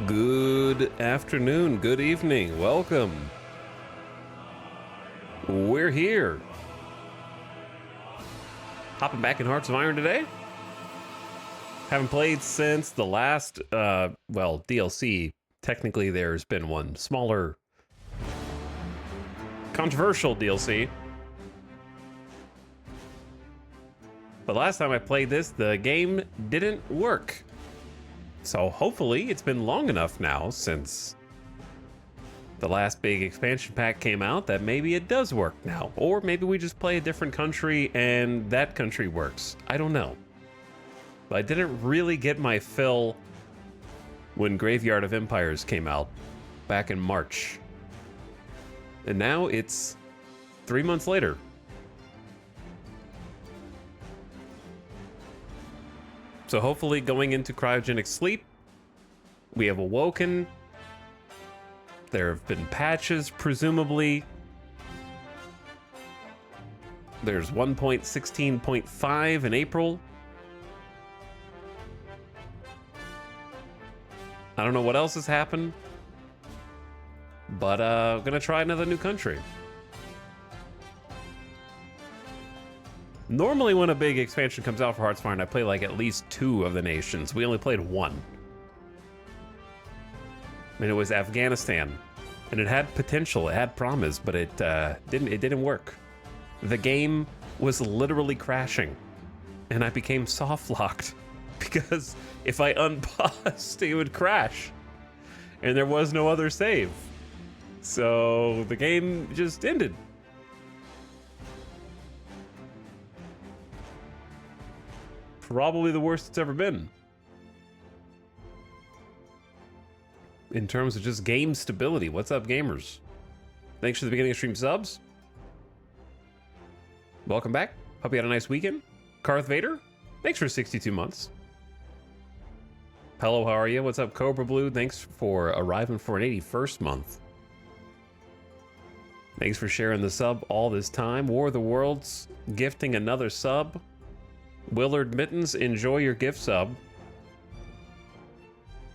Good afternoon, good evening, welcome. We're here. Hopping back in Hearts of Iron today. Haven't played since the last, DLC. Technically, there's been one smaller, controversial DLC. But last time I played this, the game didn't work. So hopefully it's been long enough now since the last big expansion pack came out that maybe it does work now. Or maybe we just play a different country and that country works. I don't know. But I didn't really get my fill when Graveyard of Empires came out back in March. And now it's 3 months later. So hopefully going into cryogenic sleep, we have awoken. There have been patches, presumably. There's 1.16.5 in April. I don't know what else has happened, but I'm gonna try another new country. Normally when a big expansion comes out for Hearts of Iron, I play like at least 2 of the nations. We only played 1. And it was Afghanistan. And it had potential, it had promise, but it didn't work. The game was literally crashing. And I became soft locked because if I unpaused, it would crash. And there was no other save. So the game just ended. Probably the worst it's ever been. In terms of just game stability. What's up, gamers? Thanks for the beginning of stream subs. Welcome back. Hope you had a nice weekend. Karth Vader, thanks for 62 months. Hello, how are you? What's up, Cobra Blue? Thanks for arriving for an 81st month. Thanks for sharing the sub all this time. War of the Worlds, gifting another sub. Willard Mittens, enjoy your gift sub.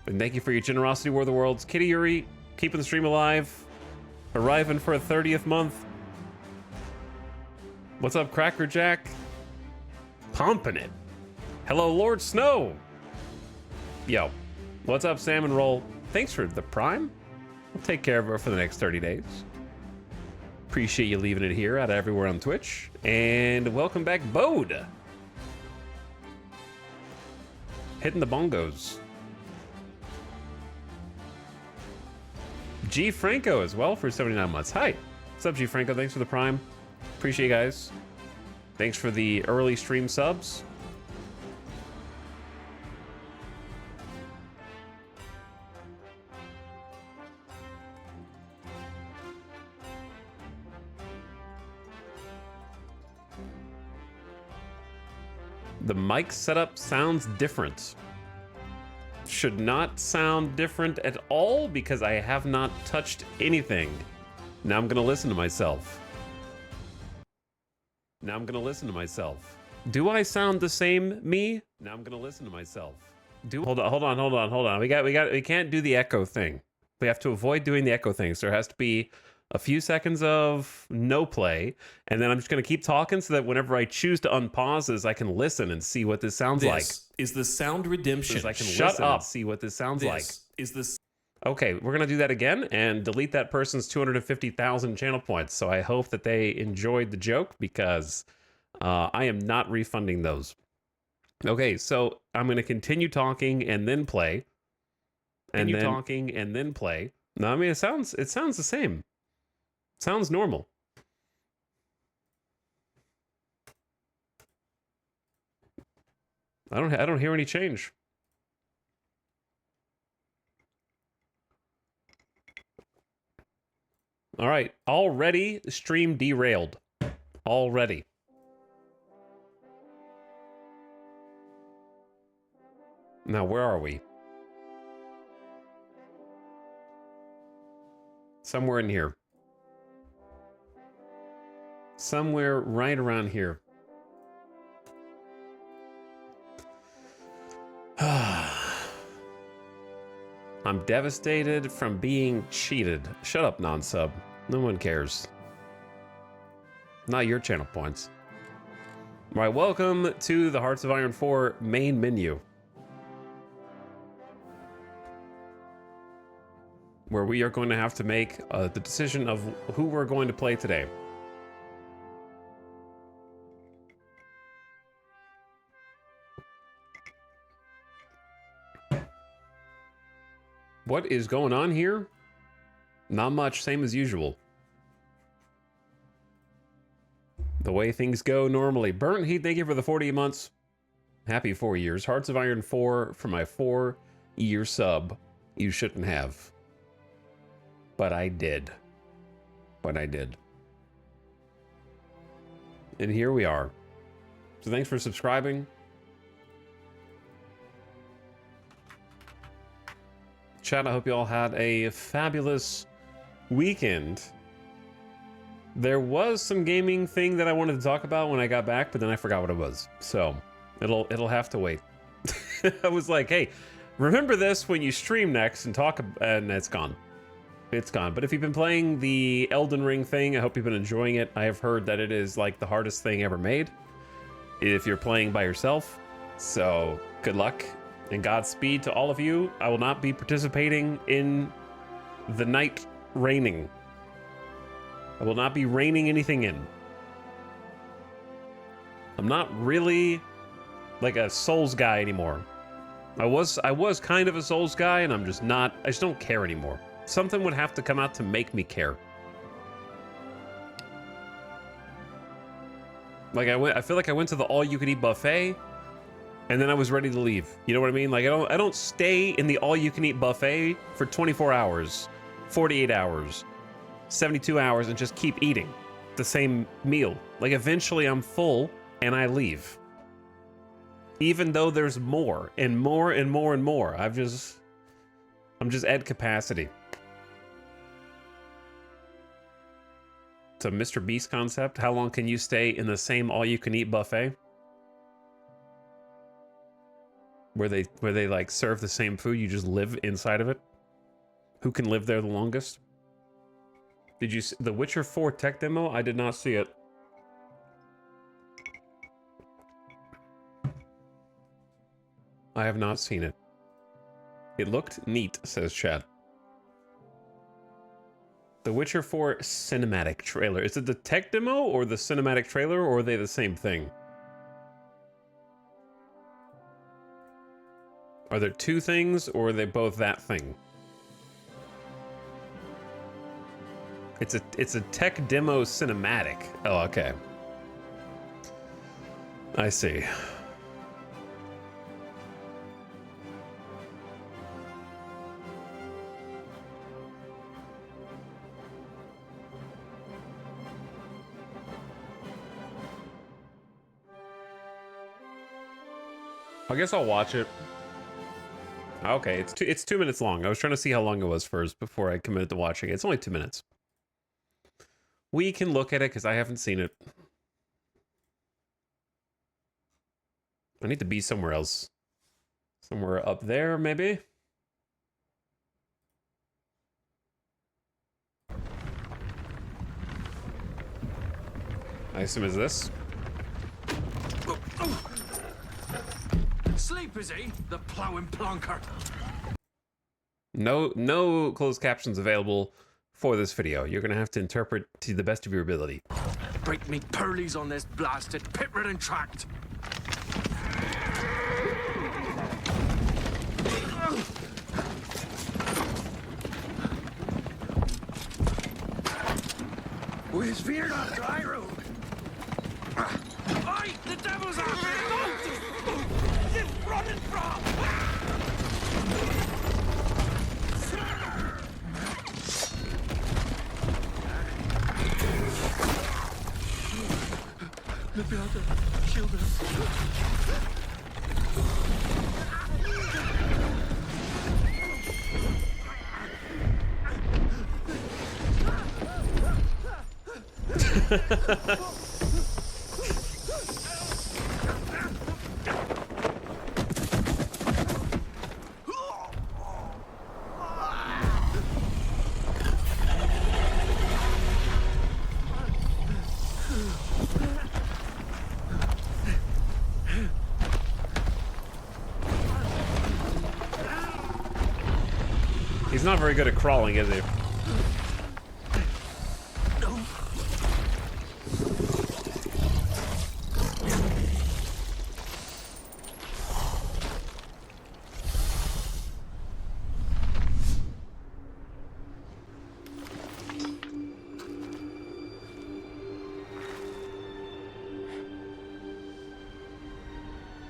And thank you for your generosity, War of the Worlds. Kitty Yuri, keeping the stream alive. Arriving for a 30th month. What's up, Cracker Jack? Pumping it. Hello, Lord Snow. Yo. What's up, Salmon Roll? Thanks for the Prime. I'll take care of her for the next 30 days. Appreciate you leaving it here out of everywhere on Twitch. And welcome back, Bode. Hitting the bongos. G Franco as well for 79 months. Hi. What's up, G Franco? Thanks for the Prime. Appreciate you guys. Thanks for the early stream subs. The mic setup sounds different. Should not sound different at all because I have not touched anything. Now I'm gonna listen to myself. Do I sound the same, me? Now I'm gonna listen to myself. Hold on. We can't do the echo thing. We have to avoid doing the echo thing. So there has to be a few seconds of no play, and then I'm just gonna keep talking so that whenever I choose to unpause this, I can listen and see what this sounds like. This is the sound redemption. I can shut up and see what this sounds like. Is this Okay, we're gonna do that again and delete that person's 250,000 channel points. So I hope that they enjoyed the joke because I am not refunding those. Okay, so I'm gonna continue talking and then play. No, I mean it sounds the same. Sounds normal. I don't hear any change. All right, already stream derailed. Already. Now, where are we? Somewhere in here. Somewhere right around here. I'm devastated from being cheated. Shut up, non-sub. No one cares. Not your channel points. All right, welcome to the Hearts of Iron 4 main menu, where we are going to have to make the decision of who we're going to play today. What is going on here? Not much, same as usual. The way things go normally. Burnt Heat, thank you for the 40 months. Happy 4 years. Hearts of Iron 4 for my 4-year sub. You shouldn't have. But I did. But I did. And here we are. So thanks for subscribing. Chat, I hope you all had a fabulous weekend. There was some gaming thing that I wanted to talk about when I got back, but then I forgot what it was. So it'll have to wait. I was like, hey, remember this when you stream next and talk, and it's gone. It's gone. But if you've been playing the Elden Ring thing, I hope you've been enjoying it. I have heard that it is like the hardest thing ever made if you're playing by yourself. So good luck and Godspeed to all of you. I will not be participating in the night raining. I will not be reining anything in. I'm not really like a Souls guy anymore. I was kind of a Souls guy, and I'm just not. I just don't care anymore. Something would have to come out to make me care. Like I feel like I went to the all-you-can-eat buffet, and then I was ready to leave. You know what I mean? Like I don't stay in the all-you-can-eat buffet for 24 hours, 48 hours, 72 hours, and just keep eating the same meal. Like eventually I'm full and I leave. Even though there's more and more and more and more. I'm just at capacity. It's a Mr. Beast concept. How long can you stay in the same all-you-can-eat buffet? Where they like serve the same food, you just live inside of it? Who can live there the longest? Did you see the Witcher 4 tech demo? I did not see it. I have not seen it. It looked neat, says chat. The Witcher 4 cinematic trailer. Is it the tech demo or the cinematic trailer, or are they the same thing? Are there two things, or are they both that thing? It's a tech demo cinematic. Oh, okay. I see. I guess I'll watch it. Okay, it's 2 minutes long. I was trying to see how long it was first before I committed to watching it. It's only 2 minutes. We can look at it because I haven't seen it. I need to be somewhere else. Somewhere up there, maybe? I assume it's this. Sleep, is he? The plowing plonker. No closed captions available for this video. You're gonna have to interpret to the best of your ability. Break me pearlies on this blasted pit-ridden tract. We're veered off dry road. Oi! The devil's after you! It's running from! Look out there! Shield us! He's not very good at crawling, is he?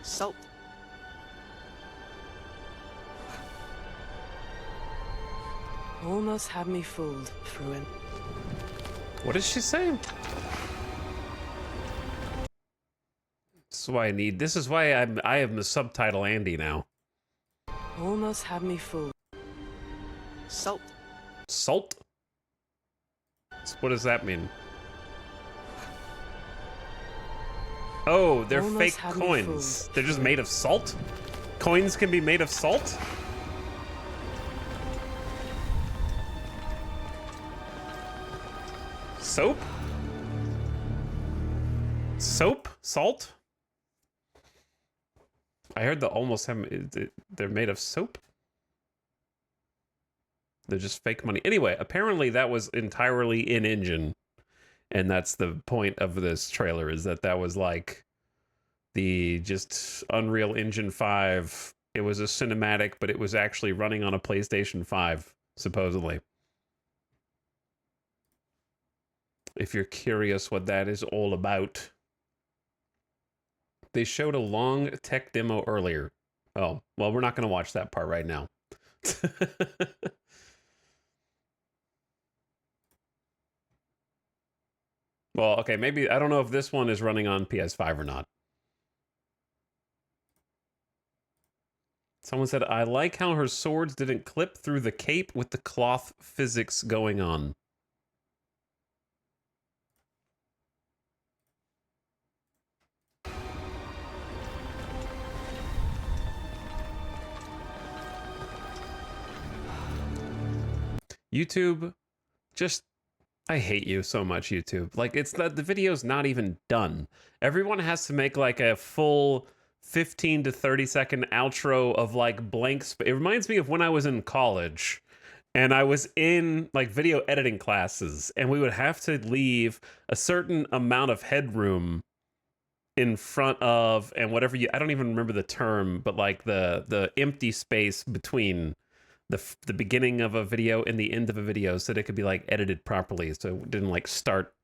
Salt. Almost had me fooled, Fruin. What is she saying? This is why I need. This is why I am the subtitle Andy now. Almost had me fooled. Salt. Salt? So what does that mean? Oh, they're Almost fake had me coins. fooled. They're just made of salt? Coins can be made of salt? Soap? Soap? Salt? I heard they're made of soap? They're just fake money. Anyway, apparently that was entirely in-engine. And that's the point of this trailer, is that was like the just Unreal Engine 5. It was a cinematic, but it was actually running on a PlayStation 5, supposedly. If you're curious what that is all about. They showed a long tech demo earlier. Oh, well, we're not going to watch that part right now. Well, okay, maybe, I don't know if this one is running on PS5 or not. Someone said, I like how her swords didn't clip through the cape with the cloth physics going on. YouTube, just, I hate you so much, YouTube. Like, it's that the video's not even done. Everyone has to make like a full 15 to 30 second outro of like blanks. It reminds me of when I was in college and I was in like video editing classes, and we would have to leave a certain amount of headroom in front of, and whatever I don't even remember the term, but like the empty space between the beginning of a video and the end of a video, so that it could be like edited properly, so it didn't like start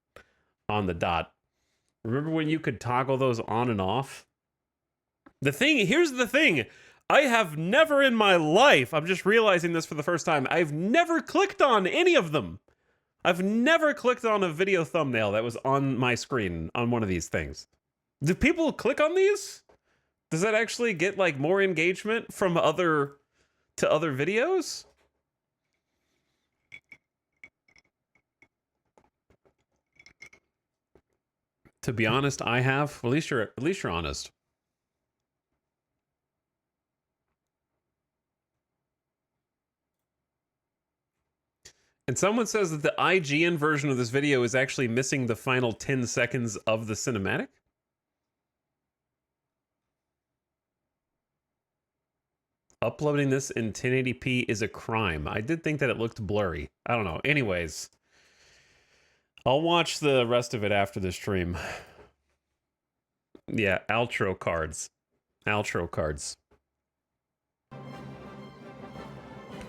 on the dot. Remember when you could toggle those on and off? Here's the thing. I have never in my life, I'm just realizing this for the first time, I've never clicked on any of them. I've never clicked on a video thumbnail that was on my screen on one of these things. Do people click on these? Does that actually get like more engagement from other videos? To be honest, I have. Well, at least you're honest. And someone says that the IGN version of this video is actually missing the final 10 seconds of the cinematic. Uploading this in 1080p is a crime. I did think that it looked blurry. I don't know. Anyways, I'll watch the rest of it after the stream. Yeah, outro cards. Outro cards.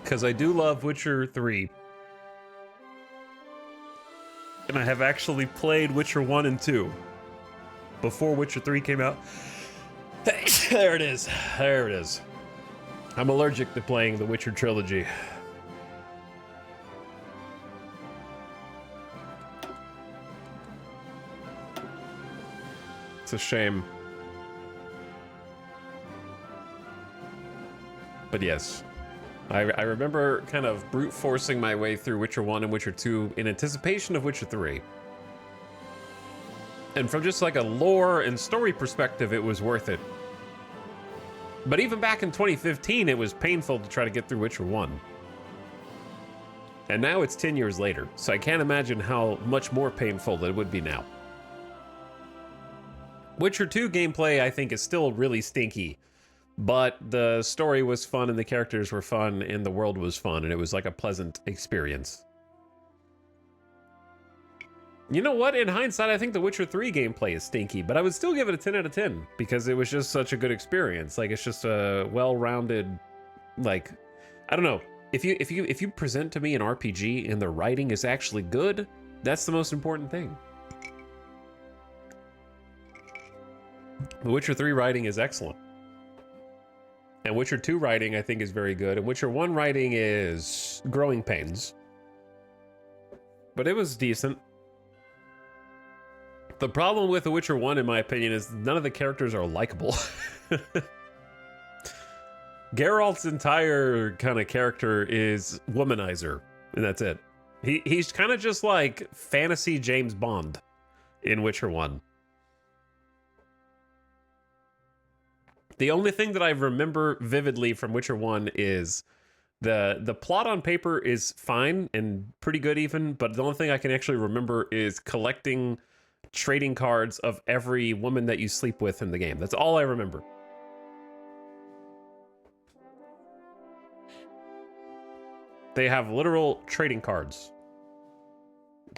Because I do love Witcher 3. And I have actually played Witcher 1 and 2 before Witcher 3 came out. There it is. There it is. I'm allergic to playing the Witcher trilogy. It's a shame. But yes, I remember kind of brute forcing my way through Witcher 1 and Witcher 2 in anticipation of Witcher 3. And from just like a lore and story perspective, it was worth it. But even back in 2015, it was painful to try to get through Witcher 1. And now it's 10 years later, so I can't imagine how much more painful it would be now. Witcher 2 gameplay, I think, is still really stinky. But the story was fun and the characters were fun and the world was fun and it was like a pleasant experience. You know what? In hindsight, I think the Witcher 3 gameplay is stinky, but I would still give it a 10 out of 10 because it was just such a good experience. Like, it's just a well-rounded, like, I don't know. If you present to me an RPG and the writing is actually good, that's the most important thing. The Witcher 3 writing is excellent. And Witcher 2 writing, I think, is very good. And Witcher 1 writing is growing pains. But it was decent. The problem with The Witcher 1, in my opinion, is none of the characters are likable. Geralt's entire kind of character is womanizer, and that's it. He's kind of just like fantasy James Bond in Witcher 1. The only thing that I remember vividly from Witcher 1 is the plot on paper is fine and pretty good even, but the only thing I can actually remember is collecting trading cards of every woman that you sleep with in the game. That's all I remember. They have literal trading cards.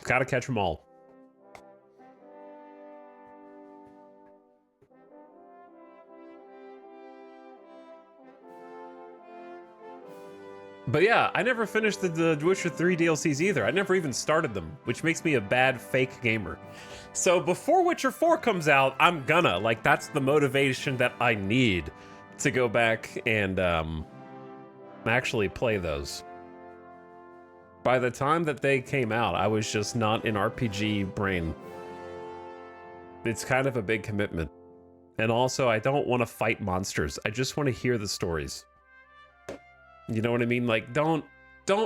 Gotta catch them all. But yeah, I never finished the Witcher 3 DLCs either. I never even started them, which makes me a bad fake gamer. So before Witcher 4 comes out, I'm gonna. Like, that's the motivation that I need to go back and actually play those. By the time that they came out, I was just not in RPG brain. It's kind of a big commitment. And also, I don't want to fight monsters. I just want to hear the stories. You know what I mean? Like, don't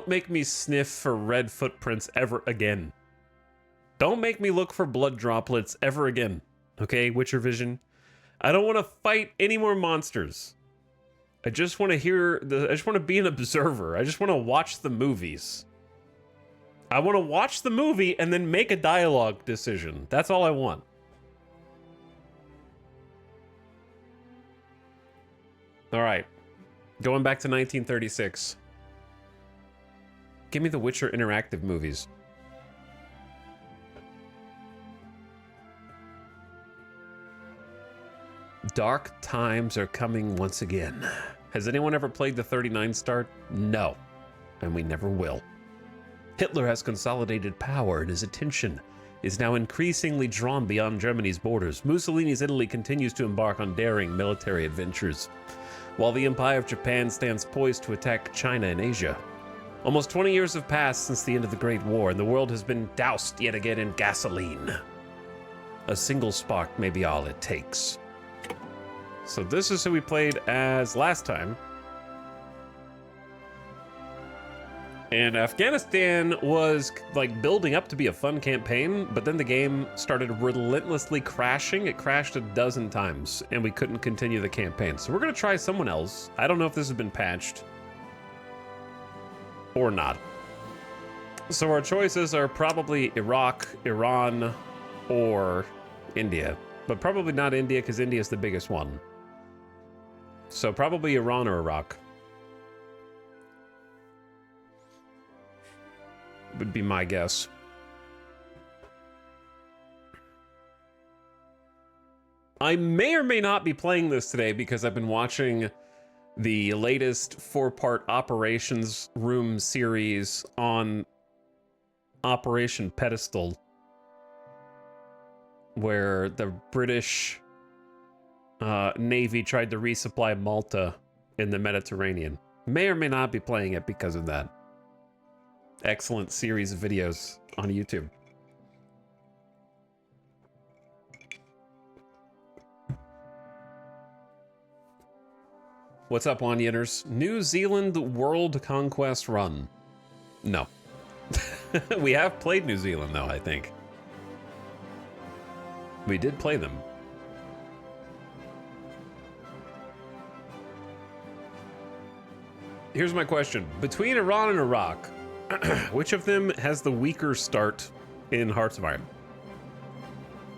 make me sniff for red footprints ever again. Don't make me look for blood droplets ever again. Okay, Witcher Vision? I don't want to fight any more monsters. I just want to I just want to be an observer. I just want to watch the movies. I want to watch the movie and then make a dialogue decision. That's all I want. All right. Going back to 1936. Give me the Witcher interactive movies. Dark times are coming once again. Has anyone ever played the 39 start? No. And we never will. Hitler has consolidated power and his attention is now increasingly drawn beyond Germany's borders. Mussolini's Italy continues to embark on daring military adventures, while the Empire of Japan stands poised to attack China and Asia. Almost 20 years have passed since the end of the Great War, and the world has been doused yet again in gasoline. A single spark may be all it takes. So this is who we played as last time. And Afghanistan was like building up to be a fun campaign, but then the game started relentlessly crashing. It crashed a dozen times and we couldn't continue the campaign. So we're gonna try someone else. I don't know if this has been patched or not. So our choices are probably Iraq, Iran, or India, but probably not India because India is the biggest one. So probably Iran or Iraq would be my guess. I may or may not be playing this today because I've been watching the latest 4-part Operations Room series on Operation Pedestal, where the British Navy tried to resupply Malta in the Mediterranean. May or may not be playing it because of that. Excellent series of videos on YouTube. What's up, Wanyenners? New Zealand World Conquest Run. No. We have played New Zealand, though, I think. We did play them. Here's my question. Between Iran and Iraq, which of them has the weaker start in Hearts of Iron?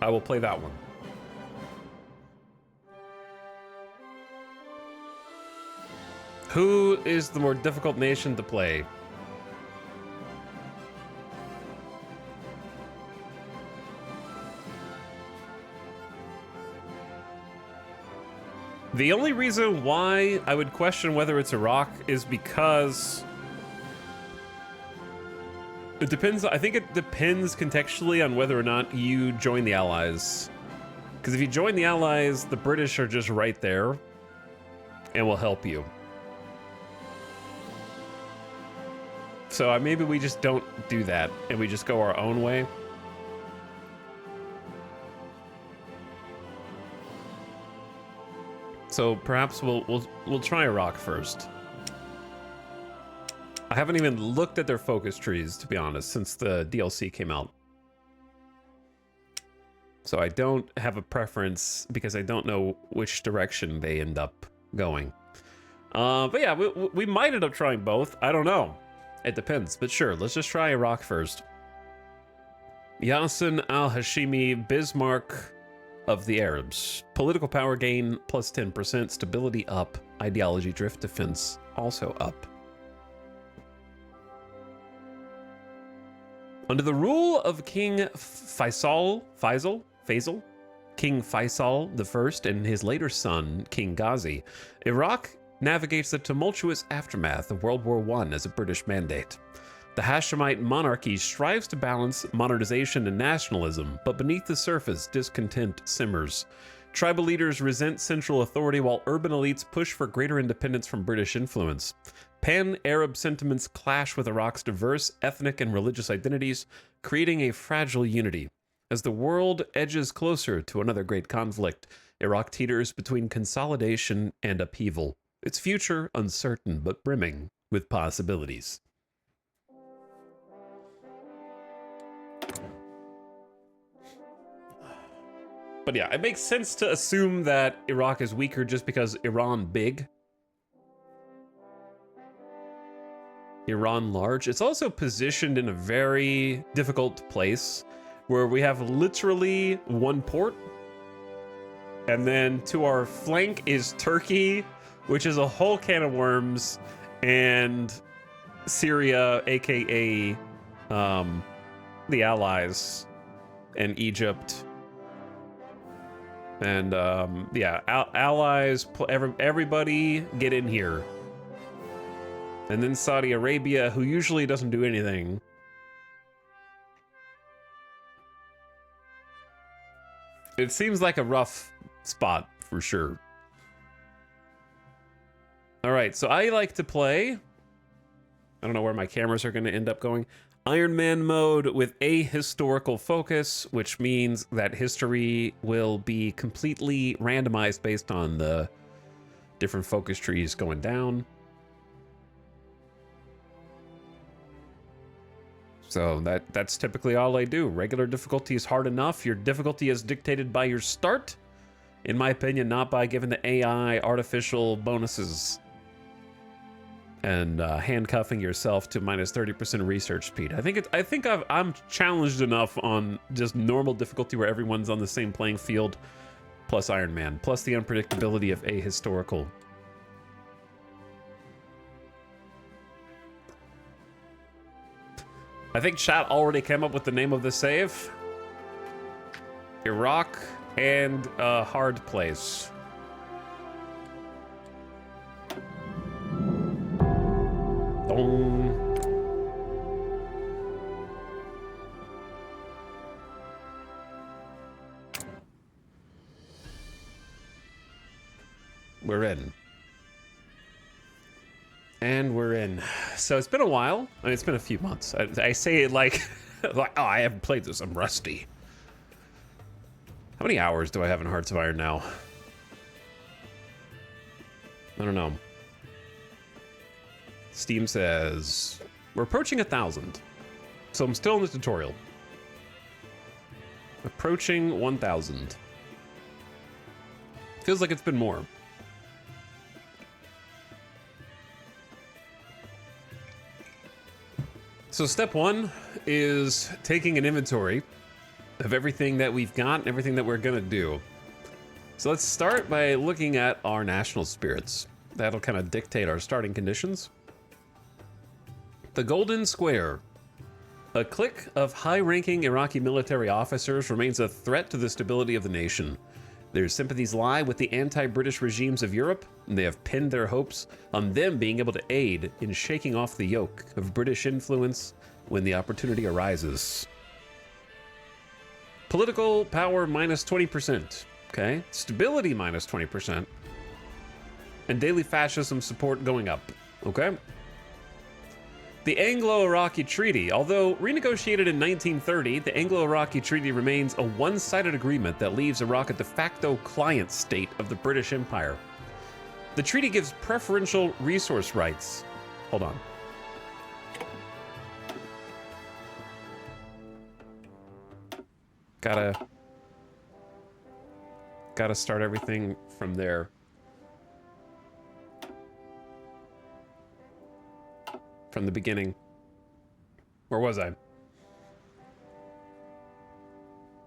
I will play that one. Who is the more difficult nation to play? The only reason why I would question whether it's Iraq is because it depends. I think it depends contextually on whether or not you join the Allies. Because if you join the Allies, the British are just right there and will help you. So maybe we just don't do that and we just go our own way. So perhaps we'll try Iraq first. I haven't even looked at their focus trees, to be honest, since the DLC came out. So I don't have a preference because I don't know which direction they end up going. But yeah, we might end up trying both. I don't know. It depends. But sure, let's just try Iraq first. Yassin al-Hashimi, Bismarck of the Arabs. Political power gain plus 10%. Stability up. Ideology drift defense also up. Under the rule of King Faisal, King Faisal I and his later son, King Ghazi, Iraq navigates the tumultuous aftermath of World War I as a British mandate. The Hashemite monarchy strives to balance modernization and nationalism, but beneath the surface, discontent simmers. Tribal leaders resent central authority while urban elites push for greater independence from British influence. Pan-Arab sentiments clash with Iraq's diverse ethnic and religious identities, creating a fragile unity. As the world edges closer to another great conflict, Iraq teeters between consolidation and upheaval. Its future uncertain but brimming with possibilities. But yeah, it makes sense to assume that Iraq is weaker just because Iran big. Iran large. It's also positioned in a very difficult place where we have literally one port. And then to our flank is Turkey, which is a whole can of worms, and Syria, aka the Allies, and Egypt. And yeah, allies, everybody get in here. And then Saudi Arabia, who usually doesn't do anything. It seems like a rough spot for sure. All right, so I like to play, I don't know where my cameras are going to end up going, Iron Man mode with ahistorical focus, which means that history will be completely randomized based on the different focus trees going down. So that's typically all I do. Regular difficulty is hard enough. Your difficulty is dictated by your start, in my opinion, not by giving the AI artificial bonuses and handcuffing yourself to minus 30% research speed. I think I'm challenged enough on just normal difficulty where everyone's on the same playing field, plus Iron Man, plus the unpredictability of ahistorical. I think chat already came up with the name of the save. Iraq and a hard place. Dong. We're in. And we're in. So it's been a while. I mean, it's been a few months. I say it like, like, oh, I haven't played this. I'm rusty. How many hours do I have in Hearts of Iron now? I don't know. Steam says we're approaching 1,000. So I'm still in the tutorial. Approaching 1,000. Feels like it's been more. So step one is taking an inventory of everything that we've got and everything that we're gonna do. So let's start by looking at our national spirits. That'll kind of dictate our starting conditions. The Golden Square. A clique of high-ranking Iraqi military officers remains a threat to the stability of the nation. Their sympathies lie with the anti-British regimes of Europe, and they have pinned their hopes on them being able to aid in shaking off the yoke of British influence when the opportunity arises. Political power minus 20%. Okay. Stability minus 20%. And daily fascism support going up. Okay. The Anglo-Iraqi Treaty. Although renegotiated in 1930, the Anglo-Iraqi Treaty remains a one-sided agreement that leaves Iraq a de facto client state of the British Empire. The treaty gives preferential resource rights. Hold on. Gotta start everything from there. From the beginning. Where was I?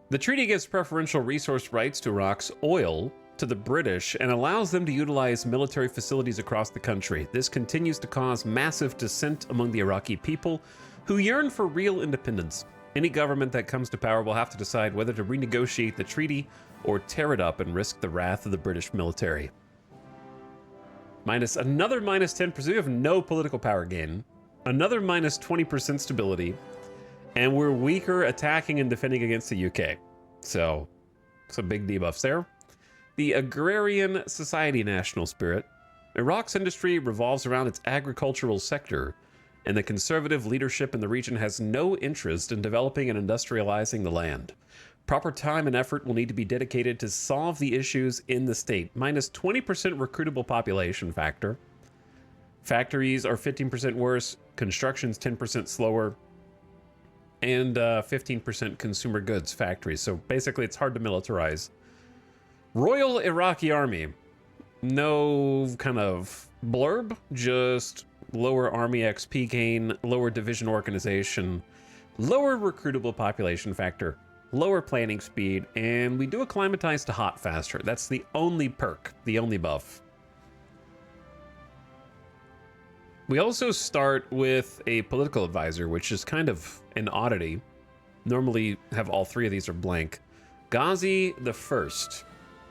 The treaty gives preferential resource rights to Iraq's oil to the British and allows them to utilize military facilities across the country. This continues to cause massive dissent among the Iraqi people who yearn for real independence. Any government that comes to power will have to decide whether to renegotiate the treaty or tear it up and risk the wrath of the British military. Another minus 10%. We have no political power gain. Another minus 20% stability. And we're weaker attacking and defending against the UK. So, some big debuffs there. The agrarian society national spirit. Iraq's industry revolves around its agricultural sector, and the conservative leadership in the region has no interest in developing and industrializing the land. Proper time and effort will need to be dedicated to solve the issues in the state. Minus 20% recruitable population factor. Factories are 15% worse. Construction's 10% slower. And 15% consumer goods factories. So basically it's hard to militarize. Royal Iraqi Army. No kind of blurb, just lower army XP gain, lower division organization, lower recruitable population factor, lower planning speed, and we do acclimatize to hot faster. That's the only perk, the only buff. We also start with a political advisor, which is kind of an oddity. Normally have all three of these are blank. Ghazi the First.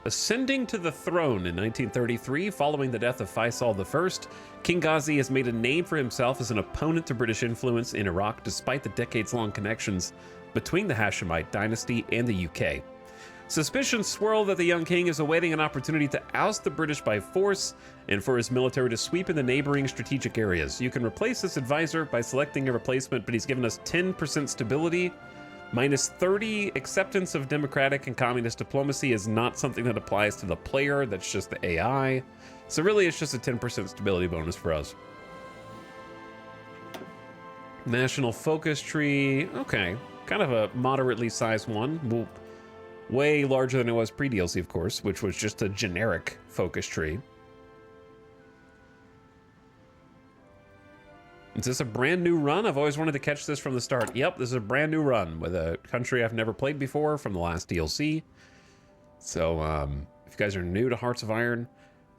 Ascending to the throne in 1933, following the death of Faisal I, King Ghazi has made a name for himself as an opponent to British influence in Iraq, despite the decades-long connections between the Hashemite dynasty and the UK. Suspicions swirl that the young king is awaiting an opportunity to oust the British by force and for his military to sweep in the neighboring strategic areas. You can replace this advisor by selecting a replacement, but he's given us 10% stability. Minus 30 acceptance of democratic and communist diplomacy is not something that applies to the player, that's just the AI. So really it's just a 10% stability bonus for us. National focus tree, okay. Kind of a moderately sized one. Well, way larger than it was pre-DLC, of course, which was just a generic focus tree. Is this a brand new run? I've always wanted to catch this from the start. Yep, this is a brand new run with a country I've never played before from the last DLC. So, if you guys are new to Hearts of Iron,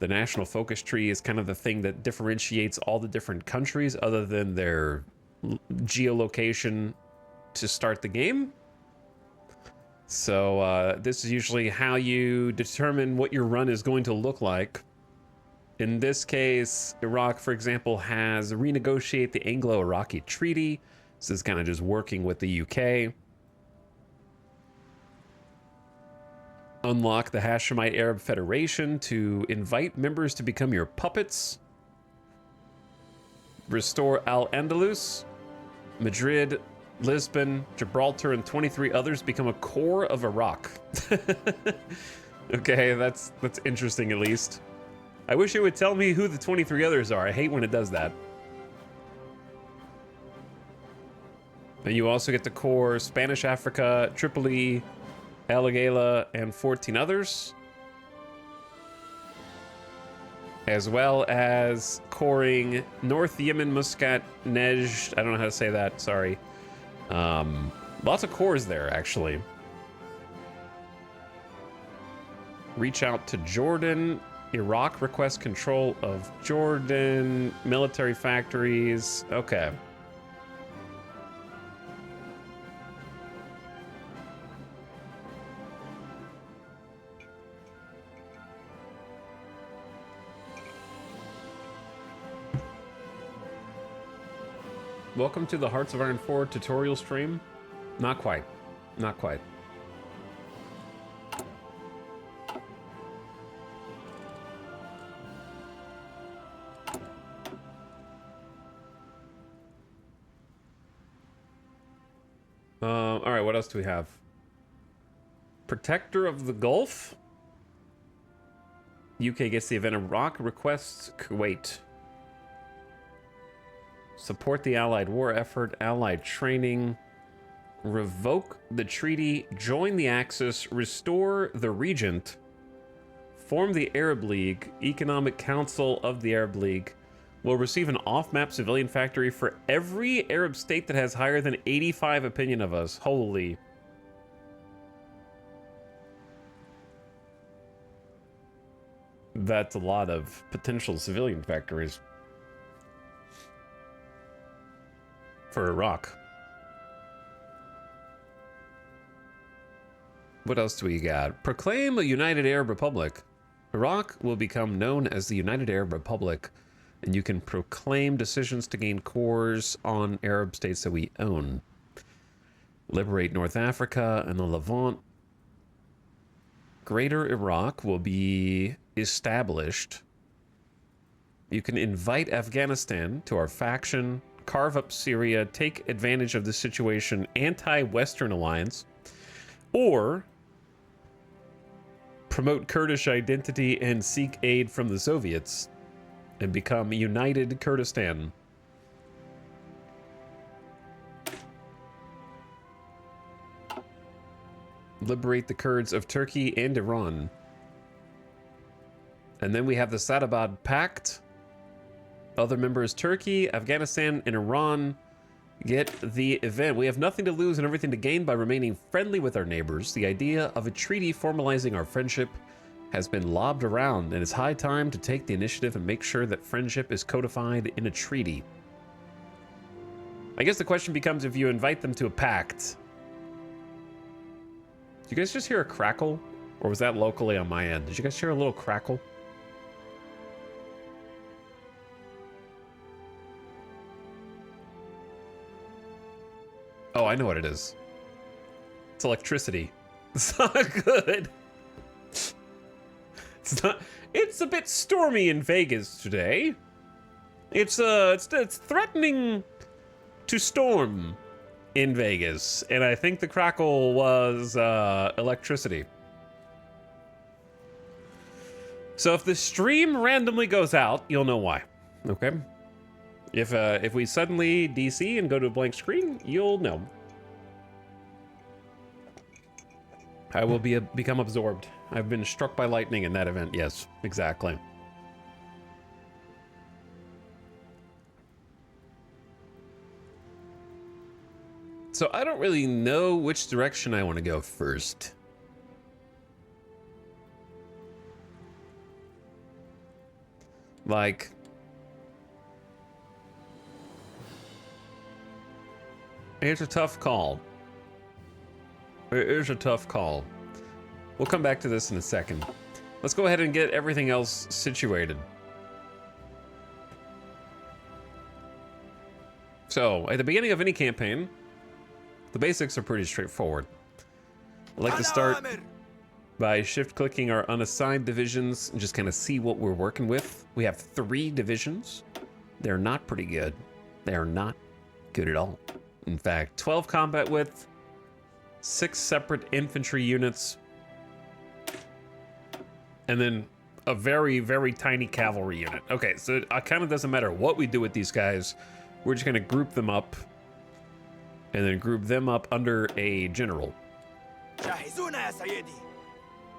the National Focus Tree is kind of the thing that differentiates all the different countries other than their geolocation to start the game. So, this is usually how you determine what your run is going to look like. In this case, Iraq, for example, has renegotiated the Anglo-Iraqi Treaty. This is kind of just working with the UK. Unlock the Hashemite Arab Federation to invite members to become your puppets. Restore Al-Andalus. Madrid, Lisbon, Gibraltar, and 23 others become a core of Iraq. Okay, that's interesting at least. I wish it would tell me who the 23 others are. I hate when it does that. And you also get the core Spanish Africa, Tripoli, Alagala, and 14 others. As well as coring North Yemen, Muscat, Nejd. I don't know how to say that, sorry. Lots of cores there, actually. Reach out to Jordan. Iraq requests control of Jordan, military factories. Okay. Welcome to the Hearts of Iron 4 tutorial stream. Not quite. Not quite. All right, what else do we have? Protector of the Gulf. UK gets the event. Iraq requests Kuwait. Support the Allied war effort. Allied training. Revoke the treaty. Join the Axis. Restore the Regent. Form the Arab League. Economic Council of the Arab League. Will receive an off-map civilian factory for every Arab state that has higher than 85 opinion of us. Holy. That's a lot of potential civilian factories. For Iraq. What else do we got? Proclaim a United Arab Republic. Iraq will become known as the United Arab Republic, and you can proclaim decisions to gain cores on Arab states that we own. Liberate North Africa and the Levant. Greater Iraq will be established. You can invite Afghanistan to our faction, carve up Syria, take advantage of the situation, anti-Western alliance, or promote Kurdish identity and seek aid from the Soviets and become United Kurdistan. Liberate the Kurds of Turkey and Iran. And then we have the Sadabad Pact. Other members, Turkey, Afghanistan, and Iran get the event. We have nothing to lose and everything to gain by remaining friendly with our neighbors. The idea of a treaty formalizing our friendship has been lobbed around, and it's high time to take the initiative and make sure that friendship is codified in a treaty. I guess the question becomes if you invite them to a pact. Did you guys just hear a crackle? Or was that locally on my end? Did you guys hear a little crackle? Oh, I know what it is. It's electricity. It's not good. It's not. It's a bit stormy in Vegas today. It's threatening to storm in Vegas, and I think the crackle was electricity. So if the stream randomly goes out, you'll know why. Okay. If we suddenly DC and go to a blank screen, you'll know. I will become absorbed. I've been struck by lightning in that event. Yes, exactly. So I don't really know which direction I want to go first. Like, it's a tough call. It is a tough call. We'll come back to this in a second. Let's go ahead and get everything else situated. So, at the beginning of any campaign, the basics are pretty straightforward. I'd like to start by shift-clicking our unassigned divisions and just kind of see what we're working with. We have 3 divisions. They're not pretty good. They are not good at all. In fact, 12 combat width, 6 separate infantry units, and then a very, very tiny cavalry unit. Okay, so it kind of doesn't matter what we do with these guys. We're just going to group them up and then group them up under a general.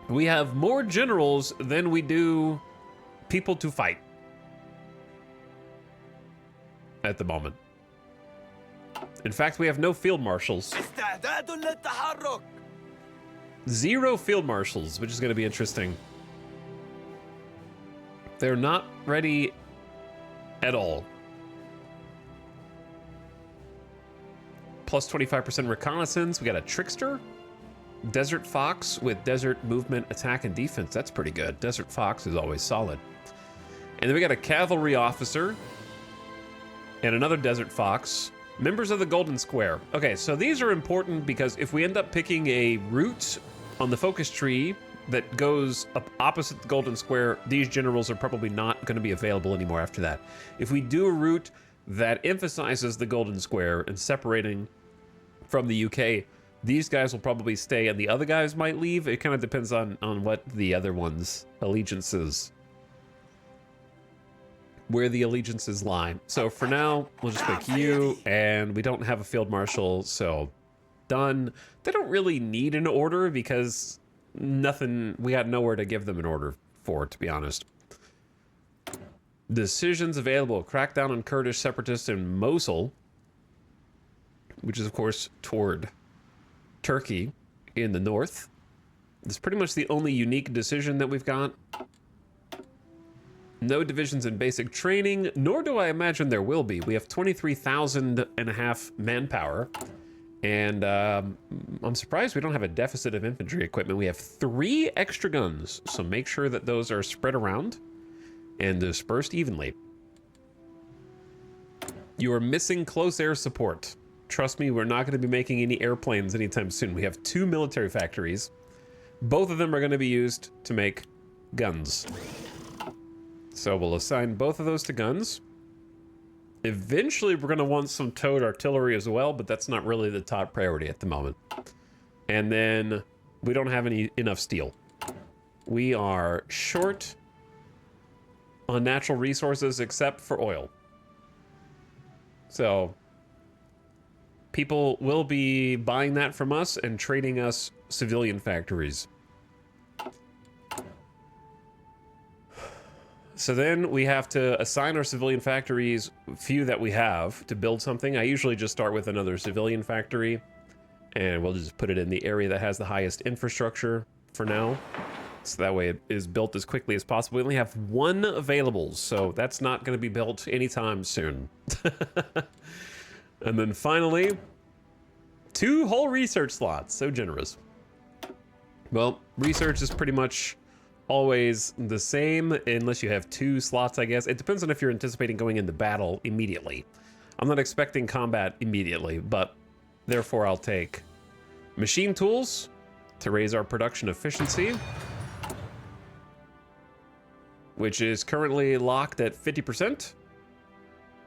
We have more generals than we do people to fight at the moment. In fact, we have no field marshals. 0 field marshals, which is going to be interesting. They're not ready at all. Plus 25% reconnaissance. We got a trickster. Desert Fox with desert movement, attack, and defense. That's pretty good. Desert Fox is always solid. And then we got a cavalry officer and another Desert Fox. Members of the Golden Square. Okay, so these are important because if we end up picking a route on the focus tree that goes up opposite the Golden Square, these generals are probably not going to be available anymore after that. If we do a route that emphasizes the Golden Square and separating from the UK, these guys will probably stay and the other guys might leave. It kind of depends on what the other one's allegiances, where the allegiances lie. So for now, we'll just pick you, and we don't have a field marshal, so done. They don't really need an order because we got nowhere to give them an order for, to be honest. Decisions available. Crackdown on Kurdish separatists in Mosul, which is of course toward Turkey in the north. It's pretty much the only unique decision that we've got. No divisions in basic training, nor do I imagine there will be. We have 23,500 manpower, and I'm surprised we don't have a deficit of infantry equipment. We have 3 extra guns, so make sure that those are spread around and dispersed evenly. You are missing close air support. Trust me, we're not going to be making any airplanes anytime soon. We have 2 military factories. Both of them are going to be used to make guns. So we'll assign both of those to guns. Eventually, we're going to want some towed artillery as well, but that's not really the top priority at the moment. And then we don't have enough steel. We are short on natural resources except for oil. So people will be buying that from us and trading us civilian factories. So then we have to assign our civilian factories, few that we have, to build something. I usually just start with another civilian factory, and we'll just put it in the area that has the highest infrastructure for now. So that way it is built as quickly as possible. We only have 1 available, so that's not going to be built anytime soon. And then finally, 2 whole research slots. So generous. Well, research is pretty much always the same unless you have 2 slots, I guess. It depends on if you're anticipating going into battle immediately. I'm not expecting combat immediately, but therefore I'll take machine tools to raise our production efficiency, which is currently locked at 50%.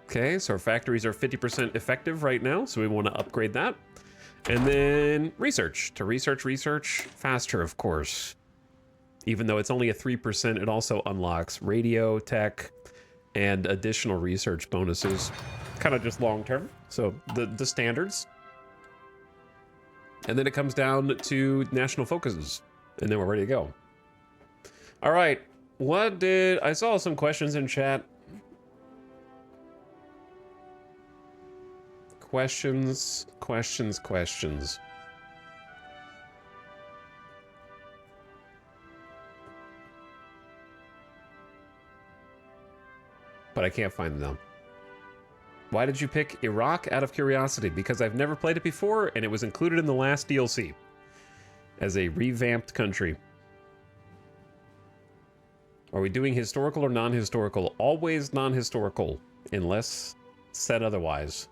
Okay, so our factories are 50% effective right now, so we want to upgrade that. And then research, to research faster, of course. Even though it's only a 3%, it also unlocks radio, tech, and additional research bonuses. Kind of just long term, so the standards. And then it comes down to national focuses, and then we're ready to go. All right, I saw some questions in chat. Questions. But I can't find them. Why did you pick Iraq? Out of curiosity, because I've never played it before, and it was included in the last DLC as a revamped country. Are we doing historical or non-historical? Always non-historical, unless said otherwise.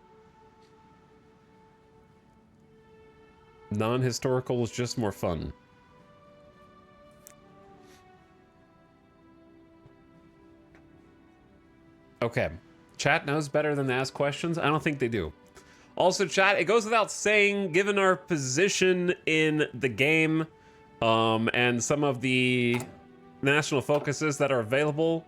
Non-historical is just more fun. Okay. Chat knows better than to ask questions. I don't think they do. Also, chat, it goes without saying, given our position in the game, and some of the national focuses that are available,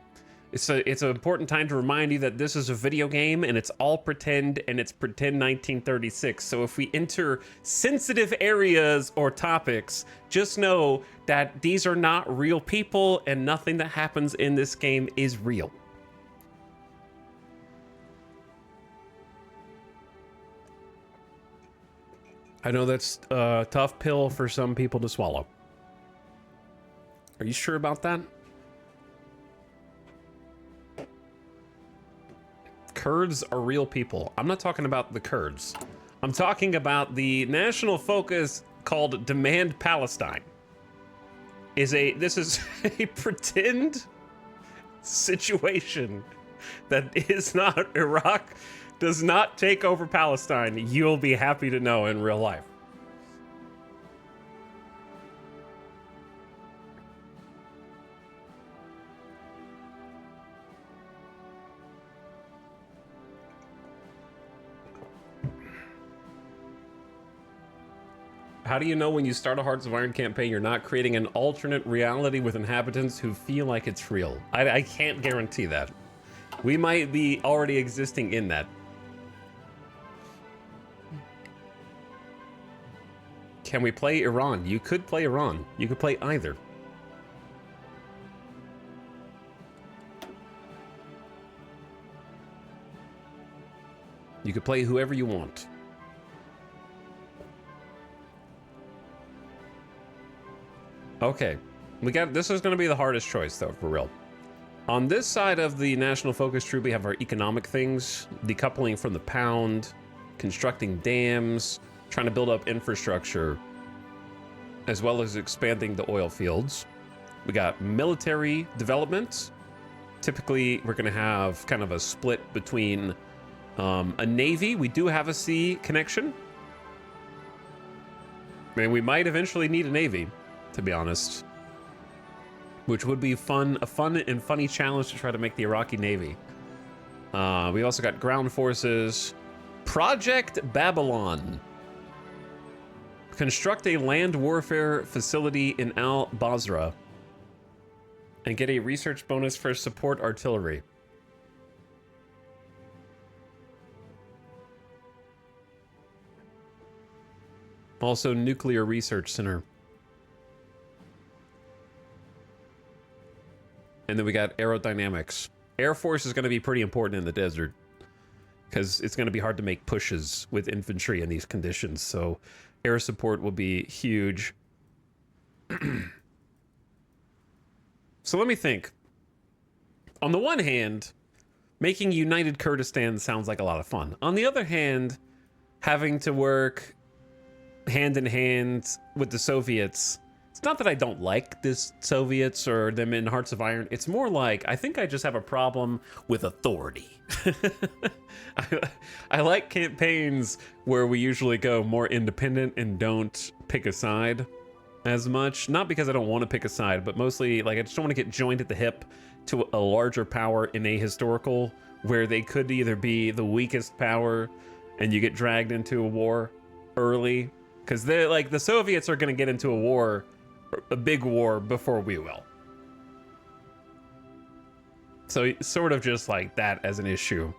it's an important time to remind you that this is a video game and it's all pretend, and it's pretend 1936. So if we enter sensitive areas or topics, just know that these are not real people and nothing that happens in this game is real. I know that's a tough pill for some people to swallow. Are you sure about that? Kurds are real people. I'm not talking about the Kurds. I'm talking about the national focus called Demand Palestine. This is a pretend situation that is not Iraq does not take over Palestine. You'll be happy to know in real life. How do you know when you start a Hearts of Iron campaign you're not creating an alternate reality with inhabitants who feel like it's real? I can't guarantee that. We might be already existing in that. Can we play Iran? You could play Iran. You could play either. You could play whoever you want. Okay, this is going to be the hardest choice, though, for real. On this side of the national focus troop, we have our economic things, decoupling from the pound, constructing dams, trying to build up infrastructure, as well as expanding the oil fields. We got military development. Typically, we're going to have kind of a split between a navy. We do have a sea connection. I mean, we might eventually need a navy, to be honest, which would be a fun and funny challenge to try to make the Iraqi Navy. We also got ground forces. Project Babylon. Construct a land warfare facility in Al Basra and get a research bonus for support artillery. Also, nuclear research center. And then we got aerodynamics. Air Force is going to be pretty important in the desert because it's going to be hard to make pushes with infantry in these conditions. So air support will be huge. So let me think. On the one hand, making United Kurdistan sounds like a lot of fun. On the other hand, having to work hand in hand with the Soviets. It's not that I don't like this Soviets or them in Hearts of Iron. It's more like I think I just have a problem with authority. I like campaigns where we usually go more independent and don't pick a side as much. Not because I don't want to pick a side, but mostly like I just don't want to get joined at the hip to a larger power in a historical where they could either be the weakest power and you get dragged into a war early. Because they're like the Soviets are going to get into a war, a big war, before we will. So sort of just like that as an issue.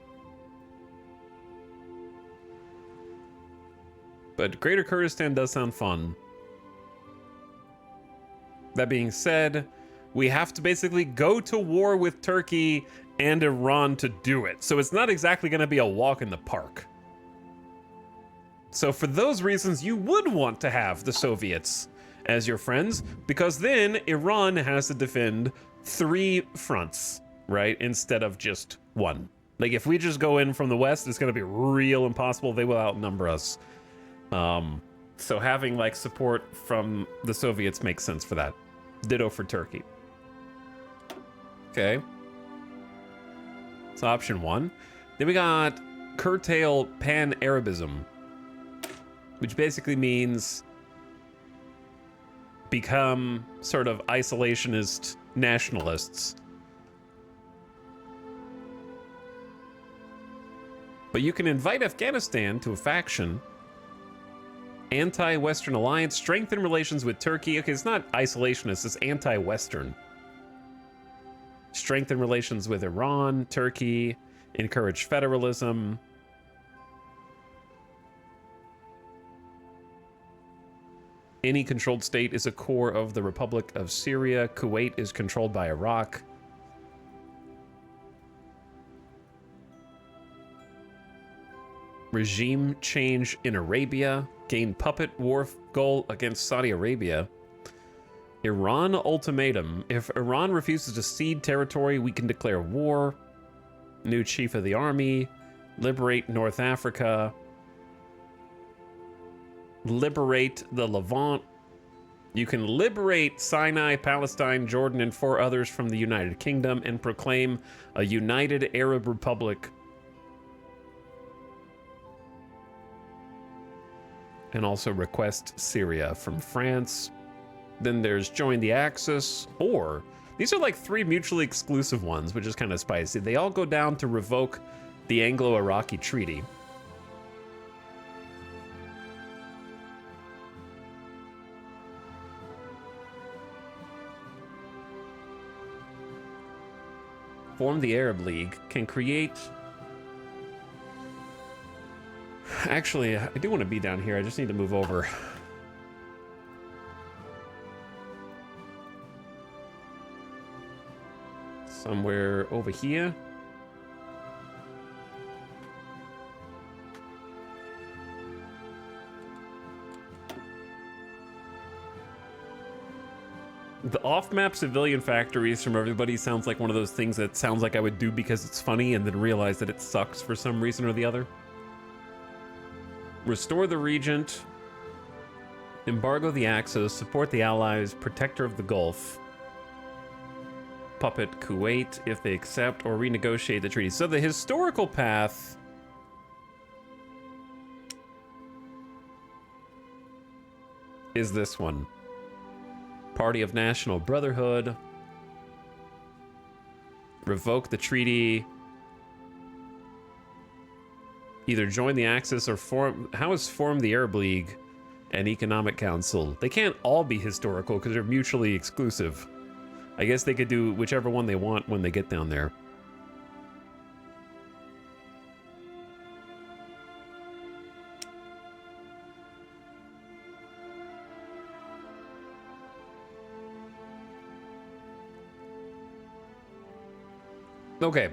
But Greater Kurdistan does sound fun. That being said, we have to basically go to war with Turkey and Iran to do it. So it's not exactly going to be a walk in the park. So for those reasons, you would want to have the Soviets as your friends, because then Iran has to defend 3 fronts, right? Instead of just 1. Like if we just go in from the west, it's going to be real impossible. They will outnumber us. So having like support from the Soviets makes sense for that. Ditto for Turkey. Okay. So option 1. Then we got curtail pan-Arabism, which basically means become sort of isolationist nationalists. But you can invite Afghanistan to a faction. Anti-Western alliance, strengthen relations with Turkey. Okay, it's not isolationist, it's anti-Western. Strengthen relations with Iran, Turkey, encourage federalism. Any controlled state is a core of the Republic of Syria. Kuwait is controlled by Iraq. Regime change in Arabia. Gain puppet war goal against Saudi Arabia. Iran ultimatum. If Iran refuses to cede territory, we can declare war. New chief of the army. Liberate North Africa. Liberate the Levant. You can liberate Sinai, Palestine, Jordan, and 4 others from the United Kingdom and proclaim a united Arab Republic. And also request Syria from France. Then there's join the Axis, or these are like 3 mutually exclusive ones, which is kind of spicy. They all go down to revoke the Anglo-Iraqi Treaty. Form the Arab League, can create... Actually, I do want to be down here. I just need to move over. Somewhere over here. The off-map civilian factories from everybody sounds like one of those things that sounds like I would do because it's funny and then realize that it sucks for some reason or the other. Restore the Regent. Embargo the Axis. Support the Allies. Protector of the Gulf. Puppet Kuwait if they accept or renegotiate the treaty. So the historical path... is this one. Party of National Brotherhood. Revoke the treaty. Either join the Axis or form... How is form the Arab League and Economic Council? They can't all be historical because they're mutually exclusive. I guess they could do whichever one they want when they get down there. Okay.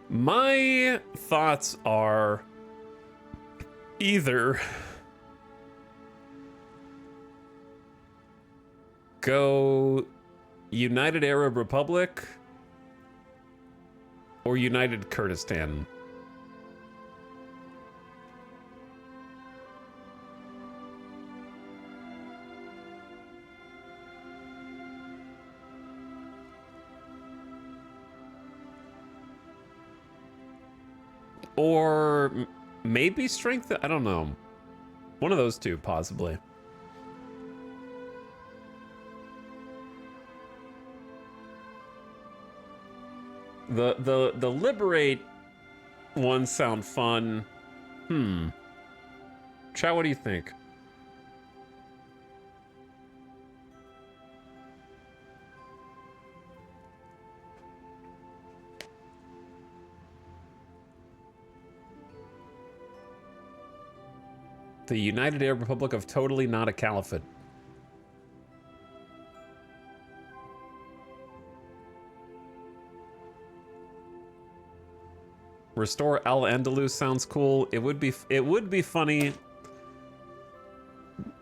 My thoughts are either go United Arab Republic or United Kurdistan. Or maybe strength, I don't know. One of those two, possibly. The liberate ones sound fun. Chat, what do you think? The United Arab Republic of totally not a caliphate. Restore Al-Andalus sounds cool. It would be funny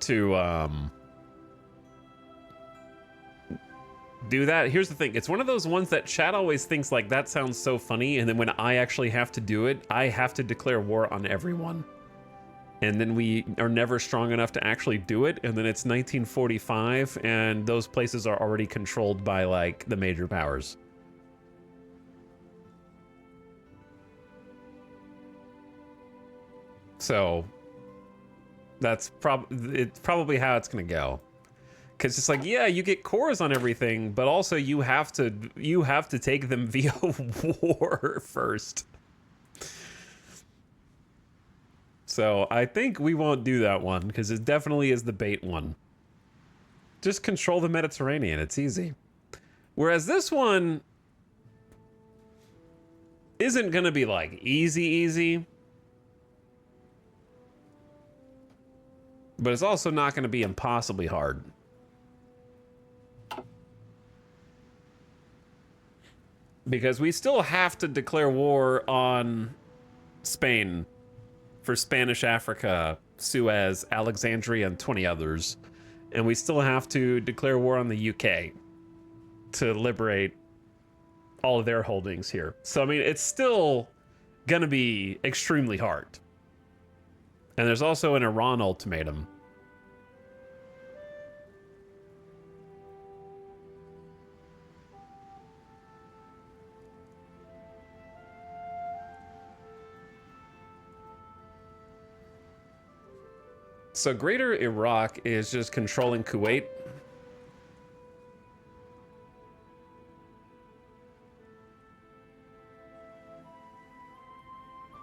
to do that. Here's the thing. It's one of those ones that chat always thinks like that sounds so funny, and then when I actually have to do it, I have to declare war on everyone. And then we are never strong enough to actually do it, and then it's 1945, and those places are already controlled by, like, the major powers. So, that's probably how it's gonna go. Because it's like, yeah, you get cores on everything, but also you have to take them via war first. So I think we won't do that one because it definitely is the bait one. Just control the Mediterranean. It's easy. Whereas this one isn't going to be like easy. But it's also not going to be impossibly hard. Because we still have to declare war on Spain. For Spanish Africa, Suez, Alexandria, and 20 others. And we still have to declare war on the UK to liberate all of their holdings here. So, I mean, it's still going to be extremely hard. And there's also an Iran ultimatum. So Greater Iraq is just controlling Kuwait.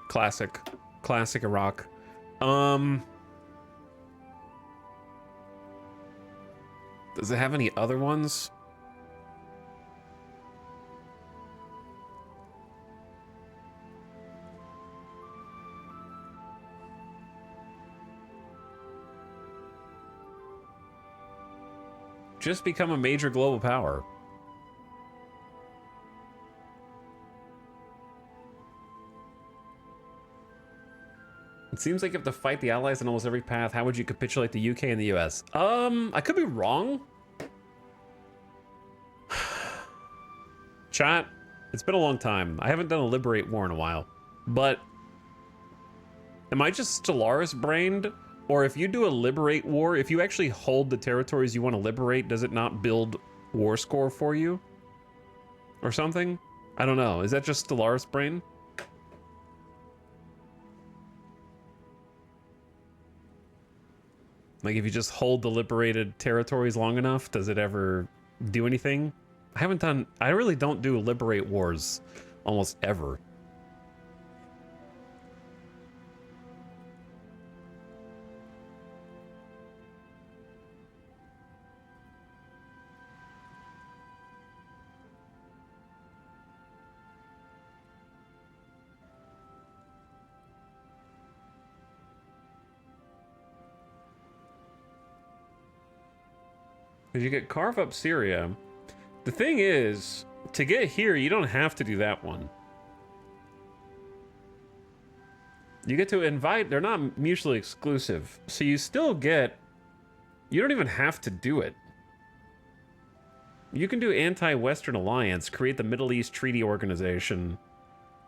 Classic Iraq. Does it have any other ones? Just become a major global power. It seems like you have to fight the Allies on almost every path. How would you capitulate the UK and the US? I could be wrong. Chat, it's been a long time. I haven't done a Liberate War in a while. But am I just Stellaris brained? Or if you do a Liberate War, if you actually hold the territories you want to liberate, does it not build war score for you? Or something? I don't know. Is that just Stellaris brain? Like, if you just hold the liberated territories long enough, does it ever do anything? I really don't do Liberate Wars almost ever. If you get carve up Syria, the thing is, to get here, you don't have to do that one. You get to invite, they're not mutually exclusive. So you still get, you don't even have to do it. You can do anti-Western alliance, create the Middle East Treaty Organization,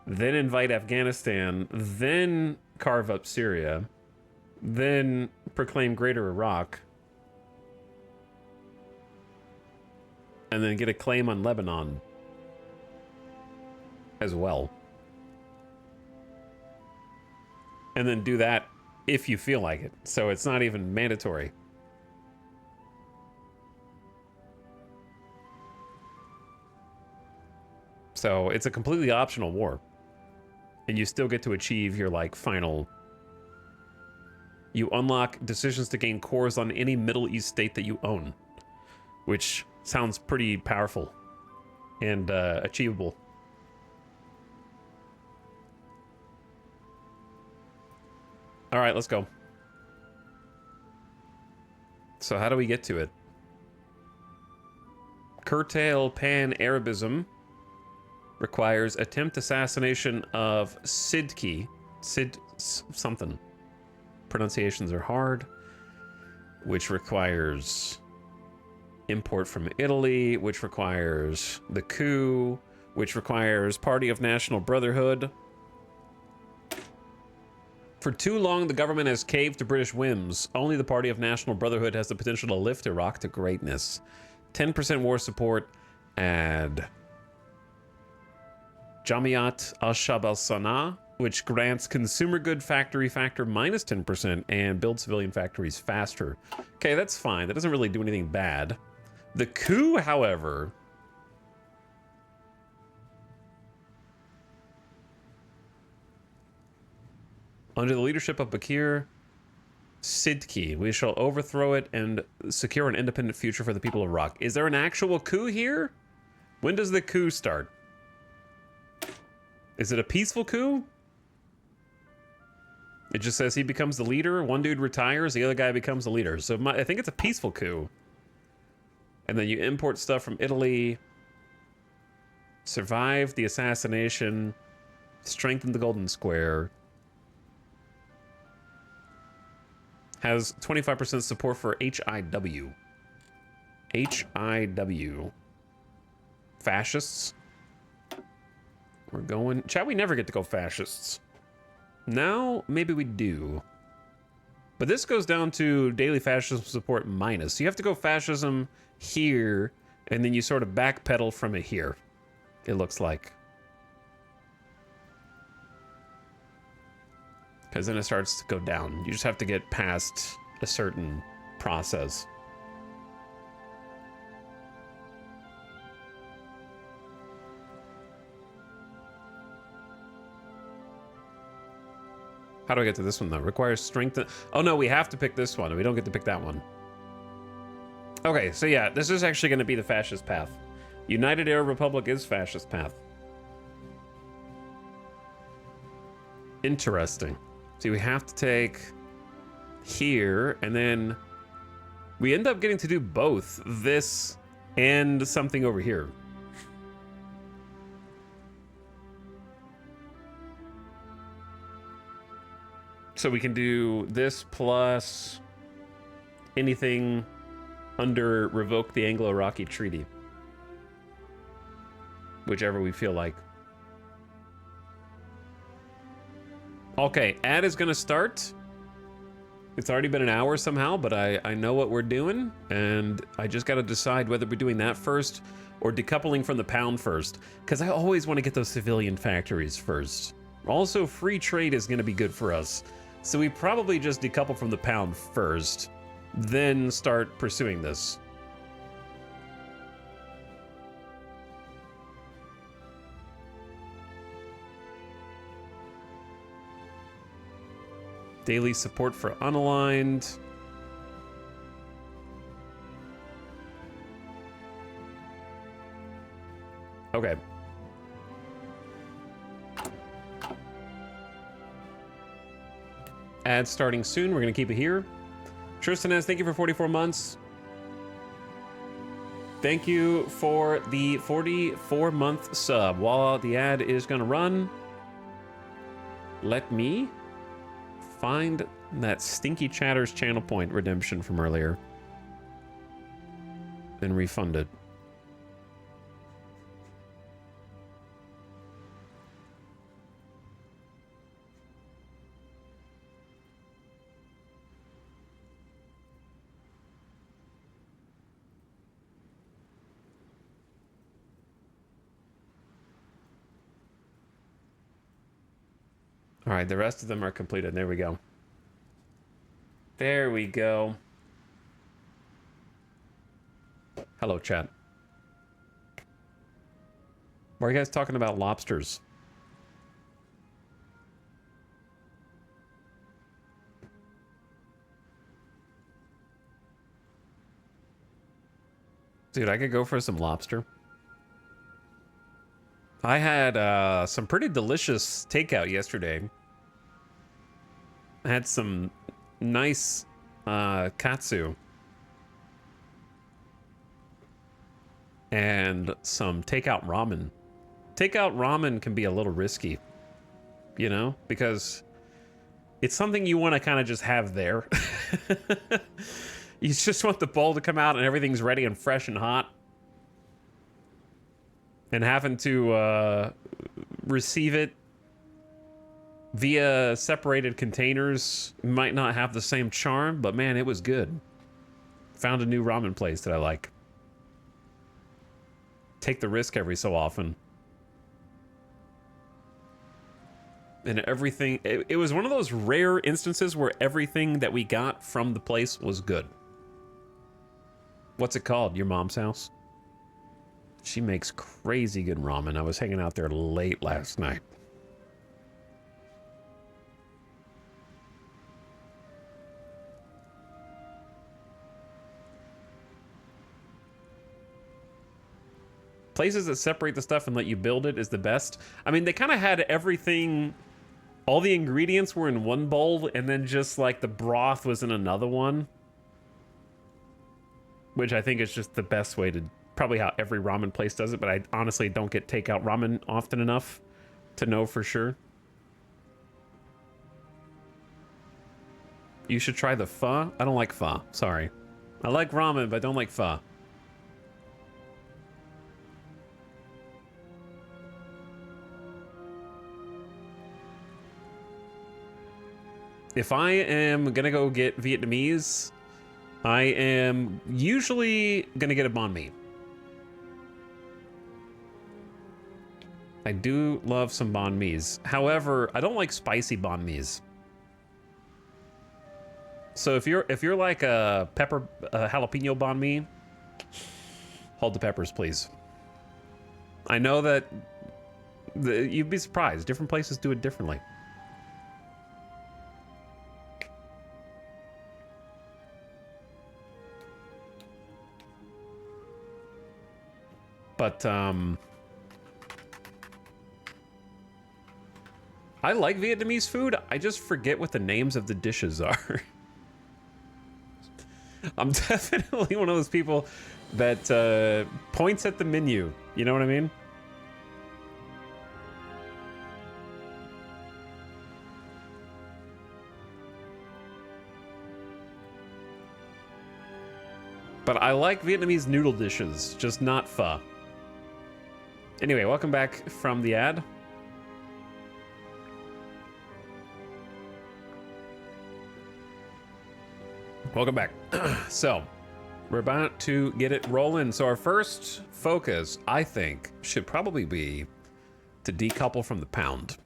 then invite Afghanistan, then carve up Syria, then proclaim Greater Iraq, and then get a claim on Lebanon as well. And then do that if you feel like it. So it's not even mandatory. So it's a completely optional war. And you still get to achieve your, like, final... You unlock decisions to gain cores on any Middle East state that you own. Which sounds pretty powerful and achievable. All right, let's go. So how do we get to it? Curtail Pan-Arabism requires attempt assassination of Sidki. Sid something. Pronunciations are hard. Which requires import from Italy, which requires the coup, which requires Party of National Brotherhood. For too long, the government has caved to British whims. Only the Party of National Brotherhood has the potential to lift Iraq to greatness. 10% war support. Add Jamiat al-Shab al-Sana, which grants consumer good factory factor minus 10% and builds civilian factories faster. Okay, that's fine. That doesn't really do anything bad. The coup, however, under the leadership of Bakir Sidki, we shall overthrow it and secure an independent future for the people of Iraq. Is there an actual coup here? When does the coup start? Is it a peaceful coup? It just says he becomes the leader. One dude retires, the other guy becomes the leader. So I think it's a peaceful coup. And then you import stuff from Italy. Survive the assassination. Strengthen the Golden Square. Has 25% support for HIW. HIW. Fascists. We're going... Chat, we never get to go fascists. Now, maybe we do. But this goes down to daily fascism support minus. So you have to go fascism here, and then you sort of backpedal from it here, it looks like. Because then it starts to go down. You just have to get past a certain process. How do I get to this one, though? Requires strength. Oh, no, we have to pick this one. We don't get to pick that one. Okay, so yeah, this is actually going to be the fascist path. United Arab Republic is fascist path. Interesting. See, we have to take here, and then we end up getting to do both this and something over here. So we can do this plus anything under revoke the Anglo-Iraqi Treaty. Whichever we feel like. Okay, ad is gonna start. It's already been an hour somehow, but I know what we're doing, and I just gotta decide whether we're doing that first or decoupling from the pound first, because I always want to get those civilian factories first. Also, free trade is gonna be good for us. So we probably just decouple from the pound first, then start pursuing this. Daily support for unaligned. Okay. Ad starting soon. We're going to keep it here. Tristan S, thank you for 44 months. Thank you for the 44-month sub. While the ad is going to run, let me find that Stinky Chatter's channel point redemption from earlier and refund it. All right, the rest of them are completed. There we go. There we go. Hello, chat. Why are you guys talking about lobsters? Dude, I could go for some lobster. I had some pretty delicious takeout yesterday. I had some nice katsu and some takeout ramen. Takeout ramen can be a little risky, you know, because it's something you want to kind of just have there. You just want the bowl to come out and everything's ready and fresh and hot. And having to receive it via separated containers might not have the same charm, but man, it was good. Found a new ramen place that I like. Take the risk every so often. And everything, it was one of those rare instances where everything that we got from the place was good. What's it called? Your mom's house? She makes crazy good ramen. I was hanging out there late last night. Places that separate the stuff and let you build it is the best. I mean, they kind of had everything, all the ingredients were in one bowl, and then just like the broth was in another one. Which I think is just the best way to, probably how every ramen place does it, but I honestly don't get takeout ramen often enough to know for sure. You should try the pho. I don't like pho, sorry. I like ramen, but I don't like pho. if I am gonna go get Vietnamese, I am usually gonna get a banh mi. I do love some banh mi's. However, I don't like spicy banh mi's. So if you're like a jalapeno banh mi, hold the peppers, please. I know that you'd be surprised. Different places do it differently. But I like Vietnamese food. I just forget what the names of the dishes are. I'm definitely one of those people that points at the menu. You know what I mean? But I like Vietnamese noodle dishes, just not pho. Anyway, welcome back from the ad. Welcome back. So, we're about to get it rolling. So our first focus, I think, should probably be to decouple from the pound,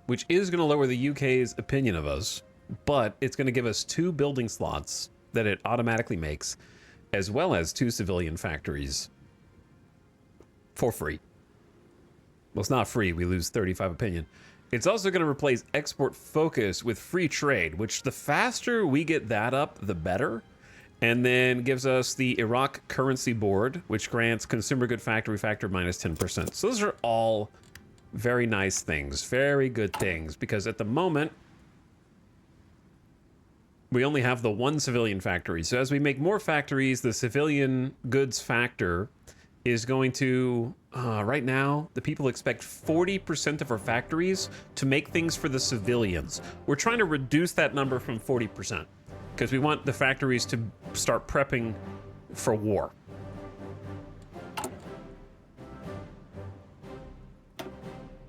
which is going to lower the UK's opinion of us, but it's going to give us 2 building slots that it automatically makes, as well as 2 civilian factories for free. Well, it's not free. We lose 35 opinion. It's also going to replace export focus with free trade, which the faster we get that up, the better. And then gives us the Iraq currency board, which grants consumer good factory factor minus 10%. So those are all very nice things, very good things, because at the moment, we only have the 1 civilian factory. So as we make more factories, the civilian goods factor is going to, right now, the people expect 40% of our factories to make things for the civilians. We're trying to reduce that number from 40% because we want the factories to start prepping for war.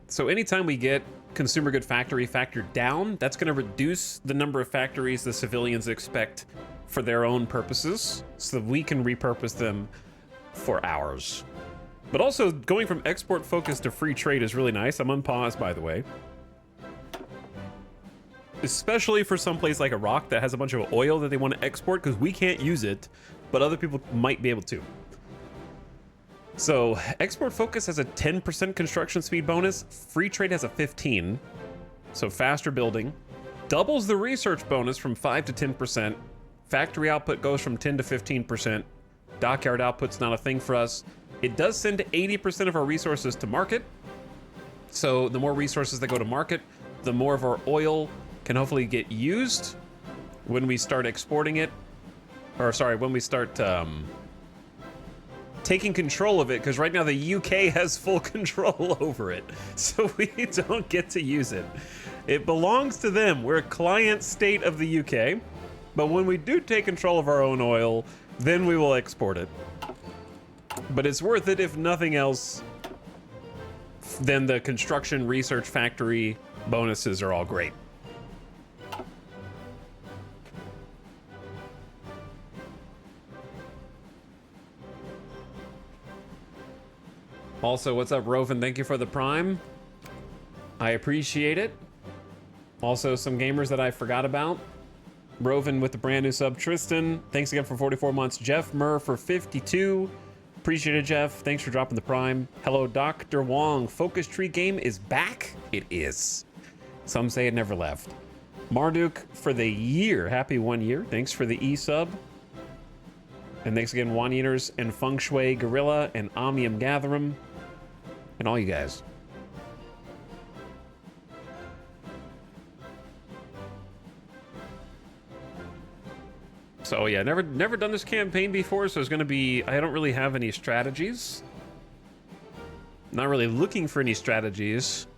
So anytime we get consumer good factory factor down, that's going to reduce the number of factories the civilians expect for their own purposes so that we can repurpose them for ours. But also going from export focus to free trade is really nice. I'm unpaused, by the way. Especially for some place like Iraq that has a bunch of oil that they want to export because we can't use it, but other people might be able to. So export focus has a 10% construction speed bonus. Free trade has a 15. So faster building. Doubles the research bonus from 5 to 10%. Factory output goes from 10 to 15%. Dockyard output's not a thing for us. It does send 80% of our resources to market. So the more resources that go to market, the more of our oil can hopefully get used when we start exporting it. Or sorry, when we start taking control of it, because right now the UK has full control over it. So we don't get to use it. It belongs to them. We're a client state of the UK. But when we do take control of our own oil, then we will export it. But it's worth it if nothing else. Then the construction research factory bonuses are all great. Also, what's up, Roven? Thank you for the Prime. I appreciate it. Also, some gamers that I forgot about. Roven with the brand new sub. Tristan, thanks again for 44 months. Jeff Murr for 52. Appreciate it, Jeff. Thanks for dropping the Prime. Hello, Dr. Wong. Focus Tree game is back? It is. Some say it never left. Marduk for the year. Happy 1 year. Thanks for the E-sub. And thanks again, One Eaters and Feng Shui Gorilla and Omnium Gatherum. And all you guys. So yeah, never done this campaign before, so it's gonna be, I don't really have any strategies. Not really looking for any strategies,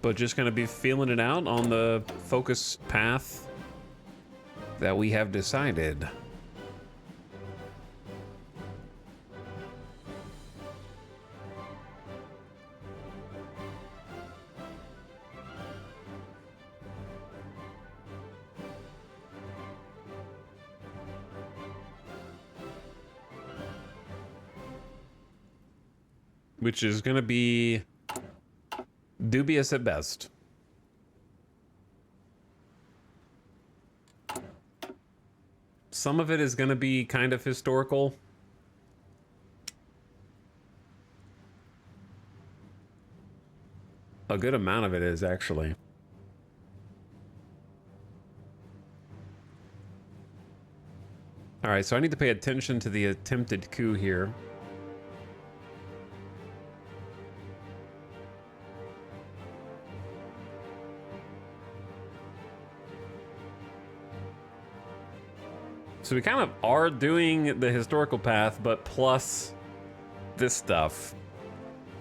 but just gonna be feeling it out on the focus path that we have decided. which is going to be dubious at best. Some of it is going to be kind of historical. A good amount of it is, actually. All right, so I need to pay attention to the attempted coup here. So we kind of are doing the historical path, but plus this stuff.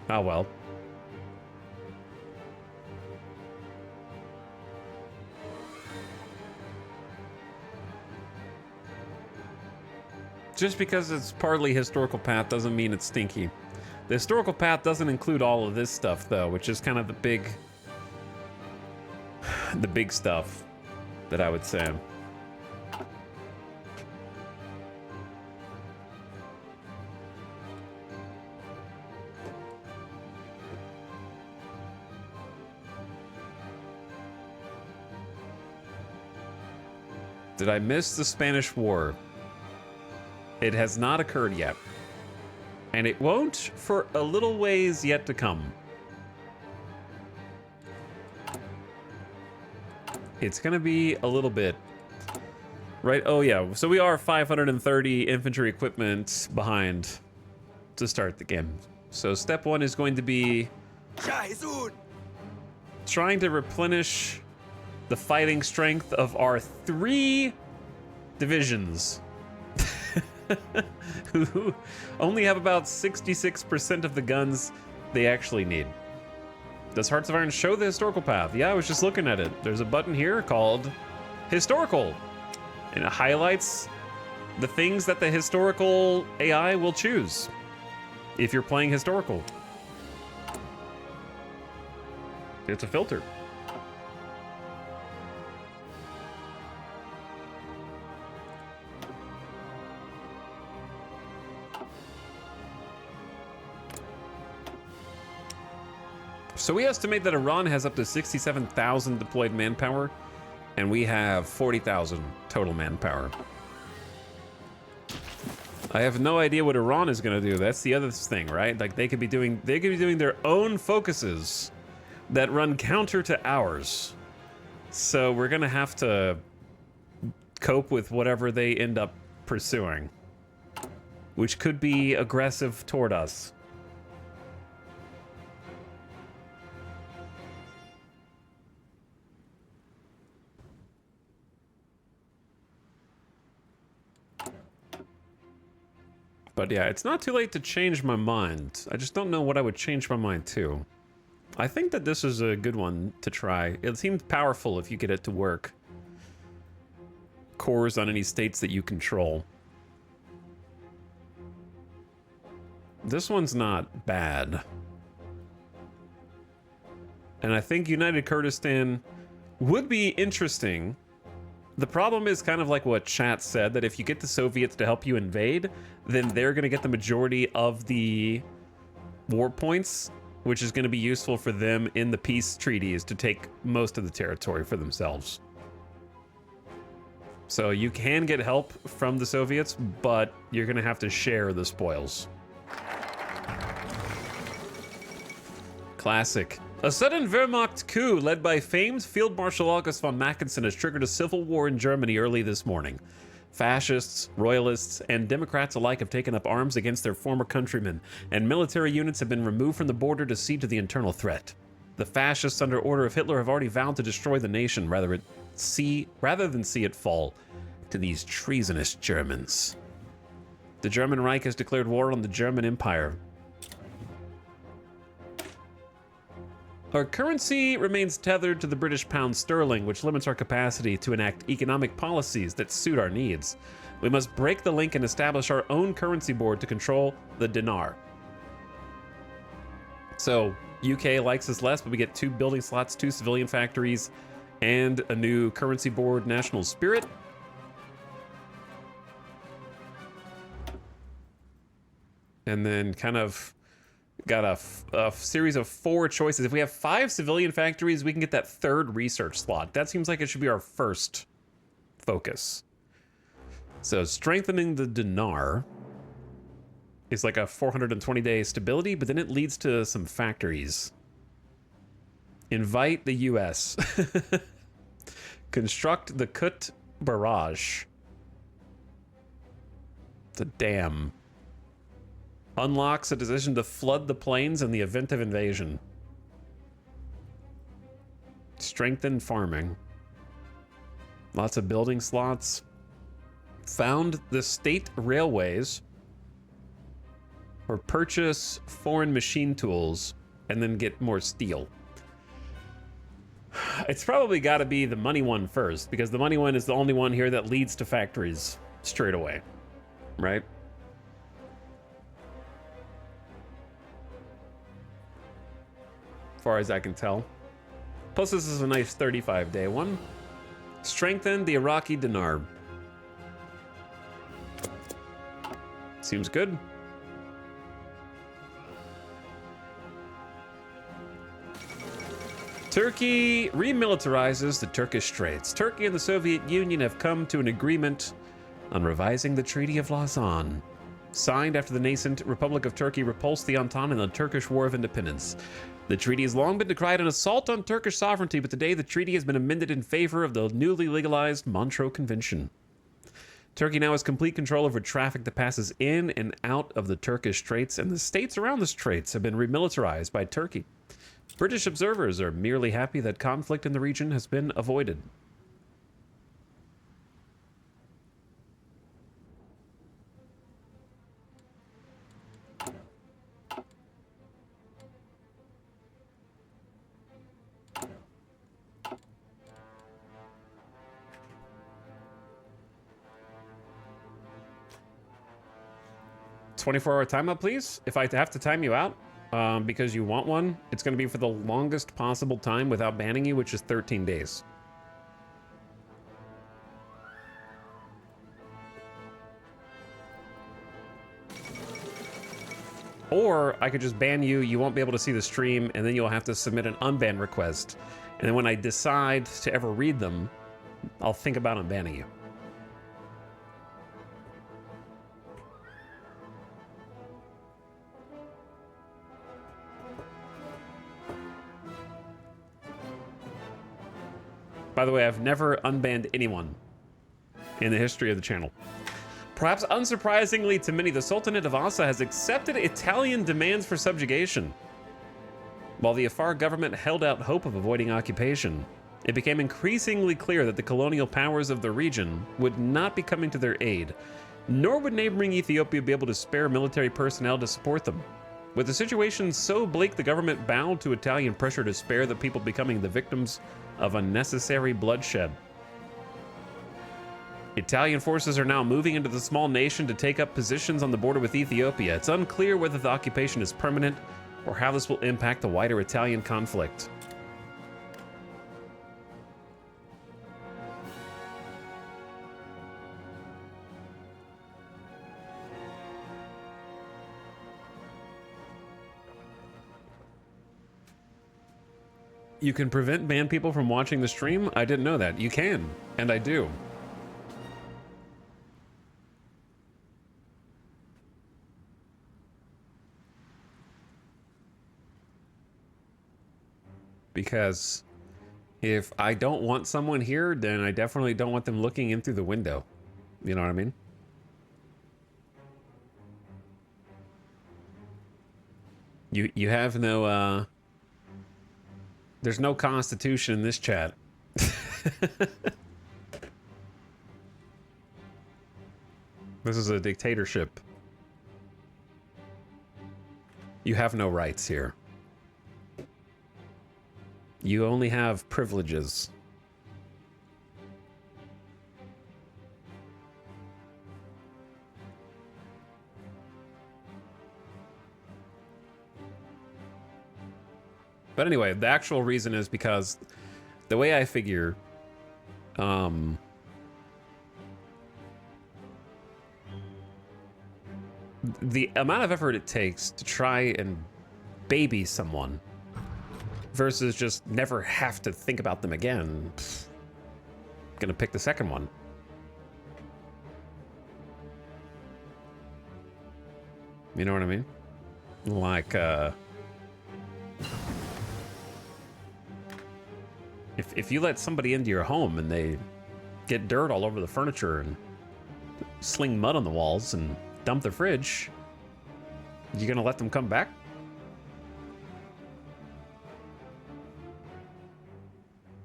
Oh well. Just because it's partly historical path doesn't mean it's stinky. The historical path doesn't include all of this stuff, though, which is kind of the big stuff that I would say. Did I miss the Spanish War? It has not occurred yet. And it won't for a little ways yet to come. It's gonna be a little bit. Right, oh yeah, so we are 530 infantry equipment behind to start the game. So step one is going to be trying to replenish the fighting strength of our 3 divisions. Who only have about 66% of the guns they actually need. Does Hearts of Iron show the historical path? Yeah, I was just looking at it. There's a button here called Historical, and it highlights the things that the historical AI will choose if you're playing historical. It's a filter. So we estimate that Iran has up to 67,000 deployed manpower, and we have 40,000 total manpower. I have no idea what Iran is going to do. That's the other thing, right? Like they could be doing their own focuses that run counter to ours. So we're going to have to cope with whatever they end up pursuing, which could be aggressive toward us. But yeah, it's not too late to change my mind. I just don't know what I would change my mind to. I think that this is a good one to try. It seems powerful if you get it to work. Cores on any states that you control. This one's not bad. And I think United Kurdistan would be interesting. The problem is kind of like what chat said, that if you get the Soviets to help you invade, then they're going to get the majority of the war points, which is going to be useful for them in the peace treaties to take most of the territory for themselves. So you can get help from the Soviets, but you're going to have to share the spoils. Classic. A sudden Wehrmacht coup led by famed Field Marshal August von Mackensen has triggered a civil war in Germany early this morning. Fascists, royalists, and Democrats alike have taken up arms against their former countrymen, and military units have been removed from the border to see to the internal threat. The fascists under order of Hitler have already vowed to destroy the nation rather than see it fall to these treasonous Germans. The German Reich has declared war on the German Empire. Our currency remains tethered to the British pound sterling, which limits our capacity to enact economic policies that suit our needs. We must break the link and establish our own currency board to control the dinar. So, UK likes us less, but we get 2 building slots, 2 civilian factories, and a new currency board, National Spirit. And then kind of Got a series of 4 choices. If we have 5 civilian factories, we can get that 3rd research slot. That seems like it should be our first focus. So strengthening the dinar is like a 420-day stability, but then it leads to some factories. Invite the US. Construct the Kut Barrage. The dam. Unlocks a decision to flood the plains in the event of invasion. Strengthen farming. Lots of building slots. Found the state railways. Or purchase foreign machine tools and then get more steel. It's probably got to be the money one first, because the money one is the only one here that leads to factories straight away, right? As far as I can tell. Plus, this is a nice 35-day one. Strengthen the Iraqi dinar. Seems good. Turkey remilitarizes the Turkish Straits. Turkey and the Soviet Union have come to an agreement on revising the Treaty of Lausanne, signed after the nascent Republic of Turkey repulsed the Entente in the Turkish War of Independence. The treaty has long been decried an assault on Turkish sovereignty, but today the treaty has been amended in favor of the newly legalized Montreux Convention. Turkey now has complete control over traffic that passes in and out of the Turkish Straits, and the states around the straits have been remilitarized by Turkey. British observers are merely happy that conflict in the region has been avoided. "24-hour timeout, please. If I have to time you out, because you want one, it's going to be for the longest possible time without banning you, which is 13 days. Or I could just ban you, you won't be able to see the stream, and then you'll have to submit an unban request. And then when I decide to ever read them, I'll think about unbanning you. By the way, I've never unbanned anyone in the history of the channel. Perhaps unsurprisingly to many, the Sultanate of Asa has accepted Italian demands for subjugation. While the Afar government held out hope of avoiding occupation, it became increasingly clear that the colonial powers of the region would not be coming to their aid, nor would neighboring Ethiopia be able to spare military personnel to support them. With the situation so bleak, the government bowed to Italian pressure to spare the people becoming the victims of unnecessary bloodshed. Italian forces are now moving into the small nation to take up positions on the border with Ethiopia. It's unclear whether the occupation is permanent or how this will impact the wider Italian conflict. You can prevent banned people from watching the stream? I didn't know that. You can, and I do. Because if I don't want someone here, then I definitely don't want them looking in through the window. You know what I mean? You have no, there's no constitution in this chat. This is a dictatorship. You have no rights here. You only have privileges. But anyway, the actual reason is because the way I figure, the amount of effort it takes to try and baby someone versus just never have to think about them again, gonna pick the second one. You know what I mean? Like, if you let somebody into your home and they get dirt all over the furniture and sling mud on the walls and dump the fridge, you gonna let them come back?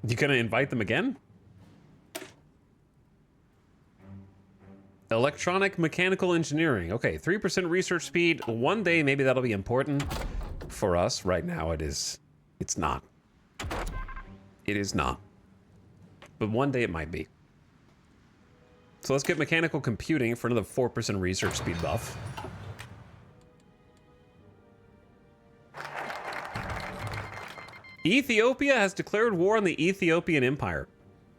You gonna invite them again? Electronic mechanical engineering. Okay, 3% research speed. One day maybe that'll be important for us. Right now it's not. It is not. But one day it might be. So let's get mechanical computing for another 4% research speed buff. Ethiopia has declared war on the Ethiopian Empire.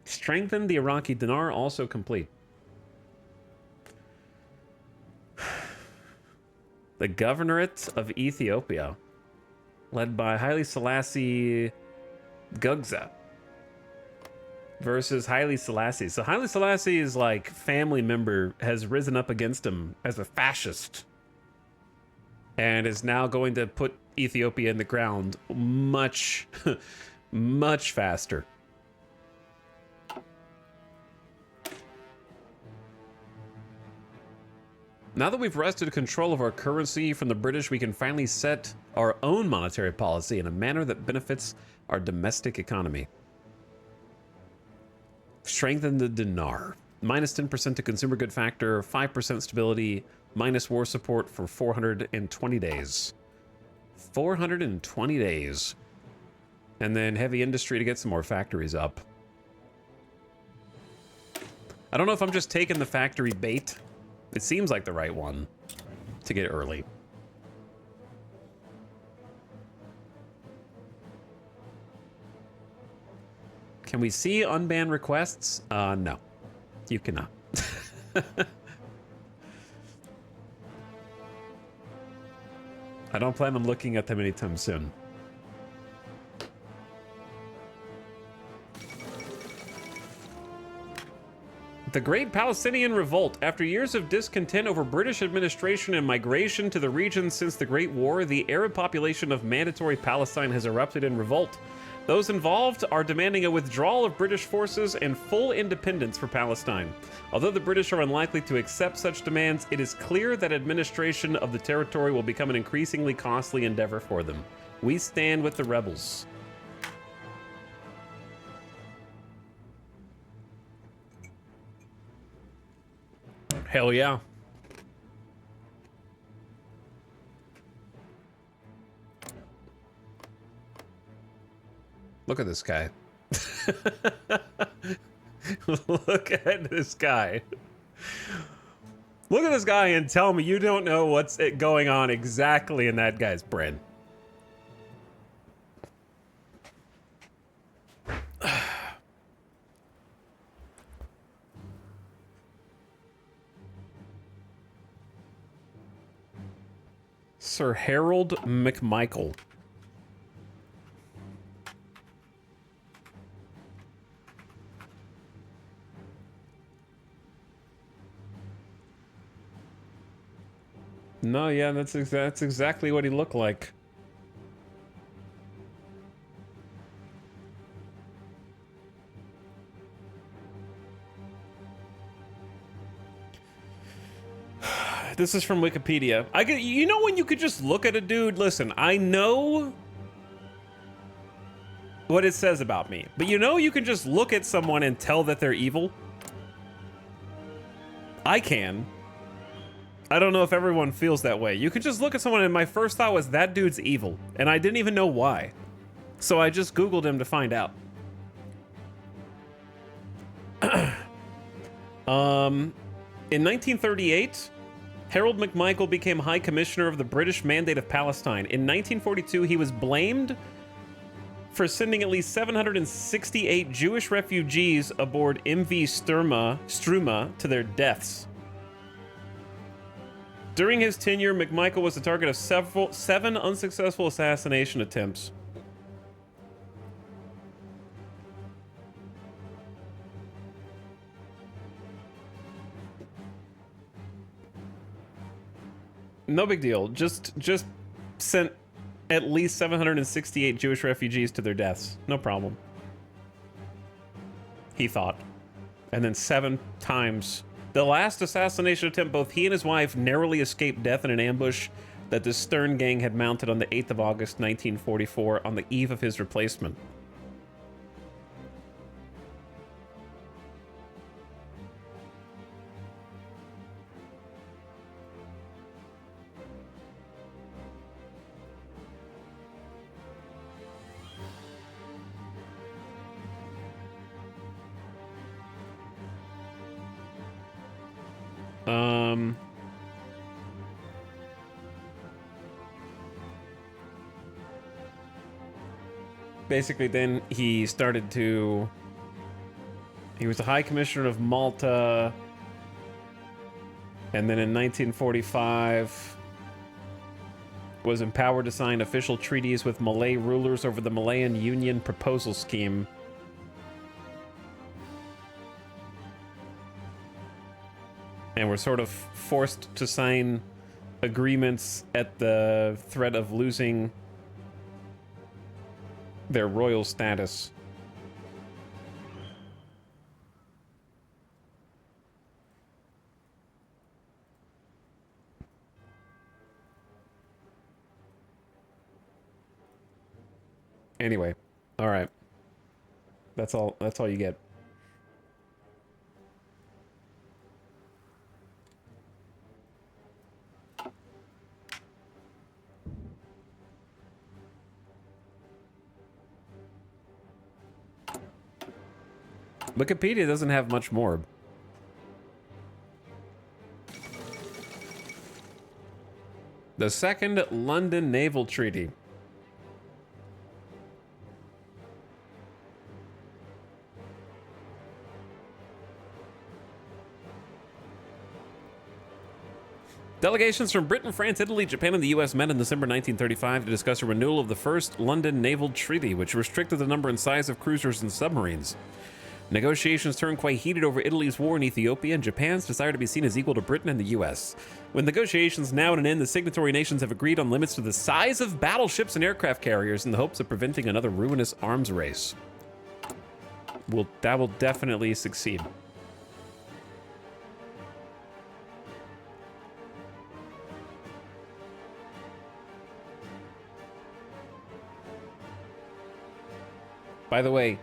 Strengthened the Iraqi dinar, also complete. The Governorate of Ethiopia, led by Haile Selassie Gugza, versus Haile Selassie. So Haile Selassie's like family member has risen up against him as a fascist and is now going to put Ethiopia in the ground much, much faster. Now that we've wrested control of our currency from the British, we can finally set our own monetary policy in a manner that benefits our domestic economy. Strengthen the dinar. Minus 10% to consumer good factor, 5% stability, minus war support for 420 days. 420 days. And then heavy industry to get some more factories up. I don't know if I'm just taking the factory bait. It seems like the right one to get early. Can we see unbanned requests? No, you cannot. I don't plan on looking at them anytime soon. The Great Palestinian Revolt. After years of discontent over British administration and migration to the region since the Great War, the Arab population of Mandatory Palestine has erupted in revolt. Those involved are demanding a withdrawal of British forces and full independence for Palestine. Although the British are unlikely to accept such demands, it is clear that administration of the territory will become an increasingly costly endeavor for them. We stand with the rebels. Hell yeah. Look at this guy. Look at this guy. Look at this guy and tell me you don't know what's going on exactly in that guy's brain. Sir Harold McMichael. No, yeah, that's exactly what he looked like. This is from Wikipedia. You know when you could just look at a dude? Listen, I know what it says about me, but you know you can just look at someone and tell that they're evil? I can. I don't know if everyone feels that way. You could just look at someone and my first thought was that dude's evil, and I didn't even know why. So I just Googled him to find out. In 1938, Harold McMichael became High Commissioner of the British Mandate of Palestine. In 1942, he was blamed for sending at least 768 Jewish refugees aboard MV Struma to their deaths. During his tenure, McMichael was the target of seven unsuccessful assassination attempts. No big deal. Just sent at least 768 Jewish refugees to their deaths. No problem. He thought. And then 7 times. The last assassination attempt, both he and his wife narrowly escaped death in an ambush that the Stern gang had mounted on the 8th of August, 1944, on the eve of his replacement. Basically, then he was the High Commissioner of Malta, and then in 1945 was empowered to sign official treaties with Malay rulers over the Malayan Union Proposal Scheme. And were sort of forced to sign agreements at the threat of losing their royal status. Anyway, all right. That's all you get. Wikipedia doesn't have much more. The Second London Naval Treaty. Delegations from Britain, France, Italy, Japan, and the U.S. met in December 1935 to discuss a renewal of the First London Naval Treaty, which restricted the number and size of cruisers and submarines. Negotiations turned quite heated over Italy's war in Ethiopia and Japan's desire to be seen as equal to Britain and the U.S. With negotiations now at an end, the signatory nations have agreed on limits to the size of battleships and aircraft carriers in the hopes of preventing another ruinous arms race. That will definitely succeed. By the way,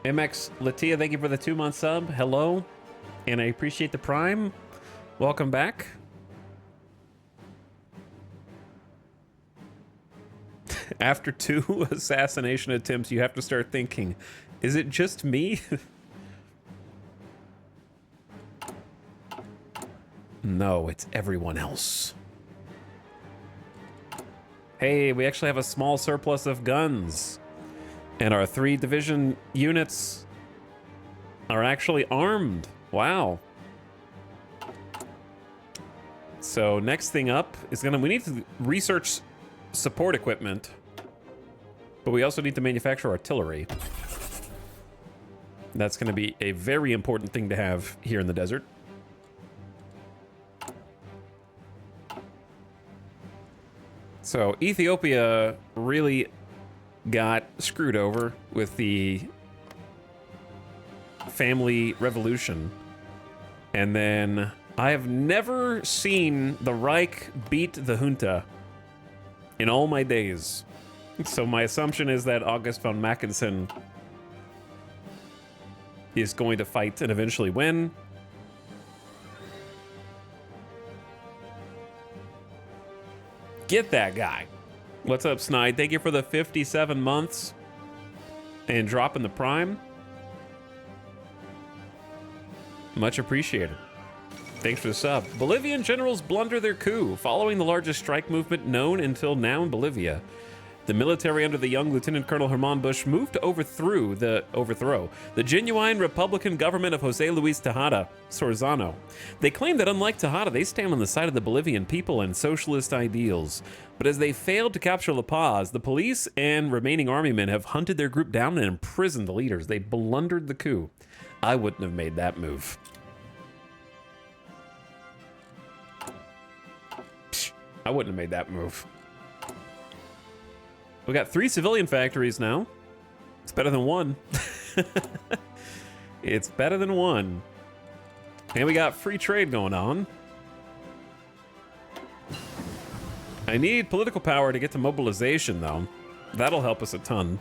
MX Latia, thank you for the 2-month sub. Hello. And I appreciate the Prime. Welcome back. After 2 assassination attempts, you have to start thinking, is it just me? No, it's everyone else. Hey, we actually have a small surplus of guns. And our 3 division units are actually armed. Wow. So next thing up is we need to research support equipment, but we also need to manufacture artillery. That's going to be a very important thing to have here in the desert. So Ethiopia really got screwed over with the family revolution. And then I have never seen the Reich beat the junta in all my days. So my assumption is that August von Mackensen is going to fight and eventually win. Get that guy. What's up, Snide? Thank you for the 57 months and dropping the Prime. Much appreciated. Thanks for the sub. Bolivian generals blunder their coup following the largest strike movement known until now in Bolivia. The military under the young Lieutenant Colonel Herman Bush moved to overthrow the genuine Republican government of Jose Luis Tejada Sorzano. They claim that unlike Tejada, they stand on the side of the Bolivian people and socialist ideals. But as they failed to capture La Paz, the police and remaining army men have hunted their group down and imprisoned the leaders. They blundered the coup. I wouldn't have made that move. I wouldn't have made that move. We got 3 civilian factories now. It's better than 1. It's better than 1. And we got free trade going on. I need political power to get to mobilization, though. That'll help us a ton.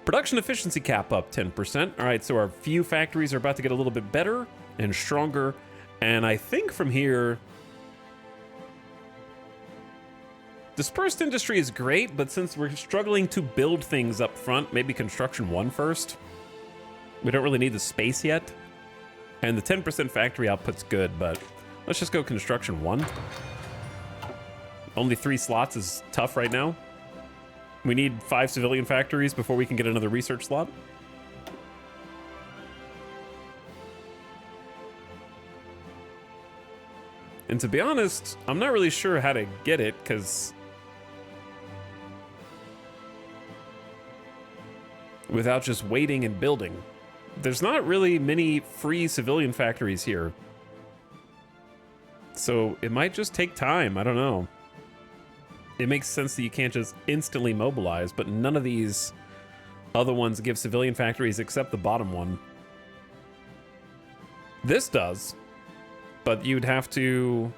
Production efficiency cap up 10%. All right, so our few factories are about to get a little bit better and stronger. And I think from here... Dispersed industry is great, but since we're struggling to build things up front, maybe construction 1 first. We don't really need the space yet. And the 10% factory output's good, but let's just go construction 1. Only 3 slots is tough right now. We need 5 civilian factories before we can get another research slot. And to be honest, I'm not really sure how to get it, because without just waiting and building. There's not really many free civilian factories here. So it might just take time, I don't know. It makes sense that you can't just instantly mobilize, but none of these other ones give civilian factories except the bottom one. This does, but you'd have to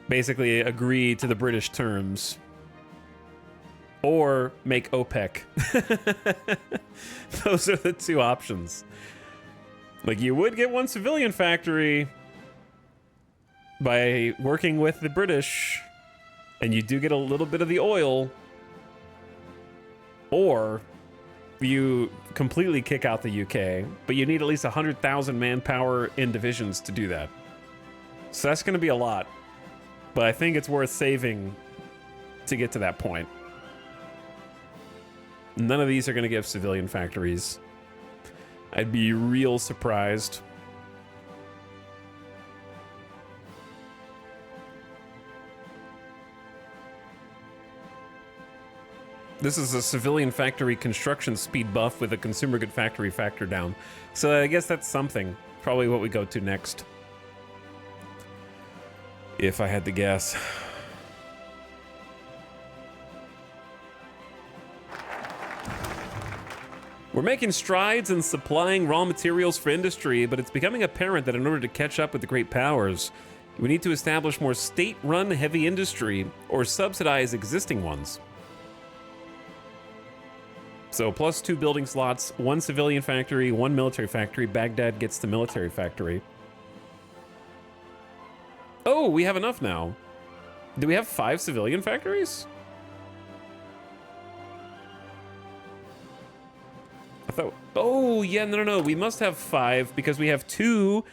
basically agree to the British terms. Or make OPEC. Those are the 2 options. Like, you would get 1 civilian factory by working with the British, and you do get a little bit of the oil, or you completely kick out the UK, but you need at least 100,000 manpower in divisions to do that. So that's going to be a lot, but I think it's worth saving to get to that point. None of these are going to give civilian factories. I'd be real surprised. This is a civilian factory construction speed buff with a consumer good factory factor down. So I guess that's something. Probably what we go to next. If I had to guess. We're making strides in supplying raw materials for industry, but it's becoming apparent that in order to catch up with the great powers, we need to establish more state-run heavy industry or subsidize existing ones. So plus 2 building slots, 1 civilian factory, 1 military factory. Baghdad gets the military factory. Oh, we have enough now. Do we have 5 civilian factories? I thought, oh, yeah, no. We must have 5 because we have 2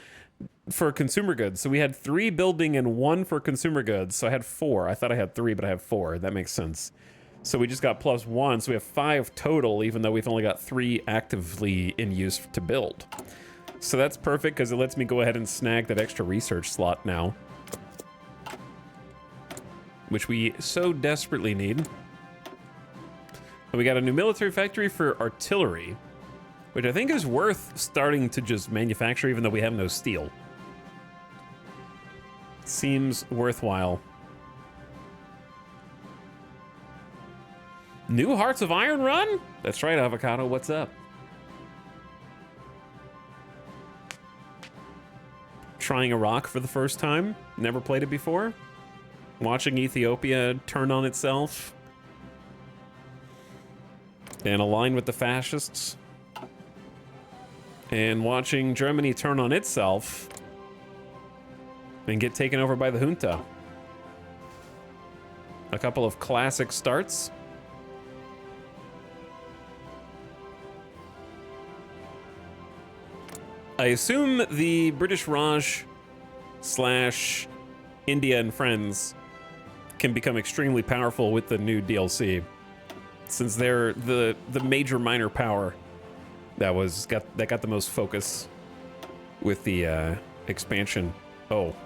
for consumer goods. So we had 3 building and 1 for consumer goods. So I had 4. I thought I had 3, but I have 4. That makes sense. So we just got plus 1. So we have 5 total, even though we've only got 3 actively in use to build. So that's perfect because it lets me go ahead and snag that extra research slot now, which we so desperately need. And we got a new military factory for artillery, which I think is worth starting to just manufacture even though we have no steel. Seems worthwhile. New Hearts of Iron Run? That's right, Avocado, what's up? Trying Iraq for the first time, never played it before. Watching Ethiopia turn on itself and align with the fascists, and watching Germany turn on itself and get taken over by the junta. A couple of classic starts. I assume the British Raj / India and friends can become extremely powerful with the new DLC, since they're the major minor power that got the most focus with the expansion. Oh,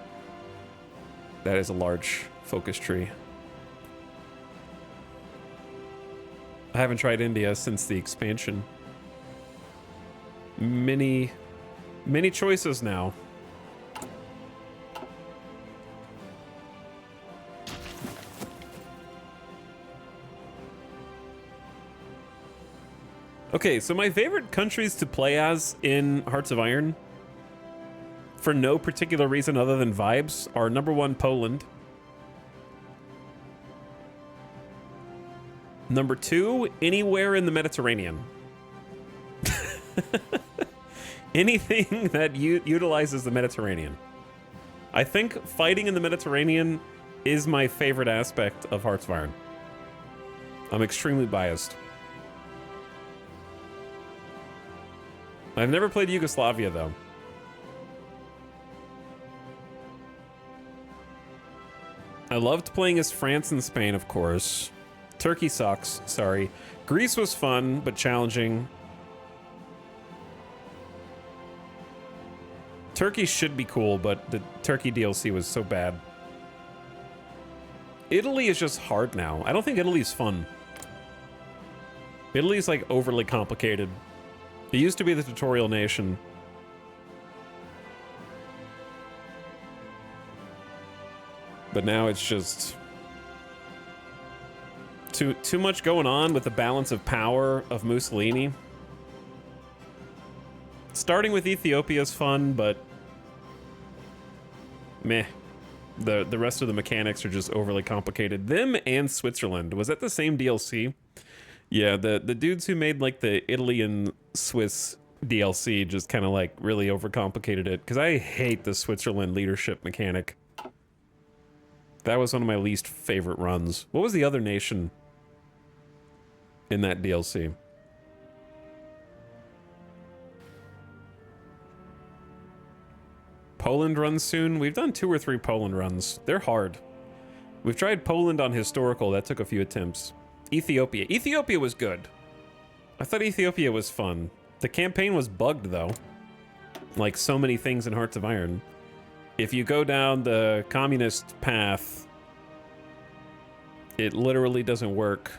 that is a large focus tree. I haven't tried India since the expansion. Many choices now. Okay, so my favorite countries to play as in Hearts of Iron, for no particular reason other than vibes, are number 1, Poland. Number 2, anywhere in the Mediterranean. Anything that utilizes the Mediterranean. I think fighting in the Mediterranean is my favorite aspect of Hearts of Iron. I'm extremely biased. I've never played Yugoslavia, though. I loved playing as France and Spain, of course. Turkey sucks, sorry. Greece was fun, but challenging. Turkey should be cool, but the Turkey DLC was so bad. Italy is just hard now. I don't think Italy's fun. Italy's like overly complicated. It used to be the tutorial nation. But now it's just too much going on with the balance of power of Mussolini. Starting with Ethiopia is fun, but meh. The rest of the mechanics are just overly complicated. Them and Switzerland. Was that the same DLC? Yeah, the dudes who made like the Italy and Swiss DLC just kind of like really overcomplicated it, because I hate the Switzerland leadership mechanic. That was one of my least favorite runs. What was the other nation in that DLC? Poland runs soon? We've done 2 or 3 Poland runs. They're hard. We've tried Poland on historical. That took a few attempts. Ethiopia. Ethiopia was good. I thought Ethiopia was fun. The campaign was bugged, though. Like so many things in Hearts of Iron. If you go down the communist path, it literally doesn't work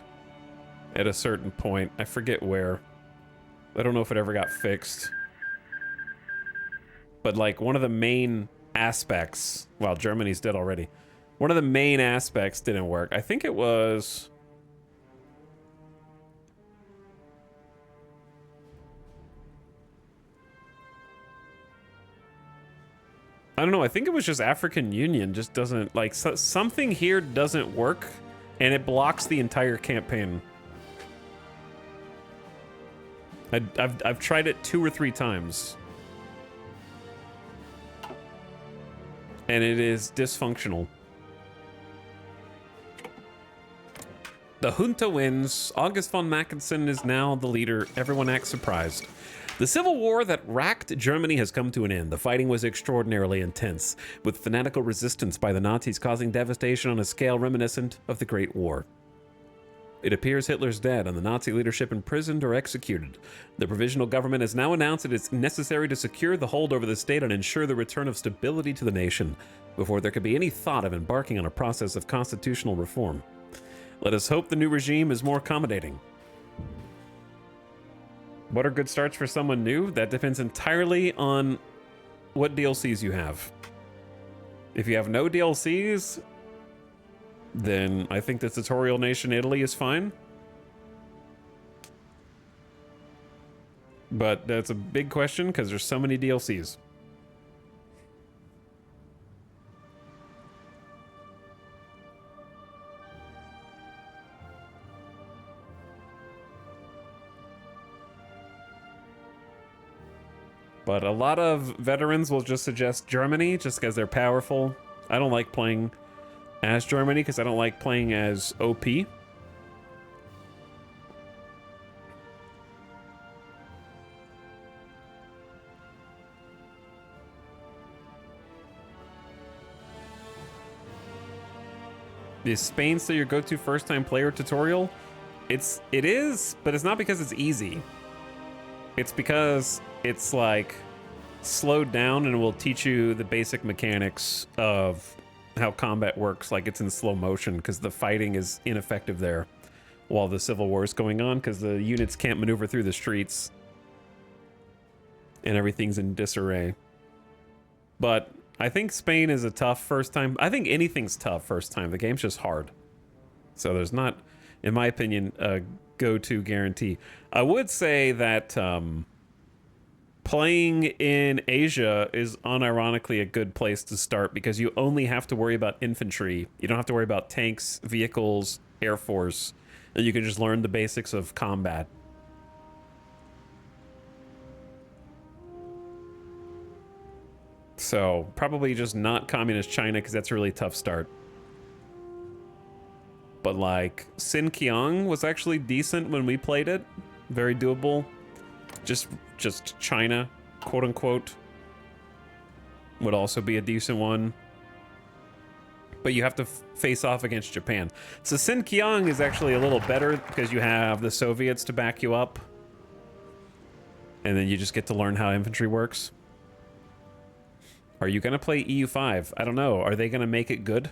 at a certain point. I forget where. I don't know if it ever got fixed. But like one of the main aspects, well, Germany's dead already. One of the main aspects didn't work. I think it was... I don't know, I think it was just African Union just doesn't, like, something here doesn't work, and it blocks the entire campaign. I've tried it 2 or 3 times. And it is dysfunctional. The junta wins. August von Mackensen is now the leader. Everyone acts surprised. The civil war that racked Germany has come to an end. The fighting was extraordinarily intense, with fanatical resistance by the Nazis causing devastation on a scale reminiscent of the Great War. It appears Hitler's dead and the Nazi leadership imprisoned or executed. The provisional government has now announced that it's necessary to secure the hold over the state and ensure the return of stability to the nation before there could be any thought of embarking on a process of constitutional reform. Let us hope the new regime is more accommodating. What are good starts for someone new? That depends entirely on what DLCs you have. If you have no DLCs, then I think the tutorial nation Italy is fine. But that's a big question because there's so many DLCs. But a lot of veterans will just suggest Germany just because they're powerful. I don't like playing as Germany because I don't like playing as OP. Is Spain still your go-to first-time player tutorial? It is, but it's not because it's easy. It's because it's like slowed down and will teach you the basic mechanics of how combat works, like it's in slow motion, because the fighting is ineffective there while the civil war is going on, because the units can't maneuver through the streets and everything's in disarray. But I think Spain is a tough first time. I think anything's tough first time. The game's just hard. So there's not, in my opinion, a go-to guarantee. I would say that playing in Asia is unironically a good place to start because you only have to worry about infantry. You don't have to worry about tanks, vehicles, air force, and you can just learn the basics of combat. So probably just not communist China because that's a really tough start. But like Xinjiang was actually decent when we played it. Very doable. Just China, quote unquote, would also be a decent one. But you have to face off against Japan. So Xinjiang is actually a little better because you have the Soviets to back you up. And then you just get to learn how infantry works. Are you going to play EU5? I don't know. Are they going to make it good?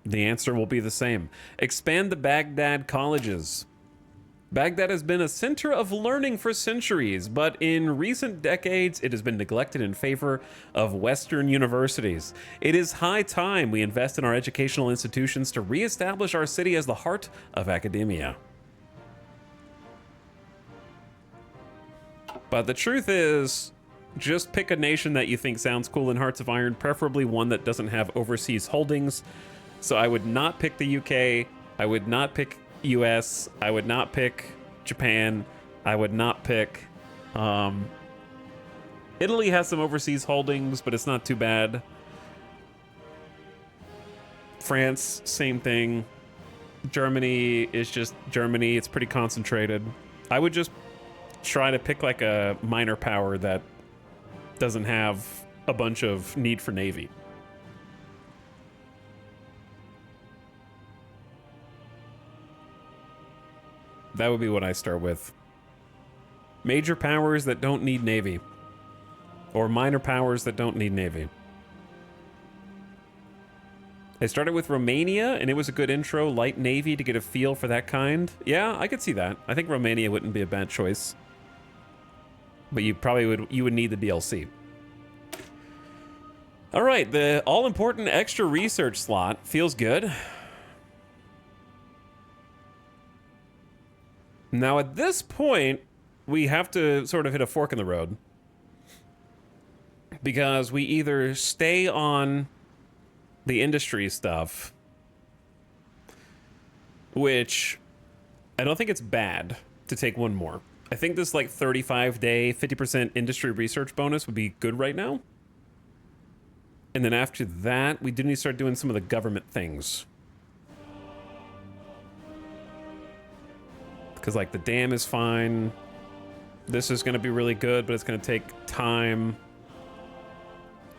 The answer will be the same. Expand the Baghdad colleges. Baghdad has been a center of learning for centuries, but in recent decades, it has been neglected in favor of Western universities. It is high time we invest in our educational institutions to reestablish our city as the heart of academia. But the truth is, just pick a nation that you think sounds cool in Hearts of Iron, preferably one that doesn't have overseas holdings. So I would not pick the UK, I would not pick US, I would not pick Japan, I would not pick... Italy has some overseas holdings, but it's not too bad. France, same thing. Germany is just Germany, it's pretty concentrated. I would just try to pick like a minor power that doesn't have a bunch of need for navy. That would be what I start with. Major powers that don't need navy. Or minor powers that don't need navy. I started with Romania, and it was a good intro, light navy, to get a feel for that kind. Yeah, I could see that. I think Romania wouldn't be a bad choice. But you probably would need the DLC. All right, the all-important extra research slot feels good. Now at this point, we have to sort of hit a fork in the road. Because we either stay on the industry stuff, which I don't think it's bad to take one more. I think this like 35-day, 50% industry research bonus would be good right now. And then after that, we do need to start doing some of the government things. Because like the dam is fine. This is going to be really good, but it's going to take time.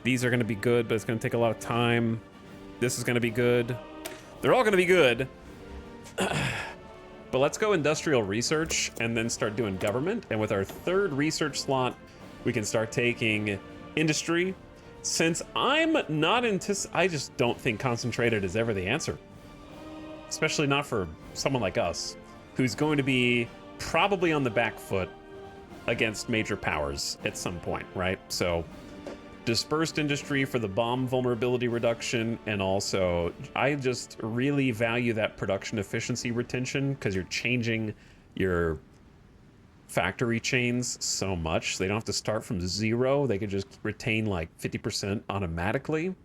These are going to be good, but it's going to take a lot of time. This is going to be good. They're all going to be good. But let's go industrial research and then start doing government. And with our third research slot, we can start taking industry. Since I'm not I just don't think concentrated is ever the answer. Especially not for someone like us, who's going to be probably on the back foot against major powers at some point, right? So dispersed industry for the bomb vulnerability reduction, and also I just really value that production efficiency retention because you're changing your factory chains so much. They don't have to start from zero. They could just retain like 50% automatically.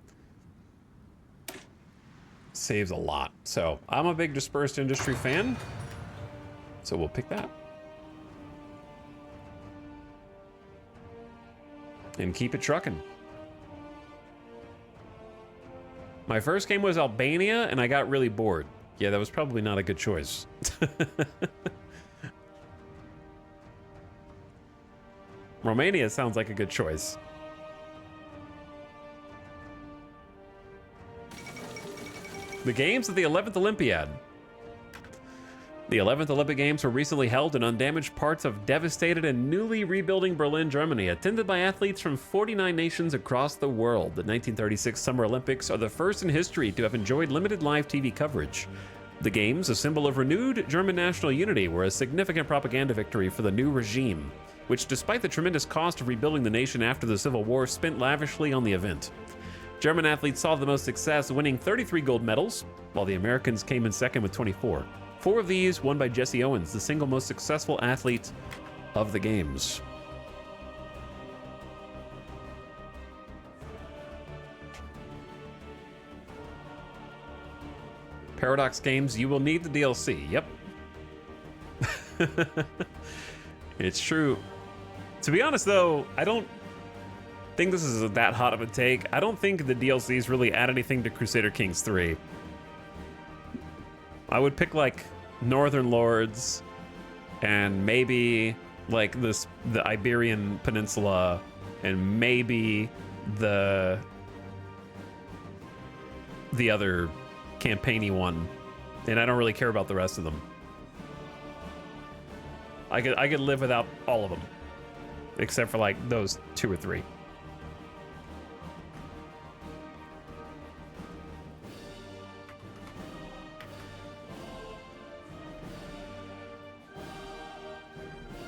Saves a lot. So I'm a big dispersed industry fan. So we'll pick that. And keep it trucking. My first game was Albania, and I got really bored. Yeah, that was probably not a good choice. Romania sounds like a good choice. The games of the 11th Olympiad. The 11th Olympic Games were recently held in undamaged parts of devastated and newly rebuilding Berlin, Germany, attended by athletes from 49 nations across the world. The 1936 Summer Olympics are the first in history to have enjoyed limited live TV coverage. The Games, a symbol of renewed German national unity, were a significant propaganda victory for the new regime, which, despite the tremendous cost of rebuilding the nation after the Civil War, spent lavishly on the event. German athletes saw the most success, winning 33 gold medals, while the Americans came in second with 24. 4 of these won by Jesse Owens, the single most successful athlete of the Games. Paradox Games, you will need the DLC. Yep. It's true. To be honest, though, I don't think this is that hot of a take. I don't think the DLCs really add anything to Crusader Kings 3. I would pick like Northern Lords and maybe like the Iberian Peninsula and maybe the other campaigny one, and I don't really care about the rest of them. I could live without all of them, except for like those 2 or 3.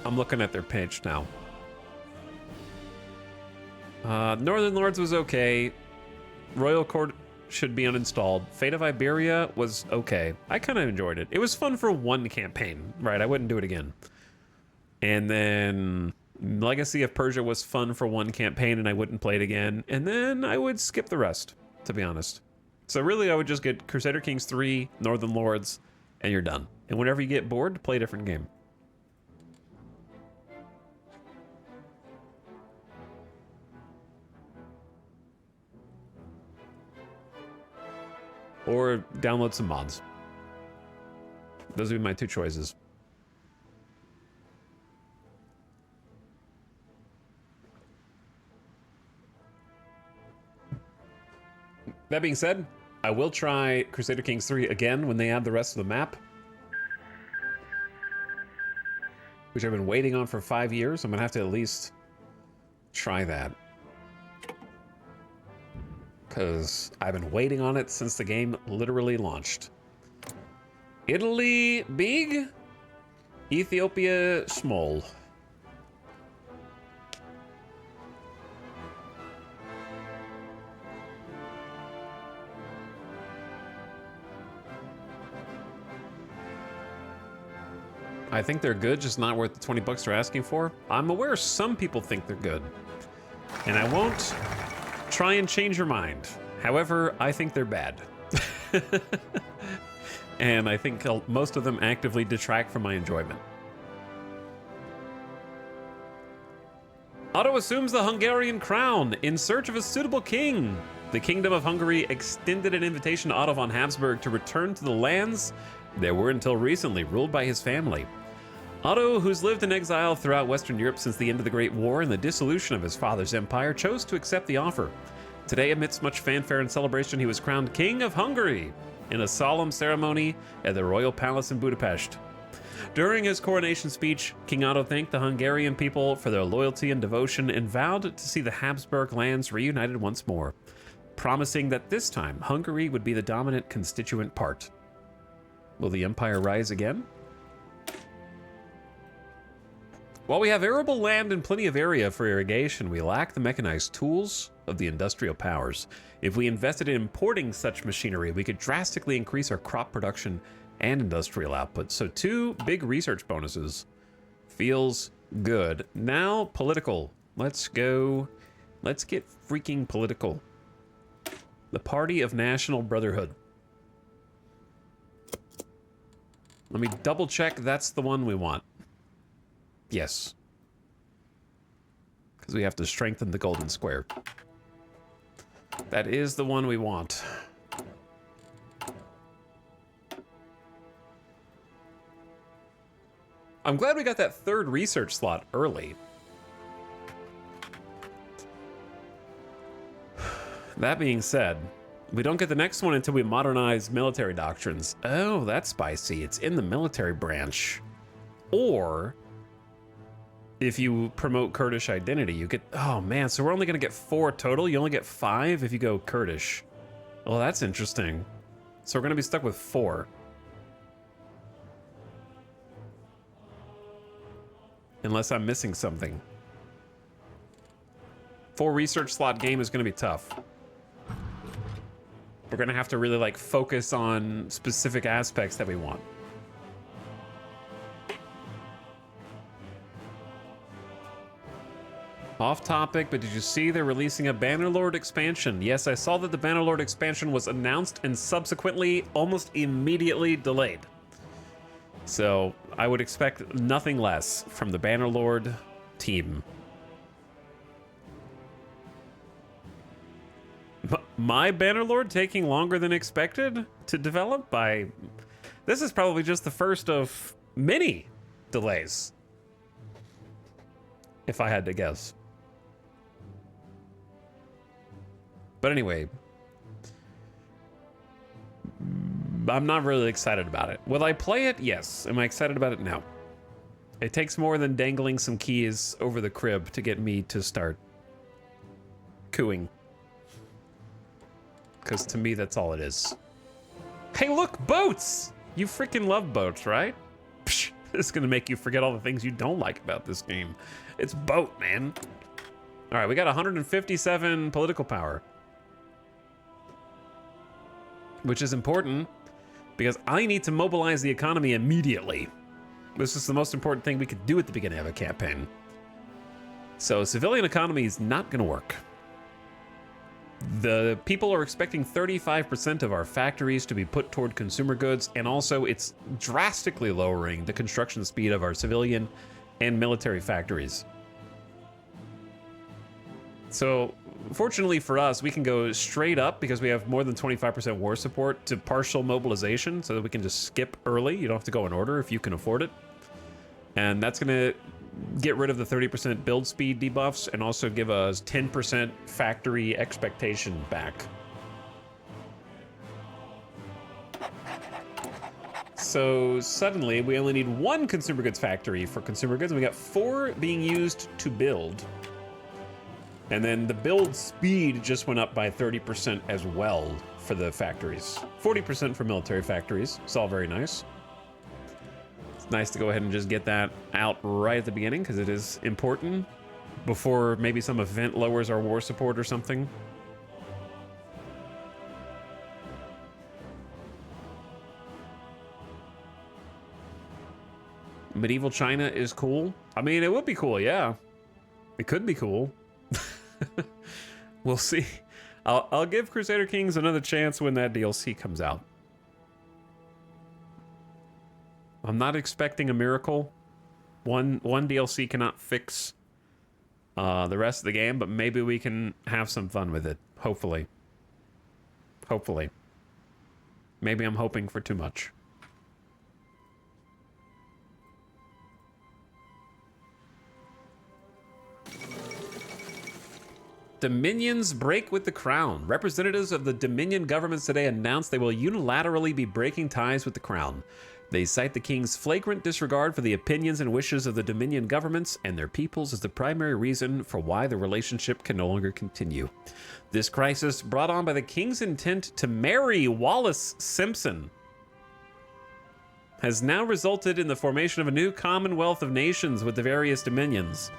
I'm looking at their page now. Northern Lords was okay. Royal Court should be uninstalled. Fate of Iberia was okay. I kind of enjoyed it. It was fun for one campaign, right? I wouldn't do it again. And then Legacy of Persia was fun for one campaign and I wouldn't play it again. And then I would skip the rest, to be honest. So really I would just get Crusader Kings 3, Northern Lords, and you're done. And whenever you get bored, play a different game. Or download some mods. Those would be my 2 choices. That being said, I will try Crusader Kings 3 again when they add the rest of the map, which I've been waiting on for 5 years. I'm gonna have to at least try that, because I've been waiting on it since the game literally launched. Italy big, Ethiopia small. I think they're good, just not worth the 20 bucks they're asking for. I'm aware some people think they're good, and I won't try and change your mind. However, I think they're bad. And I think most of them actively detract from my enjoyment. Otto assumes the Hungarian crown in search of a suitable king. The Kingdom of Hungary extended an invitation to Otto von Habsburg to return to the lands that were until recently ruled by his family. Otto, who's lived in exile throughout Western Europe since the end of the Great War and the dissolution of his father's empire, chose to accept the offer. Today, amidst much fanfare and celebration, he was crowned King of Hungary in a solemn ceremony at the Royal Palace in Budapest. During his coronation speech, King Otto thanked the Hungarian people for their loyalty and devotion and vowed to see the Habsburg lands reunited once more, promising that this time Hungary would be the dominant constituent part. Will the empire rise again? While we have arable land and plenty of area for irrigation, we lack the mechanized tools of the industrial powers. If we invested in importing such machinery, we could drastically increase our crop production and industrial output. So 2 big research bonuses. Feels good. Now, political. Let's go. Let's get freaking political. The Party of National Brotherhood. Let me double check that's the one we want. Yes. Because we have to strengthen the golden square. That is the one we want. I'm glad we got that 3rd research slot early. That being said, We don't get the next one until we modernize military doctrines. Oh, that's spicy. It's in the military branch. Or if you promote Kurdish identity, you get, oh man, so we're only gonna get 4 total. You only get 5 if you go Kurdish. Well, that's interesting. So we're gonna be stuck with 4. Unless I'm missing something. 4 research slot game is gonna be tough. We're gonna have to really like focus on specific aspects that we want. Off topic, but did you see they're releasing a Bannerlord expansion? Yes, I saw that the Bannerlord expansion was announced and subsequently almost immediately delayed. So I would expect nothing less from the Bannerlord team. My Bannerlord taking longer than expected to develop by... This is probably just the first of many delays, if I had to guess. But anyway, I'm not really excited about it. Will I play it? Yes. Am I excited about it? No. It takes more than dangling some keys over the crib to get me to start cooing. Because to me, that's all it is. Hey, look, boats! You freaking love boats, right? Psh, this is gonna make you forget all the things you don't like about this game. It's boat, man. All right, we got 157 political power. Which is important because I need to mobilize the economy immediately. This is the most important thing we could do at the beginning of a campaign. So civilian economy is not gonna work. The people are expecting 35% of our factories to be put toward consumer goods, and also it's drastically lowering the construction speed of our civilian and military factories. So fortunately for us, we can go straight up because we have more than 25% war support to partial mobilization so that we can just skip early. You don't have to go in order if you can afford it. And that's gonna get rid of the 30% build speed debuffs and also give us 10% factory expectation back. So suddenly we only need 1 consumer goods factory for consumer goods, and we got 4 being used to build. And then the build speed just went up by 30% as well for the factories. 40% for military factories. It's all very nice. It's nice to go ahead and just get that out right at the beginning because it is important before maybe some event lowers our war support or something. Medieval China is cool. I mean, it would be cool, yeah. It could be cool. We'll see. I'll give Crusader Kings another chance when that DLC comes out. I'm not expecting a miracle. One DLC cannot fix the rest of the game, but maybe we can have some fun with it. Hopefully. Hopefully. Maybe I'm hoping for too much. Dominions break with the crown. Representatives of the Dominion governments today announced they will unilaterally be breaking ties with the crown. They cite the king's flagrant disregard for the opinions and wishes of the Dominion governments and their peoples as the primary reason for why the relationship can no longer continue. This crisis, brought on by the king's intent to marry Wallace Simpson, has now resulted in the formation of a new Commonwealth of Nations with the various dominions.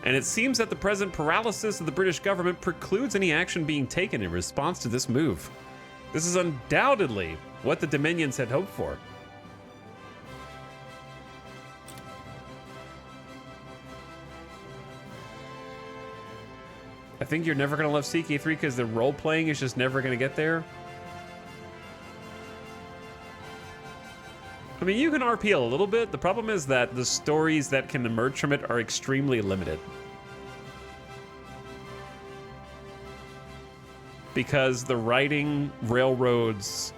And it seems that the present paralysis of the British government precludes any action being taken in response to this move. This is undoubtedly what the Dominions had hoped for. I think you're never going to love CK3 because the role-playing is just never going to get there. I mean, you can RP a little bit. The problem is that the stories that can emerge from it are extremely limited. Because the writing railroads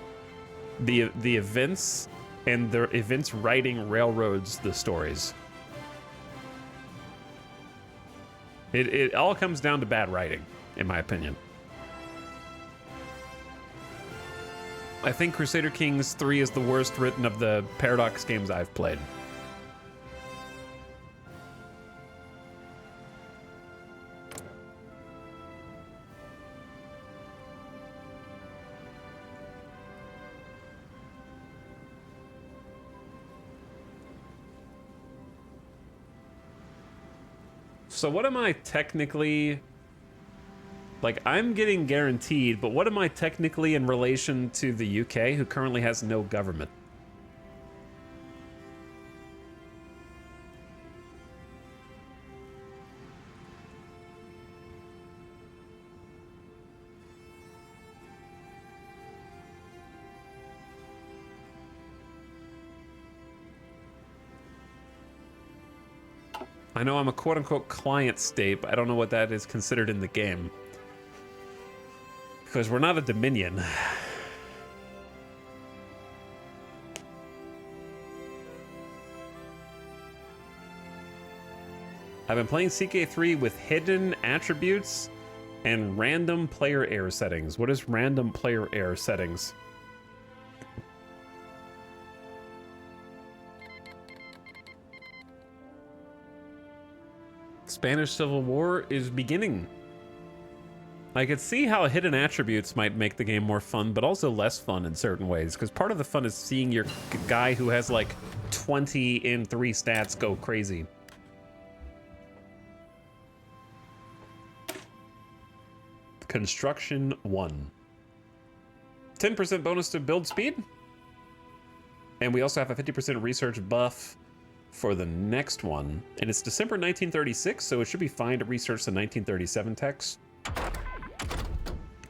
the events, and the events writing railroads the stories. It all comes down to bad writing, in my opinion. I think Crusader Kings 3 is the worst written of the Paradox games I've played. So what am I technically... Like, I'm getting guaranteed, but what am I technically in relation to the UK, who currently has no government? I know I'm a quote-unquote client state, but I don't know what that is considered in the game. Because we're not a Dominion. I've been playing CK3 with hidden attributes and random player error settings. What is random player error settings? Spanish Civil War is beginning. I could see how hidden attributes might make the game more fun, but also less fun in certain ways, because part of the fun is seeing your guy who has like 20 in 3 stats go crazy. Construction 1. 10% bonus to build speed. And we also have a 50% research buff for the next one. And it's December 1936, so it should be fine to research the 1937 text.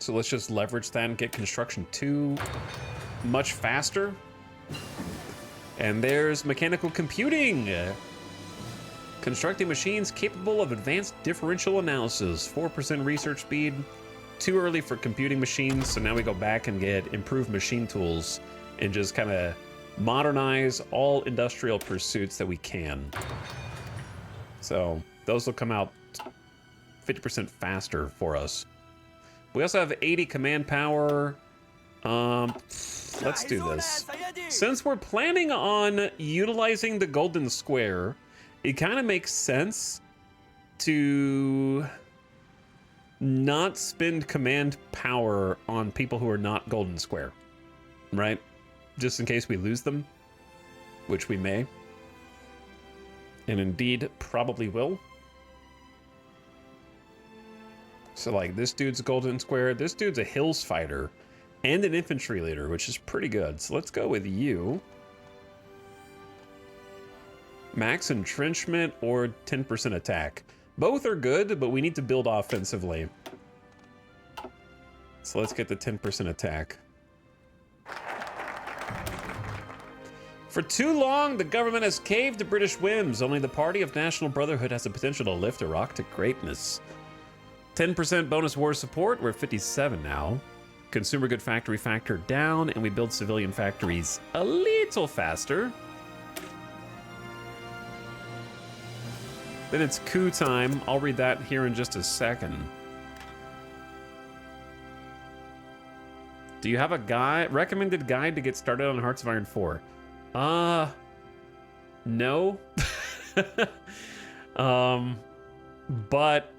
So let's just leverage that and get construction 2 much faster. And there's mechanical computing. Constructing machines capable of advanced differential analysis. 4% research speed. Too early for computing machines, so now we go back and get improved machine tools and just kind of modernize all industrial pursuits that we can. So those will come out 50% faster for us. We also have 80 command power. Let's do this. Since we're planning on utilizing the golden square, it kind of makes sense to not spend command power on people who are not golden square, right? Just in case we lose them, which we may. And indeed, probably will. So like this dude's golden square, this dude's a hills fighter and an infantry leader, which is pretty good. So let's go with you. Max entrenchment or 10% attack. Both are good, but we need to build offensively. So let's get the 10% attack. For too long, the government has caved to British whims. Only the Party of National Brotherhood has the potential to lift Iraq to greatness. 10% bonus war support. We're at 57 now. Consumer good factory factor down, and we build civilian factories a little faster. Then it's coup time. I'll read that here in just a second. Do you have a recommended guide to get started on Hearts of Iron 4? No. But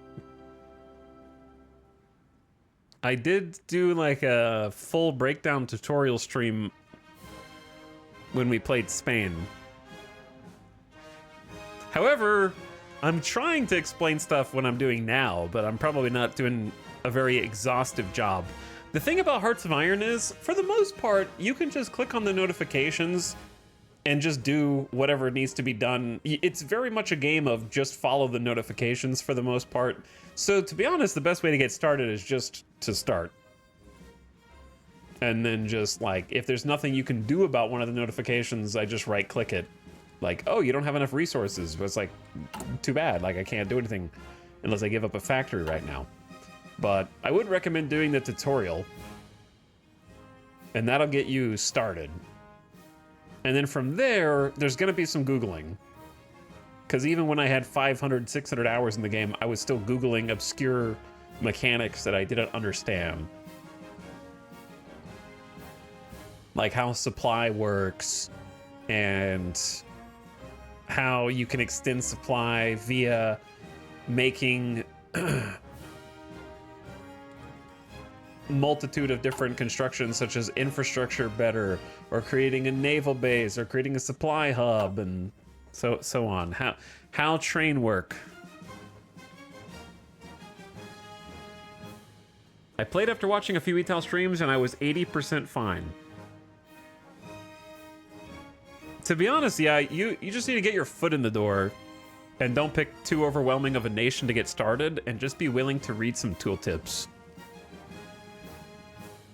I did do like a full breakdown tutorial stream when we played Spain. However, I'm trying to explain stuff when I'm doing now, but I'm probably not doing a very exhaustive job. The thing about Hearts of Iron is, for the most part, you can just click on the notifications and just do whatever needs to be done. It's very much a game of just follow the notifications for the most part. So to be honest, the best way to get started is just to start. And then just like, if there's nothing you can do about one of the notifications, I just right click it. Like, oh, you don't have enough resources. But it's like, too bad. Like, I can't do anything unless I give up a factory right now. But I would recommend doing the tutorial. And that'll get you started. And then from there, there's going to be some Googling. Because even when I had 500, 600 hours in the game, I was still Googling obscure mechanics that I didn't understand. like how supply works and how you can extend supply via making multitude of different constructions such as infrastructure better, or creating a naval base, or creating a supply hub, and so on. How train work. I played after watching a few ETAL streams and I was 80% fine. To be honest, yeah, you just need to get your foot in the door and don't pick too overwhelming of a nation to get started, and just be willing to read some tooltips.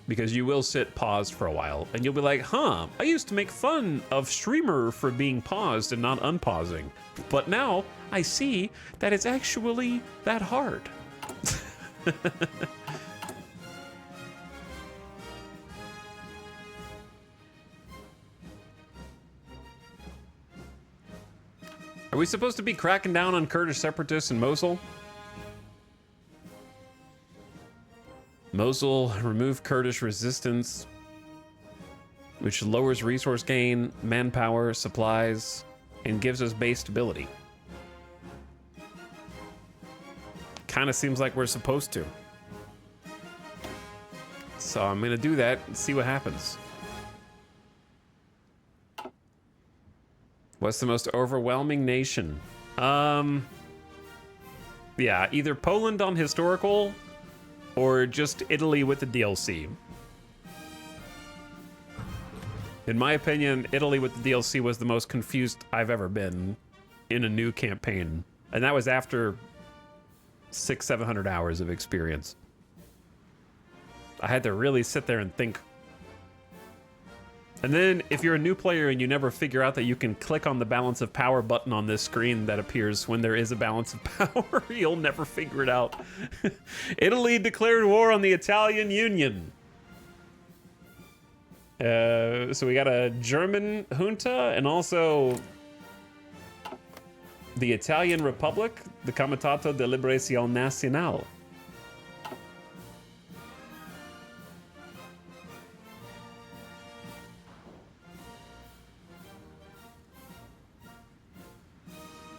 Because you will sit paused for a while and you'll be like, huh, I used to make fun of streamer for being paused and not unpausing, but now I see that it's actually that hard. Are we supposed to be cracking down on Kurdish separatists in Mosul? Mosul, remove Kurdish resistance, which lowers resource gain, manpower, supplies, and gives us base stability. Kind of seems like we're supposed to. So I'm gonna do that and see what happens. What's the most overwhelming nation? Yeah, either Poland on historical or just Italy with the DLC. In my opinion, Italy with the DLC was the most confused I've ever been in a new campaign. And that was after 600-700 hours of experience. I had to really sit there and think. And then if you're a new player and you never figure out that you can click on the balance of power button on this screen that appears when there is a balance of power, you'll never figure it out. Italy declared war on the Italian Union. So we got a German junta and also the Italian Republic, the Comitato de Liberazione Nazionale.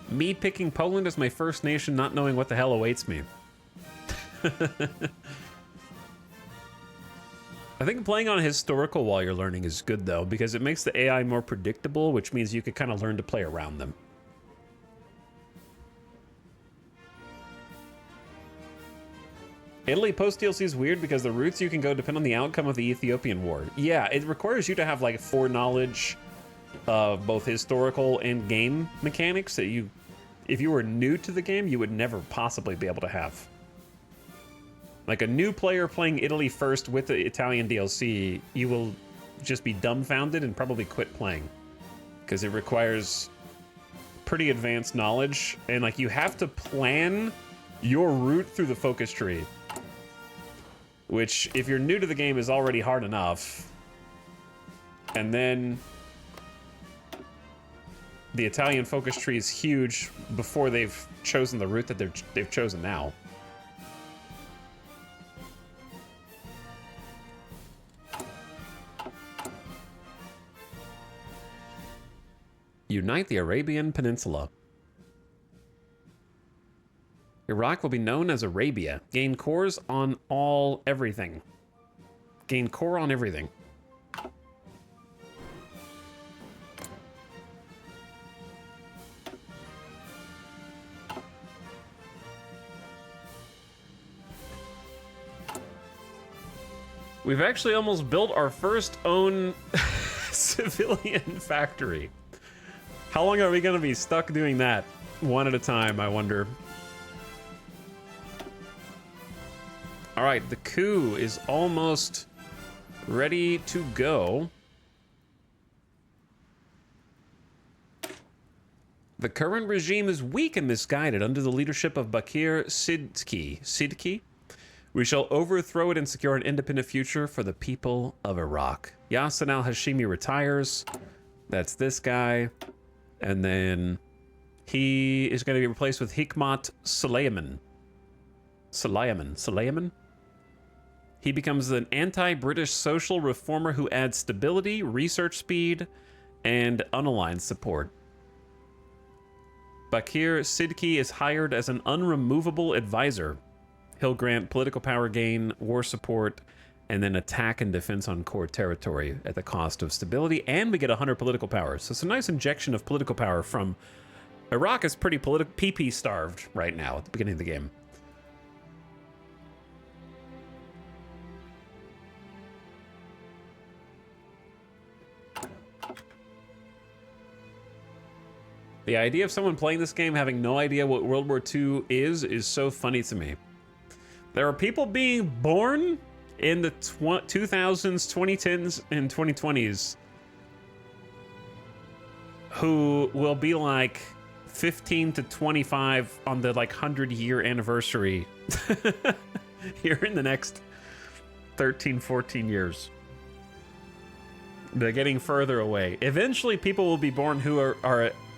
Me picking Poland as my first nation, not knowing what the hell awaits me. I think playing on historical while you're learning is good, though, because it makes the AI more predictable, which means you could kind of learn to play around them. Italy post-DLC is weird because the routes you can go depend on the outcome of the Ethiopian War. Yeah, it requires you to have, like, foreknowledge of both historical and game mechanics that you, if you were new to the game, you would never possibly be able to have. Like a new player playing Italy first with the Italian DLC, you will just be dumbfounded and probably quit playing because it requires pretty advanced knowledge, and like you have to plan your route through the focus tree, which if you're new to the game is already hard enough. And then the Italian focus tree is huge before they've chosen the route that they've chosen now. Unite the Arabian Peninsula. Iraq will be known as Arabia. Gain cores on everything. Gain core on everything. We've actually almost built our first own civilian factory. How long are we going to be stuck doing that? One at a time, I wonder. All right, the coup is almost ready to go. The current regime is weak and misguided. Under the leadership of Bakir Siddiqui, we shall overthrow it and secure an independent future for the people of Iraq. Yassin al-Hashimi retires. That's this guy. And then he is going to be replaced with Hikmat Sulayman. Sulayman? He becomes an anti-British social reformer who adds stability, research speed, and unaligned support. Bakir Sidki is hired as an unremovable advisor. He'll grant political power gain, war support, and then attack and defense on core territory at the cost of stability, and we get 100 political power. So it's a nice injection of political power from... Iraq is pretty PP starved right now at the beginning of the game. The idea of someone playing this game having no idea what World War II is so funny to me. There are people being born in the 2000s, 2010s, and 2020s who will be like 15 to 25 on the like 100-year anniversary here in the next 13, 14 years. They're getting further away. Eventually, people will be born who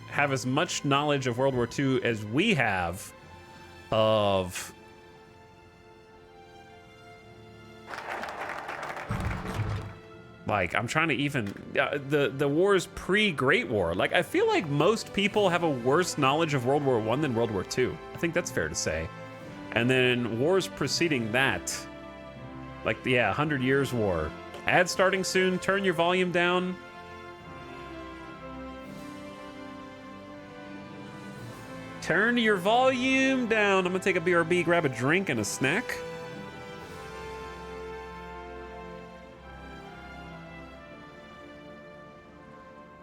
have as much knowledge of World War II as we have of... Like, I'm trying to even... the wars pre-Great War. Like, I feel like most people have a worse knowledge of World War I than World War II. I think that's fair to say. And then wars preceding that. Like, yeah, 100 Years' War. Ad starting soon. Turn your volume down. Turn your volume down. I'm gonna take a BRB, grab a drink and a snack.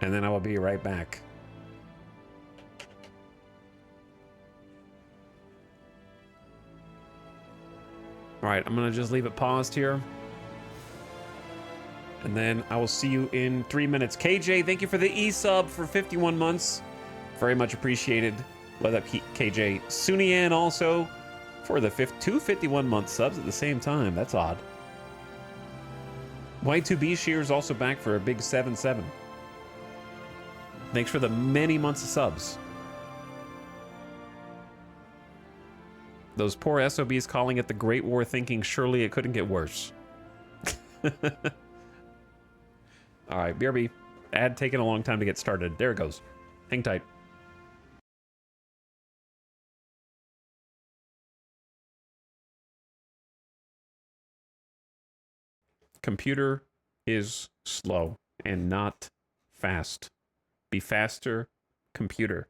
And then I will be right back. All right, I'm gonna just leave it paused here. And then I will see you in 3 minutes. KJ, thank you for the e-sub for 51 months. Very much appreciated. Let up KJ. Sunian also for the 2 51-month subs at the same time. That's odd. Y2B Shear's also back for a big 7-7. Thanks for the many months of subs. Those poor SOBs calling it the Great War, thinking surely it couldn't get worse. All right, BRB. Ad taking a long time to get started. There it goes. Hang tight. Computer is slow and not fast. Be faster, computer.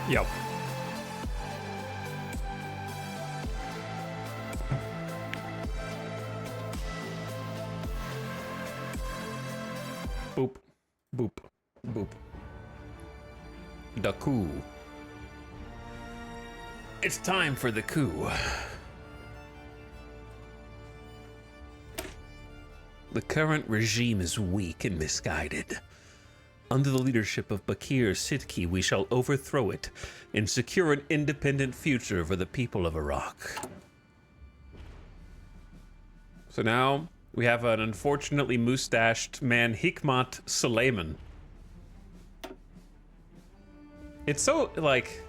Yep. Boop, boop, boop. The coup. It's time for the coup. The current regime is weak and misguided. Under the leadership of Bakir Sidki, we shall overthrow it and secure an independent future for the people of Iraq. So now we have an unfortunately mustached man, Hikmat Suleiman. It's so, like,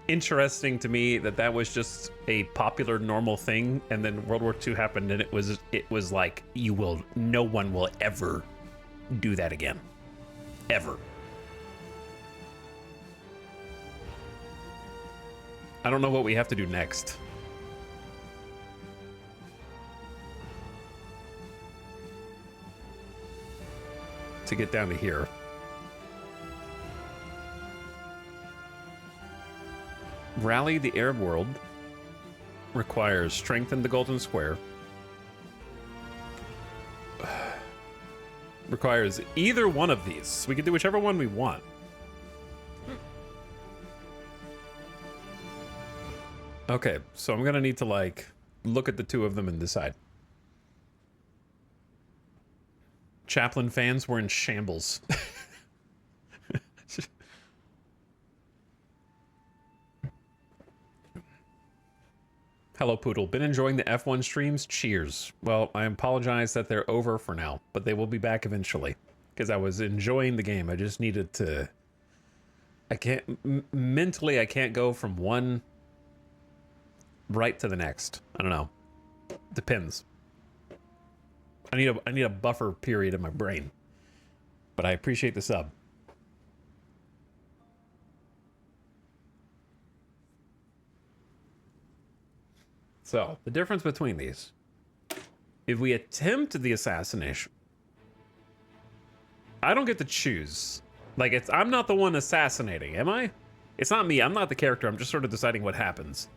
interesting to me that that was just a popular, normal thing, and then World War II happened, and it was like, no one will ever do that again. Ever. I don't know what we have to do next. To get down to here. Rally the Arab world requires strengthen the Golden Square. Requires either one of these. We can do whichever one we want. Okay, so I'm gonna need to, like, look at the two of them and decide. Chaplain fans were in shambles. Hello, Poodle. Been enjoying the F1 streams? Cheers. Well, I apologize that they're over for now, but they will be back eventually. Because I was enjoying the game. I just needed to... I can't... mentally, I can't go from one right to the next. I don't know. Depends. I need a buffer period in my brain. But I appreciate the sub. So, the difference between these. If we attempt the assassination, I don't get to choose. Like, I'm not the one assassinating, am I? It's not me, I'm not the character, I'm just sort of deciding what happens.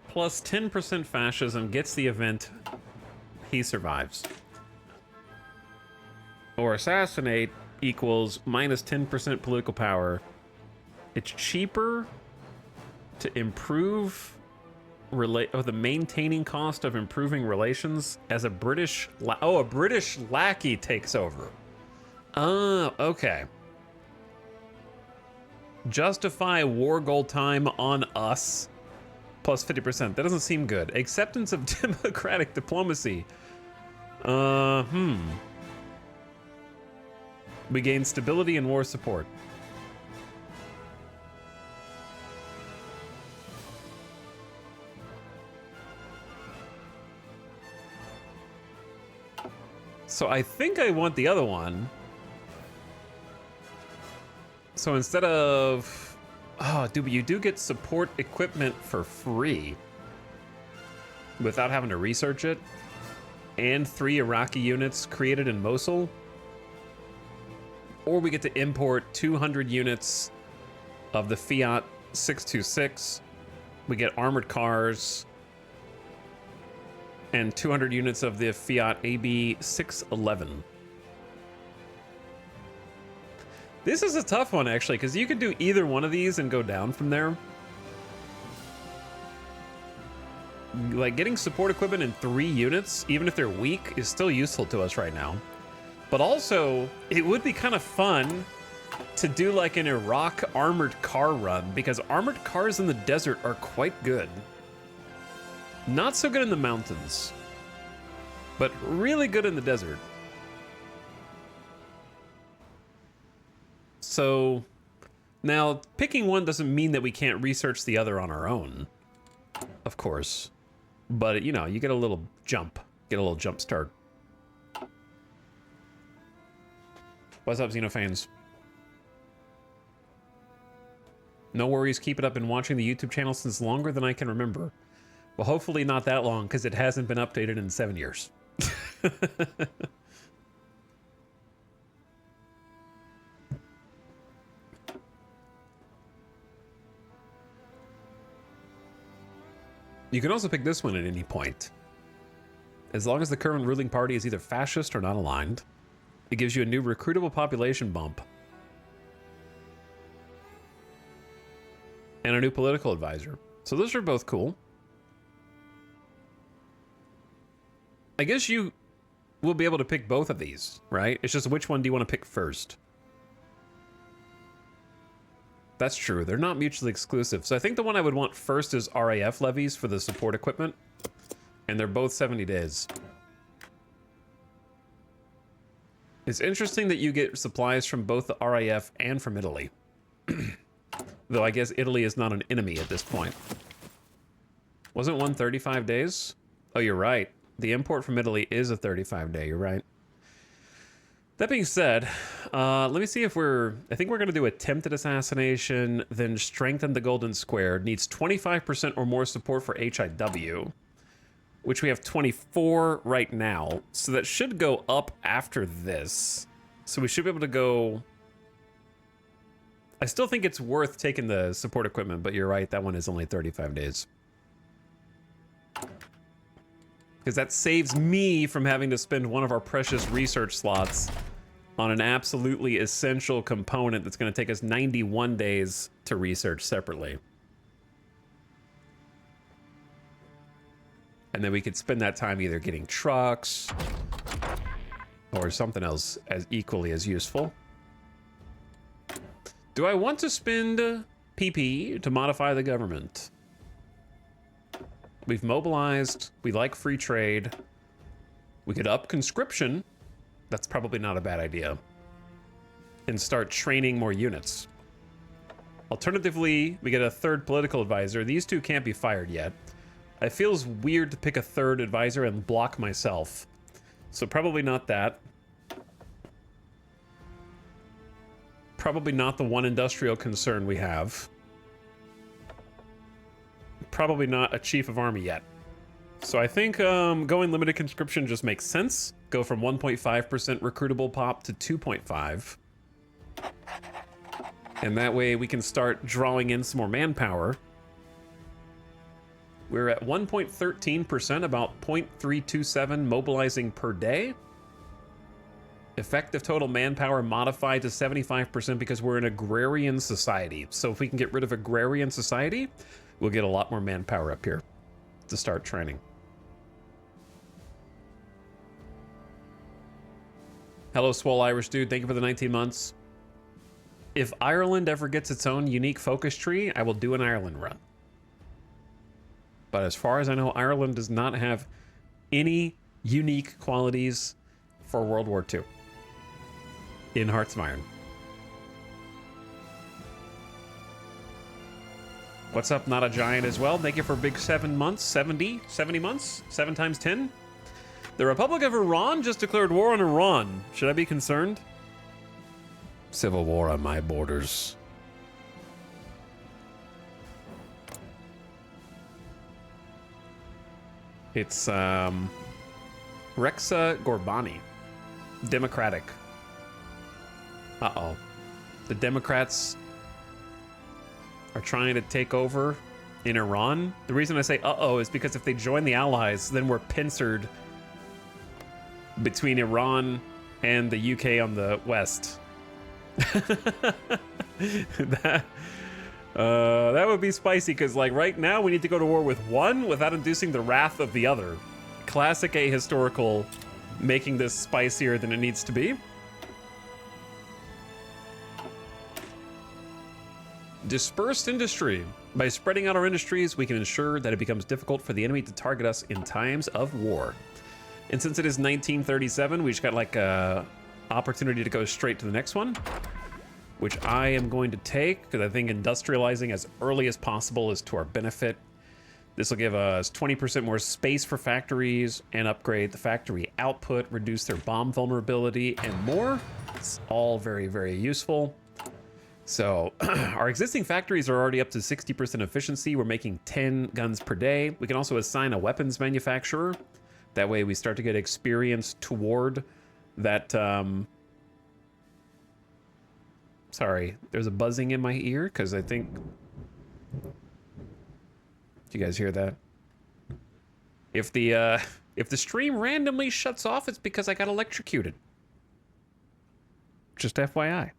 Plus 10% fascism gets the event, he survives. Or assassinate equals minus 10% political power. It's cheaper to improve the maintaining cost of improving relations as a British a British lackey takes over. Okay. Justify war goal time on us plus 50%. That doesn't seem good. Acceptance of democratic diplomacy. We gain stability and war support. So I think I want the other one. So instead of... Oh, dude, but you do get support equipment for free. Without having to research it. And 3 Iraqi units created in Mosul. Or we get to import 200 units of the Fiat 626. We get armored cars. And 200 units of the Fiat AB 611. This is a tough one, actually, because you could do either one of these and go down from there. Like, getting support equipment in 3 units, even if they're weak, is still useful to us right now. But also, it would be kind of fun to do, like, an Iraq armored car run, because armored cars in the desert are quite good. Not so good in the mountains, but really good in the desert. So now picking one doesn't mean that we can't research the other on our own, of course. But, you know, you get a little jump, start. What's up, Xenofans? No worries, keep it up. Been watching the YouTube channel since longer than I can remember. Well, hopefully not that long, because it hasn't been updated in 7 years. You can also pick this one at any point. As long as the current ruling party is either fascist or not aligned, it gives you a new recruitable population bump. And a new political advisor. So those are both cool. I guess you will be able to pick both of these, right? It's just which one do you want to pick first? That's true. They're not mutually exclusive. So I think the one I would want first is RAF levies for the support equipment. And they're both 70 days. It's interesting that you get supplies from both the RAF and from Italy. Though I guess Italy is not an enemy at this point. Wasn't one 35 days? Oh, you're right. The import from Italy is a 35-day. You're right. That being said, let me see if I think we're going to do attempted assassination, then strengthen the golden square. Needs 25% or more support for HIW, which we have 24 right now. So that should go up after this. So we should be able to go... I still think it's worth taking the support equipment, but you're right, that one is only 35 days. Because that saves me from having to spend one of our precious research slots on an absolutely essential component that's going to take us 91 days to research separately. And then we could spend that time either getting trucks or something else as equally as useful. Do I want to spend PP to modify the government? We've mobilized. We like free trade. We could up conscription. That's probably not a bad idea. And start training more units. Alternatively, we get a third political advisor. These two can't be fired yet. It feels weird to pick a third advisor and block myself. So probably not that. Probably not the one industrial concern we have. Probably not a chief of army yet. So I think going limited conscription just makes sense. Go from 1.5% recruitable pop to 2.5. And that way we can start drawing in some more manpower. We're at 1.13%, about 0.327 mobilizing per day. Effective total manpower modified to 75% because we're an agrarian society. So if we can get rid of agrarian society, we'll get a lot more manpower up here to start training. Hello, Swole Irish Dude. Thank you for the 19 months. If Ireland ever gets its own unique focus tree, I will do an Ireland run. But as far as I know, Ireland does not have any unique qualities for World War II in Hearts of Iron. What's up, Not a Giant as well? Thank you for big 7 months, 70 months, 7 times 10. The Republic of Iran just declared war on Iran. Should I be concerned? Civil war on my borders. It's Rexa Gorbani, Democratic. Uh-oh. The Democrats are trying to take over in Iran. The reason I say uh-oh is because if they join the Allies, then we're pincered between Iran and the UK on the west. That would be spicy, because like right now we need to go to war with one without inducing the wrath of the other. Classic ahistorical, making this spicier than it needs to be. Dispersed industry. By spreading out our industries, we can ensure that it becomes difficult for the enemy to target us in times of war. And since it is 1937, we just got like a opportunity to go straight to the next one, which I am going to take because I think industrializing as early as possible is to our benefit. This will give us 20% more space for factories and upgrade the factory output, reduce their bomb vulnerability, and more. It's all very, very useful. So our existing factories are already up to 60% efficiency. We're making 10 guns per day. We can also assign a weapons manufacturer. That way we start to get experience toward that. Sorry, there's a buzzing in my ear because I think... Do you guys hear that? If the stream randomly shuts off, it's because I got electrocuted. Just FYI.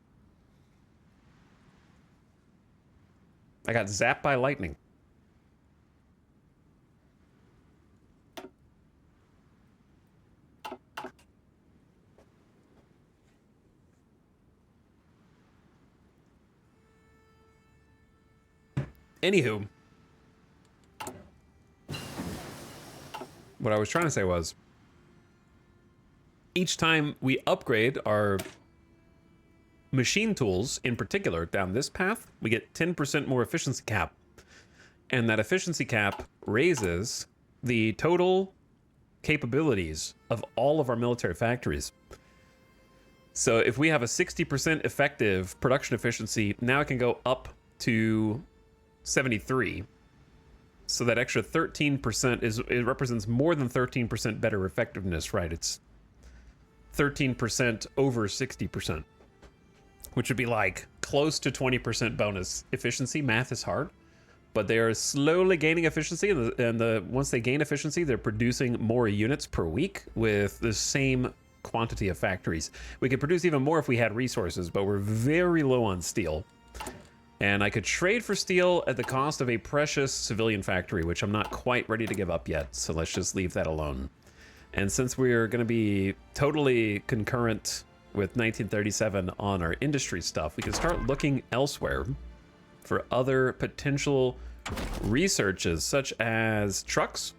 I got zapped by lightning. Anywho, what I was trying to say was, each time we upgrade our machine tools, in particular, down this path, we get 10% more efficiency cap. And that efficiency cap raises the total capabilities of all of our military factories. So if we have a 60% effective production efficiency, now it can go up to 73. So that extra 13% it represents more than 13% better effectiveness, right? It's 13% over 60%, which would be like close to 20% bonus efficiency. Math is hard, but they are slowly gaining efficiency, and once they gain efficiency, they're producing more units per week with the same quantity of factories. We could produce even more if we had resources, but we're very low on steel. And I could trade for steel at the cost of a precious civilian factory, which I'm not quite ready to give up yet, so let's just leave that alone. And since we're going to be totally concurrent with 1937 on our industry stuff, we can start looking elsewhere for other potential researches, such as trucks.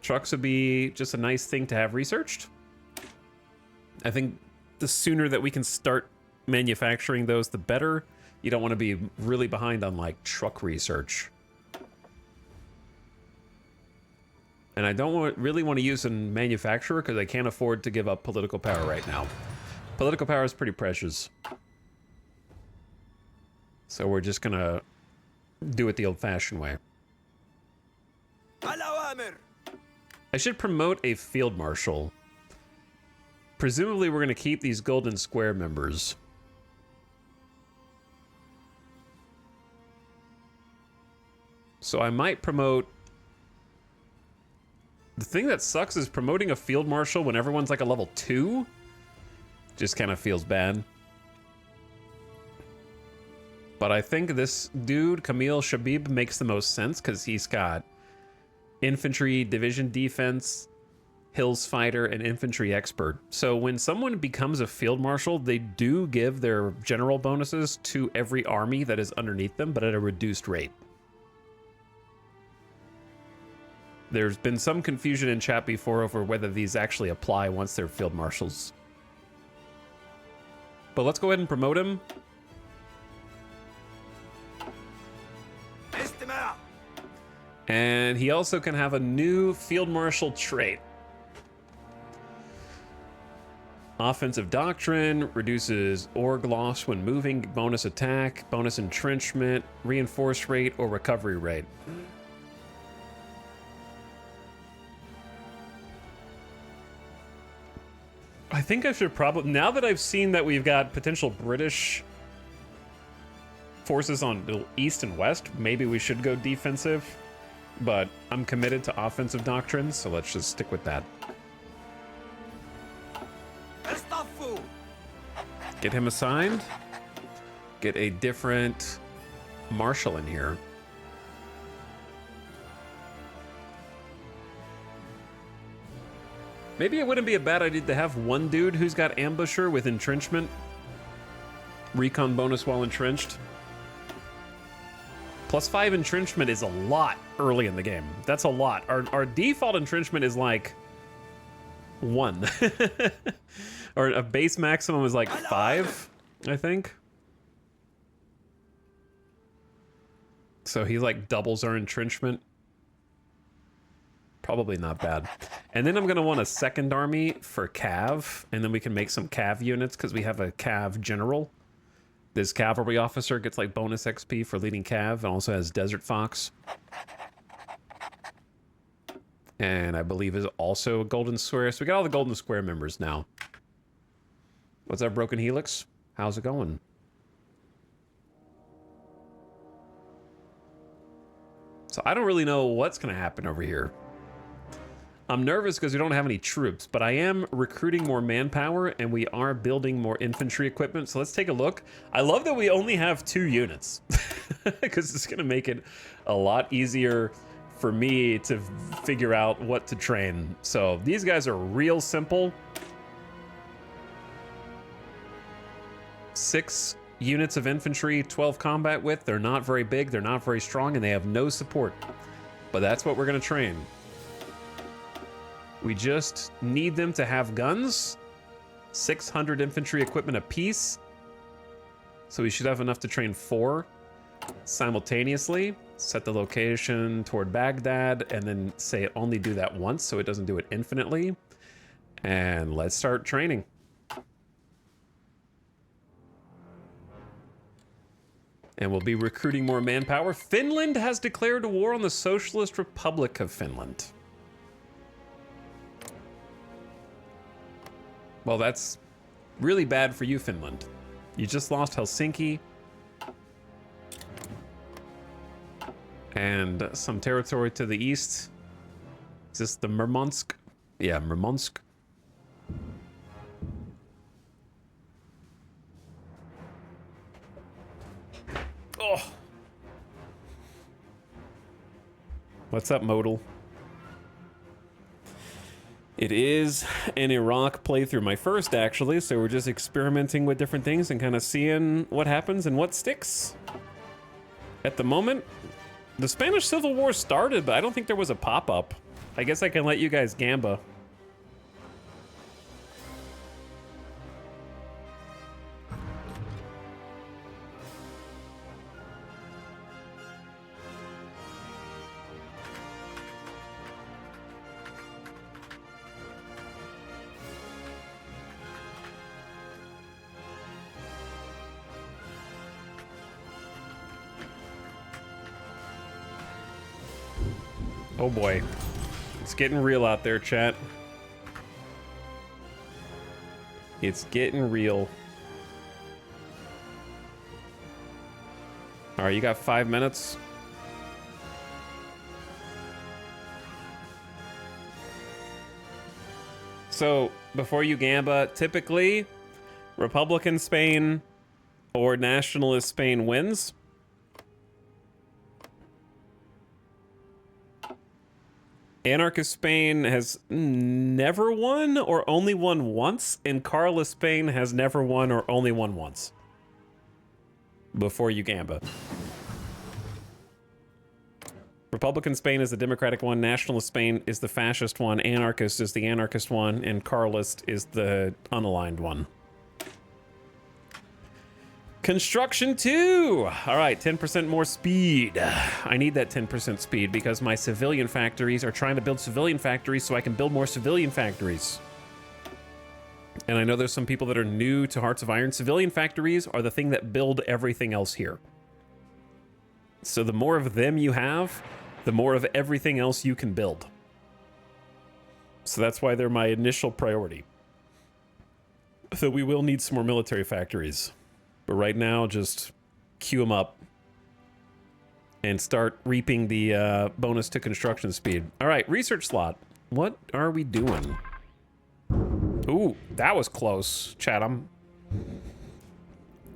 Trucks would be just a nice thing to have researched. I think the sooner that we can start manufacturing those, the better. You don't want to be really behind on like truck research. And I don't really want to use a manufacturer because I can't afford to give up political power right now. Political power is pretty precious. So we're just gonna do it the old-fashioned way. I should promote a field marshal. Presumably we're gonna keep these golden square members. So I might promote... The thing that sucks is promoting a field marshal when everyone's like a level 2 just kind of feels bad. But I think this dude, Camille Shabib, makes the most sense because he's got infantry, division defense, hills fighter, and infantry expert. So when someone becomes a field marshal, they do give their general bonuses to every army that is underneath them, but at a reduced rate. There's been some confusion in chat before over whether these actually apply once they're field marshals. But let's go ahead and promote him. And he also can have a new field marshal trait. Offensive doctrine, reduces org loss when moving, bonus attack, bonus entrenchment, reinforce rate, or recovery rate. I think I should probably, now that I've seen that we've got potential British forces on the east and west, maybe we should go defensive, but I'm committed to offensive doctrines, so let's just stick with that. Get him assigned. Get a different marshal in here. Maybe it wouldn't be a bad idea to have one dude who's got ambusher with entrenchment. Recon bonus while entrenched. +5 entrenchment is a lot early in the game. That's a lot. Our default entrenchment is like 1. Or a base maximum is like 5, I think. So he like doubles our entrenchment. Probably not bad. And then I'm going to want a second army for Cav, and then we can make some Cav units because we have a Cav general. This cavalry officer gets like bonus XP for leading Cav and also has Desert Fox. And I believe is also a Golden Square. So we got all the Golden Square members now. What's up, Broken Helix? How's it going? So I don't really know what's going to happen over here. I'm nervous because we don't have any troops, but I am recruiting more manpower and we are building more infantry equipment. So let's take a look. I love that we only have 2 units because it's going to make it a lot easier for me to figure out what to train. So these guys are real simple. 6 units of infantry, 12 combat width. They're not very big, they're not very strong, and they have no support. But that's what we're going to train. We just need them to have guns, 600 infantry equipment apiece. So we should have enough to train 4 simultaneously. Set the location toward Baghdad, and then say only do that once so it doesn't do it infinitely. And let's start training. And we'll be recruiting more manpower. Finland has declared a war on the Socialist Republic of Finland. Well, that's really bad for you, Finland. You just lost Helsinki. And some territory to the east. Is this the Murmansk? Yeah, Murmansk. Oh. What's up, Modal? It is an Iraq playthrough, my first actually, so we're just experimenting with different things and kind of seeing what happens and what sticks. At the moment, the Spanish Civil War started, but I don't think there was a pop-up. I guess I can let you guys gamba. Oh boy. It's getting real out there, chat. It's getting real. All right, you got 5 minutes. So, before you gamba, typically, Republican Spain or Nationalist Spain wins. Anarchist Spain has never won or only won once, and Carlist Spain has never won or only won once. Before you gamba. Republican Spain is the democratic one, Nationalist Spain is the fascist one, Anarchist is the anarchist one, and Carlist is the unaligned one. Construction 2! All right, 10% more speed. I need that 10% speed because my civilian factories are trying to build civilian factories so I can build more civilian factories. And I know there's some people that are new to Hearts of Iron. Civilian factories are the thing that build everything else here. So the more of them you have, the more of everything else you can build. So that's why they're my initial priority. So we will need some more military factories. But right now, just queue them up and start reaping the bonus to construction speed. All right, research slot. What are we doing? Ooh, that was close, Chatham.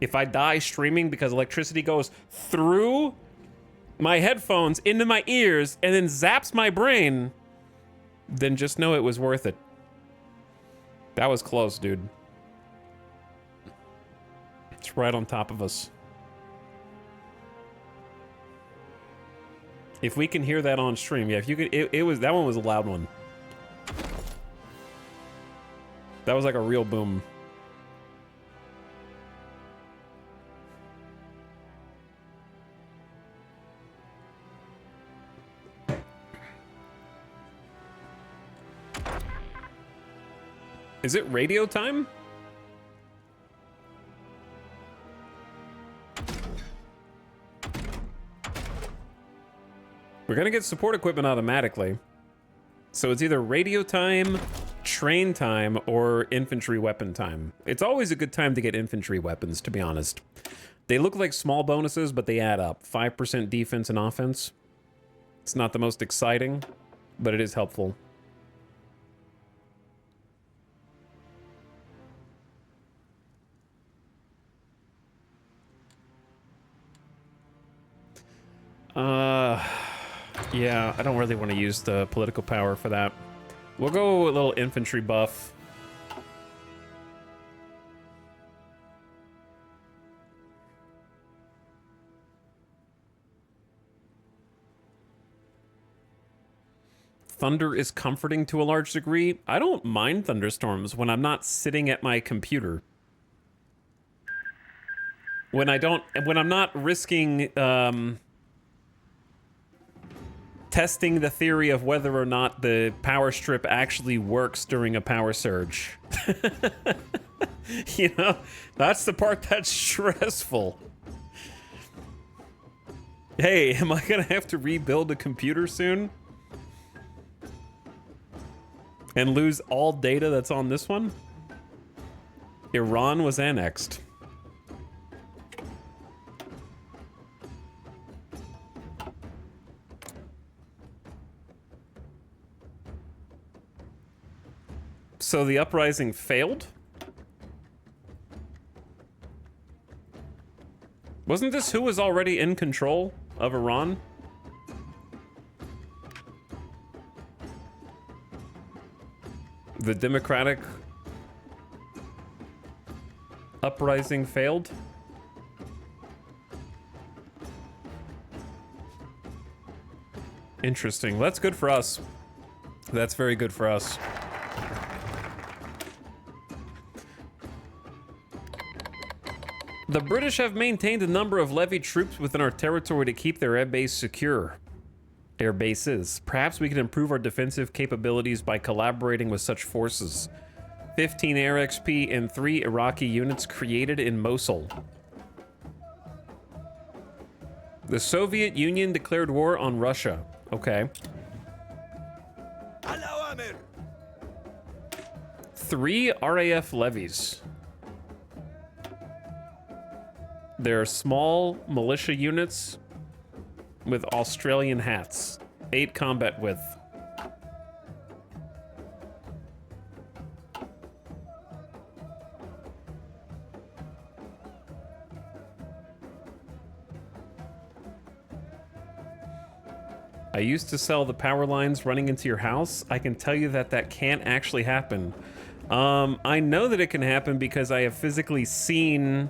If I die streaming because electricity goes through my headphones into my ears and then zaps my brain, then just know it was worth it. That was close, dude. It's right on top of us. If we can hear that on stream, yeah, if you could, it was, that one was a loud one. That was like a real boom. Is it radio time? We're gonna get support equipment automatically. So it's either radio time, train time, or infantry weapon time. It's always a good time to get infantry weapons, to be honest. They look like small bonuses, but they add up. 5% defense and offense. It's not the most exciting, but it is helpful. Yeah, I don't really want to use the political power for that. We'll go a little infantry buff. Thunder is comforting to a large degree. I don't mind thunderstorms when I'm not sitting at my computer. When I'm not risking testing the theory of whether or not the power strip actually works during a power surge. You know, that's the part that's stressful. Hey, am I gonna have to rebuild a computer soon? And lose all data that's on this one? Iran was annexed. So the uprising failed? Wasn't this who was already in control of Iran? The democratic uprising failed? Interesting. Well, that's good for us. That's very good for us. The British have maintained a number of levied troops within our territory to keep their air base secure. Air bases. Perhaps we can improve our defensive capabilities by collaborating with such forces. 15 air XP and 3 Iraqi units created in Mosul. The Soviet Union declared war on Russia. Okay. 3 RAF levies. They're small militia units with Australian hats. 8 combat width. I used to sell the power lines running into your house. I can tell you that that can't actually happen. I know that it can happen because I have physically seen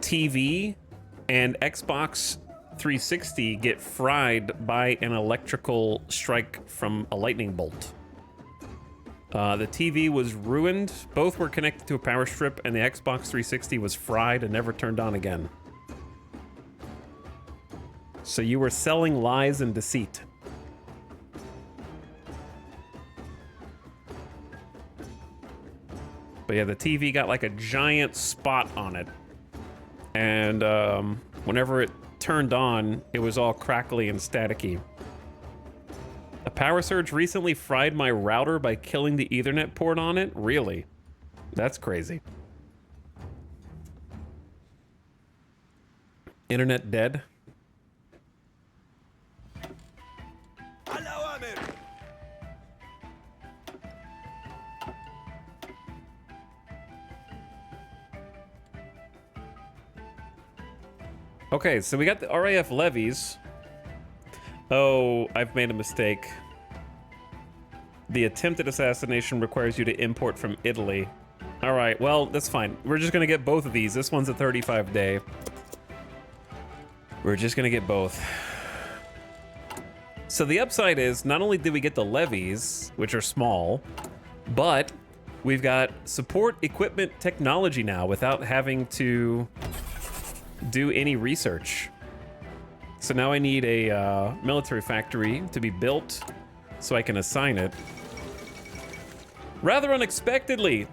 TV and Xbox 360 get fried by an electrical strike from a lightning bolt. The TV was ruined. Both were connected to a power strip, and the Xbox 360 was fried and never turned on again. So you were selling lies and deceit. But yeah, the TV got like a giant spot on it. And whenever it turned on, it was all crackly and staticky. A power surge recently fried my router by killing the Ethernet port on it? Really? That's crazy. Internet dead? Okay, so we got the RAF levies. Oh, I've made a mistake. The attempted assassination requires you to import from Italy. All right, well, that's fine. We're just gonna get both of these. This one's a 35 day. We're just gonna get both. So the upside is, not only did we get the levies, which are small, but we've got support equipment technology now without having to do any research. So now I need a military factory to be built so I can assign it. Rather unexpectedly,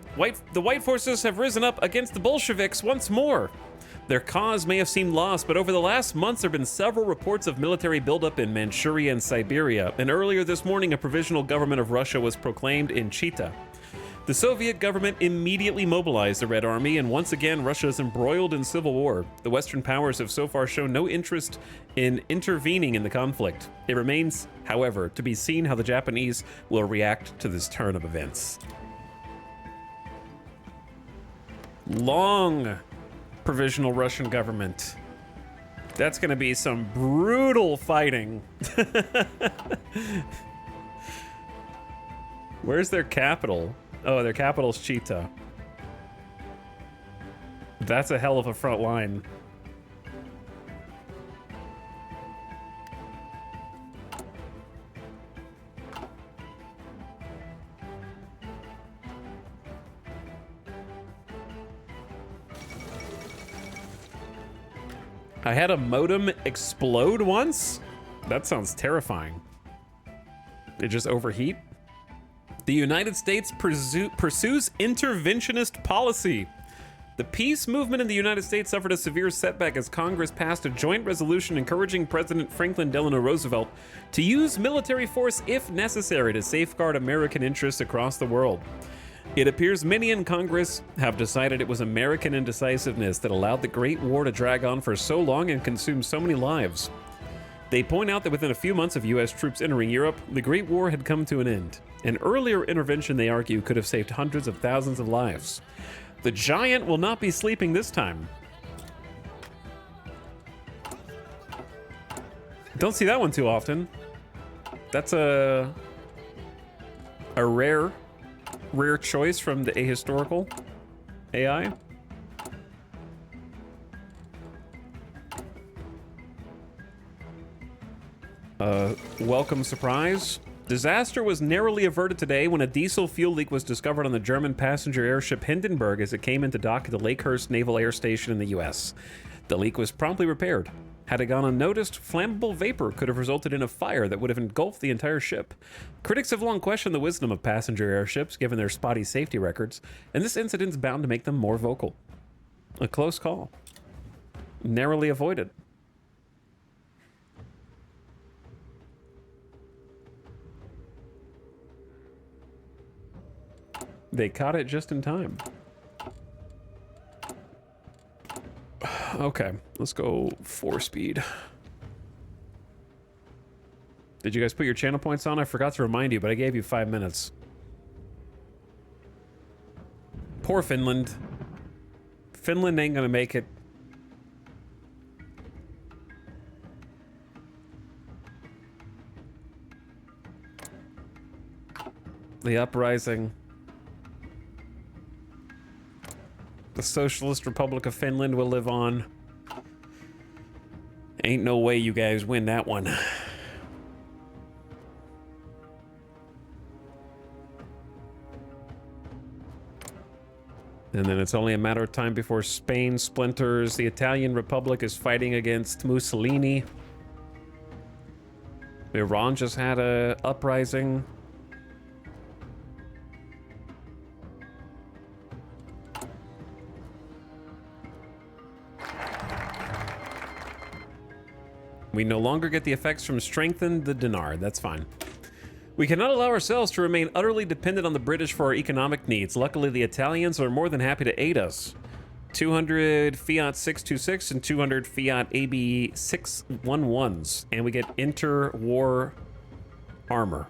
the white forces have risen up against the Bolsheviks once more. Their cause may have seemed lost, but over the last months there have been several reports of military buildup in Manchuria and Siberia, and earlier this morning a provisional government of Russia was proclaimed in Chita. The Soviet government immediately mobilized the Red Army, and once again Russia is embroiled in civil war. The Western powers have so far shown no interest in intervening in the conflict. It remains, however, to be seen how the Japanese will react to this turn of events. Long provisional Russian government. That's gonna be some brutal fighting. Where's their capital? Oh, their capital's Cheetah. That's a hell of a front line. I had a modem explode once? That sounds terrifying. It just overheat? The United States pursues interventionist policy. The peace movement in the United States suffered a severe setback as Congress passed a joint resolution encouraging President Franklin Delano Roosevelt to use military force if necessary to safeguard American interests across the world. It appears many in Congress have decided it was American indecisiveness that allowed the Great War to drag on for so long and consume so many lives. They point out that within a few months of U.S. troops entering Europe, the Great War had come to an end. An earlier intervention, they argue, could have saved hundreds of thousands of lives. The giant will not be sleeping this time. Don't see that one too often. That's a rare choice from the ahistorical AI. Welcome surprise. Disaster was narrowly averted today when a diesel fuel leak was discovered on the German passenger airship Hindenburg as it came into dock at the Lakehurst Naval Air Station in the US. The leak was promptly repaired. Had it gone unnoticed, flammable vapor could have resulted in a fire that would have engulfed the entire ship. Critics have long questioned the wisdom of passenger airships given their spotty safety records, and this incident's bound to make them more vocal. A close call. Narrowly avoided. They caught it just in time. Okay, let's go 4-speed. Did you guys put your channel points on? I forgot to remind you, but I gave you 5 minutes. Poor Finland. Finland ain't gonna make it. The uprising. The Socialist Republic of Finland will live on. Ain't no way you guys win that one. And then it's only a matter of time before Spain splinters. The Italian Republic is fighting against Mussolini. Iran just had a uprising. We no longer get the effects from strengthened the dinar. That's fine. We cannot allow ourselves to remain utterly dependent on the British for our economic needs. Luckily, the Italians are more than happy to aid us. 200 Fiat 626 and 200 Fiat AB 611s. And we get interwar armor.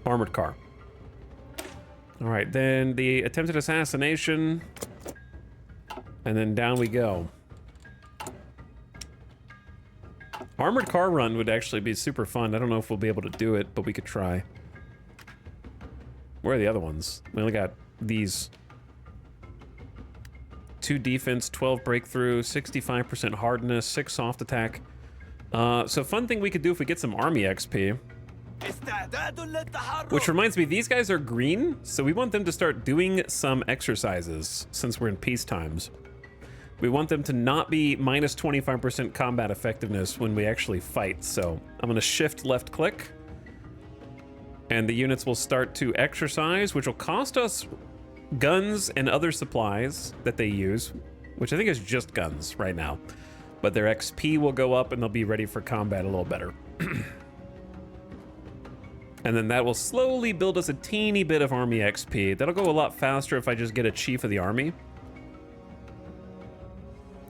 Armored car. All right, then the attempted assassination. And then down we go. Armored car run would actually be super fun. I don't know if we'll be able to do it, but we could try. Where are the other ones? We only got these. 2 defense, 12 breakthrough, 65% hardness, 6 soft attack. So fun thing we could do if we get some army XP. Which reminds me, these guys are green, so we want them to start doing some exercises since we're in peace times. We want them to not be minus 25% combat effectiveness when we actually fight. So I'm gonna shift left click and the units will start to exercise, which will cost us guns and other supplies that they use, which I think is just guns right now. But their XP will go up and they'll be ready for combat a little better. And then that will slowly build us a teeny bit of army XP. That'll go a lot faster if I just get a chief of the army.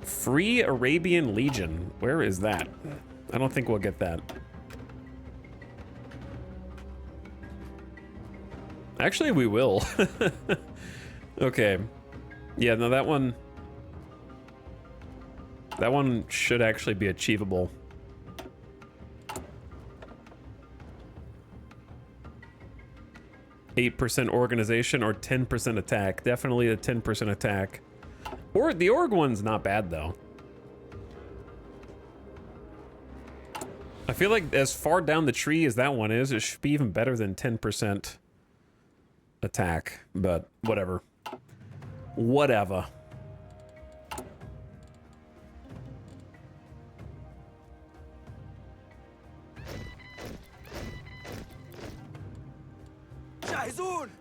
Free Arabian Legion. Where is that? I don't think we'll get that. Actually, we will. Okay. Yeah, no, that one... That one should actually be achievable. %8 organization or 10% attack. Definitely a 10% attack. Or the org one's not bad though. I feel like as far down the tree as that one is, it should be even better than 10% attack, but whatever. Whatever.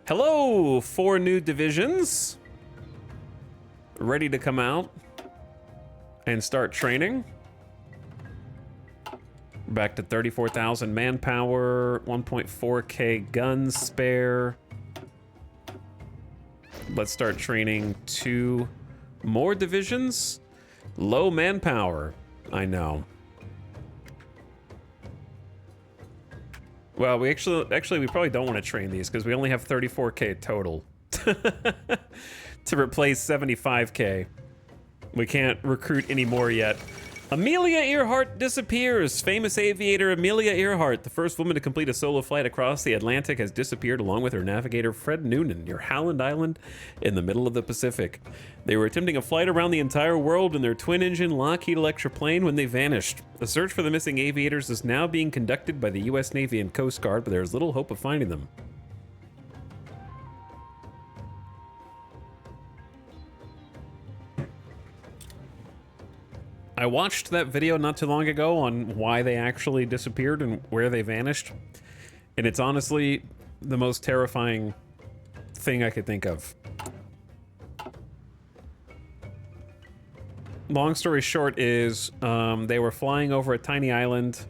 Hello, 4 new divisions. Ready to come out and start training. Back to 34,000 manpower, 1.4K guns spare. Let's start training 2 more divisions. Low manpower, I know. Well, we actually we probably don't want to train these because we only have 34K total to replace 75K. We can't recruit any more yet. Amelia Earhart disappears. Famous aviator Amelia Earhart, the first woman to complete a solo flight across the Atlantic, has disappeared along with her navigator Fred Noonan near Howland Island in the middle of the Pacific. They were attempting a flight around the entire world in their twin-engine Lockheed Electra plane when they vanished. The search for the missing aviators is now being conducted by the U.S. Navy and Coast Guard, but there is little hope of finding them. I watched that video not too long ago on why they actually disappeared and where they vanished, and it's honestly the most terrifying thing I could think of. Long story short is they were flying over a tiny island.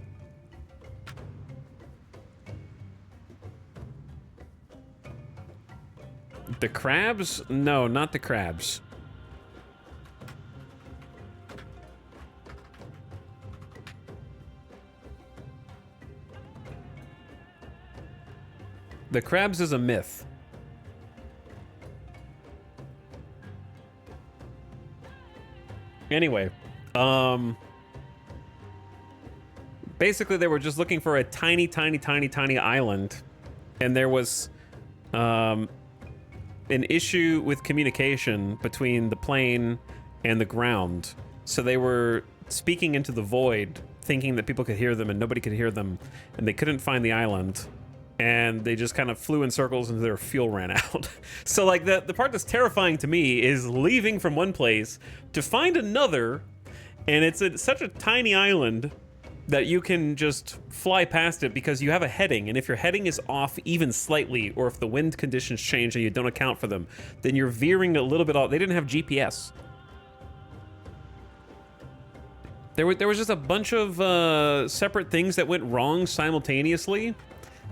The crabs? No, not the crabs. The crabs is a myth. Anyway, basically they were just looking for a tiny island, and there was an issue with communication between the plane and the ground. So they were speaking into the void, thinking that people could hear them and nobody could hear them, and they couldn't find the island. And they just kind of flew in circles until their fuel ran out. So like the part that's terrifying to me is leaving from one place to find another, and it's such a tiny island that you can just fly past it because you have a heading, and if your heading is off even slightly, or if the wind conditions change and you don't account for them, then you're veering a little bit off. They didn't have GPS. There was just a bunch of separate things that went wrong simultaneously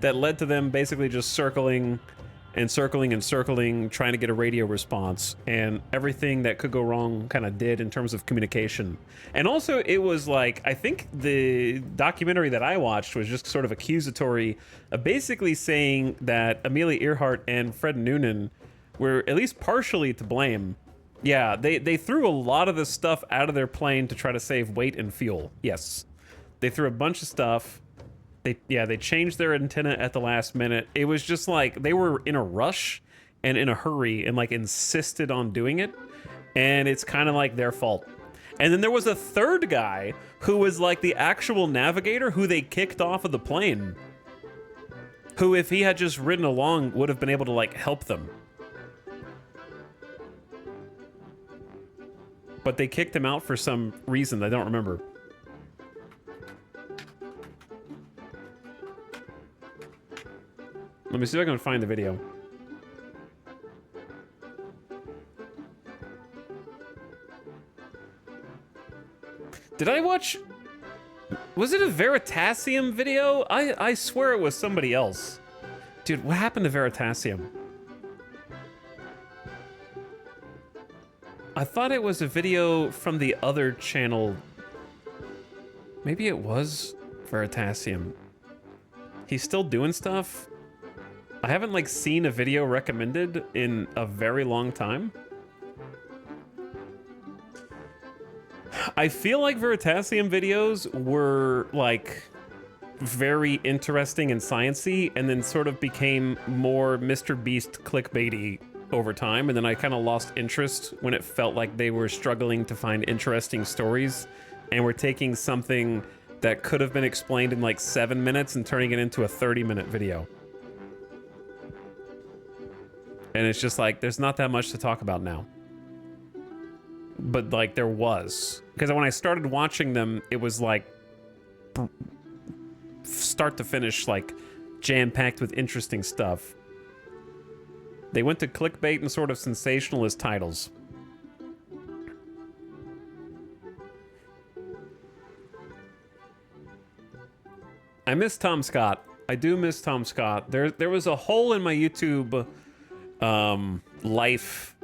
that led to them basically just circling and circling and circling, trying to get a radio response, and everything that could go wrong kind of did in terms of communication. And also it was like, I think the documentary that I watched was just sort of accusatory of basically saying that Amelia Earhart and Fred Noonan were at least partially to blame. Yeah, they threw a lot of the stuff out of their plane to try to save weight and fuel. Yes, they threw a bunch of stuff. They changed their antenna at the last minute. It was just like they were in a rush and in a hurry and like insisted on doing it. And it's kind of like their fault. And then there was a third guy who was like the actual navigator who they kicked off of the plane, who if he had just ridden along would have been able to like help them. But they kicked him out for some reason I don't remember. Let me see if I can find the video. Did I watch... Was it a Veritasium video? I swear it was somebody else. Dude, what happened to Veritasium? I thought it was a video from the other channel. Maybe it was Veritasium. He's still doing stuff? I haven't like seen a video recommended in a very long time. I feel like Veritasium videos were like very interesting and sciencey, and then sort of became more Mr. Beast clickbaity over time, and then I kind of lost interest when it felt like they were struggling to find interesting stories and were taking something that could have been explained in like 7 minutes and turning it into a 30-minute video. And it's just like, there's not that much to talk about now. But like there was. Because when I started watching them, it was like start to finish, like jam-packed with interesting stuff. They went to clickbait and sort of sensationalist titles. I miss Tom Scott. I do miss Tom Scott. There was a hole in my YouTube life,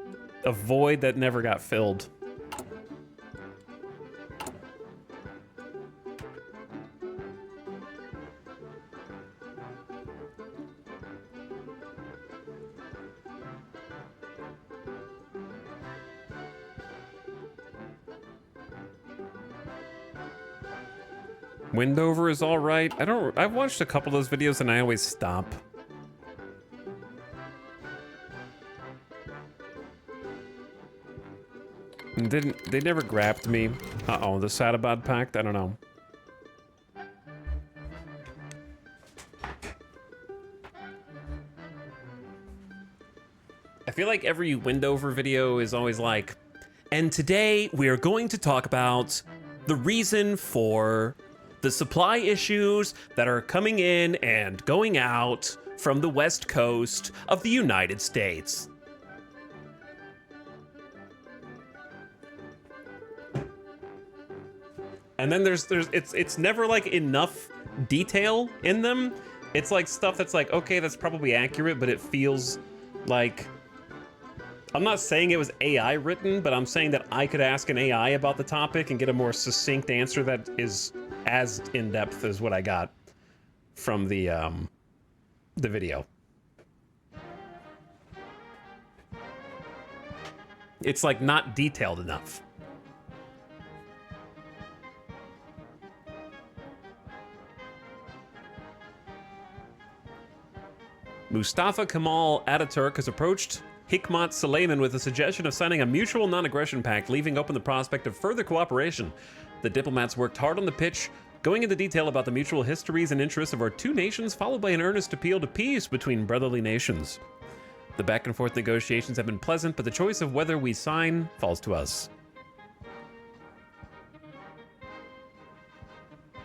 a void that never got filled. Windover is all right. I've watched a couple of those videos and I always stop. And they never grabbed me. Uh-oh, the Sadabad Pact? I don't know. I feel like every Windover video is always like, and today we are going to talk about the reason for the supply issues that are coming in and going out from the West Coast of the United States. And then it's never like enough detail in them. It's like stuff that's like, okay, that's probably accurate, but it feels like, I'm not saying it was AI written, but I'm saying that I could ask an AI about the topic and get a more succinct answer that is as in-depth as what I got from the video. It's like not detailed enough. Mustafa Kemal Ataturk has approached Hikmat Suleiman with a suggestion of signing a mutual non-aggression pact, leaving open the prospect of further cooperation. The diplomats worked hard on the pitch, going into detail about the mutual histories and interests of our two nations, followed by an earnest appeal to peace between brotherly nations. The back and forth negotiations have been pleasant, but the choice of whether we sign falls to us.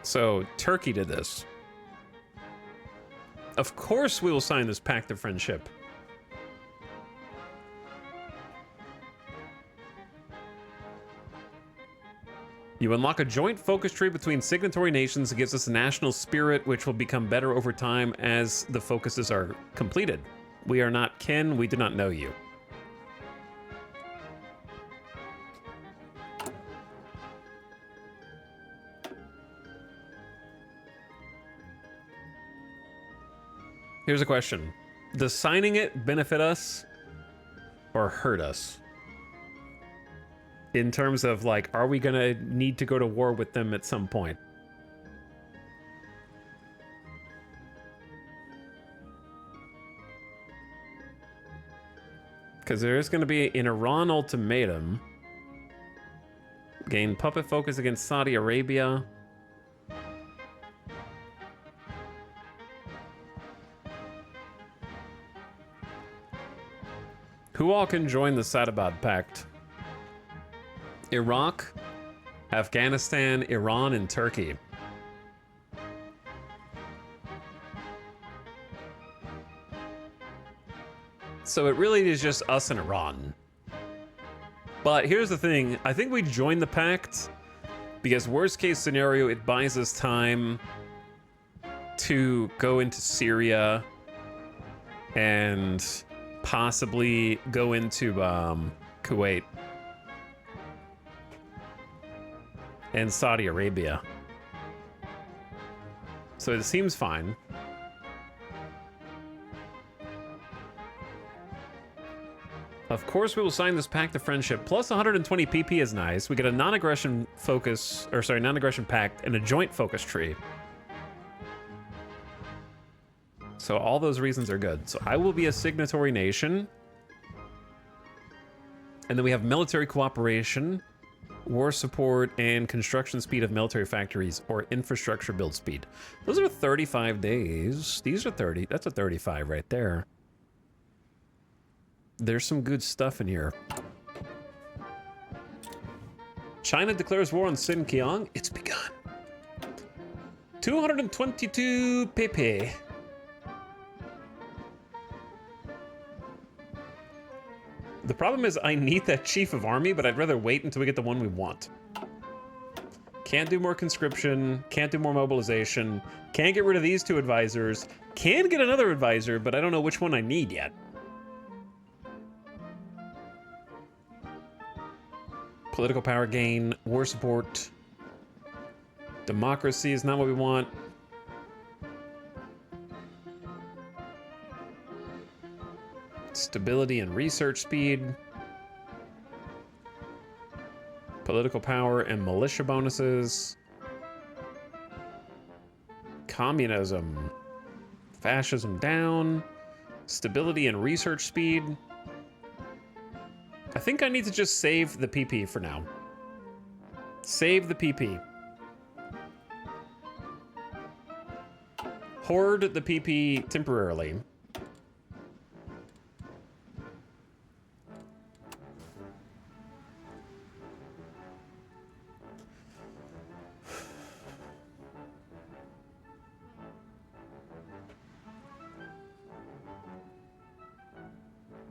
So, Turkey did this. Of course we will sign this pact of friendship. You unlock a joint focus tree between signatory nations that gives us a national spirit, which will become better over time as the focuses are completed. We are not kin, we do not know you. Here's a question. Does signing it benefit us or hurt us? In terms of like, are we gonna need to go to war with them at some point? Because there is gonna be an Iran ultimatum. Gain puppet focus against Saudi Arabia. Who all can join the Sadabad Pact? Iraq, Afghanistan, Iran, and Turkey. So it really is just us and Iran. But here's the thing. I think we join the pact because worst case scenario, it buys us time to go into Syria and possibly go into Kuwait and Saudi Arabia. So it seems fine. Of course we will sign this pact of friendship. Plus 120 PP is nice. We get a non-aggression focus, or sorry, non-aggression pact and a joint focus tree. So all those reasons are good. So I will be a signatory nation. And then we have military cooperation, war support, and construction speed of military factories or infrastructure build speed. Those are 35 days. These are 30. That's a 35 right there. There's some good stuff in here. China declares war on Xinjiang. It's begun. 222 PP. The problem is I need that chief of army, but I'd rather wait until we get the one we want. Can't do more conscription, can't do more mobilization, can't get rid of these two advisors, can get another advisor, but I don't know which one I need yet. Political power gain, war support. Democracy is not what we want. Stability and research speed. Political power and militia bonuses. Communism. Fascism down. Stability and research speed. I think I need to just save the PP for now. Save the PP. Hoard the PP temporarily.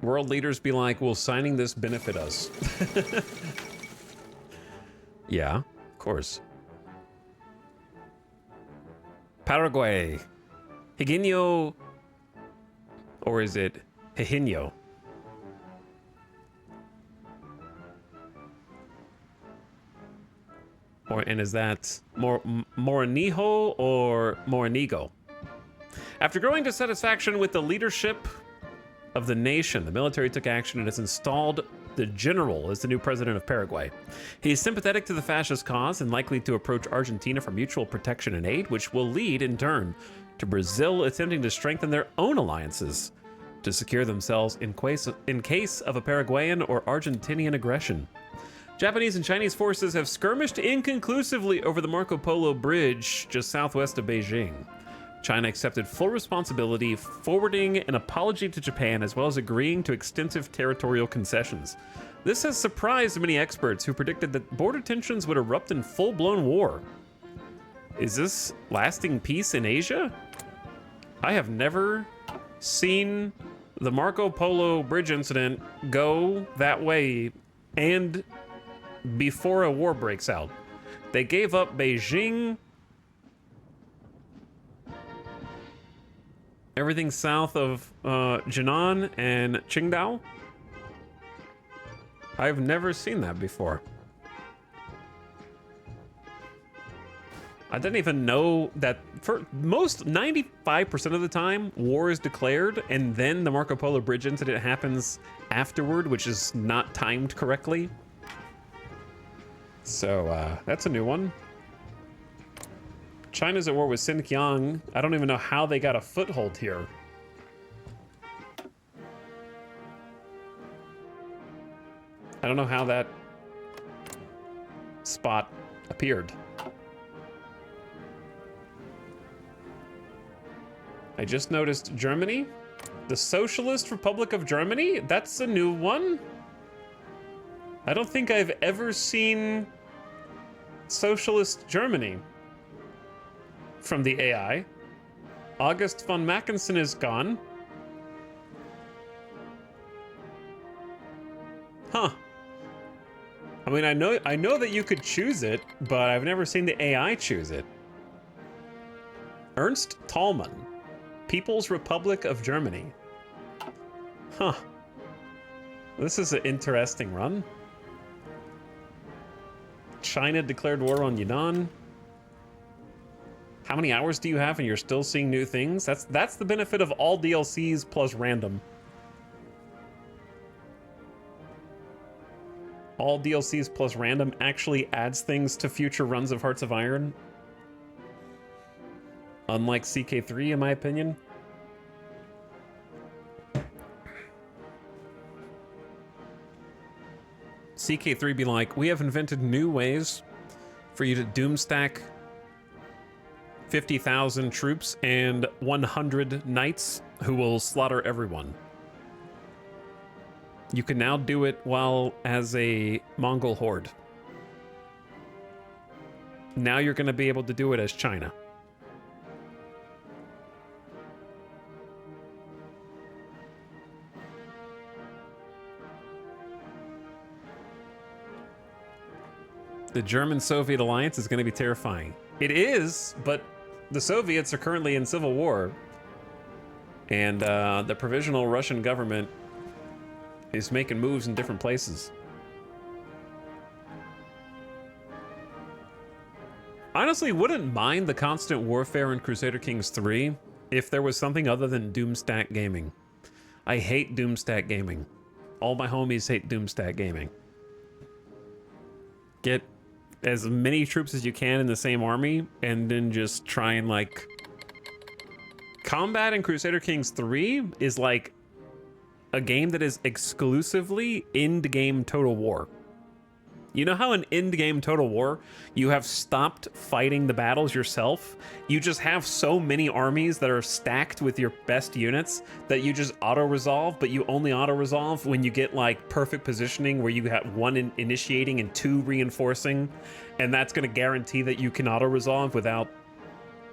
World leaders be like, will signing this benefit us? Yeah, of course. Paraguay. Higinio. Or is it Higinio? And is that Moranijo or Moranigo? After growing dissatisfaction with the leadership of the nation, the military took action and has installed the general as the new president of Paraguay. He is sympathetic to the fascist cause and likely to approach Argentina for mutual protection and aid, which will lead, in turn, to Brazil attempting to strengthen their own alliances to secure themselves in case of a Paraguayan or Argentinian aggression. Japanese and Chinese forces have skirmished inconclusively over the Marco Polo Bridge just southwest of Beijing. China accepted full responsibility, forwarding an apology to Japan, as well as agreeing to extensive territorial concessions. This has surprised many experts who predicted that border tensions would erupt in full-blown war. Is this lasting peace in Asia? I have never seen the Marco Polo Bridge incident go that way and before a war breaks out. They gave up Beijing, everything south of Jinan and Qingdao. I've never seen that before. I didn't even know that for most 95% of the time, war is declared and then the Marco Polo Bridge incident happens afterward, which is not timed correctly. So that's a new one. China's at war with Xinjiang. I don't even know how they got a foothold here. I don't know how that spot appeared. I just noticed Germany. The Socialist Republic of Germany? That's a new one. I don't think I've ever seen Socialist Germany from the AI. August von Mackensen is gone. Huh. I mean, I know that you could choose it, but I've never seen the AI choose it. Ernst Thälmann, People's Republic of Germany. Huh. This is an interesting run. China declared war on Yunnan. How many hours do you have and you're still seeing new things? That's the benefit of all DLCs plus random. all DLCs plus random actually adds things to future runs of Hearts of Iron. Unlike CK3, in my opinion. CK3 be like, we have invented new ways for you to doomstack 50,000 troops and 100 knights who will slaughter everyone. You can now do it while as a Mongol horde. Now you're going to be able to do it as China. The German-Soviet alliance is going to be terrifying. It is, but the Soviets are currently in civil war. And the provisional Russian government is making moves in different places. Honestly, wouldn't mind the constant warfare in Crusader Kings 3 if there was something other than Doomstack gaming. I hate Doomstack gaming. All my homies hate Doomstack gaming. Get as many troops as you can in the same army, and then just try and, like... Combat in Crusader Kings 3 is like a game that is exclusively end-game Total War. You know how in end-game Total War, you have stopped fighting the battles yourself? You just have so many armies that are stacked with your best units that you just auto-resolve, but you only auto-resolve when you get like perfect positioning where you have one initiating and two reinforcing, and that's going to guarantee that you can auto-resolve without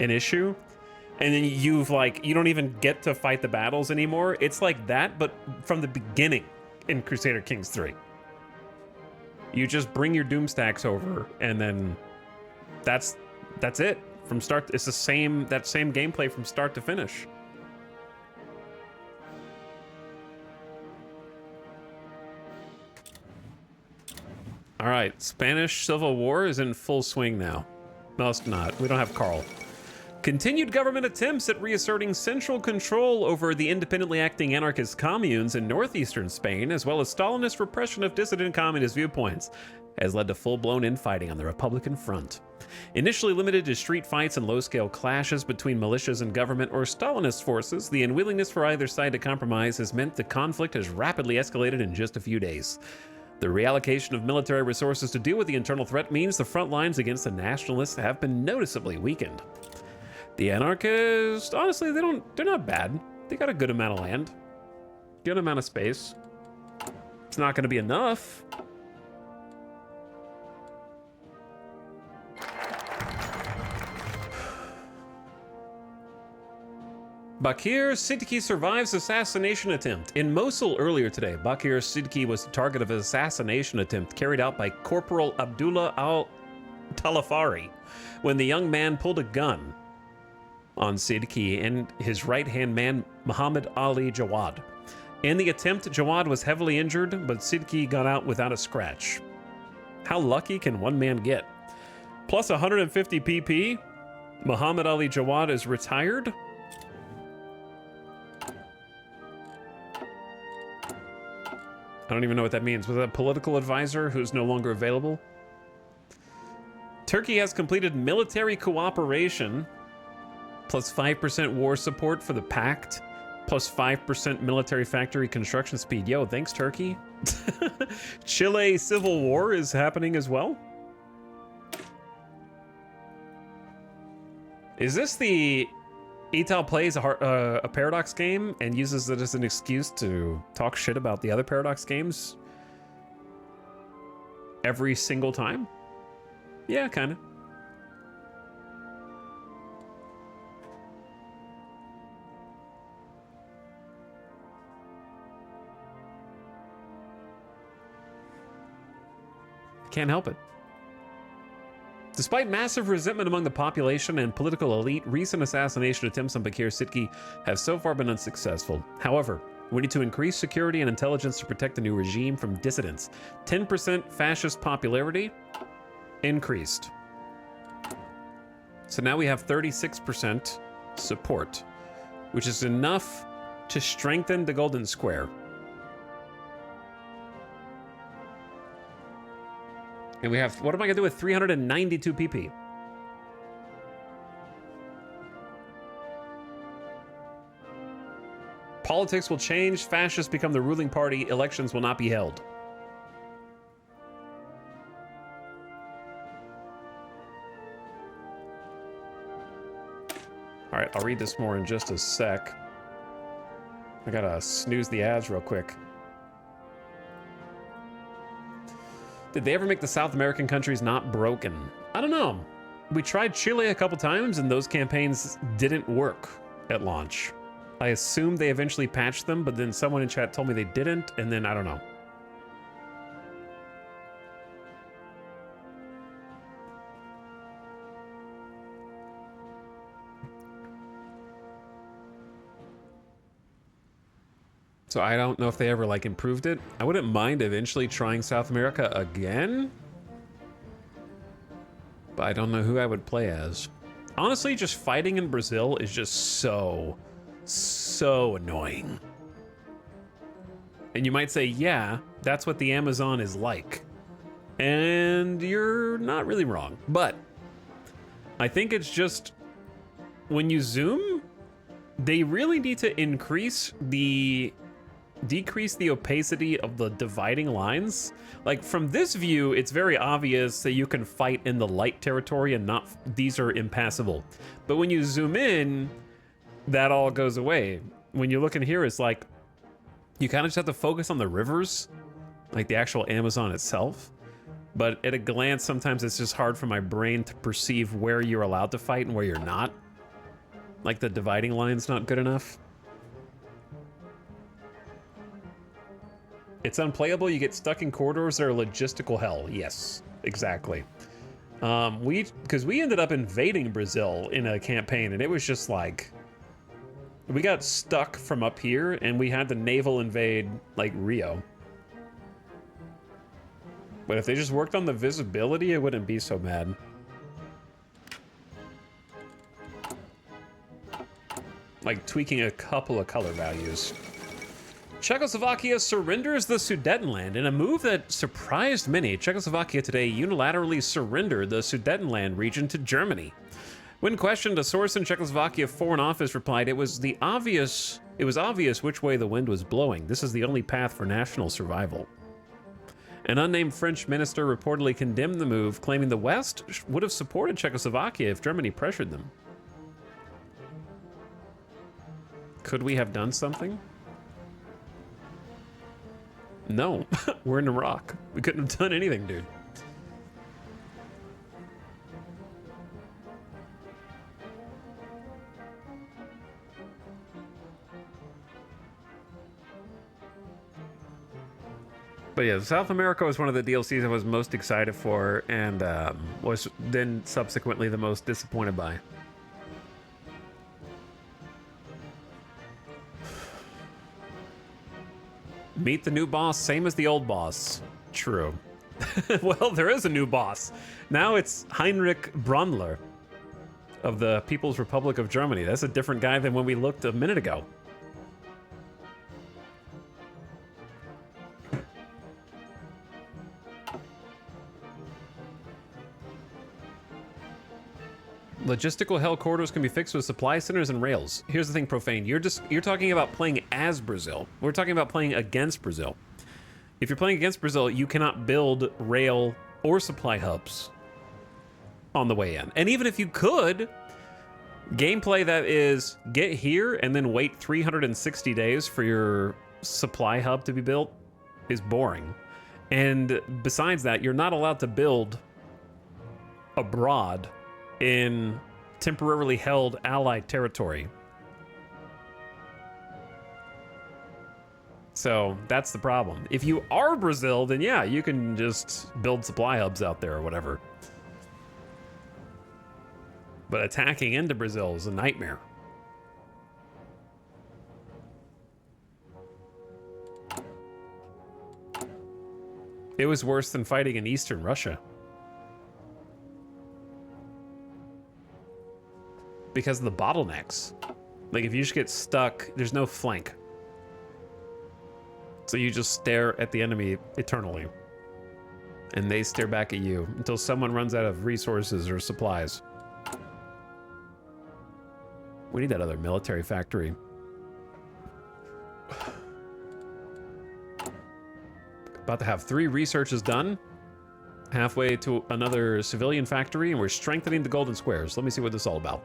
an issue. And then you've like, you don't even get to fight the battles anymore. It's like that, but from the beginning in Crusader Kings 3. You just bring your Doomstacks over, and then that's it. From start, it's that same gameplay from start to finish. All right, Spanish Civil War is in full swing now. No, it's not. We don't have Carl. Continued government attempts at reasserting central control over the independently acting anarchist communes in northeastern Spain, as well as Stalinist repression of dissident communist viewpoints, has led to full-blown infighting on the Republican front. Initially limited to street fights and low-scale clashes between militias and government or Stalinist forces, the unwillingness for either side to compromise has meant the conflict has rapidly escalated in just a few days. The reallocation of military resources to deal with the internal threat means the front lines against the nationalists have been noticeably weakened. The anarchists, honestly, they're not bad. They got a good amount of land, good amount of space. It's not going to be enough. Bakir Siddiqui survives assassination attempt. In Mosul earlier today, Bakir Siddiqui was the target of an assassination attempt carried out by Corporal Abdullah al-Talafari when the young man pulled a gun on Siddiqui and his right-hand man, Muhammad Ali Jawad. In the attempt, Jawad was heavily injured, but Siddiqui got out without a scratch. How lucky can one man get? Plus 150 PP, Muhammad Ali Jawad is retired. I don't even know what that means. Was that a political advisor who's no longer available? Turkey has completed military cooperation, plus 5% war support for the Pact, plus 5% military factory construction speed. Yo, thanks, Turkey. Chile Civil War is happening as well. Is this the Etal plays a Paradox game and uses it as an excuse to talk shit about the other Paradox games every single time? Yeah, kind of. Can't help it. Despite massive resentment among the population and political elite, recent assassination attempts on Bakir Siddiqui have so far been unsuccessful. However, we need to increase security and intelligence to protect the new regime from dissidents. 10% fascist popularity increased. So now we have 36% support, which is enough to strengthen the Golden Square. And we have, what am I gonna do with 392 PP? Politics will change, fascists become the ruling party, elections will not be held. All right, I'll read this more in just a sec. I gotta snooze the ads real quick. Did they ever make the South American countries not broken? I don't know. We tried Chile a couple times and those campaigns didn't work at launch. I assumed they eventually patched them, but then someone in chat told me they didn't, and then I don't know. So I don't know if they ever like improved it. I wouldn't mind eventually trying South America again, but I don't know who I would play as. Honestly, just fighting in Brazil is just so annoying. And you might say, yeah, that's what the Amazon is like. And you're not really wrong. But I think it's just when you zoom, they really need to decrease the opacity of the dividing lines. Like from this view, it's very obvious that you can fight in the light territory and not, these are impassable. But when you zoom in, that all goes away. When you look in here, it's like, you kind of just have to focus on the rivers, like the actual Amazon itself. But at a glance, sometimes it's just hard for my brain to perceive where you're allowed to fight and where you're not. Like the dividing line's not good enough. It's unplayable. You get stuck in corridors that are logistical hell. Yes, exactly. Because we ended up invading Brazil in a campaign, and it was just like, we got stuck from up here, and we had to naval invade like Rio. But if they just worked on the visibility, it wouldn't be so bad. Like tweaking a couple of color values. Czechoslovakia surrenders the Sudetenland in a move that surprised many. Czechoslovakia today unilaterally surrendered the Sudetenland region to Germany. When questioned, a source in Czechoslovakia Foreign Office replied, it was obvious which way the wind was blowing. This is the only path for national survival. An unnamed French minister reportedly condemned the move, claiming the West would have supported Czechoslovakia if Germany pressured them. Could we have done something? No, we're in Iraq. We couldn't have done anything, dude. But yeah, South America was one of the DLCs I was most excited for, and was then subsequently the most disappointed by. Meet the new boss, same as the old boss. True. Well, there is a new boss. Now it's Heinrich Brandler of the People's Republic of Germany. That's a different guy than when we looked a minute ago. Logistical hell corridors can be fixed with supply centers and rails. Here's the thing, Profane. You're talking about playing as Brazil. We're talking about playing against Brazil. If you're playing against Brazil, you cannot build rail or supply hubs on the way in. And even if you could, gameplay that is get here and then wait 360 days for your supply hub to be built is boring. And besides that, you're not allowed to build abroad in temporarily held Allied territory. So that's the problem. If you are Brazil, then yeah, you can just build supply hubs out there or whatever. But attacking into Brazil is a nightmare. It was worse than fighting in Eastern Russia. Because of the bottlenecks. Like if you just get stuck, there's no flank. So you just stare at the enemy eternally. and they stare back at you until someone runs out of resources or supplies. We need that other military factory. About to have 3 researches done. Halfway to another civilian factory, and we're strengthening the golden squares. Let me see what this is all about.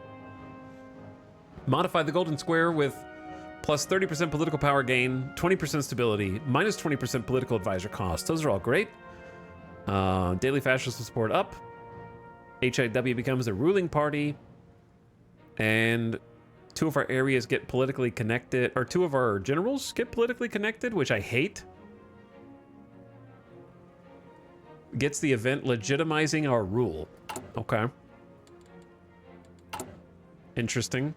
Modify the golden square with plus 30% political power gain, 20% stability, minus 20% political advisor cost. Those are all great. Daily fascist support up. HIW becomes the ruling party. And 2 of our areas get politically connected, or 2 of our generals get politically connected, which I hate. Gets the event legitimizing our rule. Okay. Interesting.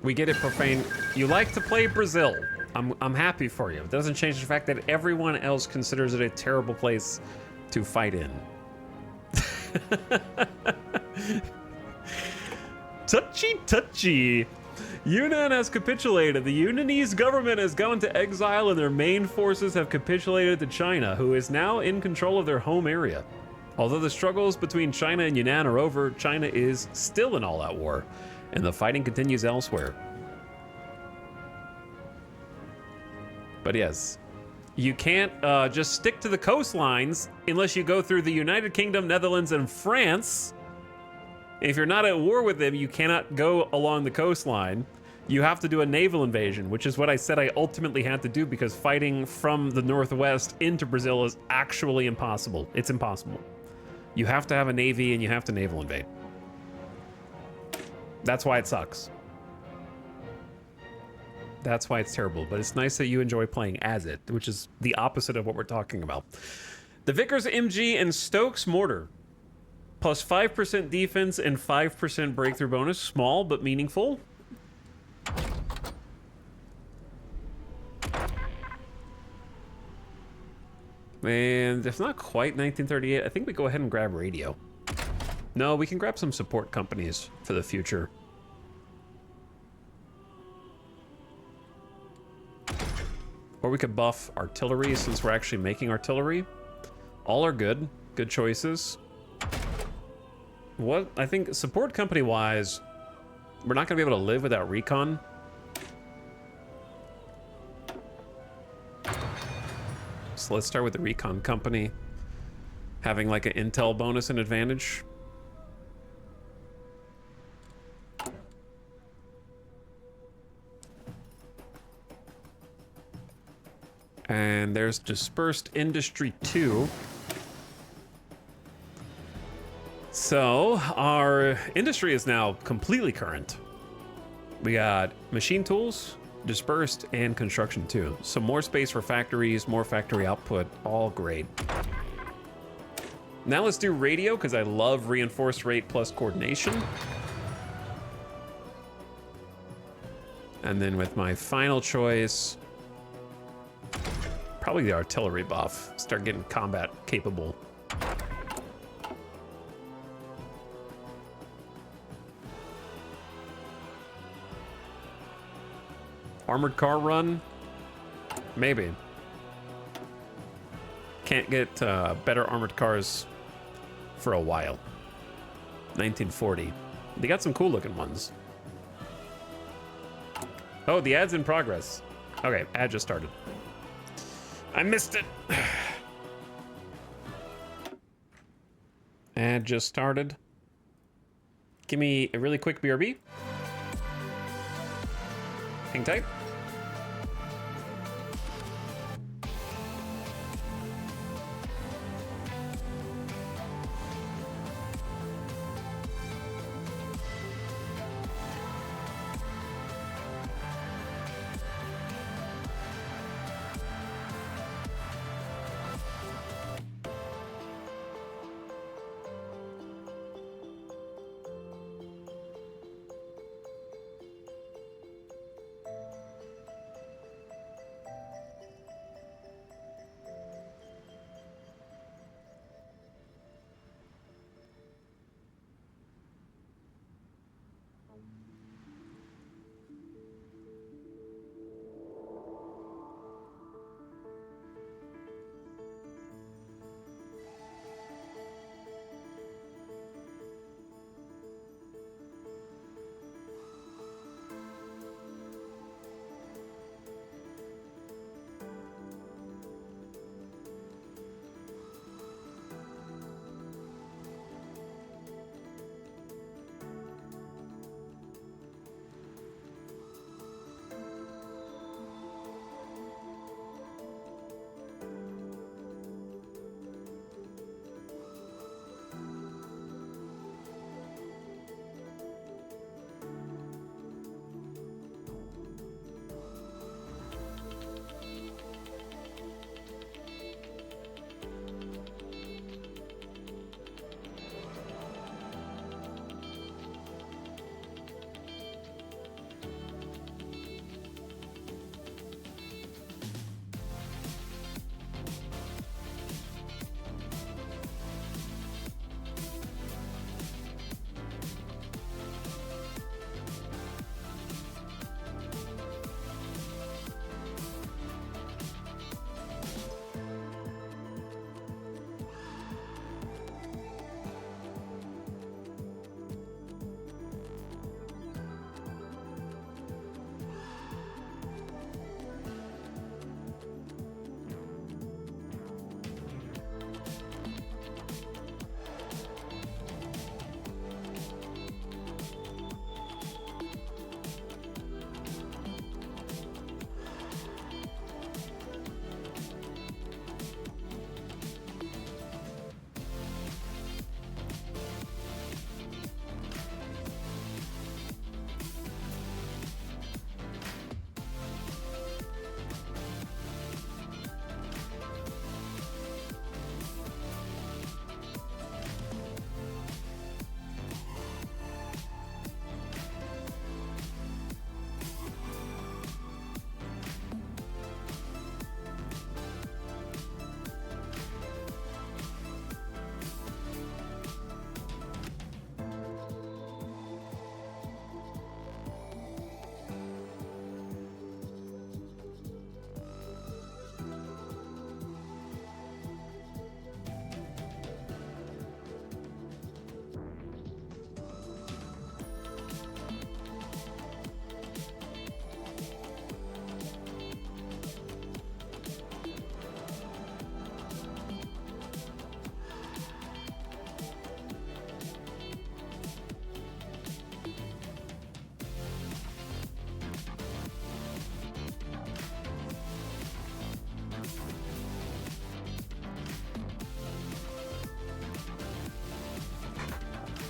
We get it, Profane. You like to play Brazil. I'm happy for you. It doesn't change the fact that everyone else considers it a terrible place to fight in. Touchy. Yunnan has capitulated. The Yunnanese government has gone into exile and their main forces have capitulated to China, who is now in control of their home area. Although the struggles between China and Yunnan are over, China is still in all-out war, and the fighting continues elsewhere. But yes, you can't just stick to the coastlines unless you go through the United Kingdom, Netherlands, and France. If you're not at war with them, you cannot go along the coastline. You have to do a naval invasion, which is what I said I ultimately had to do because fighting from the northwest into Brazil is actually impossible. It's impossible. You have to have a navy and you have to naval invade. That's why it sucks. That's why it's terrible, but it's nice that you enjoy playing as it, which is the opposite of what we're talking about. The Vickers MG and Stokes Mortar. Plus 5% defense and 5% breakthrough bonus. Small, but meaningful. And it's not quite 1938. I think we go ahead and grab radio. No, we can grab some support companies for the future. Or we could buff artillery since we're actually making artillery. All are good. Good choices. What? I think support company wise, we're not going to be able to live without recon. So let's start with the recon company. Having like an intel bonus and advantage. And there's Dispersed Industry 2. So our industry is now completely current. We got machine tools, dispersed, and construction 2. So more space for factories, more factory output, all great. Now let's do radio, because I love reinforced rate plus coordination. And then with my final choice, probably the artillery buff. Start getting combat capable. Armored car run? Maybe. Can't get better armored cars for a while. 1940. They got some cool looking ones. Oh, the ad's in progress. Okay, ad just started. I missed it. Ad just started. Give me a really quick BRB. Hang tight.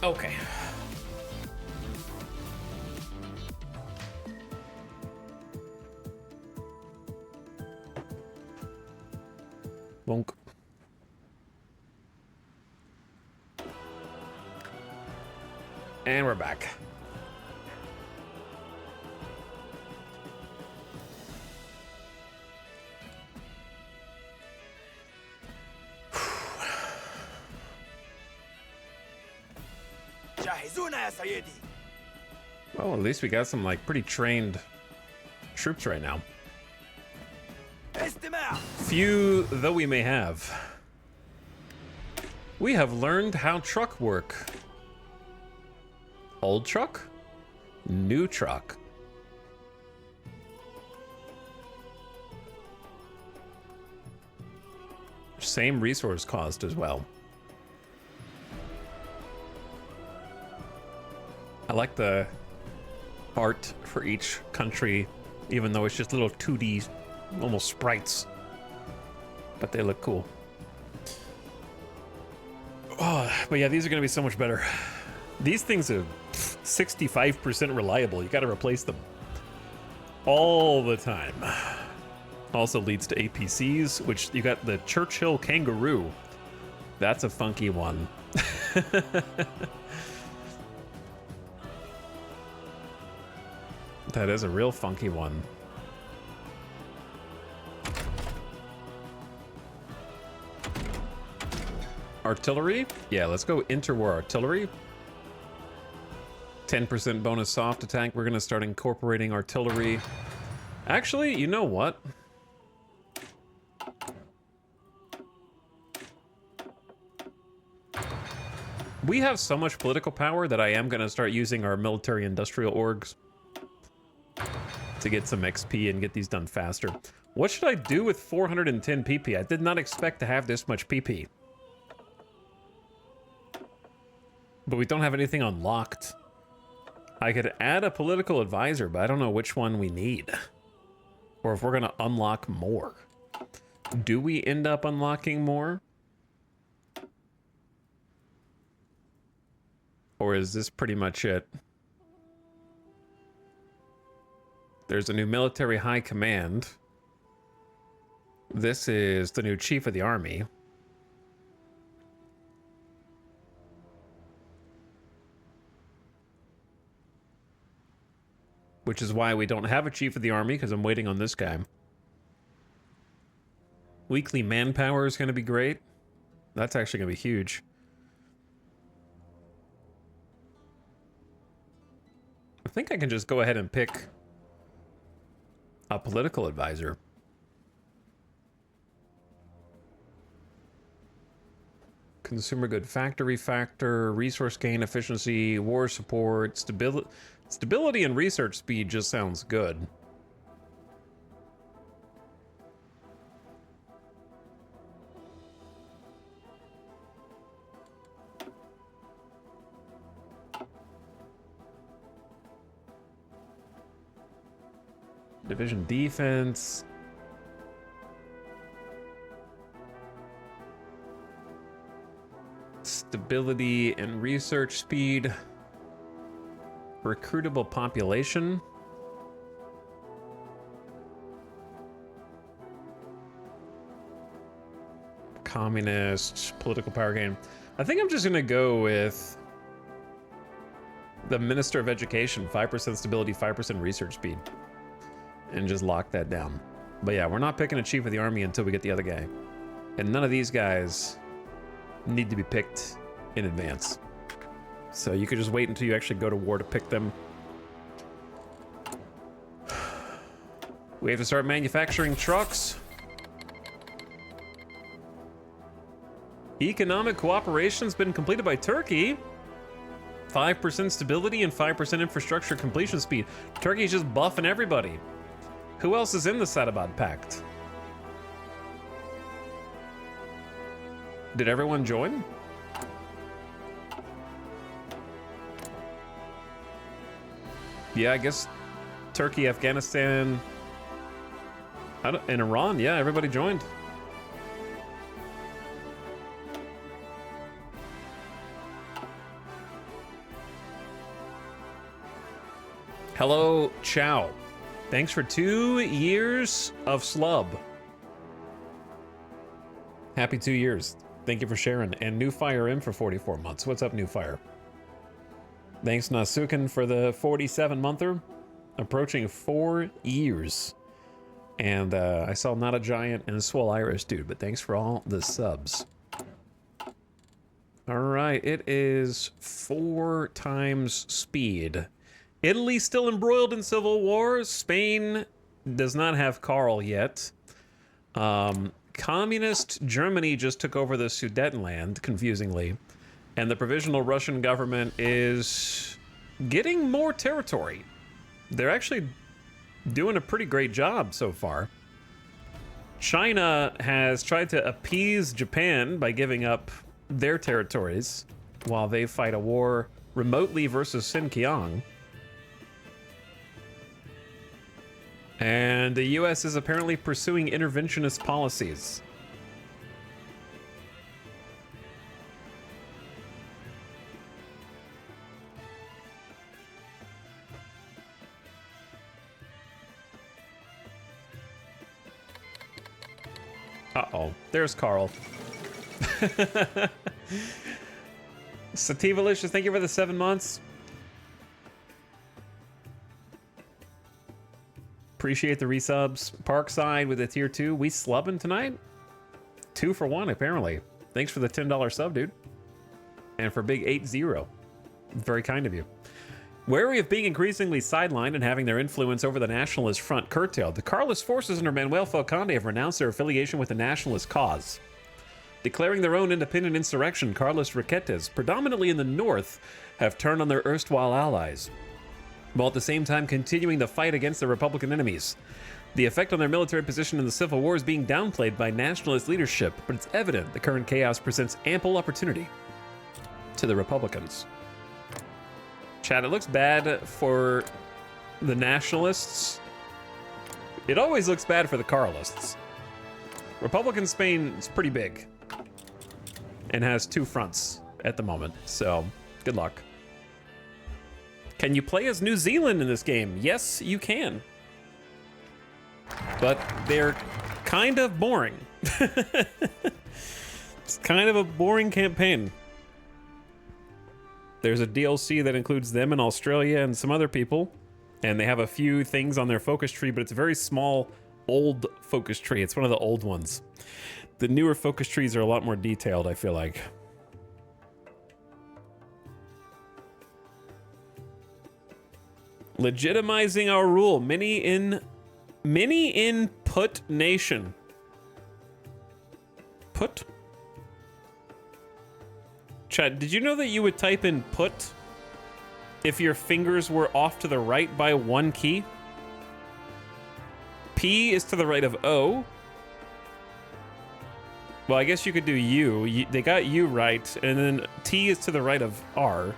Okay. Bonk. And we're back. جهزونا يا سيدي. Well, at least we got some like pretty trained troops right now. استماع. Few though we may have. We have learned how truck work. Old truck? New truck. Same resource cost as well. I like the art for each country, even though it's just little 2D, almost sprites. But they look cool. Oh, but yeah, these are going to be so much better. These things are 65% reliable. You got to replace them all the time. Also leads to APCs, which you got the Churchill Kangaroo. That's a funky one. That is a real funky one. Artillery? Yeah, let's go interwar artillery. 10% bonus soft attack. We're gonna start incorporating artillery. Actually, you know what? We have so much political power that I am gonna start using our military industrial orgs to get some XP and get these done faster. What should I do with 410 PP? I did not expect to have this much PP. But we don't have anything unlocked. I could add a political advisor, but I don't know which one we need. Or if we're gonna unlock more. Do we end up unlocking more? Or is this pretty much it? There's a new military high command. This is the new chief of the army. Which is why we don't have a chief of the army, because I'm waiting on this guy. Weekly manpower is going to be great. That's actually going to be huge. I think I can just go ahead and pick a political advisor. Consumer good factory factor, resource gain efficiency, war support, stability and research speed just sounds good. Division defense. Stability and research speed. Recruitable population. Communist, political power gain. I think I'm just gonna go with the Minister of Education, 5% stability, 5% research speed. And just lock that down. But yeah, we're not picking a chief of the army until we get the other guy. And none of these guys need to be picked in advance. So you could just wait until you actually go to war to pick them. We have to start manufacturing trucks. Economic cooperation's been completed by Turkey. 5% stability and 5% infrastructure completion speed. Turkey's just buffing everybody. Who else is in the Sadabad Pact? Did everyone join? Yeah, I guess Turkey, Afghanistan, and Iran. Yeah, everybody joined. Hello, Chow. Thanks for 2 years of slub. Happy 2 years. Thank you for sharing. And New Fire in for 44 months. What's up, New Fire? Thanks, Nasukin, for the 47-monther. Approaching 4 years. And I saw Not a Giant and Swole Irish Dude, but thanks for all the subs. All right, it is 4 times speed. Italy still embroiled in civil war. Spain does not have Karl yet. Communist Germany just took over the Sudetenland, confusingly. And the provisional Russian government is getting more territory. They're actually doing a pretty great job so far. China has tried to appease Japan by giving up their territories while they fight a war remotely versus Xinjiang. And the US is apparently pursuing interventionist policies. Uh-oh, there's Karl. Sativalicious, thank you for the 7 months. Appreciate the resubs. Parkside with a tier 2. We slubbing tonight? 2 for 1, apparently. Thanks for the $10 sub, dude. And for big 8-0. Very kind of you. Wary of being increasingly sidelined and having their influence over the nationalist front curtailed, the Carlist forces under Manuel Falconde have renounced their affiliation with the nationalist cause. Declaring their own independent insurrection, Carlist Riquetes, predominantly in the north, have turned on their erstwhile allies, while at the same time continuing the fight against their Republican enemies. The effect on their military position in the Civil War is being downplayed by nationalist leadership, but it's evident the current chaos presents ample opportunity to the Republicans. Chad, it looks bad for the nationalists. It always looks bad for the Carlists. Republican Spain is pretty big and has 2 fronts at the moment, so good luck. Can you play as New Zealand in this game? Yes, you can. But they're kind of boring. It's kind of a boring campaign. There's a DLC that includes them in Australia and some other people, and they have a few things on their focus tree, but it's a very small, old focus tree. It's one of the old ones. The newer focus trees are a lot more detailed, I feel like. Legitimizing our rule. Many input nation. Put? Chad, did you know that you would type in put if your fingers were off to the right by 1 key? P is to the right of O. Well, I guess you could do U. They got U right, and then T is to the right of R.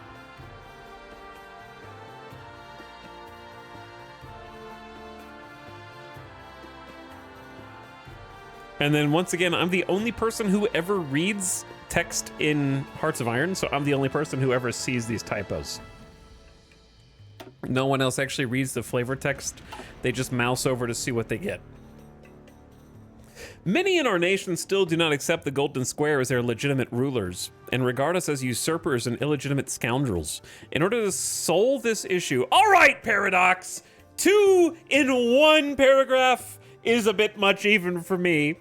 And then once again, I'm the only person who ever reads text in Hearts of Iron, so I'm the only person who ever sees these typos. No one else actually reads the flavor text. They just mouse over to see what they get. Many in our nation still do not accept the Golden Square as their legitimate rulers and regard us as usurpers and illegitimate scoundrels. In order to solve this issue, all right, Paradox, 2 in 1 paragraph is a bit much even for me.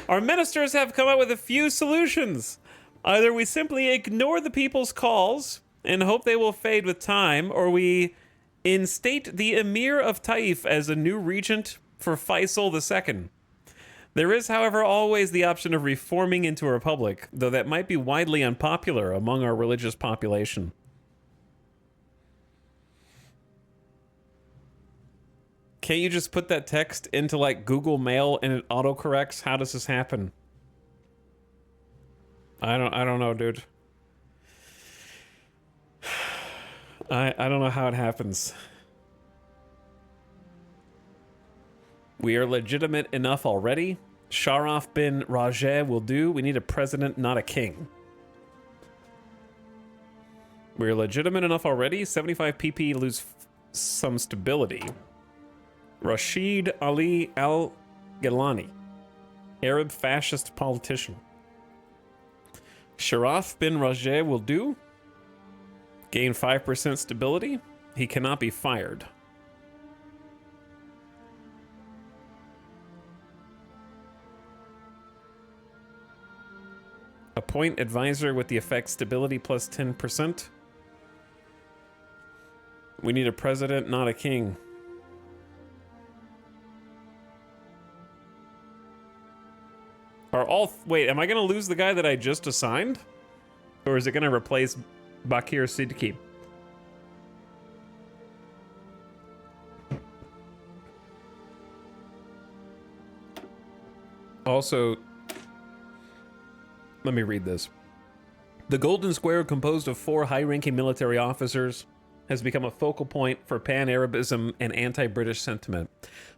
Our ministers have come up with a few solutions. Either we simply ignore the people's calls and hope they will fade with time, or we instate the Emir of Taif as a new regent for Faisal II. There is, however, always the option of reforming into a republic, though that might be widely unpopular among our religious population. Can't you just put that text into like Google Mail and it autocorrects? How does this happen? I don't know, dude. I don't know how it happens. We are legitimate enough already. Sharaf bin Rajeh will do. We need a president, not a king. We're legitimate enough already. 75 PP lose some stability. Rashid Ali Al Gilani, Arab fascist politician. Sharaf bin Rajeh will do. Gain 5% stability. He cannot be fired. Appoint advisor with the effect stability plus 10%. We need a president, not a king. Are all... Wait, am I going to lose the guy that I just assigned? Or is it going to replace Bakir Siddiqui? Also, let me read this. The Golden Square, composed of 4 high-ranking military officers, has become a focal point for pan-Arabism and anti-British sentiment.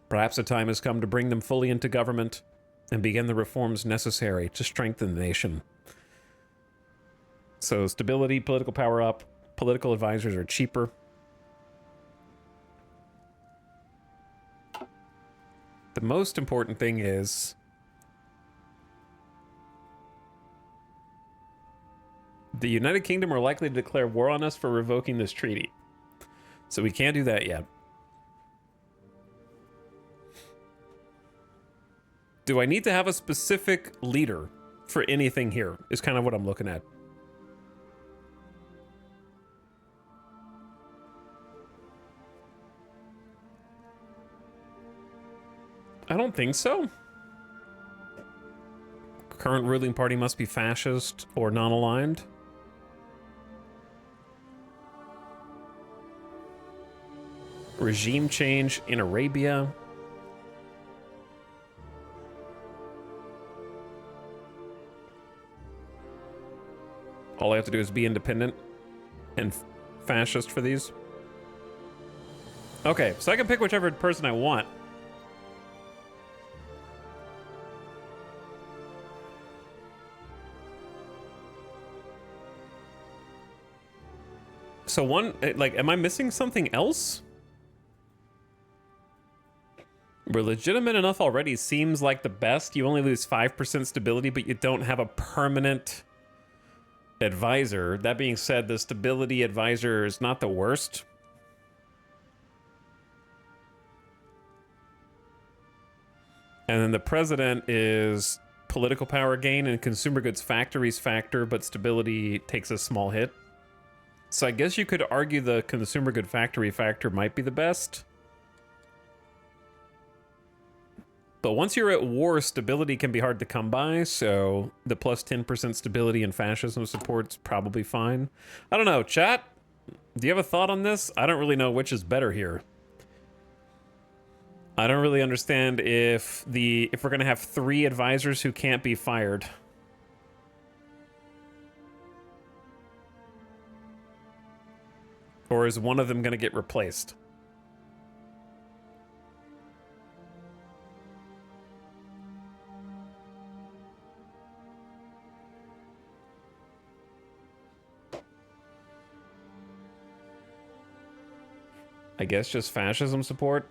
Perhaps the time has come to bring them fully into government and begin the reforms necessary to strengthen the nation. So stability, political power up, political advisors are cheaper. The most important thing is the United Kingdom are likely to declare war on us for revoking this treaty. So we can't do that yet. Do I need to have a specific leader for anything here? Is kind of what I'm looking at. I don't think so. Current ruling party must be fascist or non-aligned. Regime change in Arabia. All I have to do is be independent and fascist for these. Okay, so I can pick whichever person I want. So one, like, am I missing something else? We're legitimate enough already seems like the best. You only lose 5% stability, but you don't have a permanent advisor. That being said, the stability advisor is not the worst. And then the president is political power gain and consumer goods factories factor, but stability takes a small hit. So I guess you could argue the consumer good factory factor might be the best. But once you're at war, stability can be hard to come by, so the plus 10% stability and fascism support's probably fine. I don't know, chat? Do you have a thought on this? I don't really know which is better here. I don't really understand if we're gonna have 3 advisors who can't be fired. Or is one of them gonna get replaced? I guess just fascism support.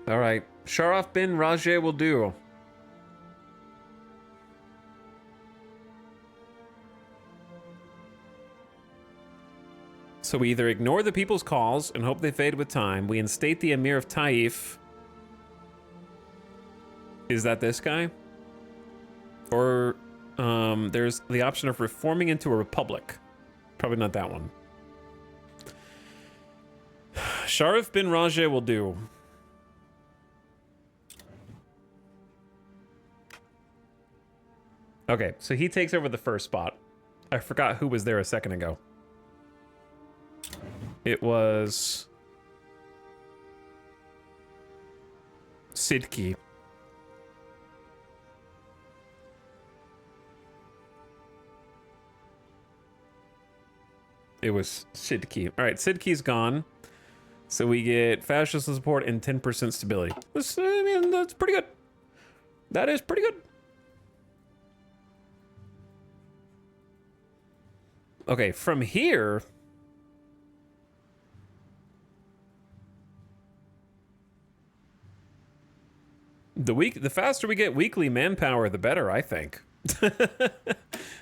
All right, Sharaf bin Rajeh will do. So we either ignore the people's calls and hope they fade with time. We instate the Emir of Taif. Is that this guy? Or there's the option of reforming into a republic. Probably not that one. Sharaf bin Rajeh will do. Okay, so he takes over the first spot. I forgot who was there a second ago. It was Sidki. It was Sidki. All right, Sidki's gone. So we get fascist support and 10% stability. I mean, that's pretty good. That is pretty good. Okay, from here... The faster we get weekly manpower, the better, I think. That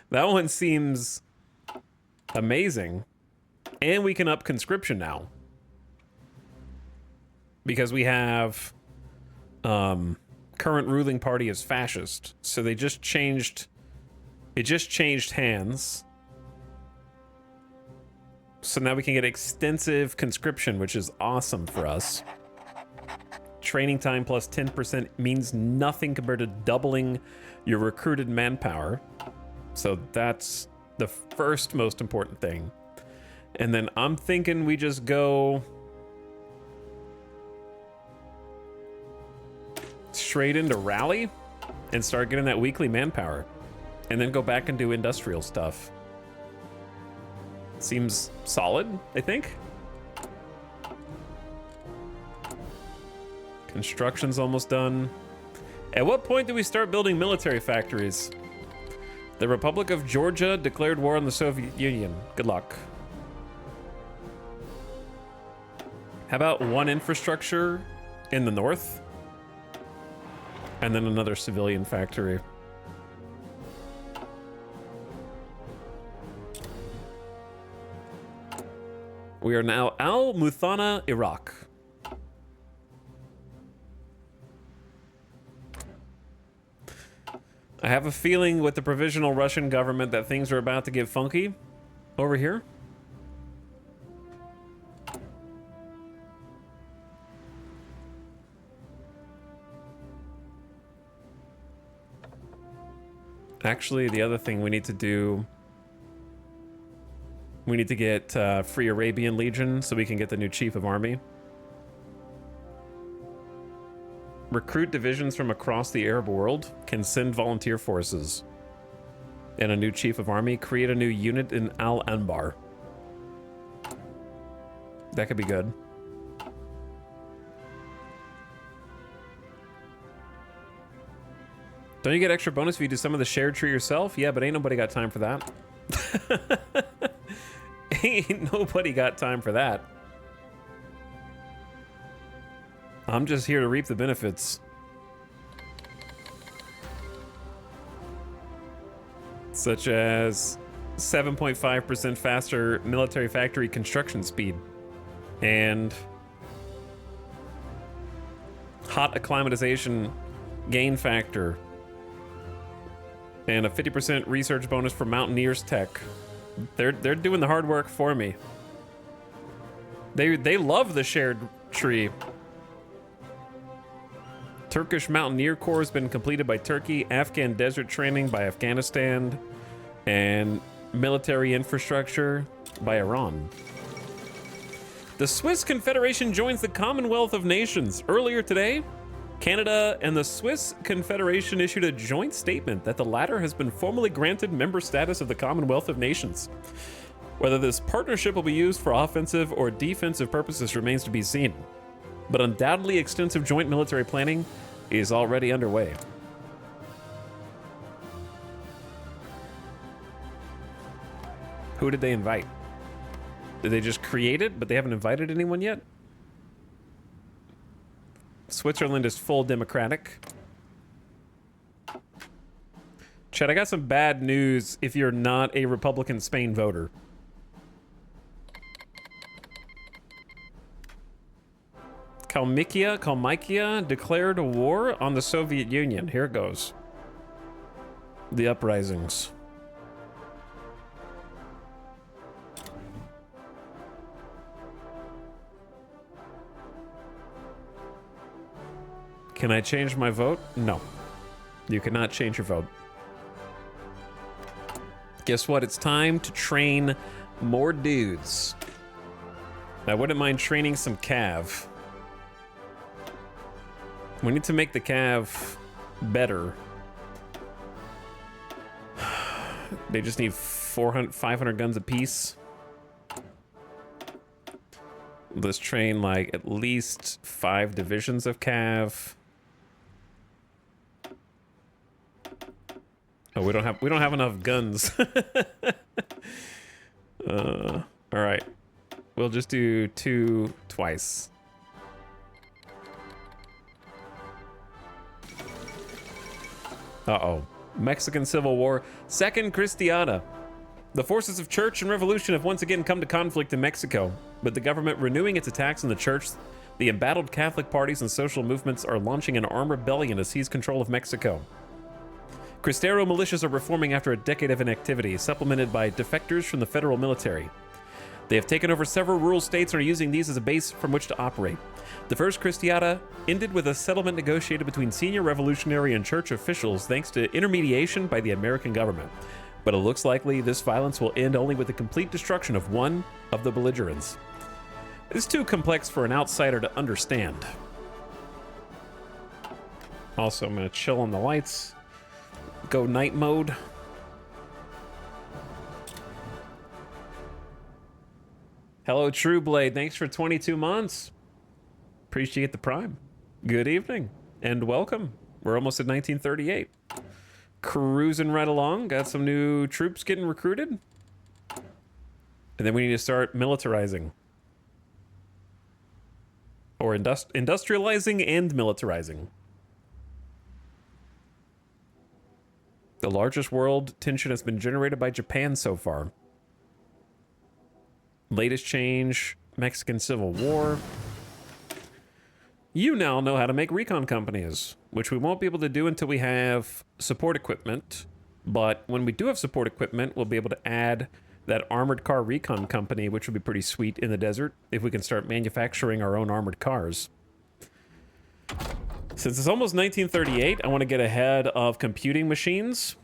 one seems amazing. And we can up conscription now. Because we have current ruling party is fascist. So they just changed, it just changed hands. So now we can get extensive conscription, which is awesome for us. Training time plus 10% means nothing compared to doubling your recruited manpower. So that's the first most important thing. And then I'm thinking we just go straight into rally and start getting that weekly manpower. And then go back and do industrial stuff. Seems solid, I think. Construction's almost done. At what point do we start building military factories? The Republic of Georgia declared war on the Soviet Union. Good luck. How about one infrastructure in the north? And then another civilian factory. We are now Al Muthanna, Iraq. I have a feeling with the provisional Russian government that things are about to get funky over here. Actually, the other thing we need to do, we need to get Free Arabian Legion so we can get the new Chief of Army. Recruit divisions from across the Arab world, can send volunteer forces. And a new Chief of Army, create a new unit in Al-Anbar. That could be good. Don't you get extra bonus if you do some of the shared tree yourself? Yeah, but ain't nobody got time for that. Ain't nobody got time for that. I'm just here to reap the benefits. Such as 7.5% faster military factory construction speed and hot acclimatization gain factor and a 50% research bonus for Mountaineers Tech. They're doing the hard work for me. They love the shared tree. Turkish Mountaineer Corps has been completed by Turkey, Afghan desert training by Afghanistan, and military infrastructure by Iran. The Swiss Confederation joins the Commonwealth of Nations. Earlier today, Canada and the Swiss Confederation issued a joint statement that the latter has been formally granted member status of the Commonwealth of Nations. Whether this partnership will be used for offensive or defensive purposes remains to be seen, but undoubtedly extensive joint military planning is already underway. Who did they invite? Did they just create it, but they haven't invited anyone yet? Switzerland is full democratic. Chad, I got some bad news if you're not a Republican Spain voter. Kalmykia declared a war on the Soviet Union. Here it goes. The uprisings. Can I change my vote? No. You cannot change your vote. Guess what? It's time to train more dudes. I wouldn't mind training some cav. We need to make the cav better. They just need 500 guns apiece. Let's train like at least 5 divisions of cav. Oh, we don't have enough guns. All right. We'll just do 2 twice. Uh-oh. Mexican Civil War, Second Cristiada. The forces of church and revolution have once again come to conflict in Mexico, but the government renewing its attacks on the church, the embattled Catholic parties and social movements are launching an armed rebellion to seize control of Mexico. Cristero militias are reforming after a decade of inactivity, supplemented by defectors from the federal military. They have taken over several rural states and are using these as a base from which to operate. The first Cristiada ended with a settlement negotiated between senior revolutionary and church officials thanks to intermediation by the American government. But it looks likely this violence will end only with the complete destruction of one of the belligerents. It's too complex for an outsider to understand. Also, I'm going to chill on the lights. Go night mode. Hello, True Blade. Thanks for 22 months. Appreciate the prime. Good evening and welcome. We're almost at 1938. Cruising right along. Got some new troops getting recruited. And then we need to start militarizing. Or industrializing and militarizing. The largest world tension has been generated by Japan so far. Latest change, Mexican Civil War. You now know how to make recon companies, which we won't be able to do until we have support equipment. But when we do have support equipment, we'll be able to add that armored car recon company, which would be pretty sweet in the desert if we can start manufacturing our own armored cars. Since it's almost 1938, I want to get ahead of computing machines.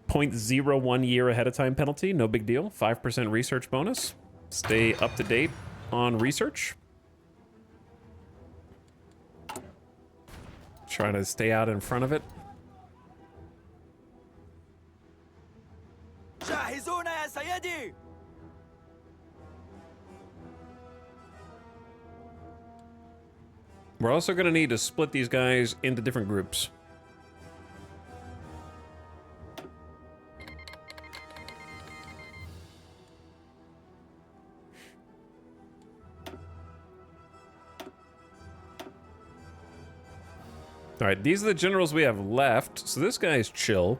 0.01 year ahead of time penalty, no big deal. 5% research bonus. Stay up to date on research. Trying to stay out in front of it. We're also going to need to split these guys into different groups. All right, these are the generals we have left. So this guy's chill.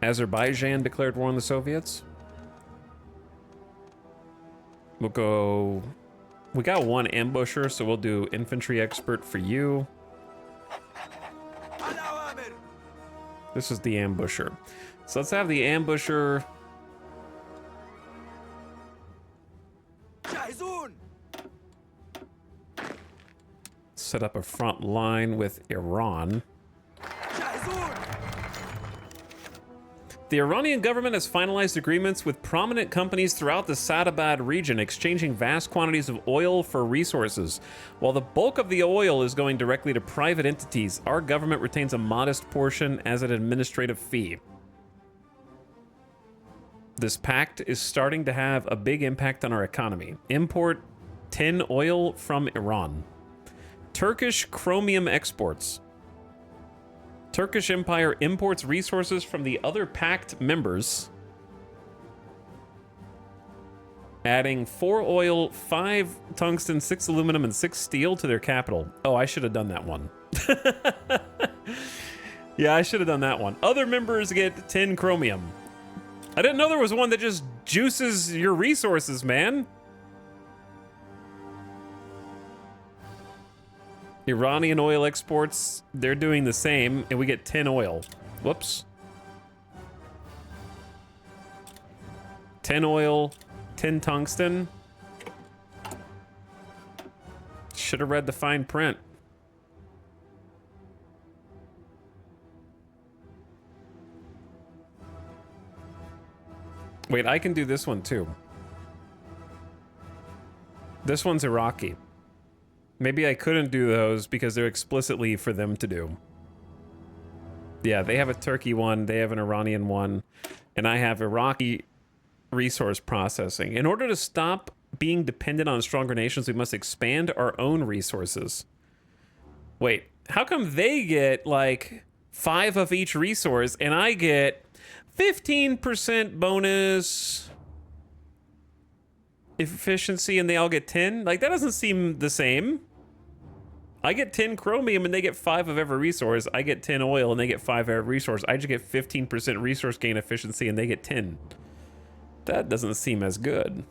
Azerbaijan declared war on the Soviets. We'll go... We got 1 ambusher, so we'll do infantry expert for you. This is the ambusher. So let's have the ambusher... set up a front line with Iran. The Iranian government has finalized agreements with prominent companies throughout the Sadabad region, exchanging vast quantities of oil for resources. While the bulk of the oil is going directly to private entities, our government retains a modest portion as an administrative fee. This pact is starting to have a big impact on our economy. Import tin oil from Iran. Turkish chromium exports. Turkish Empire imports resources from the other pact members, adding 4 oil, 5 tungsten, 6 aluminum, and 6 steel to their capital. Oh, I should have done that one. Yeah, I should have done that one. Other members get 10 chromium. I didn't know there was one that just juices your resources, man. Iranian oil exports, they're doing the same, and we get 10 oil. Whoops. 10 oil, 10 tungsten. Should have read the fine print. Wait, I can do this one too. This one's Iraqi. Maybe I couldn't do those because they're explicitly for them to do. Yeah, they have a Turkey one, they have an Iranian one, and I have Iraqi resource processing. In order to stop being dependent on stronger nations, we must expand our own resources. Wait, how come they get like 5 of each resource and I get 15% bonus efficiency and they all get 10? Like, that doesn't seem the same. I get 10 chromium and they get 5 of every resource. I get 10 oil and they get 5 of every resource. I just get 15% resource gain efficiency and they get 10. That doesn't seem as good.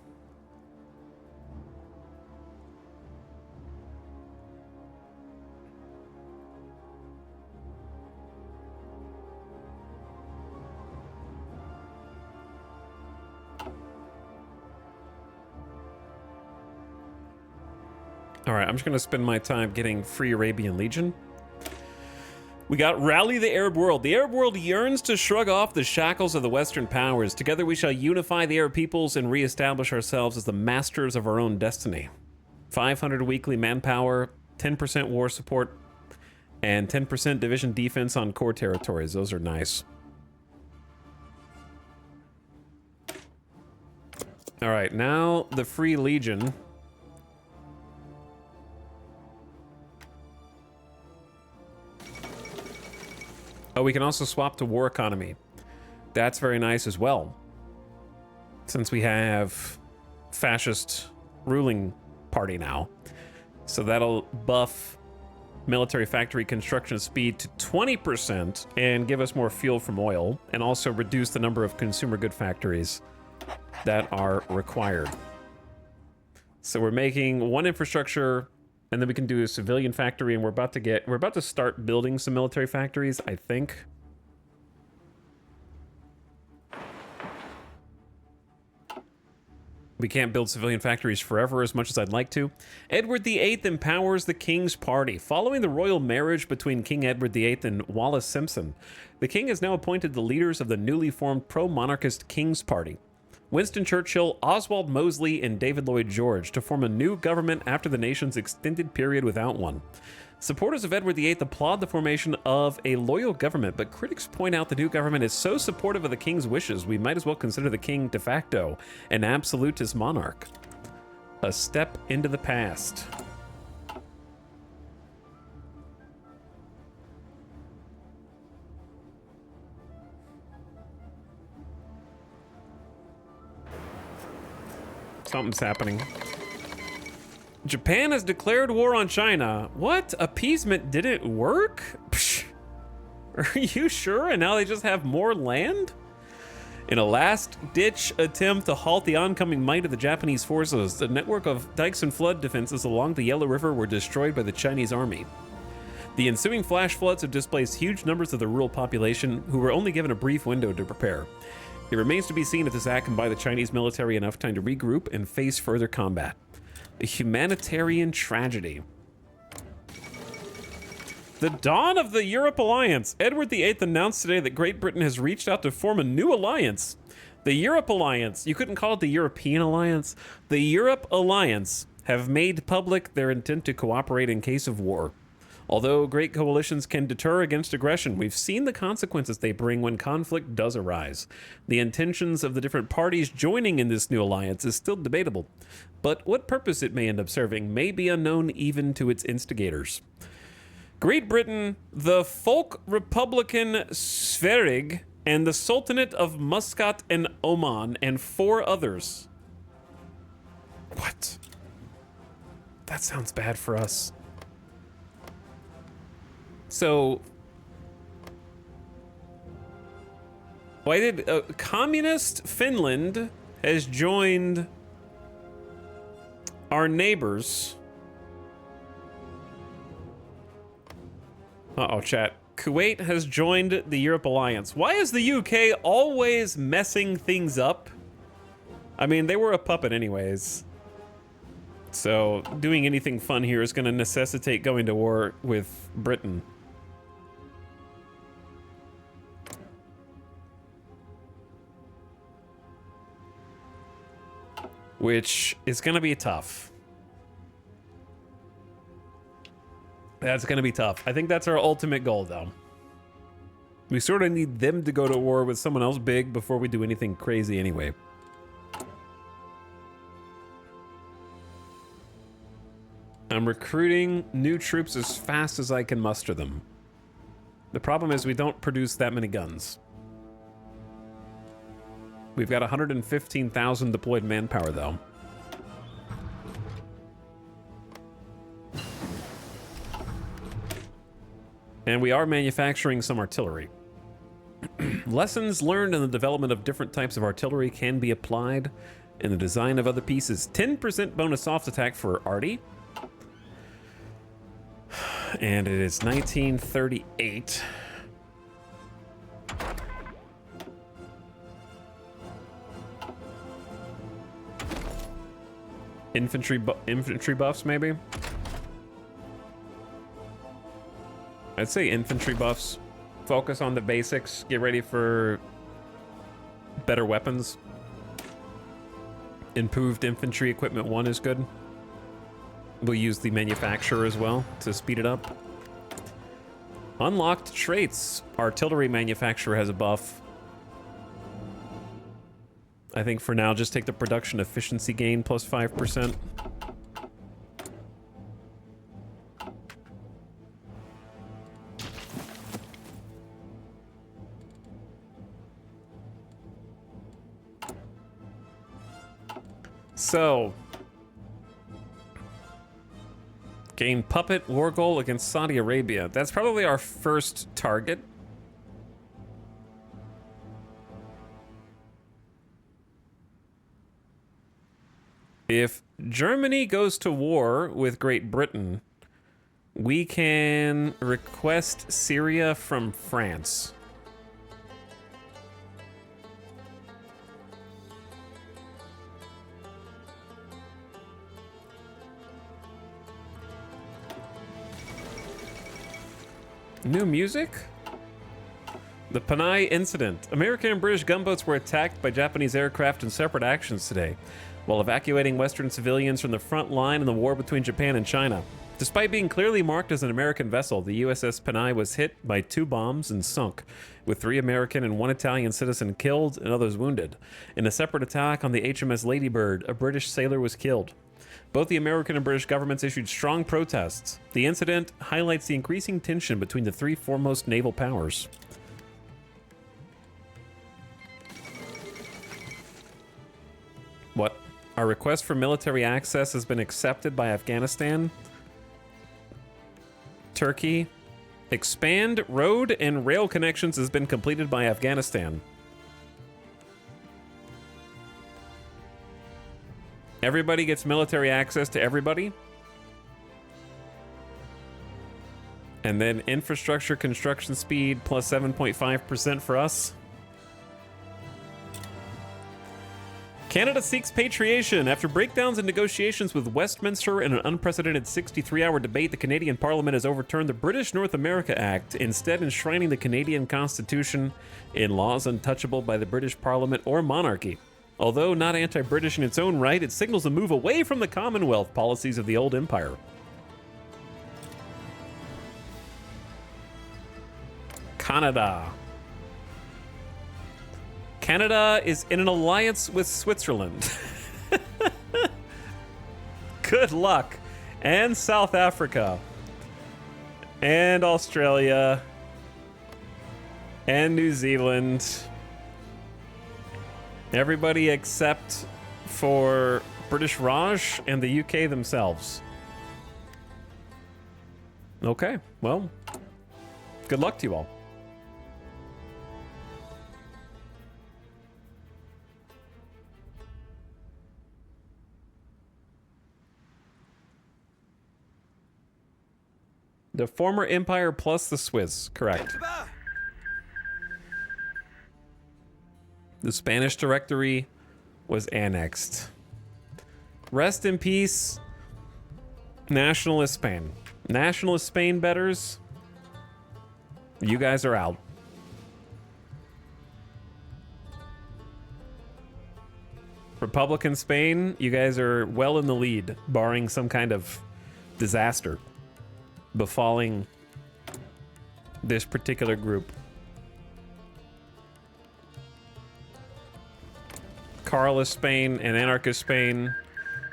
All right, I'm just going to spend my time getting free Arabian Legion. We got Rally the Arab World. The Arab world yearns to shrug off the shackles of the Western powers. Together we shall unify the Arab peoples and reestablish ourselves as the masters of our own destiny. 500 weekly manpower, 10% war support, and 10% division defense on core territories. Those are nice. All right, now the Free Legion. Oh, we can also swap to war economy. That's very nice as well, since we have fascist ruling party now. So that'll buff military factory construction speed to 20% and give us more fuel from oil, and also reduce the number of consumer good factories that are required. So we're making one infrastructure, and then we can do a civilian factory, and we're about to start building some military factories, I think. We can't build civilian factories forever as much as I'd like to. Edward VIII empowers the King's Party. Following the royal marriage between King Edward VIII and Wallace Simpson, the King has now appointed the leaders of the newly formed pro-monarchist King's Party, Winston Churchill, Oswald Mosley, and David Lloyd George, to form a new government after the nation's extended period without one. Supporters of Edward VIII applaud the formation of a loyal government, but critics point out the new government is so supportive of the king's wishes, we might as well consider the king de facto an absolutist monarch. A step into the past. Something's happening. Japan has declared war on China. What? Appeasement didn't work? Psh. Are you sure? And now they just have more land? In a last-ditch attempt to halt the oncoming might of the Japanese forces, the network of dikes and flood defenses along the Yellow River were destroyed by the Chinese army. The ensuing flash floods have displaced huge numbers of the rural population, who were only given a brief window to prepare. It remains to be seen if this act can buy the Chinese military enough time to regroup and face further combat. A humanitarian tragedy. The dawn of the Europe Alliance. Edward VIII announced today that Great Britain has reached out to form a new alliance. The Europe Alliance. You couldn't call it the European Alliance. The Europe Alliance have made public their intent to cooperate in case of war. Although great coalitions can deter against aggression, we've seen the consequences they bring when conflict does arise. The intentions of the different parties joining in this new alliance is still debatable, but what purpose it may end up serving may be unknown even to its instigators. Great Britain, the Folk Republican Sverige, and the Sultanate of Muscat and Oman, and 4 others. What? That sounds bad for us. So, why did communist Finland has joined our neighbors? Uh-oh, chat. Kuwait has joined the Europe Alliance. Why is the UK always messing things up? I mean, they were a puppet anyways. So, doing anything fun here is going to necessitate going to war with Britain. Which is going to be tough. That's going to be tough. I think that's our ultimate goal, though. We sort of need them to go to war with someone else big before we do anything crazy anyway. I'm recruiting new troops as fast as I can muster them. The problem is we don't produce that many guns. We've got 115,000 deployed manpower, though. And we are manufacturing some artillery. Lessons learned in the development of different types of artillery can be applied in the design of other pieces. 10% bonus soft attack for Artie. And it is 1938. Infantry buffs, maybe? I'd say infantry buffs. Focus on the basics. Get ready for better weapons. Improved infantry equipment 1 is good. We'll use the manufacturer as well to speed it up. Unlocked traits. Artillery manufacturer has a buff. I think for now, just take the production efficiency gain plus 5%. So, gain puppet war goal against Saudi Arabia. That's probably our first target. If Germany goes to war with Great Britain, we can request Syria from France. New music? The Panay Incident. American and British gunboats were attacked by Japanese aircraft in separate actions today, while evacuating Western civilians from the front line in the war between Japan and China. Despite being clearly marked as an American vessel, the USS Panay was hit by 2 bombs and sunk, with 3 American and 1 Italian citizen killed and others wounded. In a separate attack on the HMS Ladybird, a British sailor was killed. Both the American and British governments issued strong protests. The incident highlights the increasing tension between the 3 foremost naval powers. What? Our request for military access has been accepted by Afghanistan. Turkey. Expand road and rail connections has been completed by Afghanistan. Everybody gets military access to everybody. And then infrastructure construction speed plus 7.5% for us. Canada seeks patriation. After breakdowns in negotiations with Westminster and an unprecedented 63-hour debate, the Canadian Parliament has overturned the British North America Act, instead enshrining the Canadian Constitution in laws untouchable by the British Parliament or monarchy. Although not anti-British in its own right, it signals a move away from the Commonwealth policies of the old empire. Canada. Canada is in an alliance with Switzerland. Good luck. And South Africa. And Australia. And New Zealand. Everybody except for British Raj and the UK themselves. Okay, well, good luck to you all. The former empire plus the Swiss, correct. The Spanish Directory was annexed. Rest in peace, Nationalist Spain. Nationalist Spain betters, you guys are out. Republican Spain, you guys are well in the lead, barring some kind of disaster befalling this particular group. Carlist Spain and Anarchist Spain.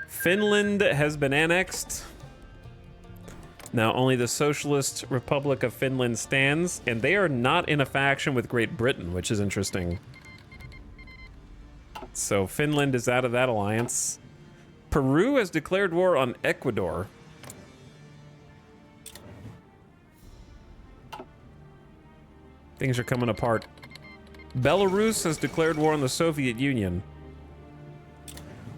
Finland has been annexed. Now, only the Socialist Republic of Finland stands, and they are not in a faction with Great Britain, which is interesting. So Finland is out of that alliance. Peru has declared war on Ecuador. Things are coming apart. Belarus has declared war on the Soviet Union.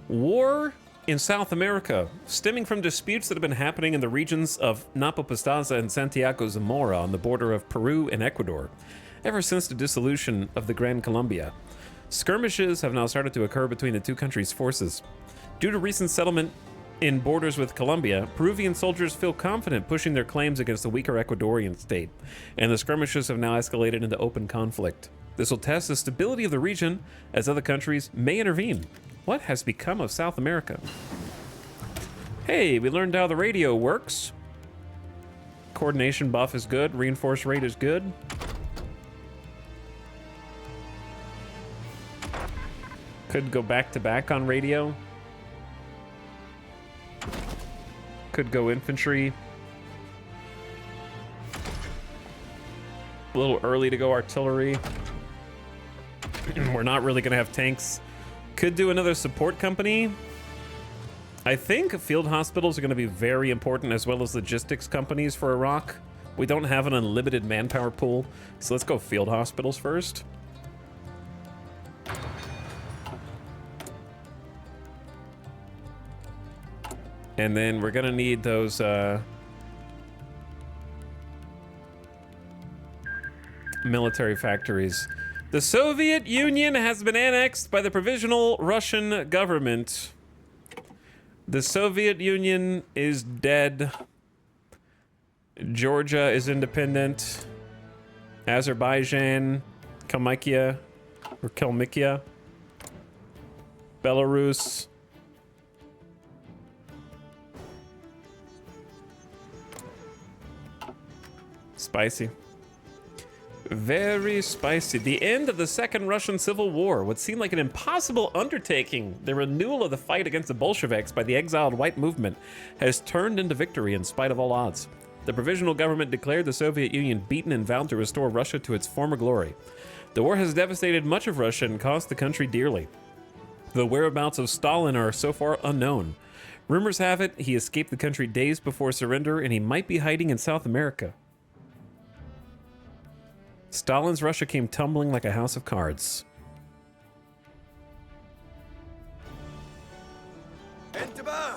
War in South America, stemming from disputes that have been happening in the regions of Napo Pastaza and Santiago Zamora on the border of Peru and Ecuador, ever since the dissolution of the Gran Colombia. Skirmishes have now started to occur between the two countries' forces. Due to recent settlement in borders with Colombia, Peruvian soldiers feel confident pushing their claims against the weaker Ecuadorian state, and the skirmishes have now escalated into open conflict. This will test the stability of the region as other countries may intervene. What has become of South America? Hey, we learned how the radio works. Coordination buff is good. Reinforce rate is good. Could go back to back on radio. Could go infantry. A little early to go artillery. We're not really going to have tanks. Could do another support company. I think field hospitals are going to be very important, as well as logistics companies for Iraq. We don't have an unlimited manpower pool, so let's go field hospitals first. And then we're going to need those military factories. The Soviet Union has been annexed by the Provisional Russian Government. The Soviet Union is dead. Georgia is independent. Azerbaijan, Kalmykia, or Kalmykia. Belarus. Spicy. Very spicy. The end of the Second Russian Civil War would seem like an impossible undertaking. The renewal of the fight against the Bolsheviks by the exiled white movement has turned into victory in spite of all odds. The provisional government declared the Soviet Union beaten and vowed to restore Russia to its former glory. The war has devastated much of Russia and cost the country dearly. The whereabouts of Stalin are so far unknown. Rumors have it he escaped the country days before surrender, and he might be hiding in South America. Stalin's Russia came tumbling like a house of cards. انتباه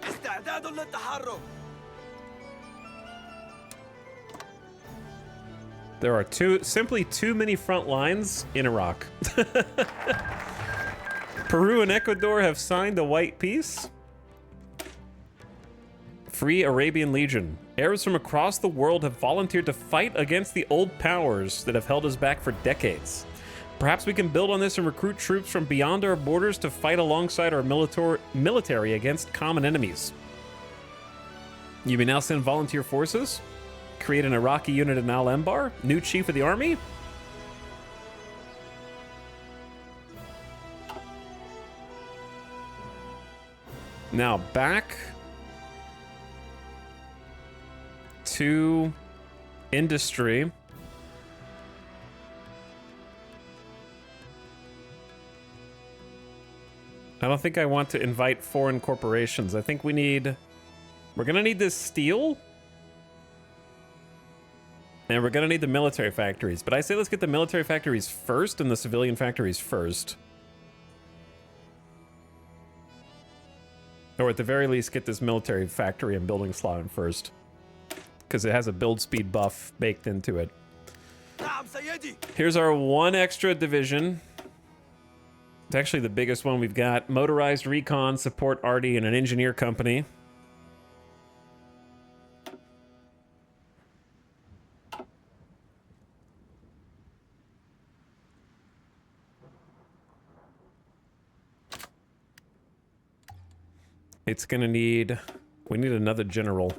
استعداد للتحرك. There are simply too many front lines in Iraq. Peru and Ecuador have signed a white peace. Free Arabian Legion. Arabs from across the world have volunteered to fight against the old powers that have held us back for decades. Perhaps we can build on this and recruit troops from beyond our borders to fight alongside our military against common enemies. You may now send volunteer forces. Create an Iraqi unit in Al Anbar. New chief of the army. Now back to industry. I don't think I want to invite foreign corporations. I think we're gonna need this steel. And we're gonna need the military factories. But I say let's get the military factories first and the civilian factories first. Or at the very least, get this military factory and building slot in first. Because it has a build speed buff baked into it. Here's our one extra division. It's actually the biggest one we've got. Motorized recon, support Arty, and an engineer company. It's gonna we need another general.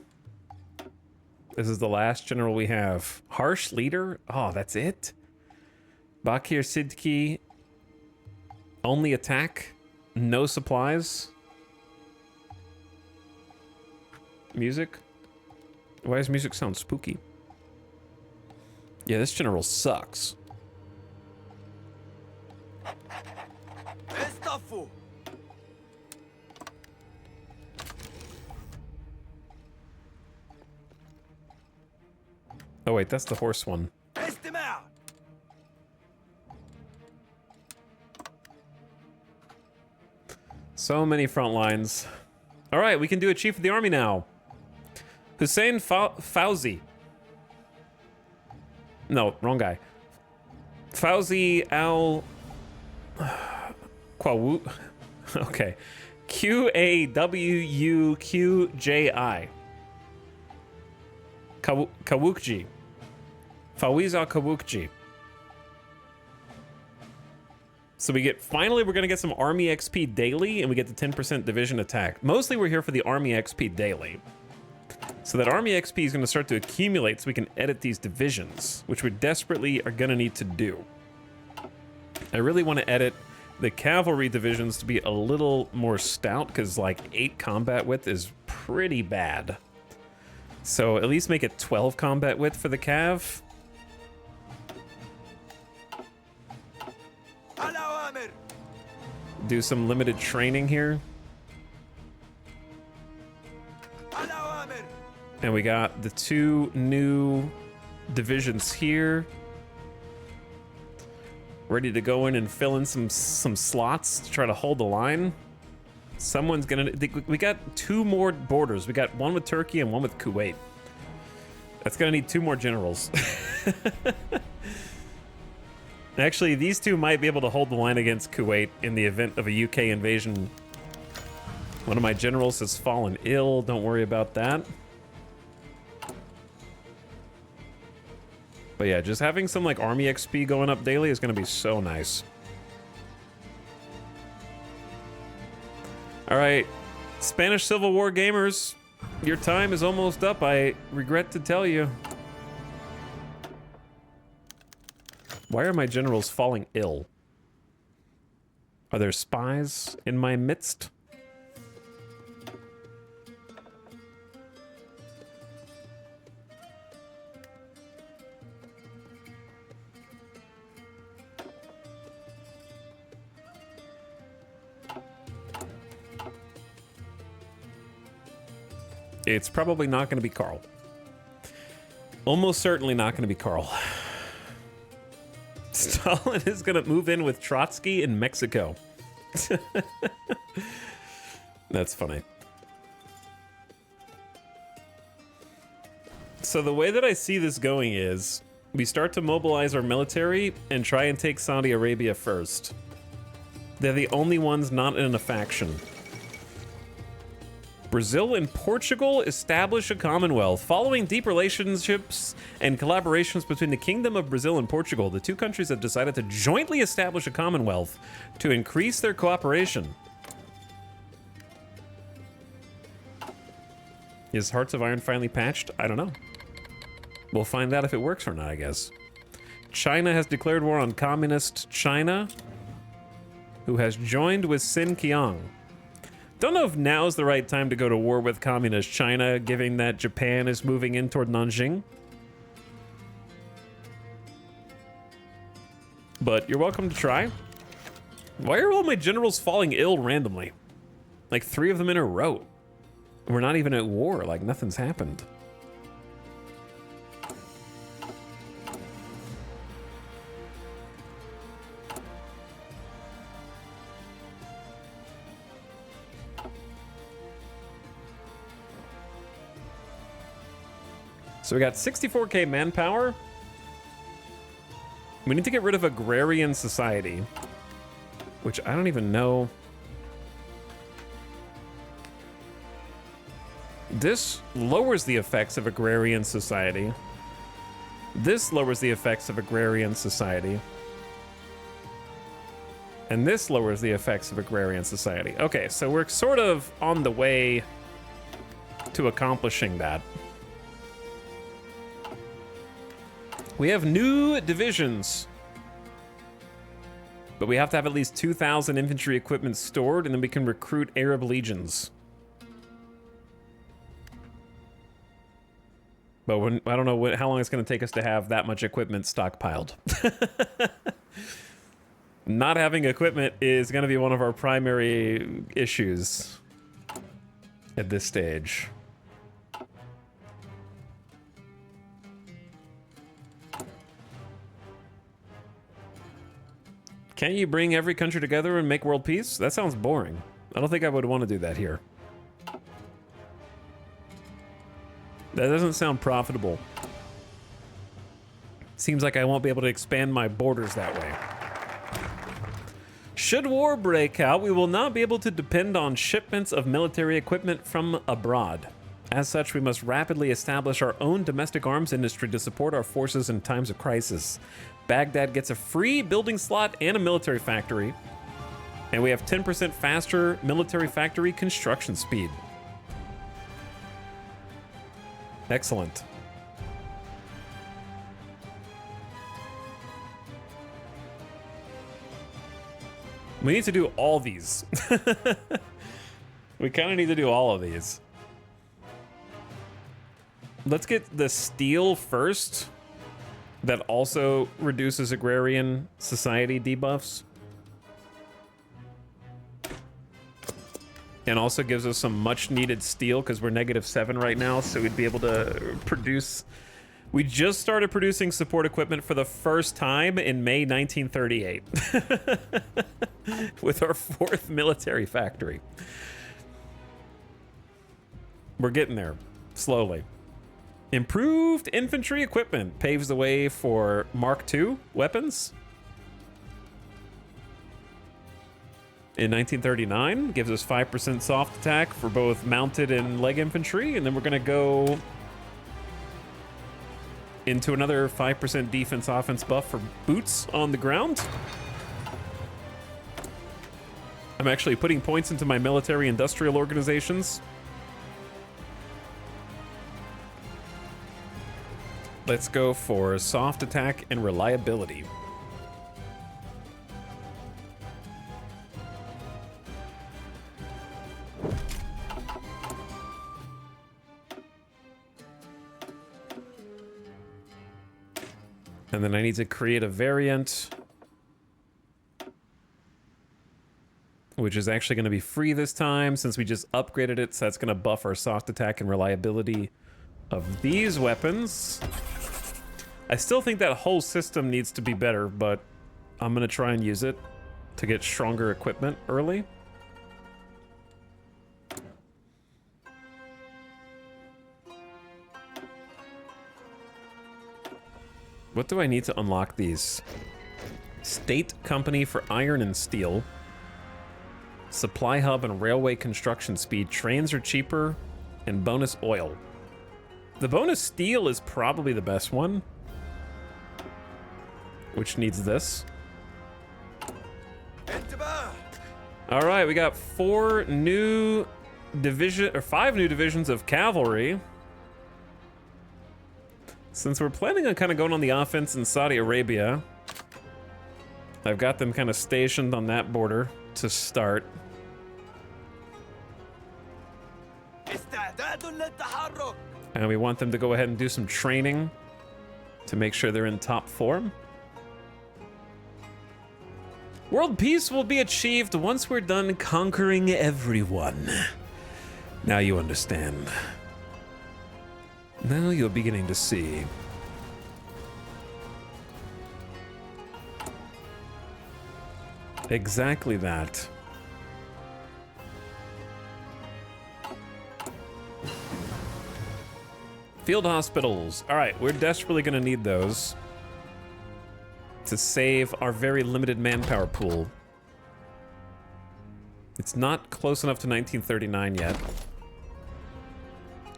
This is the last general we have. Harsh leader? Oh, that's it? Bakir Sidki. Only attack, no supplies. Music? Why does music sound spooky? Yeah, this general sucks. Estafu. Oh wait, that's the horse one. Estimar. So many front lines. All right, we can do a chief of the army now. Hussein Fauzi. No, wrong guy. Fauzi Al Quawu. Okay. Qawuqji. Kawukji. Fawaz Al Kawukji. So we get, finally we're gonna get some army XP daily and we get the 10% division attack. Mostly we're here for the army XP daily. So that army XP is gonna start to accumulate so we can edit these divisions, which we desperately are gonna need to do. I really wanna edit the cavalry divisions to be a little more stout because like 8 combat width is pretty bad. So at least make it 12 combat width for the cav. Do some limited training here. And we got the 2 new divisions here. Ready to go in and fill in some slots to try to hold the line. Someone's gonna, we got 2 more borders. We got one with Turkey and one with Kuwait. That's gonna need 2 more generals. Actually, these 2 might be able to hold the line against Kuwait in the event of a UK invasion. One of my generals has fallen ill. Don't worry about that. But yeah, just having some like army XP going up daily is going to be so nice. All right, Spanish Civil War gamers, your time is almost up. I regret to tell you. Why are my generals falling ill? Are there spies in my midst? It's probably not going to be Carl. Almost certainly not going to be Carl. Stalin is going to move in with Trotsky in Mexico. That's funny. So the way that I see this going is we start to mobilize our military and try and take Saudi Arabia first. They're the only ones not in a faction. Brazil and Portugal establish a commonwealth. Following deep relationships and collaborations between the Kingdom of Brazil and Portugal, the 2 countries have decided to jointly establish a commonwealth to increase their cooperation. Is Hearts of Iron finally patched? I don't know. We'll find out if it works or not, I guess. China has declared war on communist China, who has joined with Xinjiang. Don't know if now is the right time to go to war with communist China, given that Japan is moving in toward Nanjing. But you're welcome to try. Why are all my generals falling ill randomly? Like 3 of them in a row. We're not even at war, like nothing's happened. So we got 64k manpower. We need to get rid of agrarian society, which I don't even know. This lowers the effects of agrarian society. This lowers the effects of agrarian society. And this lowers the effects of agrarian society. Okay, so we're sort of on the way to accomplishing that. We have new divisions, but we have to have at least 2,000 infantry equipment stored, and then we can recruit Arab legions. But I don't know how long it's going to take us to have that much equipment stockpiled. Not having equipment is going to be one of our primary issues at this stage. Can't you bring every country together and make world peace? That sounds boring. I don't think I would want to do that here. That doesn't sound profitable. Seems like I won't be able to expand my borders that way. Should war break out, we will not be able to depend on shipments of military equipment from abroad. As such, we must rapidly establish our own domestic arms industry to support our forces in times of crisis. Baghdad gets a free building slot and a military factory. And we have 10% faster military factory construction speed. Excellent. We need to do all these. We kind of need to do all of these. Let's get the steel first. That also reduces agrarian society debuffs. And also gives us some much needed steel because we're -7 right now, so we'd be able to produce. We just started producing support equipment for the first time in May 1938 with our 4th military factory. We're getting there slowly. Improved infantry equipment paves the way for Mark II weapons. In 1939, gives us 5% soft attack for both mounted and leg infantry, and then we're gonna go into another 5% defense offense buff for boots on the ground. I'm actually putting points into my military industrial organizations. Let's go for soft attack and reliability. And then I need to create a variant, which is actually going to be free this time since we just upgraded it. So that's going to buff our soft attack and reliability of these weapons. I still think that whole system needs to be better, but I'm going to try and use it to get stronger equipment early. What do I need to unlock these? State Company for Iron and Steel. Supply Hub and Railway Construction Speed. Trains are cheaper. And bonus oil. The bonus steel is probably the best one. Which needs this. Alright, we got 5 new divisions of cavalry. Since we're planning on kind of going on the offense in Saudi Arabia, I've got them kind of stationed on that border to start. And we want them to go ahead and do some training to make sure they're in top form. World peace will be achieved once we're done conquering everyone. Now you understand. Now you're beginning to see. Exactly that. Field hospitals. All right, we're desperately going to need those to save our very limited manpower pool. It's not close enough to 1939 yet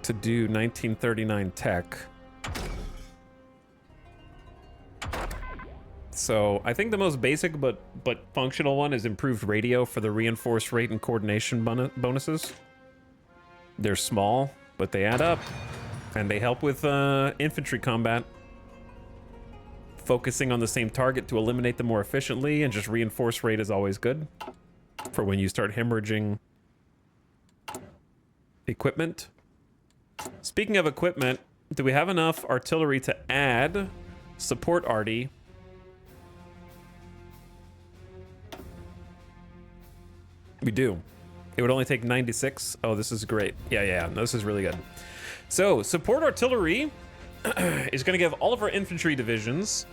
to do 1939 tech. So I think the most basic but functional one is improved radio for the reinforced rate and coordination bonuses. They're small, but they add up, and they help with infantry combat. Focusing on the same target to eliminate them more efficiently, and just reinforced rate is always good for when you start hemorrhaging equipment. Speaking of equipment, do we have enough artillery to add support arty? We do. It would only take 96. Oh, this is great. Yeah, no, this is really good. So, support artillery is going to give all of our infantry divisions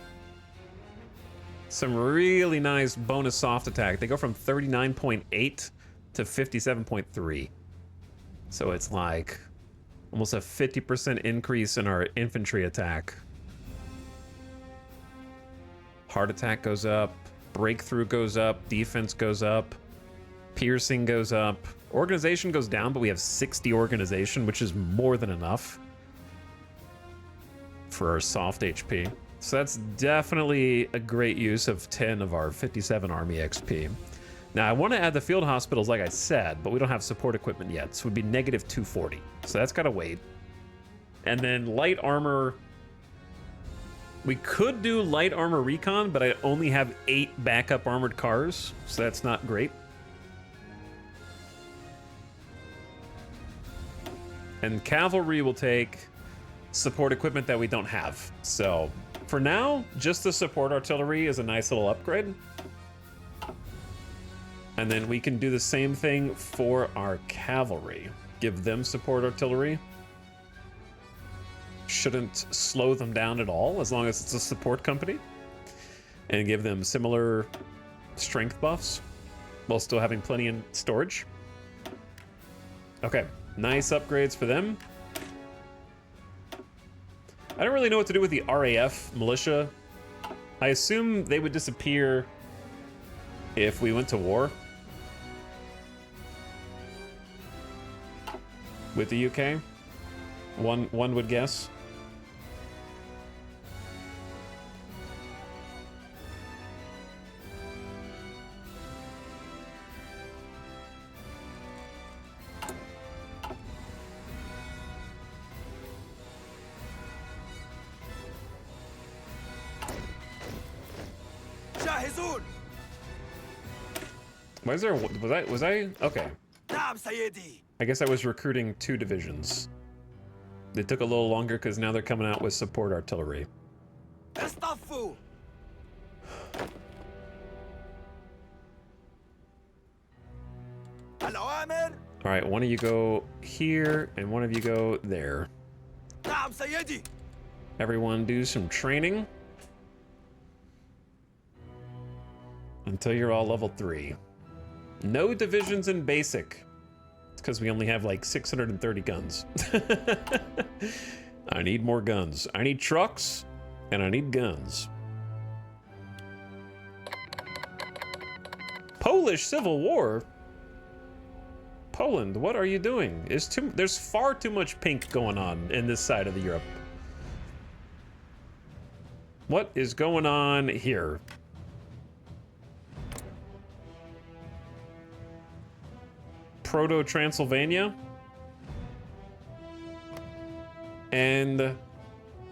some really nice bonus soft attack. They go from 39.8 to 57.3. So it's like almost a 50% increase in our infantry attack. Heart attack goes up, breakthrough goes up, defense goes up, piercing goes up, organization goes down, but we have 60 organization, which is more than enough for our soft HP. So that's definitely a great use of 10 of our 57 army XP. Now I want to add the field hospitals like I said, but we don't have support equipment yet, so it would be negative 240. So that's got to wait. And then light armor. We could do light armor recon, but I only have 8 backup armored cars, so that's not great. And cavalry will take support equipment that we don't have. So for now, just the support artillery is a nice little upgrade. And then we can do the same thing for our cavalry. Give them support artillery. Shouldn't slow them down at all, as long as it's a support company. And give them similar strength buffs, while still having plenty in storage. Okay, nice upgrades for them. I don't really know what to do with the RAF militia. I assume they would disappear if we went to war with the UK. One would guess. جاهزون. Why is there? Was I okay? نعم سيدي. I guess I was recruiting 2 divisions. They took a little longer because now they're coming out with support artillery. اصطفوا. الأوامر. All right, one of you go here and one of you go there. نعم سيدي. Everyone do some training until you're all level 3. No divisions in basic. It's because we only have like 630 guns. I need more guns. I need trucks and I need guns. Polish Civil War? Poland, what are you doing? There's far too much pink going on in this side of the Europe. What is going on here? Proto-Transylvania and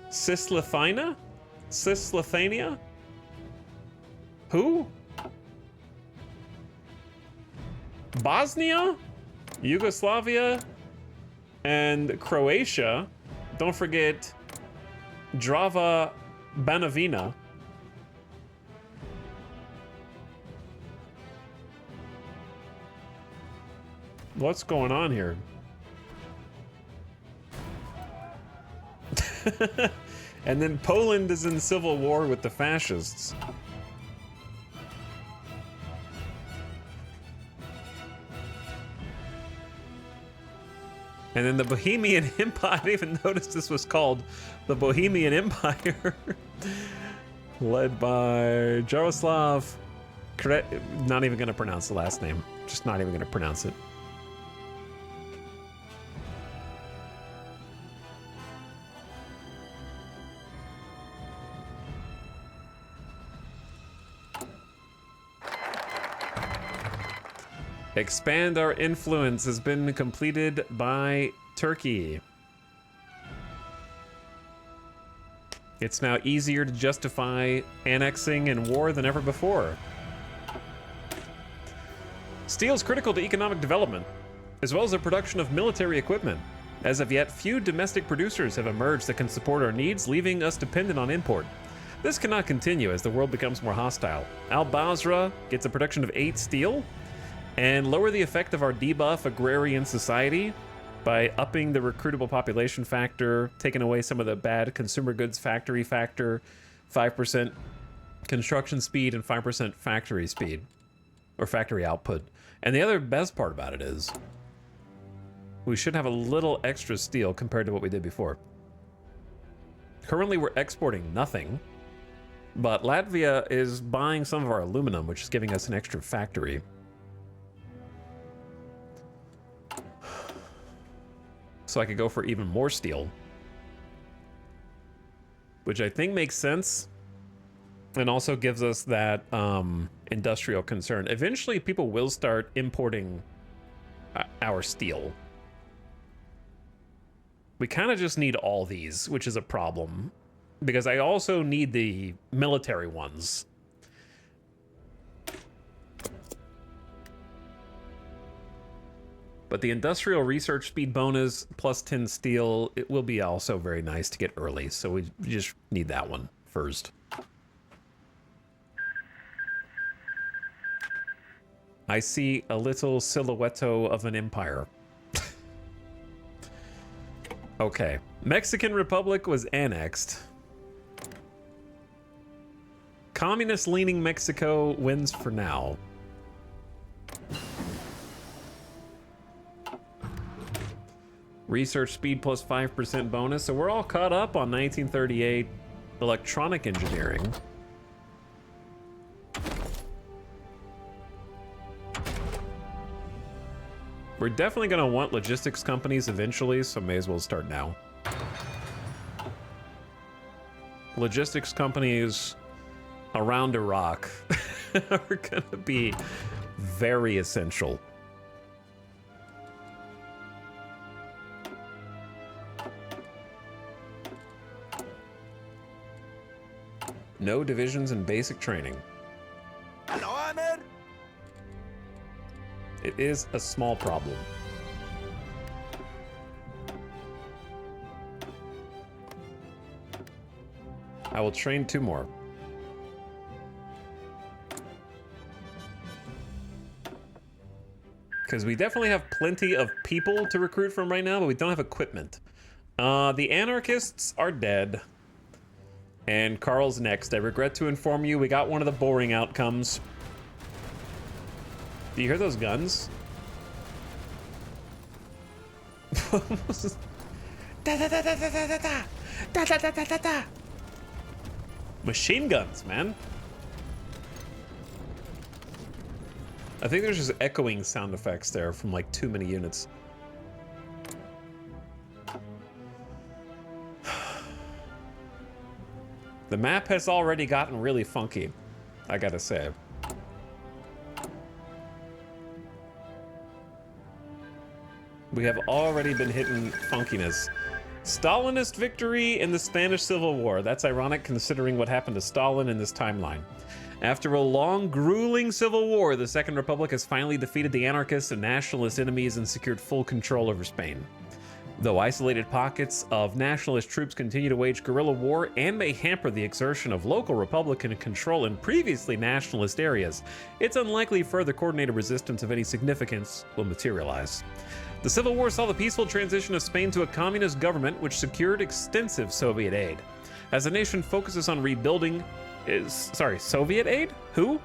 Cisleithania? Cisleithania? Who? Bosnia, Yugoslavia, and Croatia. Don't forget Drava Banovina. What's going on here? And then Poland is in civil war with the fascists. And then the Bohemian Empire, I didn't even notice this was called the Bohemian Empire. Led by Jaroslav. Not even going to pronounce the last name. Just not even going to pronounce it. Expand our influence has been completed by Turkey. It's now easier to justify annexing and war than ever before. Steel is critical to economic development, as well as the production of military equipment. As of yet, few domestic producers have emerged that can support our needs, leaving us dependent on import. This cannot continue as the world becomes more hostile. Al-Basra gets a production of 8 steel, and lower the effect of our debuff agrarian society by upping the recruitable population factor, taking away some of the bad consumer goods factory factor, 5% construction speed, and 5% factory speed, or factory output. And the other best part about it is we should have a little extra steel compared to what we did before. Currently, we're exporting nothing, but Latvia is buying some of our aluminum, which is giving us an extra factory. So I could go for even more steel, which I think makes sense and also gives us that industrial concern. Eventually, people will start importing our steel. We kind of just need all these, which is a problem, because I also need the military ones. But the industrial research speed bonus plus 10 steel, it will be also very nice to get early. So we just need that one first. I see a little silhouette of an empire. Okay. Mexican Republic was annexed. Communist-leaning Mexico wins for now. Research speed plus 5% bonus. So we're all caught up on 1938 electronic engineering. We're definitely going to want logistics companies eventually, so may as well start now. Logistics companies around Iraq are going to be very essential. No divisions in basic training. Hello, Ahmed. It is a small problem. I will train 2 more. Because we definitely have plenty of people to recruit from right now, but we don't have equipment. The anarchists are dead. And Carl's next. I regret to inform you, we got one of the boring outcomes. Do you hear those guns? Da da da da da da da da da da da da da. Machine guns, man. I think there's just echoing sound effects there from like too many units. The map has already gotten really funky, I gotta say. We have already been hitting funkiness. Stalinist victory in the Spanish Civil War. That's ironic considering what happened to Stalin in this timeline. After a long, grueling civil war, the Second Republic has finally defeated the anarchists and nationalist enemies and secured full control over Spain. Though isolated pockets of nationalist troops continue to wage guerrilla war and may hamper the exertion of local Republican control in previously nationalist areas, it's unlikely further coordinated resistance of any significance will materialize. The Civil War saw the peaceful transition of Spain to a communist government which secured extensive Soviet aid. As the nation focuses on rebuilding Soviet aid? Who?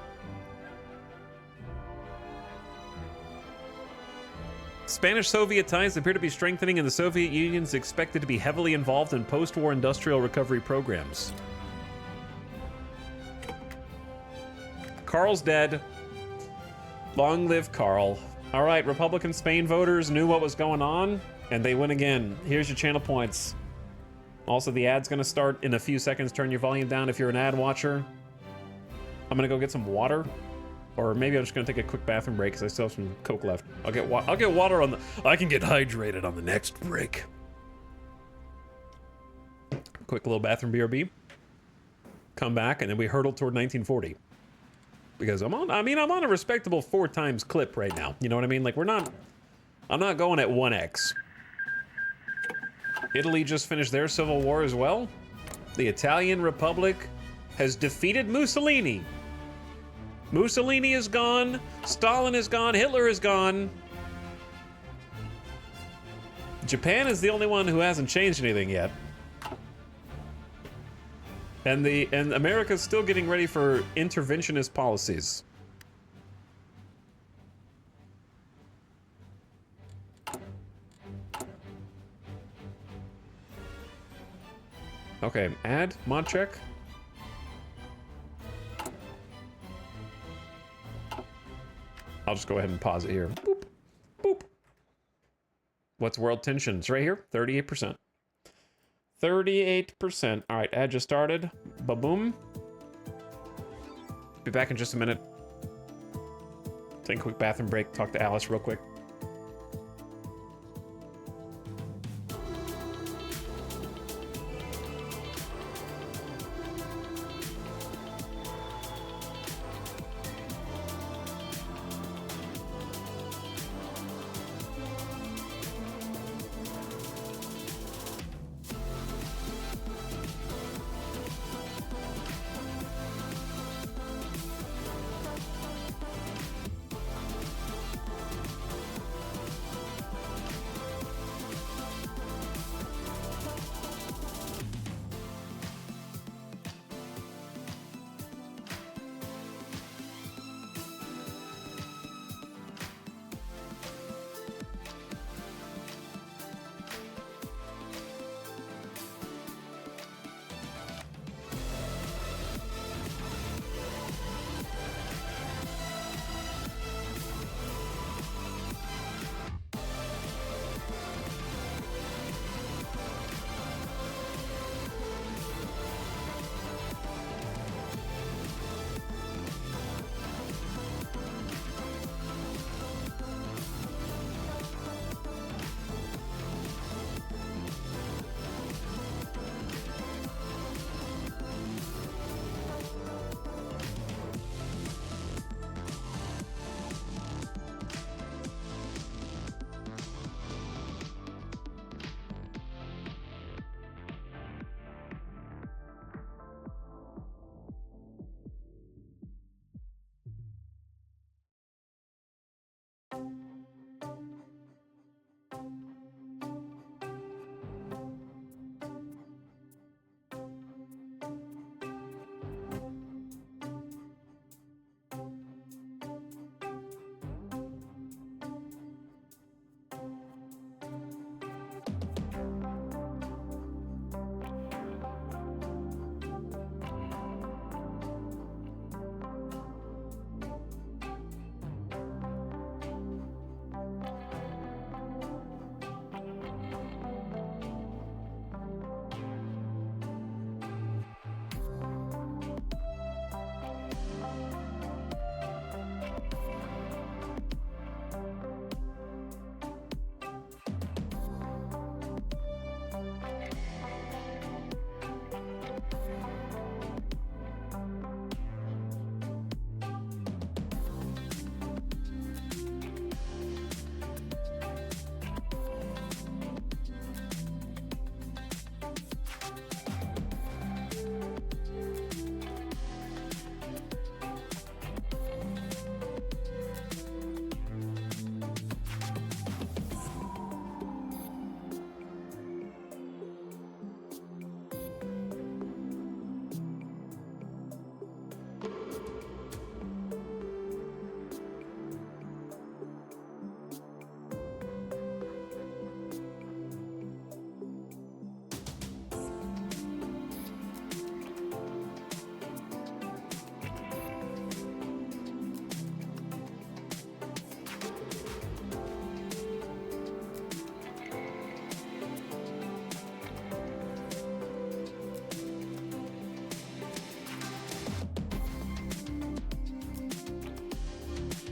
Spanish-Soviet ties appear to be strengthening, and the Soviet Union is expected to be heavily involved in post-war industrial recovery programs. Carl's dead. Long live Carl. All right, Republican Spain voters knew what was going on, and they win again. Here's your channel points. Also, the ad's going to start in a few seconds. Turn your volume down if you're an ad watcher. I'm going to go get some water. Or maybe I'm just gonna take a quick bathroom break because I still have some Coke left. I'll get water on the. I can get hydrated on the next break. Quick little bathroom BRB. Come back and then we hurtle toward 1940. Because I'm on a respectable 4 times clip right now. You know what I mean? Like I'm not going at 1x. Italy just finished their civil war as well. The Italian Republic has defeated Mussolini. Mussolini is gone. Stalin is gone. Hitler is gone. Japan is the only one who hasn't changed anything yet. And America's still getting ready for interventionist policies. Okay, add mod check. I'll just go ahead and pause it here. Boop, boop. What's world tensions? Right here, 38%. 38%. All right, ad just started. Ba-boom. Be back in just a minute. Take a quick bathroom break. Talk to Alice real quick.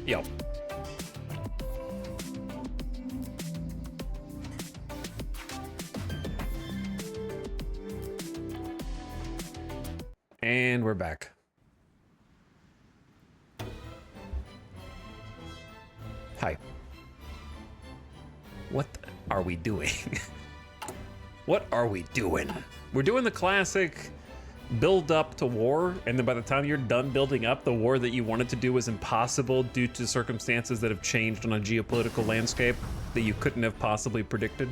Yep. And we're back. Hi. What are we doing? What are we doing? We're doing the classic build up to war, and then by the time you're done building up, the war that you wanted to do was impossible due to circumstances that have changed on a geopolitical landscape that you couldn't have possibly predicted.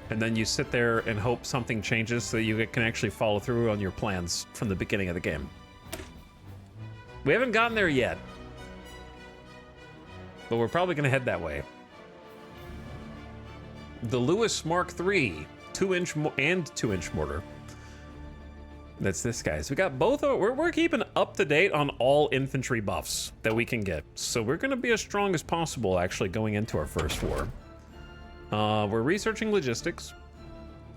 And then you sit there and hope something changes so you can actually follow through on your plans from the beginning of the game. We haven't gotten there yet, but we're probably going to head that way. The Lewis Mark III 2-inch and 2-inch mortar. That's this guy. So we got both of it. We're keeping up to date on all infantry buffs that we can get. So we're going to be as strong as possible actually going into our first war. We're researching logistics.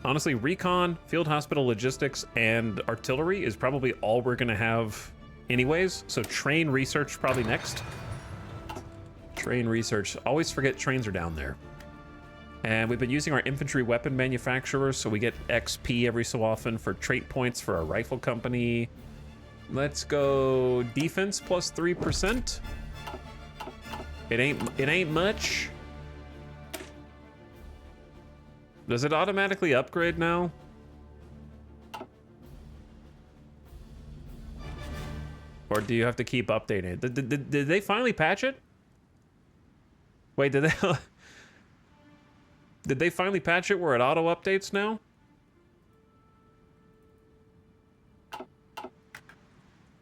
Honestly, recon, field hospital logistics, and artillery is probably all we're going to have anyways. So train research probably next. Train research. Always forget trains are down there. And we've been using our infantry weapon manufacturers, so we get XP every so often for trait points for our rifle company. Let's go defense plus 3%. It ain't much. Does it automatically upgrade now? Or do you have to keep updating it? Did they finally patch it? Wait, did they... Did they finally patch it where it auto-updates now?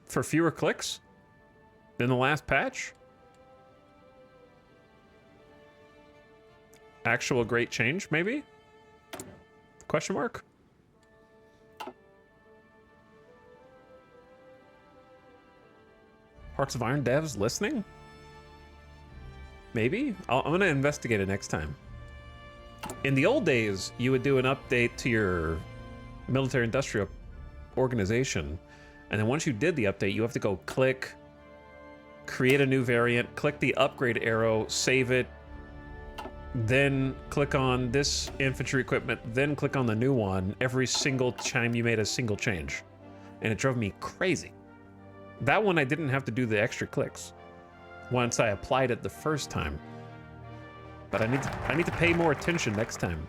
For fewer clicks than the last patch? Actual great change, maybe? Question mark? Hearts of Iron devs listening? Maybe? I'm gonna investigate it next time. In the old days, you would do an update to your military industrial organization, and then once you did the update, you have to go click, create a new variant, click the upgrade arrow, save it, then click on this infantry equipment, then click on the new one every single time you made a single change. And it drove me crazy. That one I didn't have to do the extra clicks once I applied it the first time. But I need to pay more attention next time.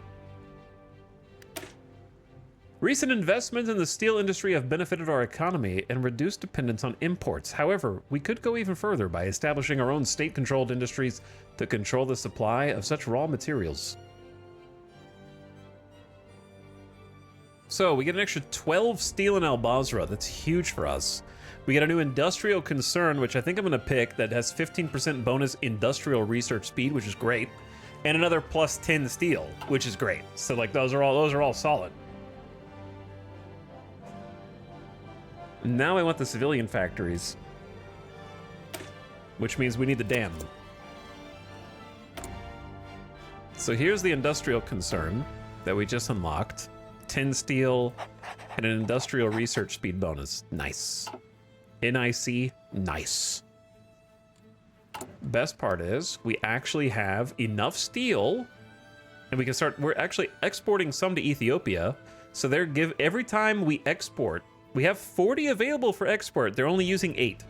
Recent investments in the steel industry have benefited our economy and reduced dependence on imports. However, we could go even further by establishing our own state-controlled industries to control the supply of such raw materials. So we get an extra 12 steel in Al Basra. That's huge for us. We get a new industrial concern, which I think I'm going to pick, that has 15% bonus industrial research speed, which is great. And another plus 10 steel, which is great. So like those are all solid. Now I want the civilian factories, which means we need the dam. So here's the industrial concern that we just unlocked. 10 steel and an industrial research speed bonus. Nice. NIC, nice. Best part is we actually have enough steel and we can start, we're actually exporting some to Ethiopia. So every time we export, we have 40 available for export. They're only using 8. So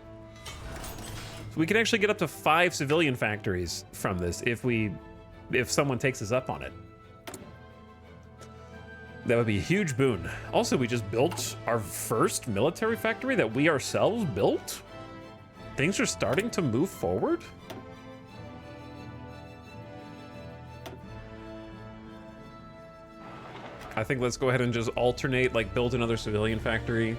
we can actually get up to 5 civilian factories from this if someone takes us up on it. That would be a huge boon. Also, we just built our first military factory that we ourselves built. Things are starting to move forward. I think let's go ahead and just alternate, like build another civilian factory.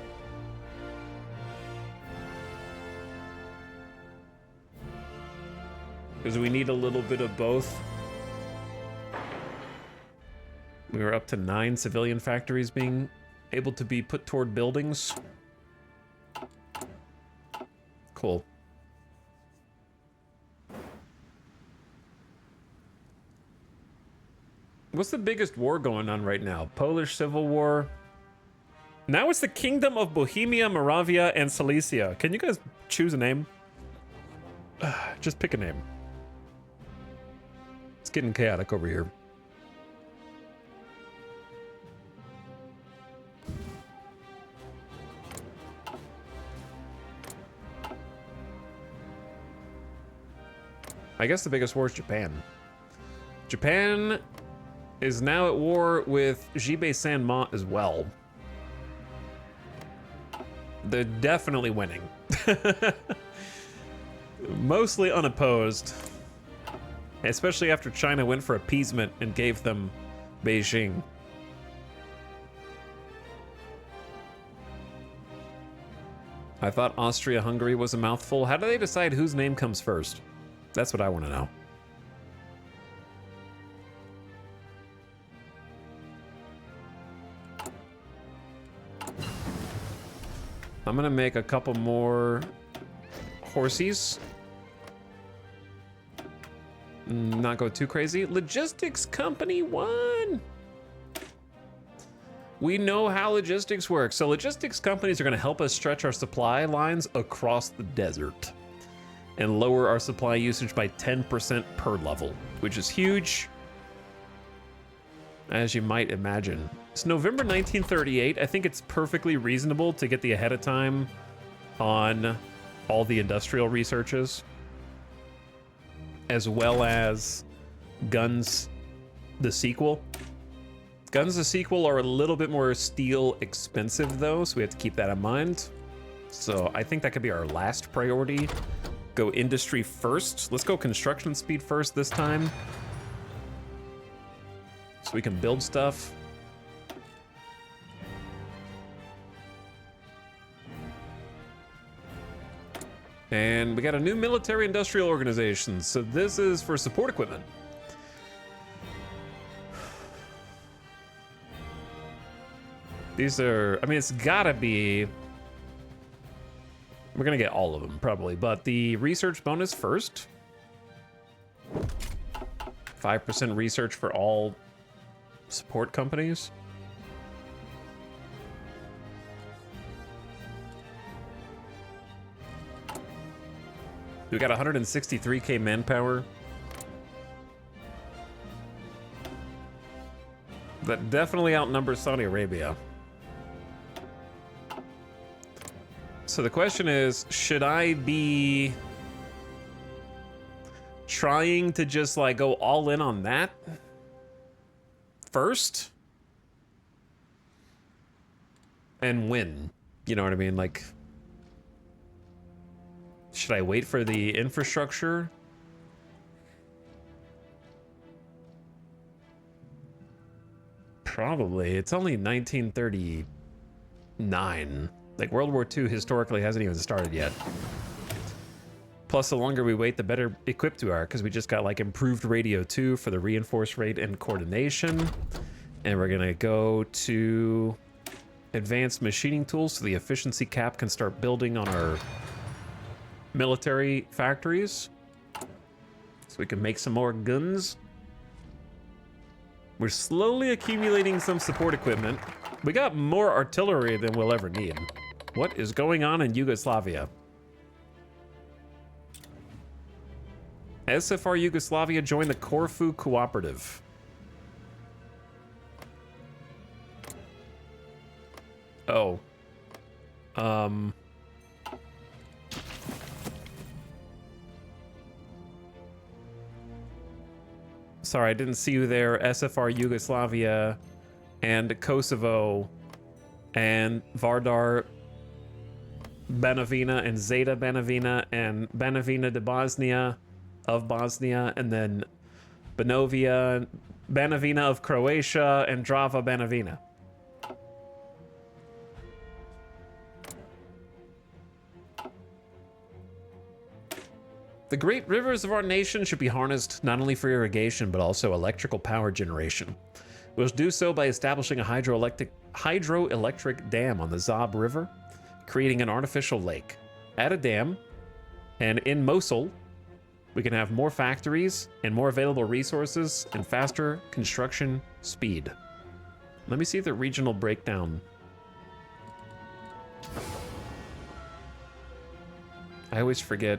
Because we need a little bit of both. We were up to 9 civilian factories being able to be put toward buildings. Cool. What's the biggest war going on right now? Polish Civil War. Now it's the Kingdom of Bohemia, Moravia, and Silesia. Can you guys choose a name? Just pick a name. It's getting chaotic over here. I guess the biggest war is Japan. Japan is now at war with Jibei Sanma as well. They're definitely winning. Mostly unopposed. Especially after China went for appeasement and gave them Beijing. I thought Austria-Hungary was a mouthful. How do they decide whose name comes first? That's what I want to know. I'm gonna make a couple more horsies. Not go too crazy. Logistics Company 1. We know how logistics works. So logistics companies are gonna help us stretch our supply lines across the desert and lower our supply usage by 10% per level, which is huge, as you might imagine. It's November 1938. I think it's perfectly reasonable to get the ahead of time on all the industrial researches, as well as Guns, the sequel. Guns, the sequel are a little bit more steel expensive though, so we have to keep that in mind. So I think that could be our last priority. Go industry first. Let's go construction speed first this time, so we can build stuff. And we got a new military industrial organization. So this is for support equipment. These are, I mean, it's gotta be, we're gonna get all of them probably, but the research bonus first. 5% research for all support companies. We got 163k manpower. That definitely outnumbers Saudi Arabia. So the question is, should I be trying to just like go all in on that first and win? You know what I mean? Like, should I wait for the infrastructure? Probably. It's only 1939. Like, World War II historically hasn't even started yet. Plus, the longer we wait, the better equipped we are, because we just got, like, improved radio 2 for the reinforced rate and coordination. And we're gonna go to advanced machining tools so the efficiency cap can start building on our military factories. So we can make some more guns. We're slowly accumulating some support equipment. We got more artillery than we'll ever need. What is going on in Yugoslavia? SFR Yugoslavia joined the Corfu Cooperative. Oh. Sorry, I didn't see you there. SFR Yugoslavia and Kosovo and Vardar Banovina and Zeta Banovina and Banovina de Bosnia of Bosnia, and then Banovina of Croatia and Drava Banovina. The great rivers of our nation should be harnessed not only for irrigation, but also electrical power generation. We'll do so by establishing a hydroelectric dam on the Zab River, creating an artificial lake. At a dam, and in Mosul, we can have more factories and more available resources and faster construction speed. Let me see the regional breakdown. I always forget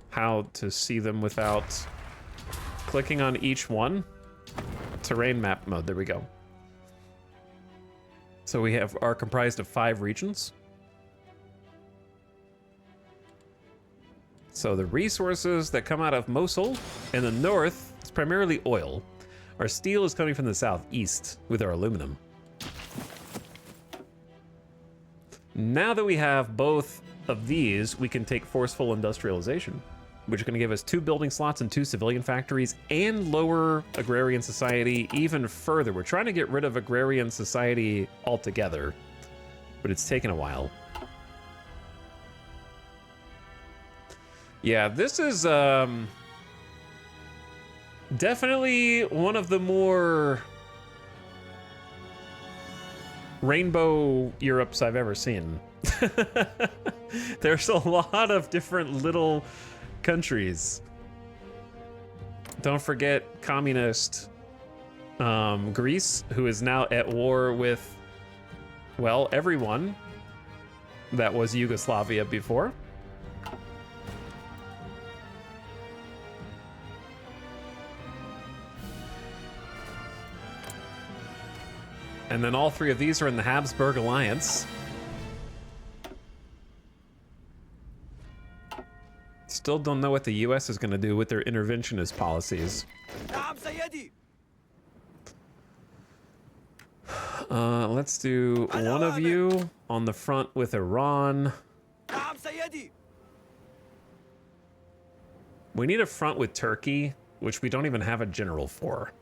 how to see them without clicking on each one. Terrain map mode, there we go. So we are comprised of 5 regions. So the resources that come out of Mosul in the north, it's primarily oil. Our steel is coming from the southeast with our aluminum. Now that we have both of these, we can take forceful industrialization, which is going to give us 2 building slots and 2 civilian factories and lower agrarian society even further. We're trying to get rid of agrarian society altogether, but it's taken a while. Yeah, this is definitely one of the more rainbow Europes I've ever seen. There's a lot of different little countries. Don't forget communist Greece, who is now at war with, well, everyone that was Yugoslavia before. And then all 3 of these are in the Habsburg Alliance. Still don't know what the US is going to do with their interventionist policies. Let's do one of you on the front with Iran. We need a front with Turkey, which we don't even have a general for.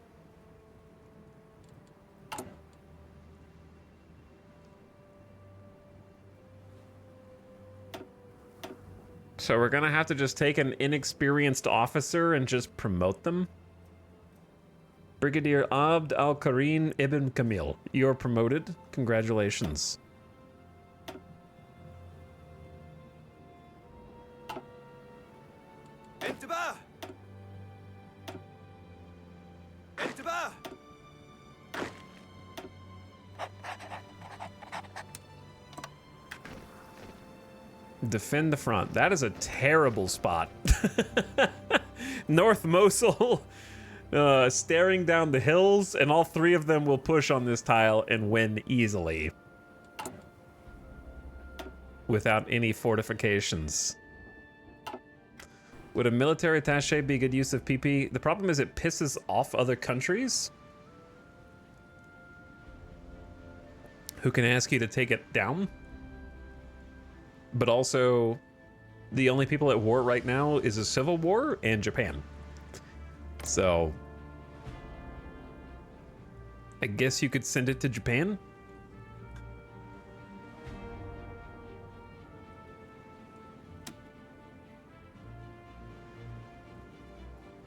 So we're gonna have to just take an inexperienced officer and just promote them. Brigadier Abd al-Karim ibn Kamil, you're promoted. Congratulations. انتباه انتباه Defend the front. That is a terrible spot. North Mosul, staring down the hills, and all 3 of them will push on this tile and win easily. Without any fortifications. Would a military attaché be good use of PP? The problem is it pisses off other countries who can ask you to take it down. But also, the only people at war right now is a civil war and Japan. So, I guess you could send it to Japan.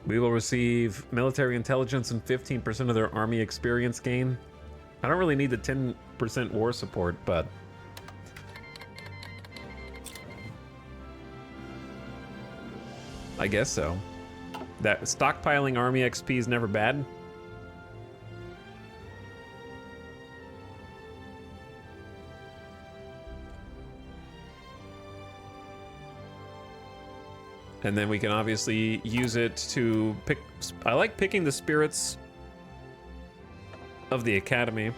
We will receive military intelligence and 15% of their army experience gain. I don't really need the 10% war support, but I guess so. That stockpiling army XP is never bad. And then we can obviously use it to pick. I like picking the spirits of the Academy,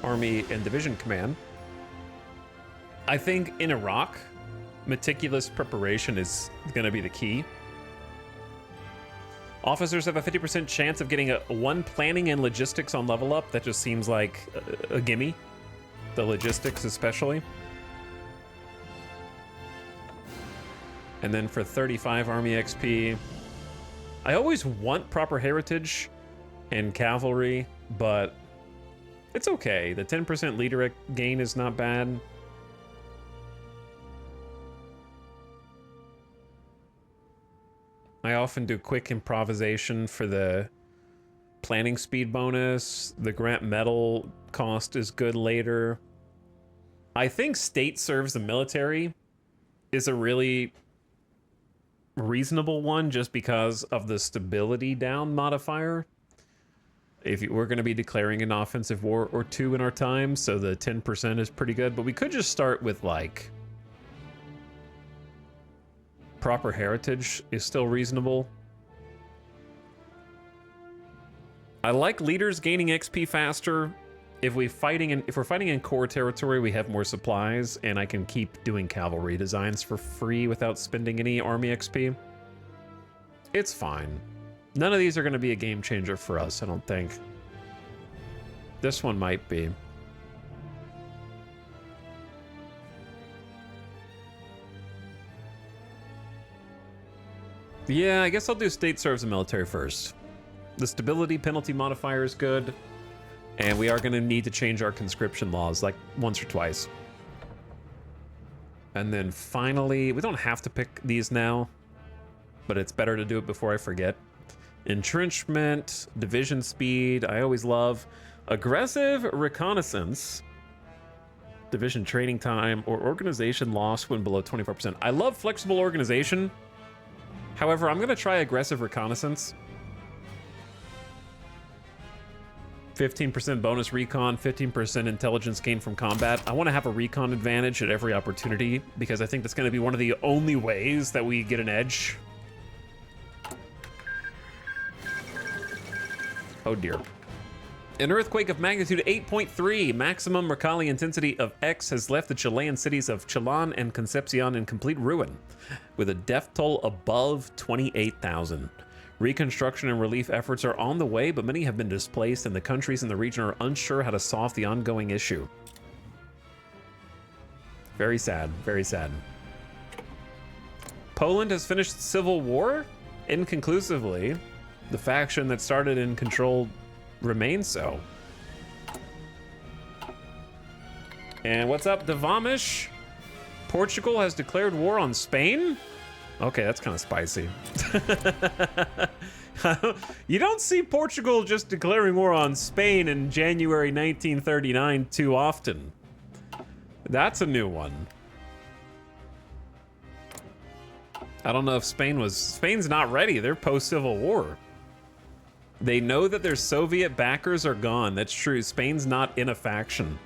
Army, and Division Command. I think in Iraq, meticulous preparation is going to be the key. Officers have a 50% chance of getting a 1 planning and logistics on level up. That just seems like a gimme. The logistics especially. And then for 35 army XP, I always want proper heritage and cavalry, but it's okay. The 10% leader gain is not bad. I often do quick improvisation for the planning speed bonus. The grant medal cost is good later. I think state serves the military is a really reasonable one just because of the stability down modifier. If we're going to be declaring an offensive war or 2 in our time, so the 10% is pretty good. But we could just start with like proper heritage is still reasonable. I like leaders gaining XP faster if we're fighting in core territory, we have more supplies, and I can keep doing cavalry designs for free without spending any army XP. It's fine. None of these are going to be a game changer for us, I don't think. This one might be. Yeah, I guess I'll do state serves and military first. The stability penalty modifier is good. And we are going to need to change our conscription laws like once or twice. And then finally, we don't have to pick these now, but it's better to do it before I forget. Entrenchment, division speed, I always love. Aggressive reconnaissance, division training time, or organization loss when below 24%. I love flexible organization. However, I'm going to try aggressive reconnaissance. 15% bonus recon, 15% intelligence gain from combat. I want to have a recon advantage at every opportunity because I think that's going to be one of the only ways that we get an edge. Oh dear. An earthquake of magnitude 8.3, maximum Mercalli intensity of X, has left the Chilean cities of Chillán and Concepcion in complete ruin, with a death toll above 28,000. Reconstruction and relief efforts are on the way, but many have been displaced, and the countries in the region are unsure how to solve the ongoing issue. Very sad, very sad. Poland has finished civil war inconclusively. The faction that started in control remains so. And what's up, Devamish? Portugal has declared war on Spain? Okay, that's kind of spicy. You don't see Portugal just declaring war on Spain in January 1939 too often. That's a new one. I don't know if Spain's not ready. They're post-Civil War. They know that their Soviet backers are gone. That's true. Spain's not in a faction.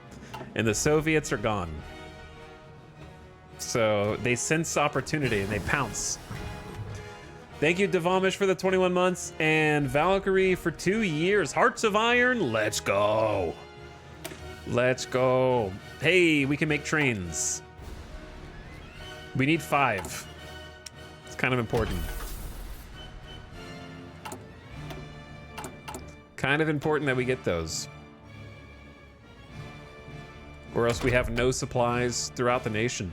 And the Soviets are gone. So they sense opportunity and they pounce. Thank you, Devamish, for the 21 months. And Valkyrie for 2 years. Hearts of Iron, let's go. Let's go. Hey, we can make trains. We need 5. It's kind of important. Kind of important that we get those. Or else we have no supplies throughout the nation.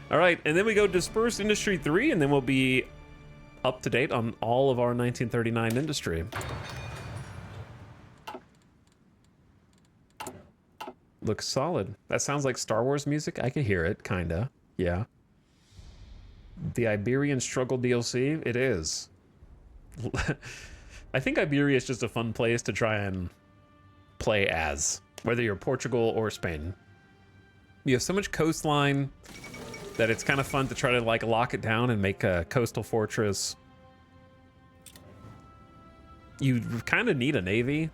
All right, and then we go Dispersed Industry 3, and then we'll be up to date on all of our 1939 industry. Looks solid. That sounds like Star Wars music. I can hear it, kinda. Yeah. The Iberian Struggle DLC, it is. I think Iberia is just a fun place to try and play as, whether you're Portugal or Spain. You have so much coastline that it's kind of fun to try to like lock it down and make a coastal fortress. You kind of need a navy,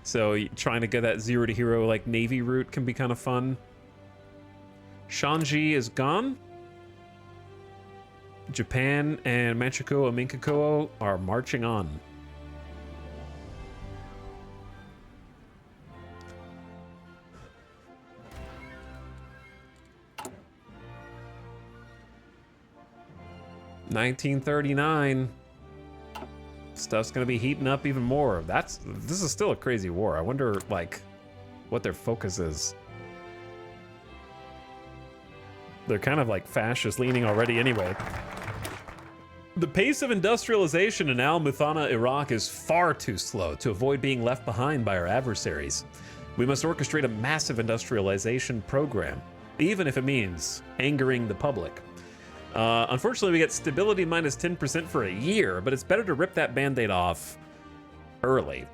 so trying to get that 0 to hero like navy route can be kind of fun. Shanji is gone. Japan and Manchukuo and Minkakuo are marching on. $1939. Stuff's gonna be heating up even more. This is still a crazy war. I wonder like what their focus is. They're kind of like fascist leaning already anyway. The pace of industrialization in Al Muthana, Iraq is far too slow to avoid being left behind by our adversaries. We must orchestrate a massive industrialization program, even if it means angering the public. Unfortunately, we get stability minus 10% for a year, but it's better to rip that band-aid off early.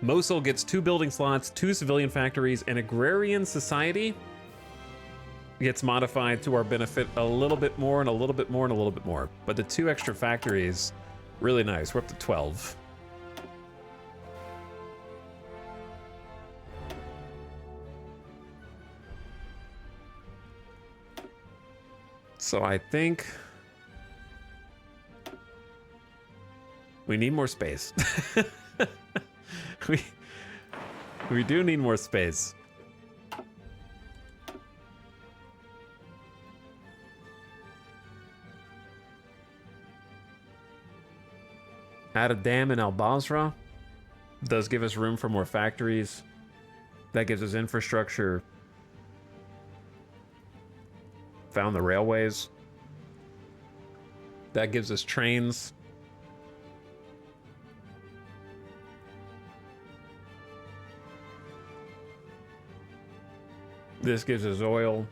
Mosul gets 2 building slots, 2 civilian factories, and agrarian society gets modified to our benefit a little bit more and a little bit more and a little bit more. But the 2 extra factories, really nice. We're up to 12. So I think we need more space. We do need more space. Add a dam in Al Basra. Does give us room for more factories. That gives us infrastructure. Found the railways. That gives us trains. This gives us oil.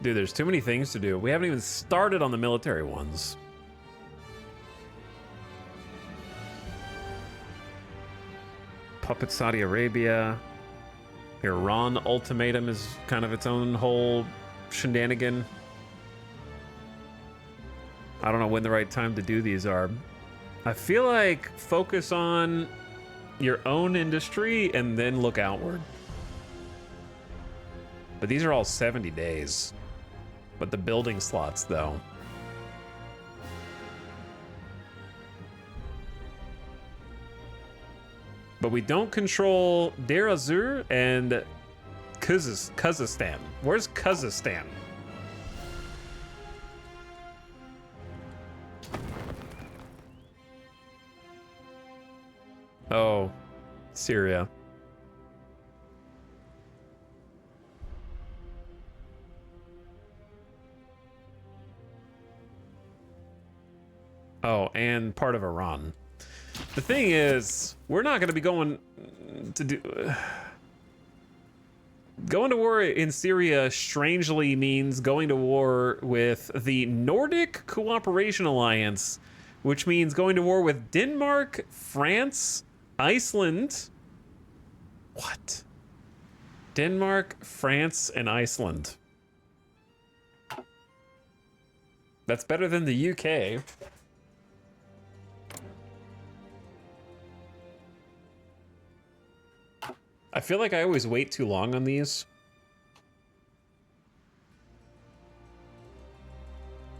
Dude, there's too many things to do. We haven't even started on the military ones. Puppet Saudi Arabia. Iran ultimatum is kind of its own whole shenanigan. I don't know when the right time to do these are. I feel like focus on your own industry and then look outward. But these are all 70 days. But the building slots, though. But we don't control Deir Azur and Kazakhstan. Where's Kazakhstan? Oh, Syria. Oh, and part of Iran. The thing is, we're not going to be going to do... Going to war in Syria strangely means going to war with the Nordic Cooperation Alliance, which means going to war with Denmark, France, Iceland. What? Denmark, France, and Iceland. That's better than the UK. I feel like I always wait too long on these.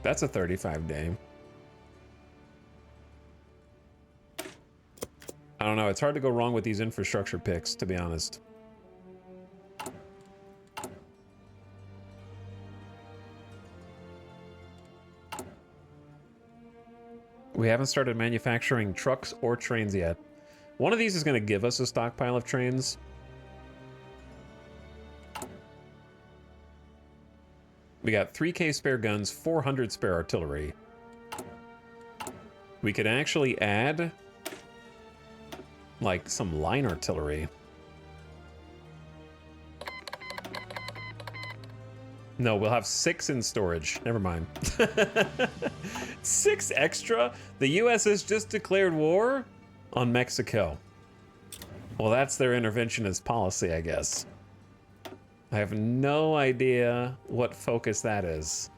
That's a 35-day. I don't know. It's hard to go wrong with these infrastructure picks, to be honest. We haven't started manufacturing trucks or trains yet. One of these is going to give us a stockpile of trains. We got 3K spare guns, 400 spare artillery. We could actually add, like, some line artillery. No, we'll have 6 in storage. Never mind. 6 extra? The U.S. has just declared war on Mexico. Well, that's their interventionist policy, I guess. I have no idea what focus that is.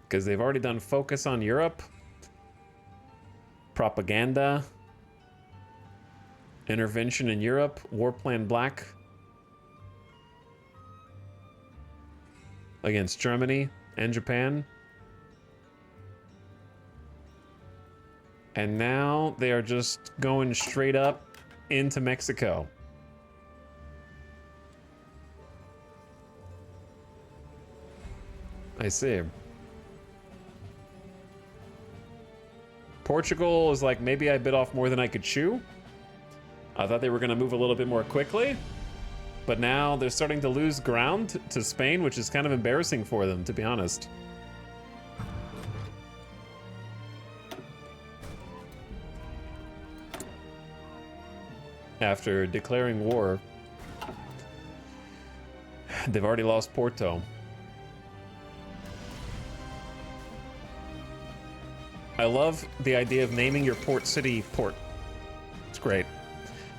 Because they've already done focus on Europe. Propaganda. Intervention in Europe. War Plan Black. Against Germany and Japan. And now they are just going straight up into Mexico. I see. Portugal is like, maybe I bit off more than I could chew. I thought they were going to move a little bit more quickly. But now they're starting to lose ground to Spain, which is kind of embarrassing for them, to be honest. After declaring war, they've already lost Porto. I love the idea of naming your port city Port. It's great.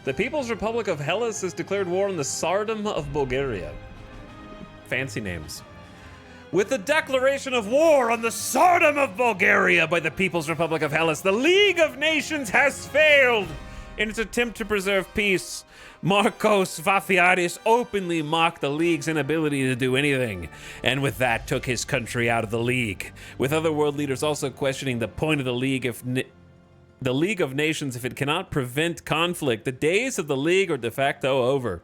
The People's Republic of Hellas has declared war on the Tsardom of Bulgaria. Fancy names. With the declaration of war on the Tsardom of Bulgaria by the People's Republic of Hellas, the League of Nations has failed in its attempt to preserve peace. Marcos Vafiadis openly mocked the League's inability to do anything, and with that took his country out of the League, with other world leaders also questioning the point of the League if the League of Nations if it cannot prevent conflict. The days of the League are de facto over.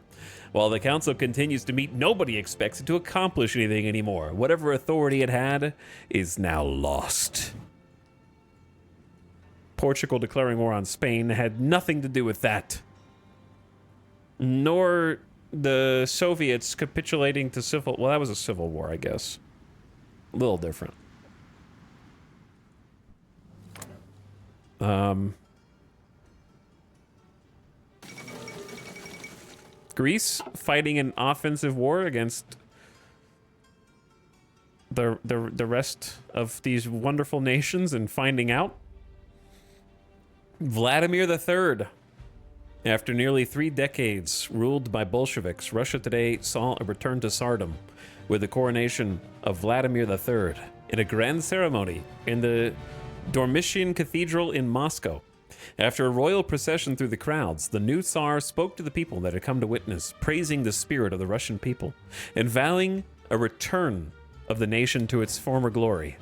While the Council continues to meet, nobody expects it to accomplish anything anymore. Whatever authority it had is now lost. Portugal declaring war on Spain had nothing to do with that. Nor the Soviets capitulating to civil... Well, that was a civil war, I guess. A little different. Greece fighting an offensive war against the rest of these wonderful nations and finding out. Vladimir III. After nearly 3 decades ruled by Bolsheviks, Russia today saw a return to tsardom with the coronation of Vladimir III in a grand ceremony in the Dormition Cathedral in Moscow. After a royal procession through the crowds, the new Tsar spoke to the people that had come to witness, praising the spirit of the Russian people and vowing a return of the nation to its former glory.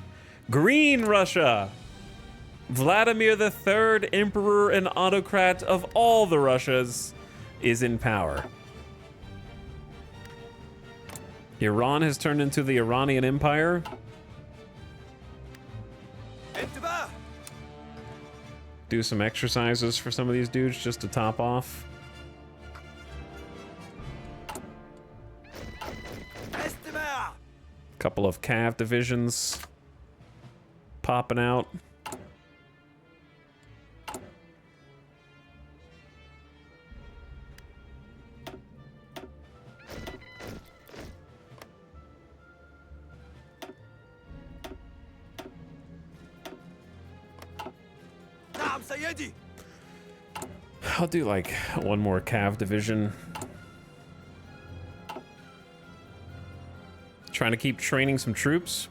Green Russia! Vladimir III, emperor and autocrat of all the Russias, is in power. Iran has turned into the Iranian Empire. Do some exercises for some of these dudes just to top off. Couple of cav divisions popping out. I'll do like one more cav division. Trying to keep training some troops.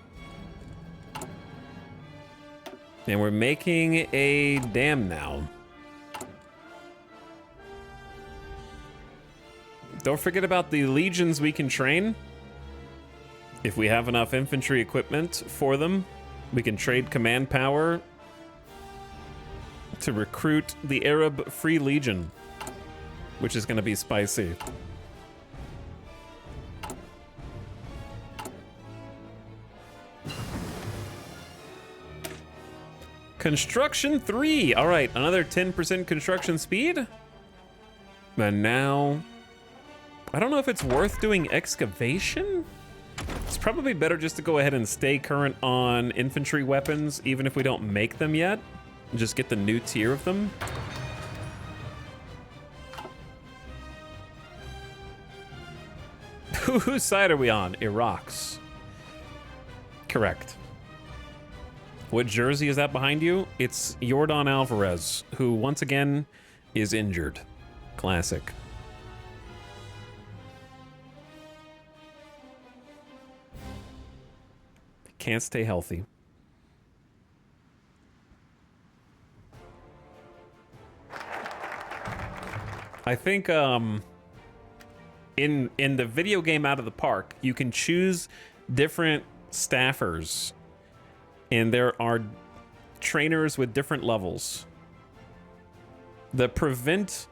And we're making a dam now. Don't forget about the legions we can train. If we have enough infantry equipment for them, we can trade command power to recruit the Arab Free Legion, which is going to be spicy. Construction 3. All right, another 10% construction speed. And now, I don't know if it's worth doing excavation. It's probably better just to go ahead and stay current on infantry weapons, even if we don't make them yet. And just get the new tier of them. Whose side are we on? Iraq's. Correct. What jersey is that behind you? It's Jordan Alvarez, who once again is injured. Classic. Can't stay healthy. I think in the video game Out of the Park, you can choose different staffers, and there are trainers with different levels. The prevent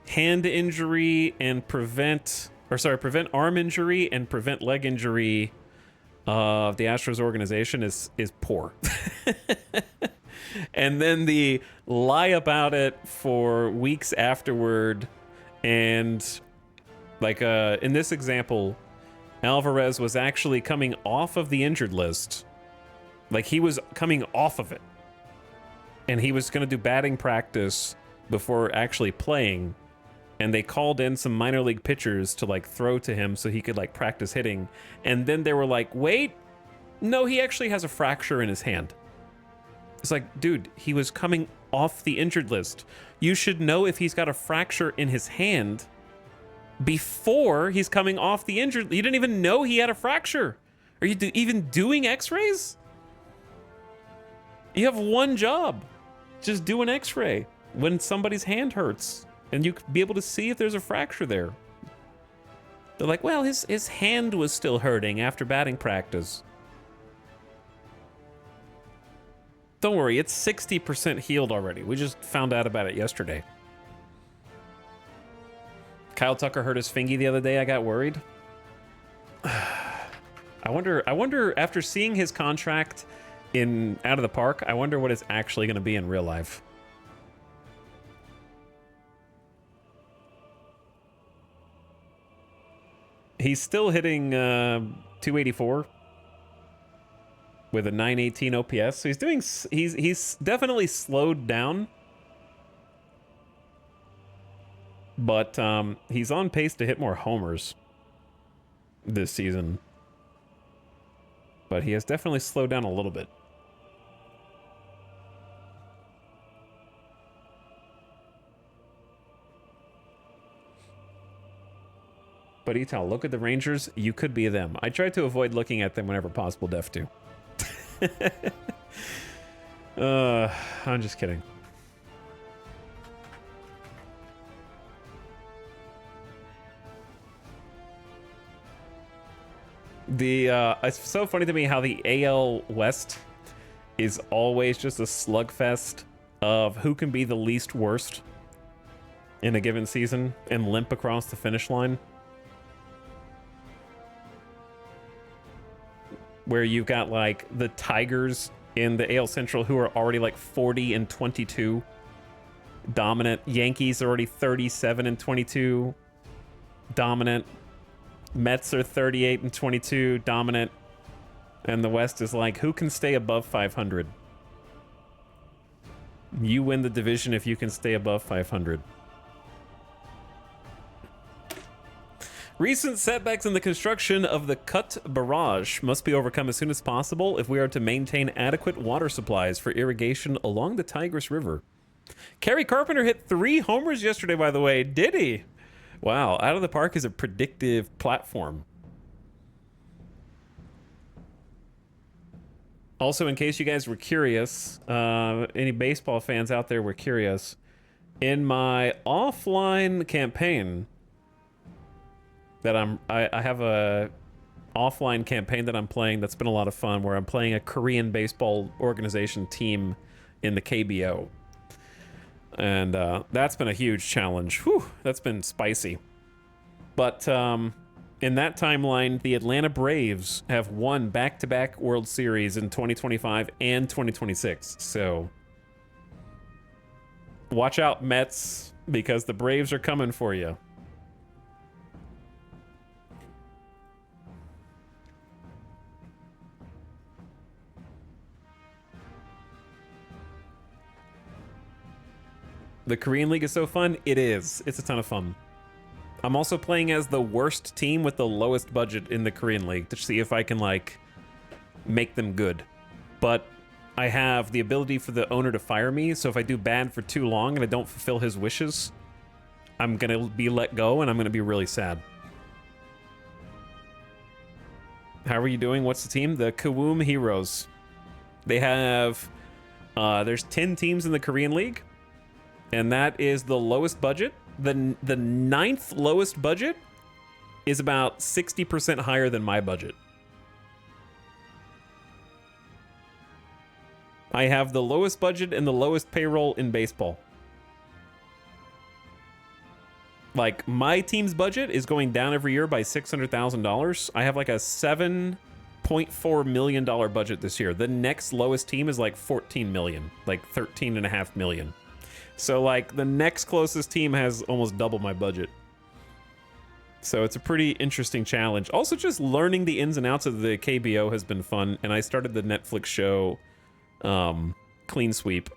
hand injury and prevent arm injury and prevent leg injury of the Astros organization is poor. And then the lie about it for weeks afterward, and like in this example, Alvarez was actually coming off of the injured list. Like, he was coming off of it, and he was going to do batting practice before actually playing, and they called in some minor league pitchers to like throw to him so he could like practice hitting, and then they were like, wait, no, he actually has a fracture in his hand. It's like, dude, he was coming off the injured list. You should know if he's got a fracture in his hand before he's coming off the injured. You didn't even know he had a fracture. Are you even doing x-rays? You have one job. Just do an x-ray when somebody's hand hurts, and you could be able to see if there's a fracture there. They're like, well, his hand was still hurting after batting practice. Don't worry, it's 60% healed already. We just found out about it yesterday. Kyle Tucker hurt his fingy the other day. I got worried. I wonder after seeing his contract in Out of the Park, I wonder what it's actually going to be in real life. He's still hitting 284 with a 918 OPS. So he's definitely slowed down. But he's on pace to hit more homers this season. But he has definitely slowed down a little bit. But Ital, look at the Rangers. You could be them. I try to avoid looking at them whenever possible, Def 2. I'm just kidding. It's so funny to me how the AL West is always just a slugfest of who can be the least worst in a given season and limp across the finish line. Where you've got like the Tigers in the AL Central who are already like 40-22 dominant. Yankees are already 37-22 dominant. Mets are 38-22 dominant. And the West is like, who can stay above 500? You win the division if you can stay above 500. Recent setbacks in the construction of the Cut Barrage must be overcome as soon as possible if we are to maintain adequate water supplies for irrigation along the Tigris River. Kerry Carpenter hit 3 homers yesterday, by the way. Did he? Wow, Out of the Park is a predictive platform. Also, in case you guys were curious, any baseball fans out there were curious, in my offline campaign that I have a offline campaign that I'm playing that's been a lot of fun, where I'm playing a Korean baseball organization team in the KBO. And that's been a huge challenge. Whew, that's been spicy. But in that timeline, the Atlanta Braves have won back-to-back World Series in 2025 and 2026. So watch out, Mets, because the Braves are coming for you. The Korean League is so fun. It is. It's a ton of fun. I'm also playing as the worst team with the lowest budget in the Korean League to see if I can, like, make them good. But I have the ability for the owner to fire me, so if I do bad for too long and I don't fulfill his wishes, I'm going to be let go and I'm going to be really sad. How are you doing? What's the team? The Kwoom Heroes. They have... there's 10 teams in the Korean League. And that is the lowest budget. The 9th lowest budget is about 60% higher than my budget. I have the lowest budget and the lowest payroll in baseball. Like, my team's budget is going down every year by $600,000. I have like a $7.4 million budget this year. The next lowest team is like 14 million, like 13.5 million. So, like, the next closest team has almost double my budget. So it's a pretty interesting challenge. Also, just learning the ins and outs of the KBO has been fun. And I started the Netflix show Clean Sweep,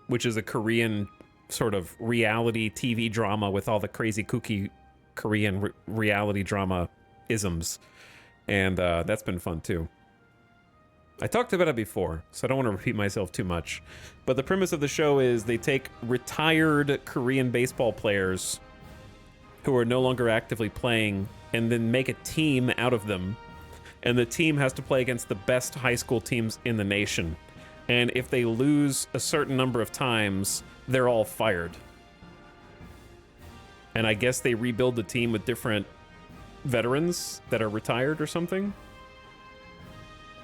which is a Korean sort of reality TV drama with all the crazy kooky Korean reality drama isms. And that's been fun, too. I talked about it before, so I don't want to repeat myself too much. But the premise of the show is they take retired Korean baseball players who are no longer actively playing and then make a team out of them. And the team has to play against the best high school teams in the nation. And if they lose a certain number of times, they're all fired. And I guess they rebuild the team with different veterans that are retired or something.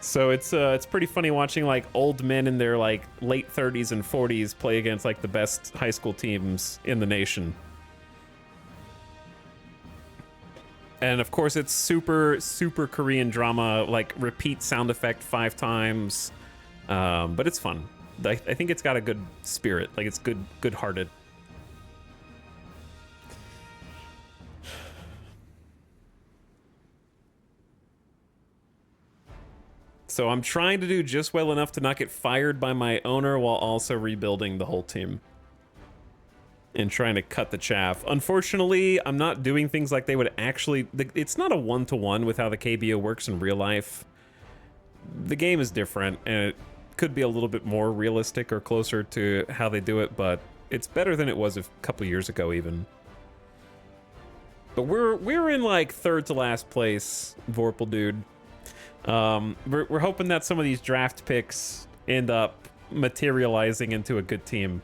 So it's pretty funny watching like old men in their like late 30s and 40s play against like the best high school teams in the nation. And of course it's super Korean drama, like repeat sound effect 5 times. But it's fun. I think it's got a good spirit, like it's good-hearted. So I'm trying to do just well enough to not get fired by my owner while also rebuilding the whole team. And trying to cut the chaff. Unfortunately, I'm not doing things like they would actually... It's not a one-to-one with how the KBO works in real life. The game is different, and it could be a little bit more realistic or closer to how they do it, but it's better than it was a couple years ago even. But we're in like 3rd to last place, Vorpal dude. We're hoping that some of these draft picks end up materializing into a good team.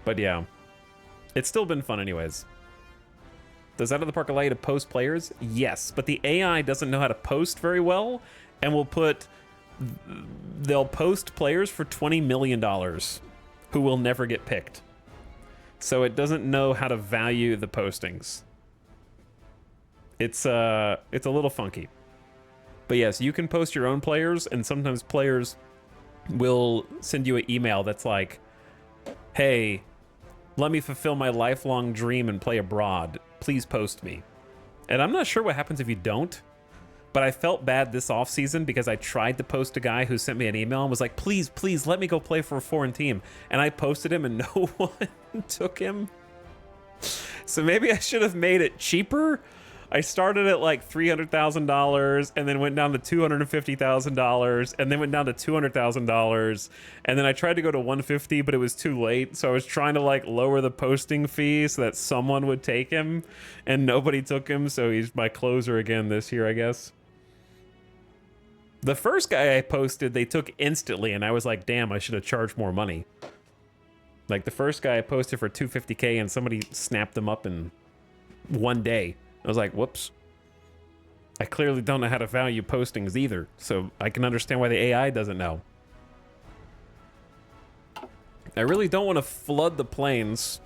But yeah, it's still been fun anyways. Does Out of the Park allow you to post players? Yes, but the AI doesn't know how to post very well, and they'll post players for $20 million who will never get picked. So it doesn't know how to value the postings. It's a little funky. But yes, you can post your own players, and sometimes players will send you an email that's like, hey, let me fulfill my lifelong dream and play abroad. Please post me. And I'm not sure what happens if you don't, but I felt bad this offseason because I tried to post a guy who sent me an email and was like, please, please let me go play for a foreign team. And I posted him and no one took him. So maybe I should have made it cheaper. I started at like $300,000 and then went down to $250,000 and then went down to $200,000. And then I tried to go to 150, but it was too late. So I was trying to like lower the posting fee so that someone would take him, and nobody took him. So he's my closer again this year, I guess. The first guy I posted, they took instantly, and I was like, damn, I should have charged more money. Like the first guy I posted for $250K and somebody snapped them up in one day. I was like, whoops. I clearly don't know how to value postings either, so I can understand why the AI doesn't know. I really don't want to flood the plains.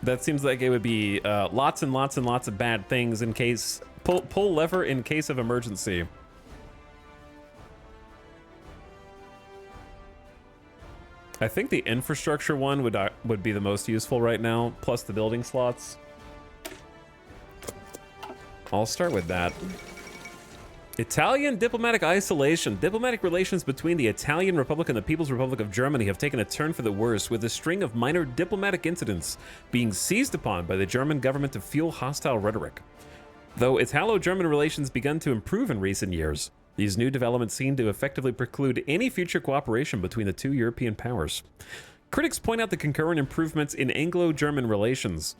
That seems like it would be lots and lots and lots of bad things in case... Pull lever in case of emergency. I think the infrastructure one would be the most useful right now, plus the building slots. I'll start with that. Italian diplomatic isolation. Diplomatic relations between the Italian Republic and the People's Republic of Germany have taken a turn for the worse, with a string of minor diplomatic incidents being seized upon by the German government to fuel hostile rhetoric. Though Italo-German relations begun to improve in recent years, these new developments seem to effectively preclude any future cooperation between the two European powers. Critics point out the concurrent improvements in Anglo-German relations,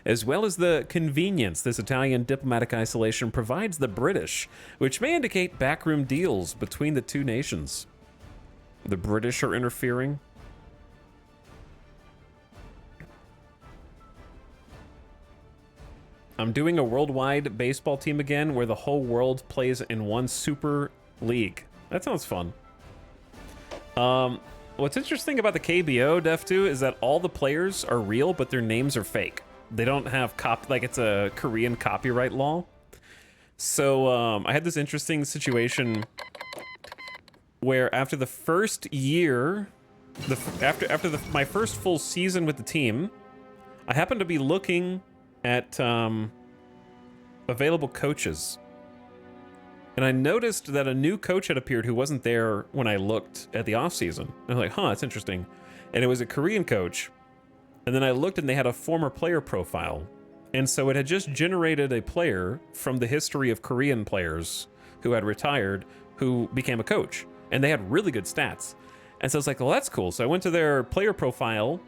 as well as the convenience this Italian diplomatic isolation provides the British, which may indicate backroom deals between the two nations. The British are interfering. I'm doing a worldwide baseball team again where the whole world plays in one super league. That sounds fun. What's interesting about the KBO Def 2 is that all the players are real, but their names are fake. They don't have like it's a Korean copyright law. So I had this interesting situation where after the first year, my first full season with the team, I happened to be looking at available coaches. And I noticed that a new coach had appeared who wasn't there when I looked at the offseason. I was like, huh, that's interesting. And it was a Korean coach. And then I looked and they had a former player profile. And so it had just generated a player from the history of Korean players who had retired, who became a coach. And they had really good stats. And so I was like, well, that's cool. So I went to their player profile,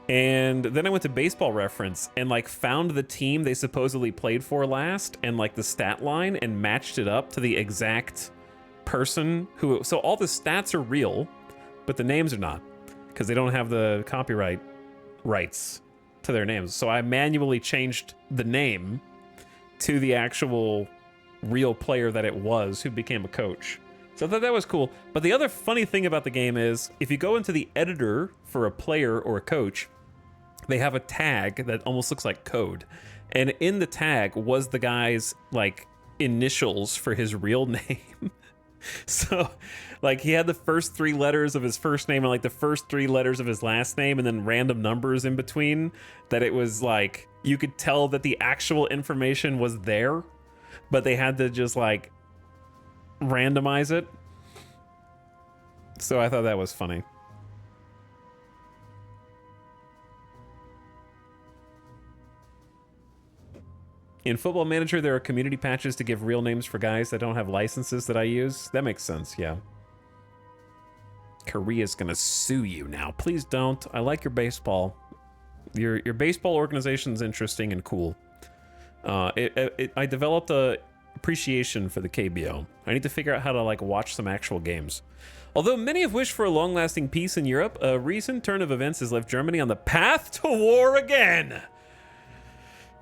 and then I went to Baseball Reference and like found the team they supposedly played for last and like the stat line and matched it up to the exact person who, so all the stats are real, but the names are not because they don't have the copyright rights to their names. So I manually changed the name to the actual real player that it was who became a coach. So I thought that was cool. But the other funny thing about the game is if you go into the editor for a player or a coach, they have a tag that almost looks like code. And in the tag was the guy's like initials for his real name. So like he had the first 3 letters of his first name and like the first 3 letters of his last name and then random numbers in between, that it was like you could tell that the actual information was there, but they had to just like randomize it. So I thought that was funny. In Football Manager, there are community patches to give real names for guys that don't have licenses that I use. That makes sense, yeah. Korea's gonna sue you now. Please don't. I like your baseball. Your baseball organization's interesting and cool. I developed a appreciation for the KBO. I need to figure out how to like watch some actual games. Although many have wished for a long-lasting peace in Europe, a recent turn of events has left Germany on the path to war again.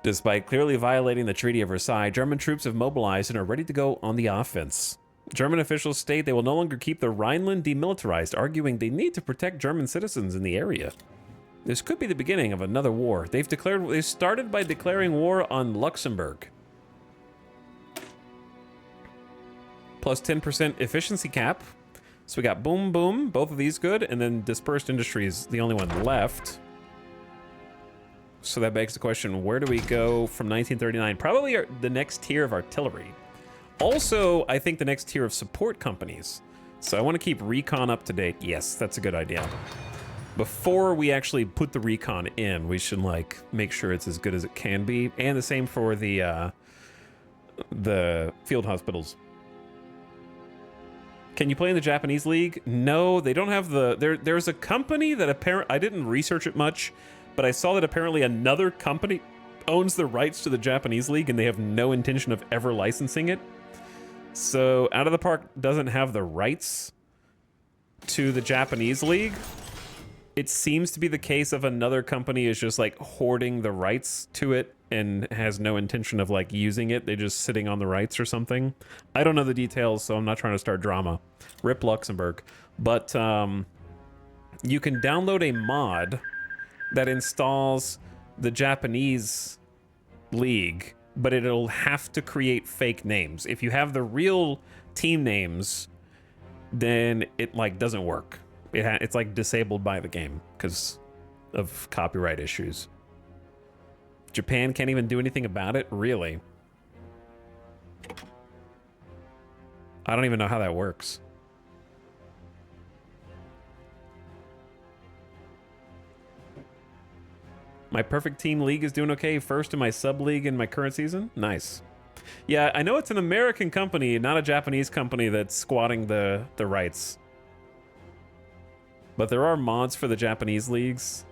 Despite clearly violating the Treaty of Versailles, German troops have mobilized and are ready to go on the offense. German officials state they will no longer keep the Rhineland demilitarized, arguing they need to protect German citizens in the area. This could be the beginning of another war. They started by declaring war on Luxembourg. Plus 10% efficiency cap. So we got boom, boom, both of these good, and then dispersed industries, the only one left. So that begs the question, where do we go from 1939? Probably the next tier of artillery. Also, I think the next tier of support companies. So I want to keep recon up to date. Yes, that's a good idea. Before we actually put the recon in, we should like make sure it's as good as it can be. And the same for the field hospitals. Can you play in the Japanese league? No, they don't have the... There's a company that apparently... I didn't research it much, but I saw that apparently another company owns the rights to the Japanese league and they have no intention of ever licensing it. So Out of the Park doesn't have the rights to the Japanese league. It seems to be the case of another company is just like hoarding the rights to it and has no intention of like using it. They're just sitting on the rights or something. I don't know the details, so I'm not trying to start drama. Rip Luxembourg. But you can download a mod that installs the Japanese league, but it'll have to create fake names. If you have the real team names, then it like doesn't work. It's like disabled by the game because of copyright issues. Japan can't even do anything about it? Really? I don't even know how that works. My perfect team league is doing okay. First in my sub league in my current season. Nice. Yeah, I know it's an American company, not a Japanese company that's squatting the rights. But there are mods for the Japanese leagues.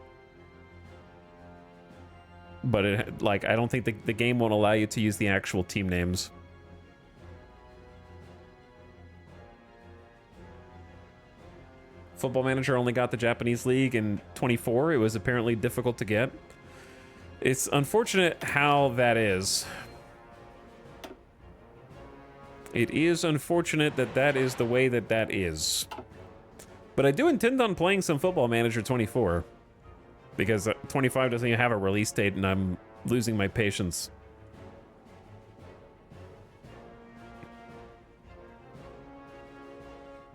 But it, like, I don't think the game won't allow you to use the actual team names. Football Manager only got the Japanese league in 24. It was apparently difficult to get. It's unfortunate how that is. It is unfortunate that that is the way that that is. But I do intend on playing some Football Manager 24. Because 25 doesn't even have a release date and I'm losing my patience.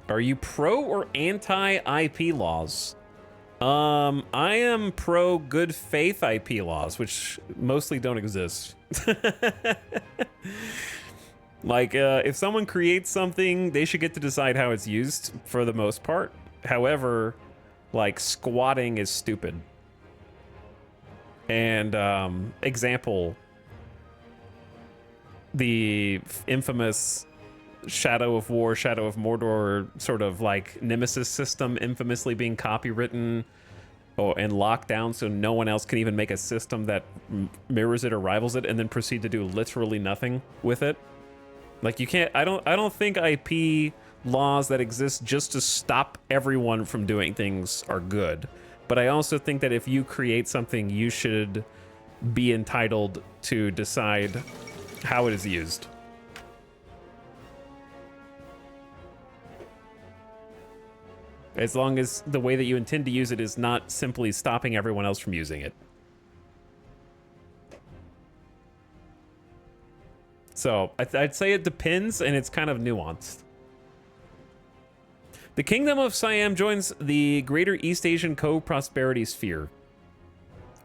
Are you pro or anti-IP laws? I am pro good faith IP laws, which mostly don't exist. Like, if someone creates something, they should get to decide how it's used for the most part. However, like, squatting is stupid. And, example, the infamous Shadow of War, Shadow of Mordor sort of like Nemesis system infamously being copywritten and locked down so no one else can even make a system that mirrors it or rivals it and then proceed to do literally nothing with it. Like you can't, I don't think IP laws that exist just to stop everyone from doing things are good. But I also think that if you create something, you should be entitled to decide how it is used. As long as the way that you intend to use it is not simply stopping everyone else from using it. So I'd say it depends, and it's kind of nuanced. The Kingdom of Siam joins the Greater East Asian Co-Prosperity Sphere.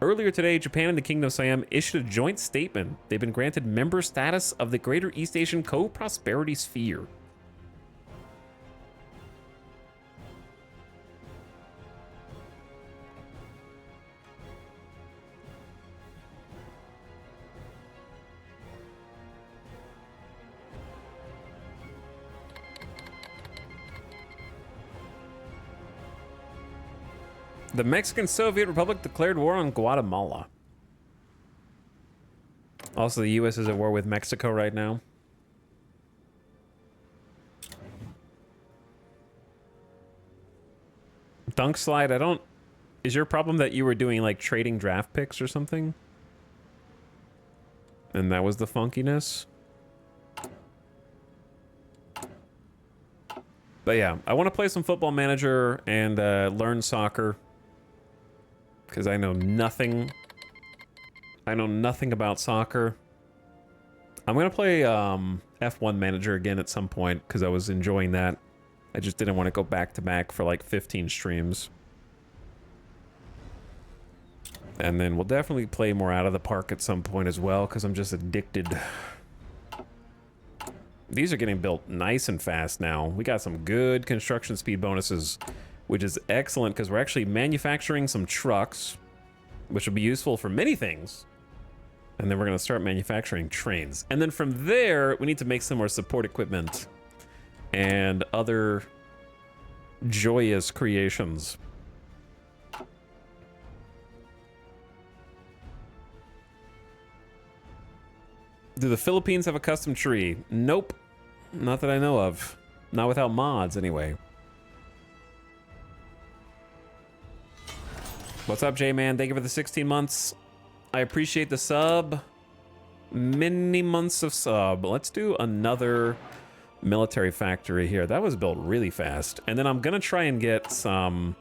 Earlier today, Japan and the Kingdom of Siam issued a joint statement. They've been granted member status of the Greater East Asian Co-Prosperity Sphere. The Mexican Soviet Republic declared war on Guatemala. Also, the U.S. is at war with Mexico right now. Dunk slide, I don't... Is your problem that you were doing, like, trading draft picks or something? And that was the funkiness? But yeah, I want to play some Football Manager and learn soccer. Because I know nothing. I know nothing about soccer. I'm going to play F1 Manager again at some point because I was enjoying that. I just didn't want to go back to back for like 15 streams. And then we'll definitely play more Out of the Park at some point as well because I'm just addicted. These are getting built nice and fast now. We got some good construction speed bonuses, which is excellent because we're actually manufacturing some trucks, which will be useful for many things. And then we're going to start manufacturing trains. And then from there, we need to make some more support equipment and other joyous creations. Do the Philippines have a custom tree? Nope. Not that I know of. Not without mods, anyway. What's up, J-Man? Thank you for the 16 months. I appreciate the sub. Many months of sub. Let's do another military factory here. That was built really fast. And then I'm going to try and get some...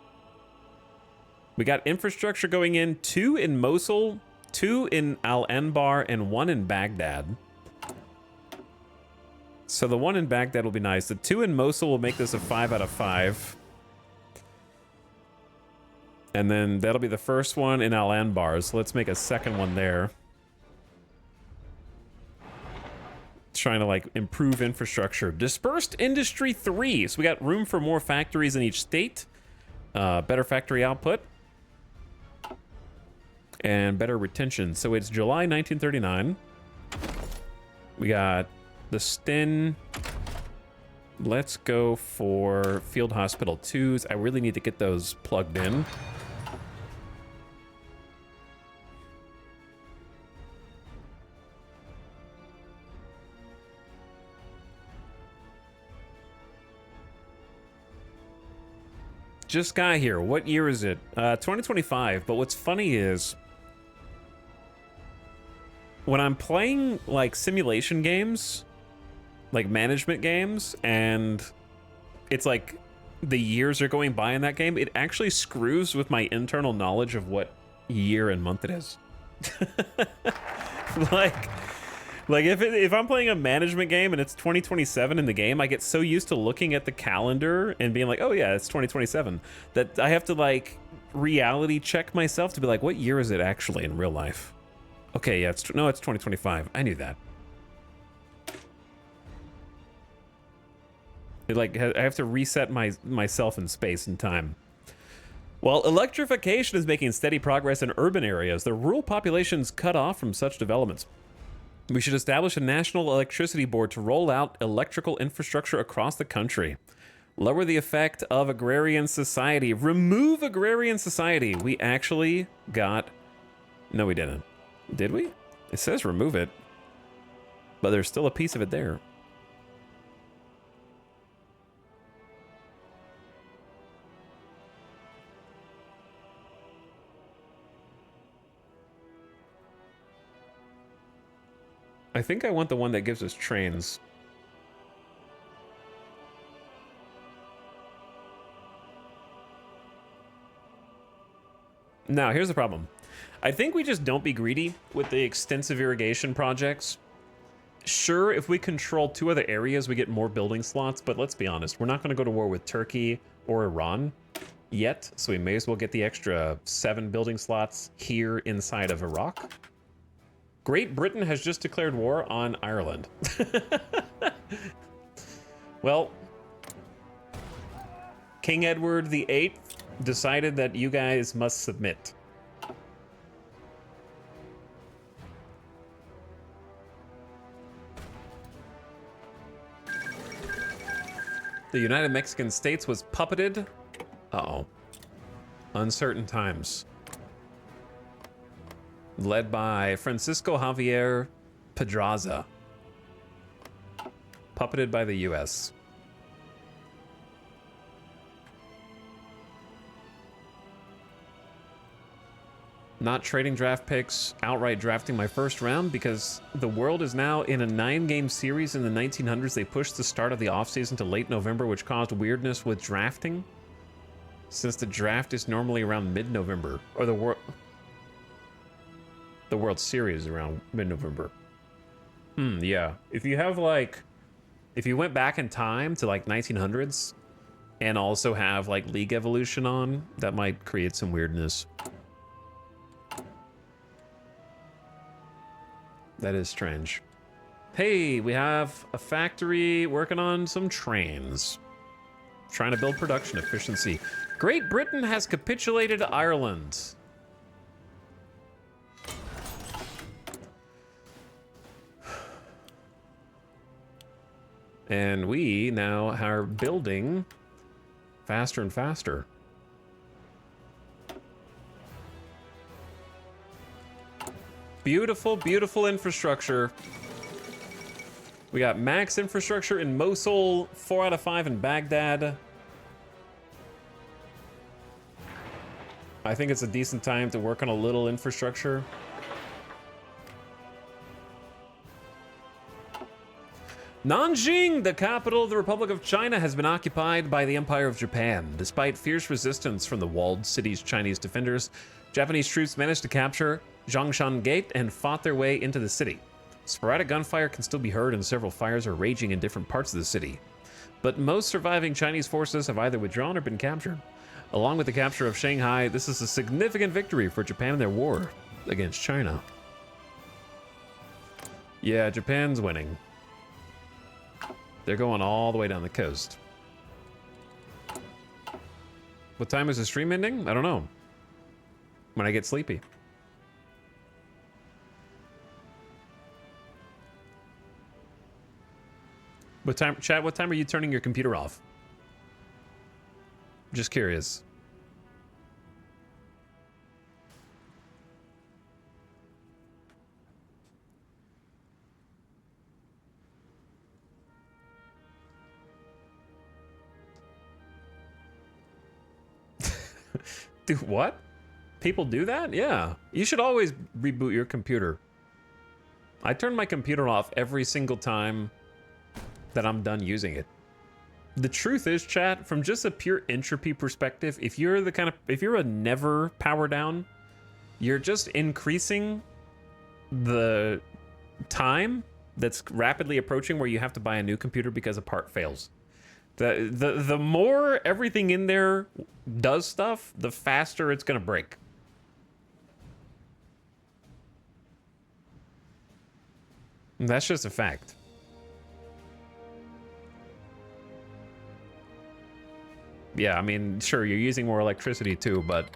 We got infrastructure going in. 2 in Mosul, 2 in Al-Anbar, and 1 in Baghdad. So the 1 in Baghdad will be nice. The 2 in Mosul will make this a 5 out of 5. And then that'll be the first one in Al-Anbar. So let's make a second one there. Trying to like improve infrastructure. Dispersed Industry 3. So we got room for more factories in each state. Better factory output. And better retention. So it's July 1939. We got the Sten. Let's go for Field Hospital 2s. I really need to get those plugged in. Just got here. What year is it? 2025. But what's funny is when I'm playing like simulation games, like management games, and it's like the years are going by in that game, it actually screws with my internal knowledge of what year and month it is. Like if I'm playing a management game and it's 2027 in the game, I get so used to looking at the calendar and being like, oh yeah, it's 2027, that I have to like reality check myself to be like, what year is it actually in real life? Okay, yeah, it's 2025. I knew that. Like I have to reset myself in space and time. While electrification is making steady progress in urban areas, the rural population's cut off from such developments. We should establish a national electricity board to roll out electrical infrastructure across the country. Lower the effect of agrarian society. Remove agrarian society. We actually got... No, we didn't. Did we? It says remove it, but there's still a piece of it there. I think I want the one that gives us trains. Now, here's the problem. I think we just don't be greedy with the extensive irrigation projects. Sure, if we control 2 other areas, we get more building slots, but let's be honest, we're not going to go to war with Turkey or Iran yet, so we may as well get the extra 7 building slots here inside of Iraq. Great Britain has just declared war on Ireland. Well, King Edward VIII decided that you guys must submit. The United Mexican States was puppeted. Uh-oh. Uncertain times. Led by Francisco Javier Pedraza. Puppeted by the U.S. Not trading draft picks, outright drafting my first round because the world is now in a 9-game series. In the 1900s, they pushed the start of the offseason to late November, which caused weirdness with drafting, since the draft is normally around mid-November, or the World Series around mid-November. Yeah. If you have like, if you went back in time to like 1900s and also have like league evolution on, that might create some weirdness. That is strange. Hey, we have a factory working on some trains. Trying to build production efficiency. Great Britain has capitulated Ireland. And we now are building faster and faster. Beautiful, beautiful infrastructure. We got max infrastructure in Mosul, 4 out of 5 in Baghdad. I think it's a decent time to work on a little infrastructure. Nanjing, the capital of the Republic of China, has been occupied by the Empire of Japan. Despite fierce resistance from the walled city's Chinese defenders, Japanese troops managed to capture Zhongshan Gate and fought their way into the city. Sporadic gunfire can still be heard and several fires are raging in different parts of the city. But most surviving Chinese forces have either withdrawn or been captured. Along with the capture of Shanghai, this is a significant victory for Japan in their war against China. Yeah, Japan's winning. They're going all the way down the coast. What time is the stream ending? I don't know. When I get sleepy. What time, chat, what time are you turning your computer off? Just curious. Do what? People do that? Yeah. You should always reboot your computer. I turn my computer off every single time that I'm done using it. The truth is, chat, from just a pure entropy perspective, if you're a never power down, you're just increasing the time that's rapidly approaching where you have to buy a new computer because a part fails. The more everything in there does stuff, the faster it's gonna break. And that's just a fact. Yeah, I mean, sure, you're using more electricity too, but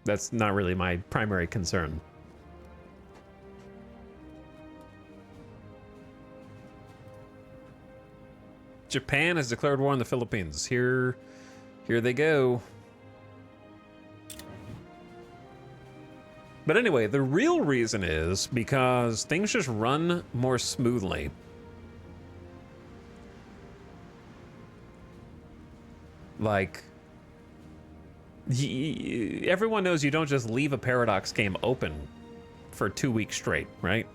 that's not really my primary concern. Japan has declared war on the Philippines. Here they go. But anyway, the real reason is because things just run more smoothly. Like, everyone knows you don't just leave a Paradox game open for 2 weeks straight, right?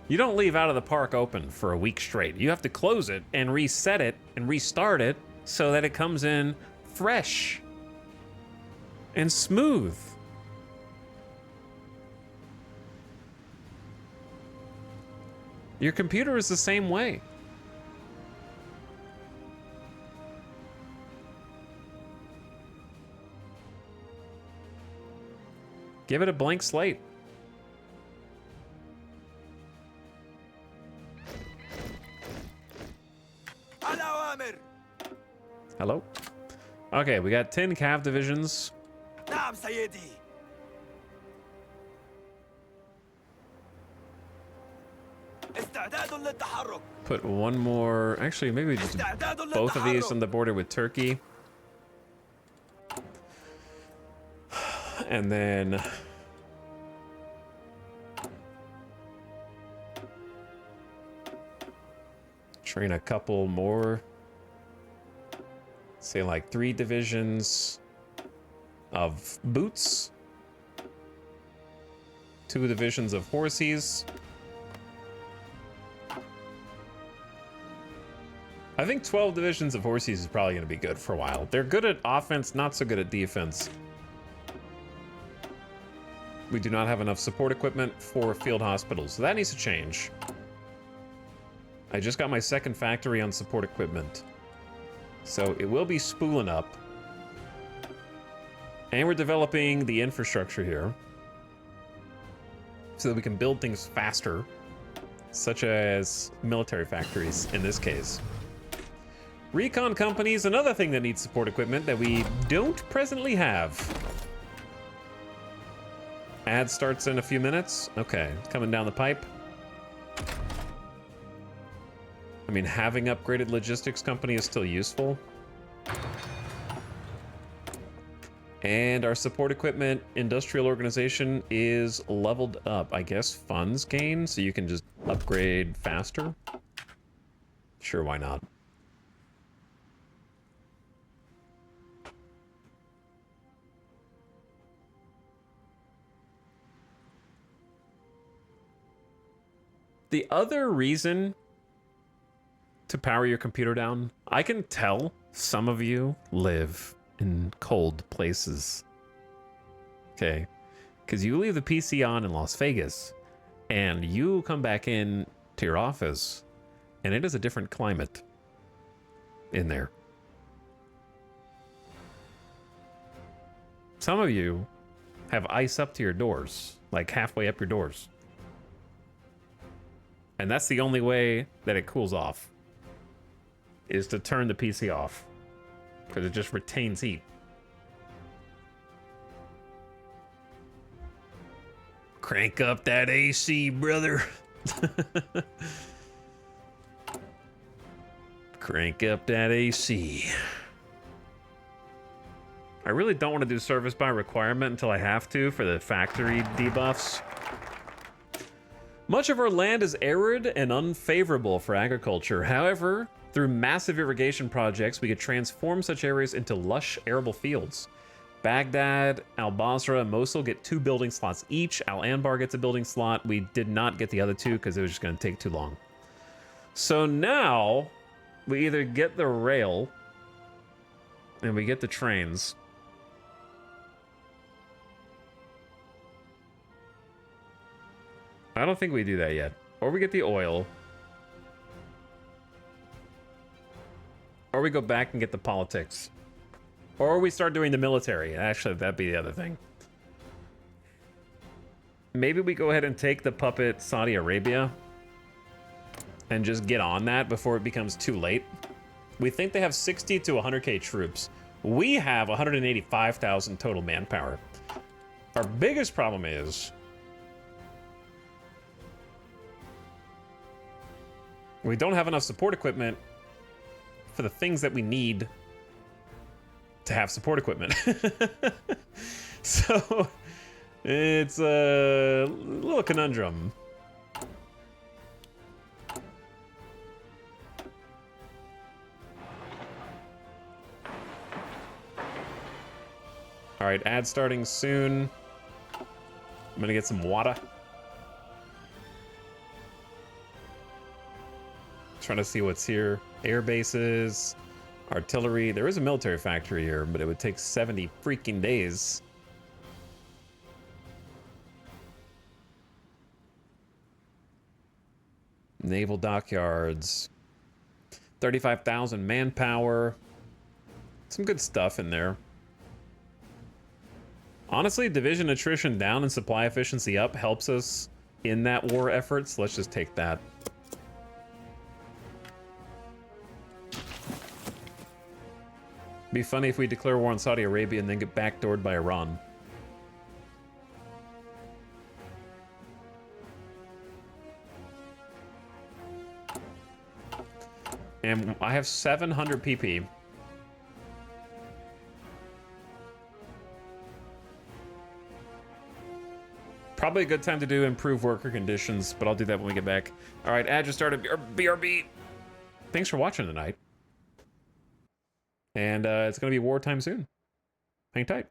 You don't leave Out of the Park open for a week straight. You have to close it and reset it and restart it so that it comes in fresh and smooth. Your computer is the same way. Give it a blank slate. Hello? Okay, we got 10 cav divisions. نعم سيدي. استعداد للتحرك. Put one more. Actually, maybe just both of these on the border with Turkey. And then train a couple more. Say like 3 divisions of boots, 2 divisions of horses. I think 12 divisions of horses is probably going to be good for a while. They're good at offense, not so good at defense. We do not have enough support equipment for field hospitals, so that needs to change. I just got my second factory on support equipment, so it will be spooling up. And we're developing the infrastructure here so that we can build things faster, such as military factories in this case. Recon companies, another thing that needs support equipment that we don't presently have. Ad starts in a few minutes. Okay, coming down the pipe. I mean, having upgraded logistics company is still useful. And our support equipment industrial organization is leveled up. I guess funds gain, so you can just upgrade faster. Sure, why not? The other reason to power your computer down, I can tell some of you live in cold places. Okay, because you leave the PC on in Las Vegas and you come back in to your office and it is a different climate in there. Some of you have ice up to your doors, like halfway up your doors. And that's the only way that it cools off, is to turn the PC off, because it just retains heat. Crank up that AC, brother. Crank up that AC. I really don't want to do service by requirement until I have to for the factory debuffs. Much of our land is arid and unfavorable for agriculture. However, through massive irrigation projects, we could transform such areas into lush, arable fields. Baghdad, Al-Basra, and Mosul get 2 building slots each. Al-Anbar gets a building slot. We did not get the other 2 because it was just going to take too long. So now, we either get the rail and we get the trains. I don't think we do that yet. Or we get the oil. Or we go back and get the politics. Or we start doing the military. Actually, that'd be the other thing. Maybe we go ahead and take the puppet Saudi Arabia and just get on that before it becomes too late. We think they have 60 to 100k troops. We have 185,000 total manpower. Our biggest problem is we don't have enough support equipment for the things that we need to have support equipment. So it's a little conundrum. All right, ad starting soon. I'm gonna get some water. Trying to see what's here. Air bases, artillery. There is a military factory here, but it would take 70 freaking days. Naval dockyards. 35,000 manpower. Some good stuff in there. Honestly, division attrition down and supply efficiency up helps us in that war effort, so let's just take that. Be funny if we declare war on Saudi Arabia and then get backdoored by Iran. And I have 700 PP. Probably a good time to do improved worker conditions, but I'll do that when we get back. All right, Ad just started BRB. Thanks for watching tonight. And it's going to be wartime soon. Hang tight.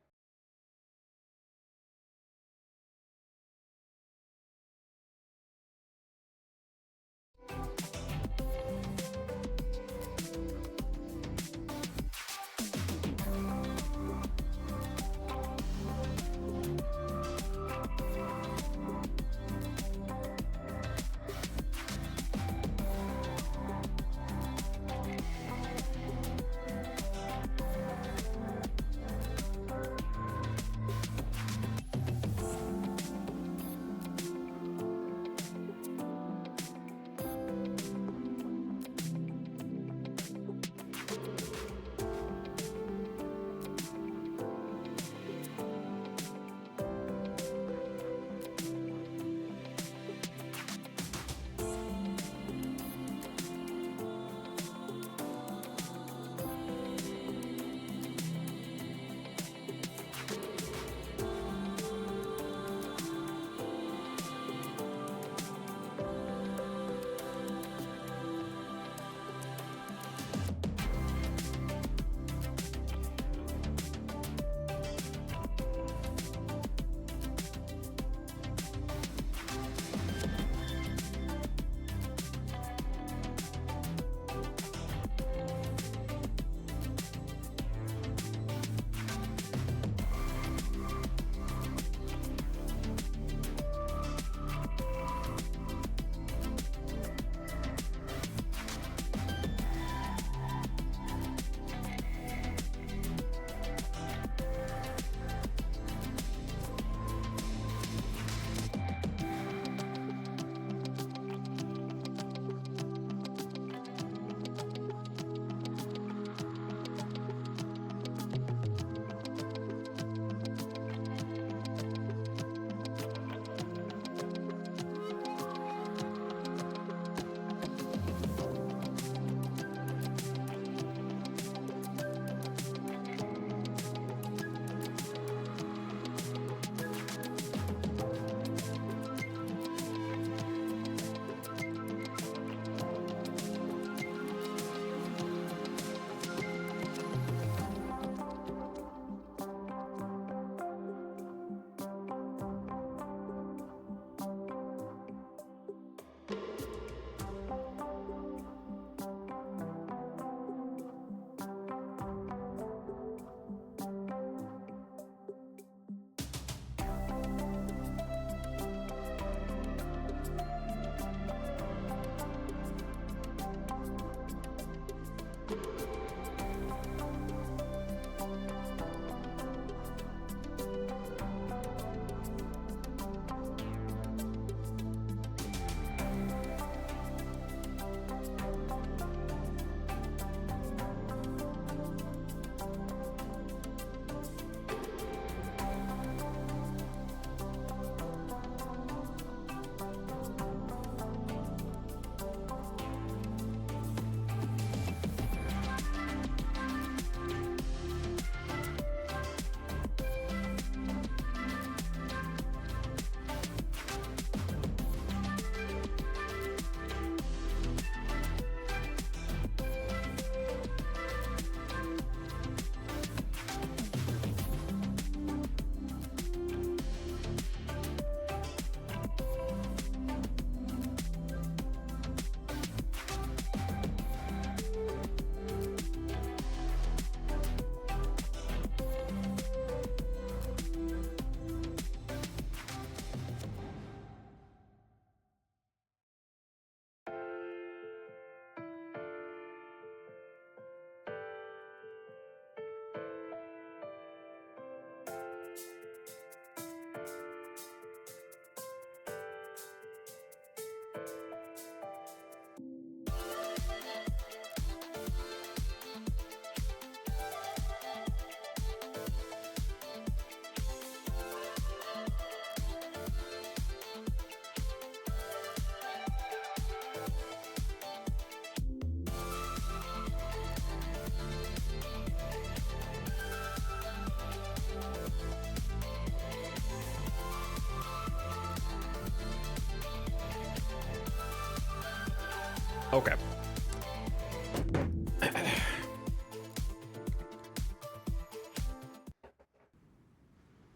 Okay.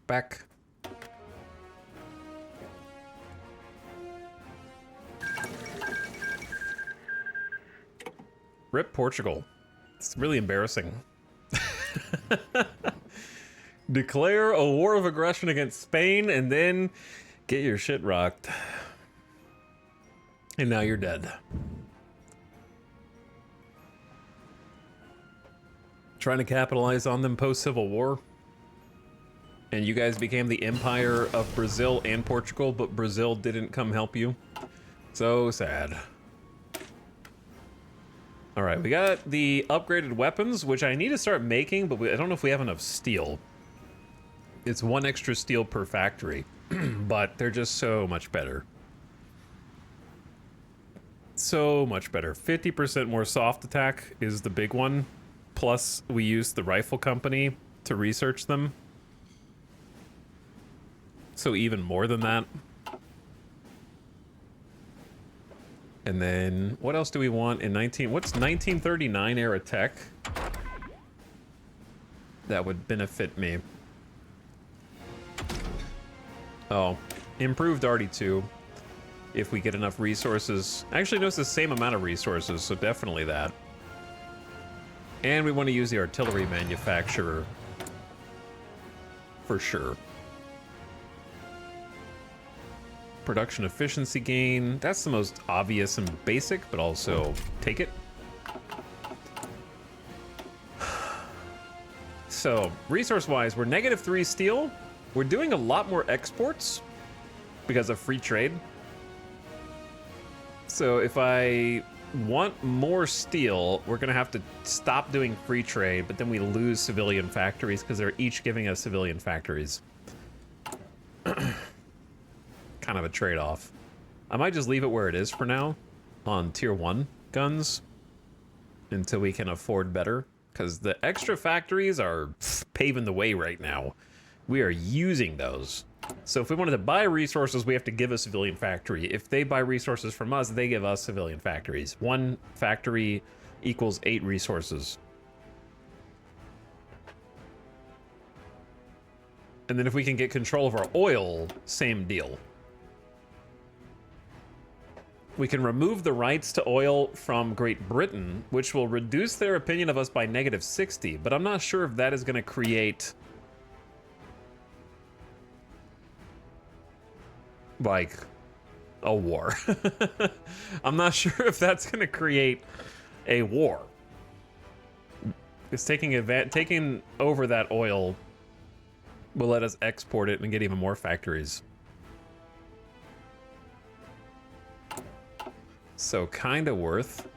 Back. Rip Portugal. It's really embarrassing. Declare a war of aggression against Spain and then get your shit rocked. And now you're dead. Trying to capitalize on them post-Civil War. And you guys became the empire of Brazil and Portugal, but Brazil didn't come help you. So sad. All right, we got the upgraded weapons, which I need to start making, but I don't know if we have enough steel. It's 1 extra steel per factory, but they're just so much better. So much better. 50% more soft attack is the big one. Plus, we used the rifle company to research them. So even more than that. And then, what else do we want in what's 1939 era tech? That would benefit me. Oh, improved RD2. If we get enough resources. Actually, no, it's the same amount of resources, so definitely that. And we want to use the artillery manufacturer. For sure. Production efficiency gain. That's the most obvious and basic, but also take it. So, resource-wise, we're -3 steel. We're doing a lot more exports because of free trade. So if I want more steel, we're going to have to stop doing free trade, but then we lose civilian factories because they're each giving us civilian factories. Kind of a trade-off. I might just leave it where it is for now on tier 1 guns until we can afford better, because the extra factories are paving the way right now. We are using those. So if we wanted to buy resources, we have to give a civilian factory. If they buy resources from us, they give us civilian factories. 1 factory equals 8 resources. And then if we can get control of our oil, same deal. We can remove the rights to oil from Great Britain, which will reduce their opinion of us by -60, but I'm not sure if that is going to create like a war. I'm not sure if that's going to create a war. It's taking over that oil will let us export it and get even more factories. So kind of worth.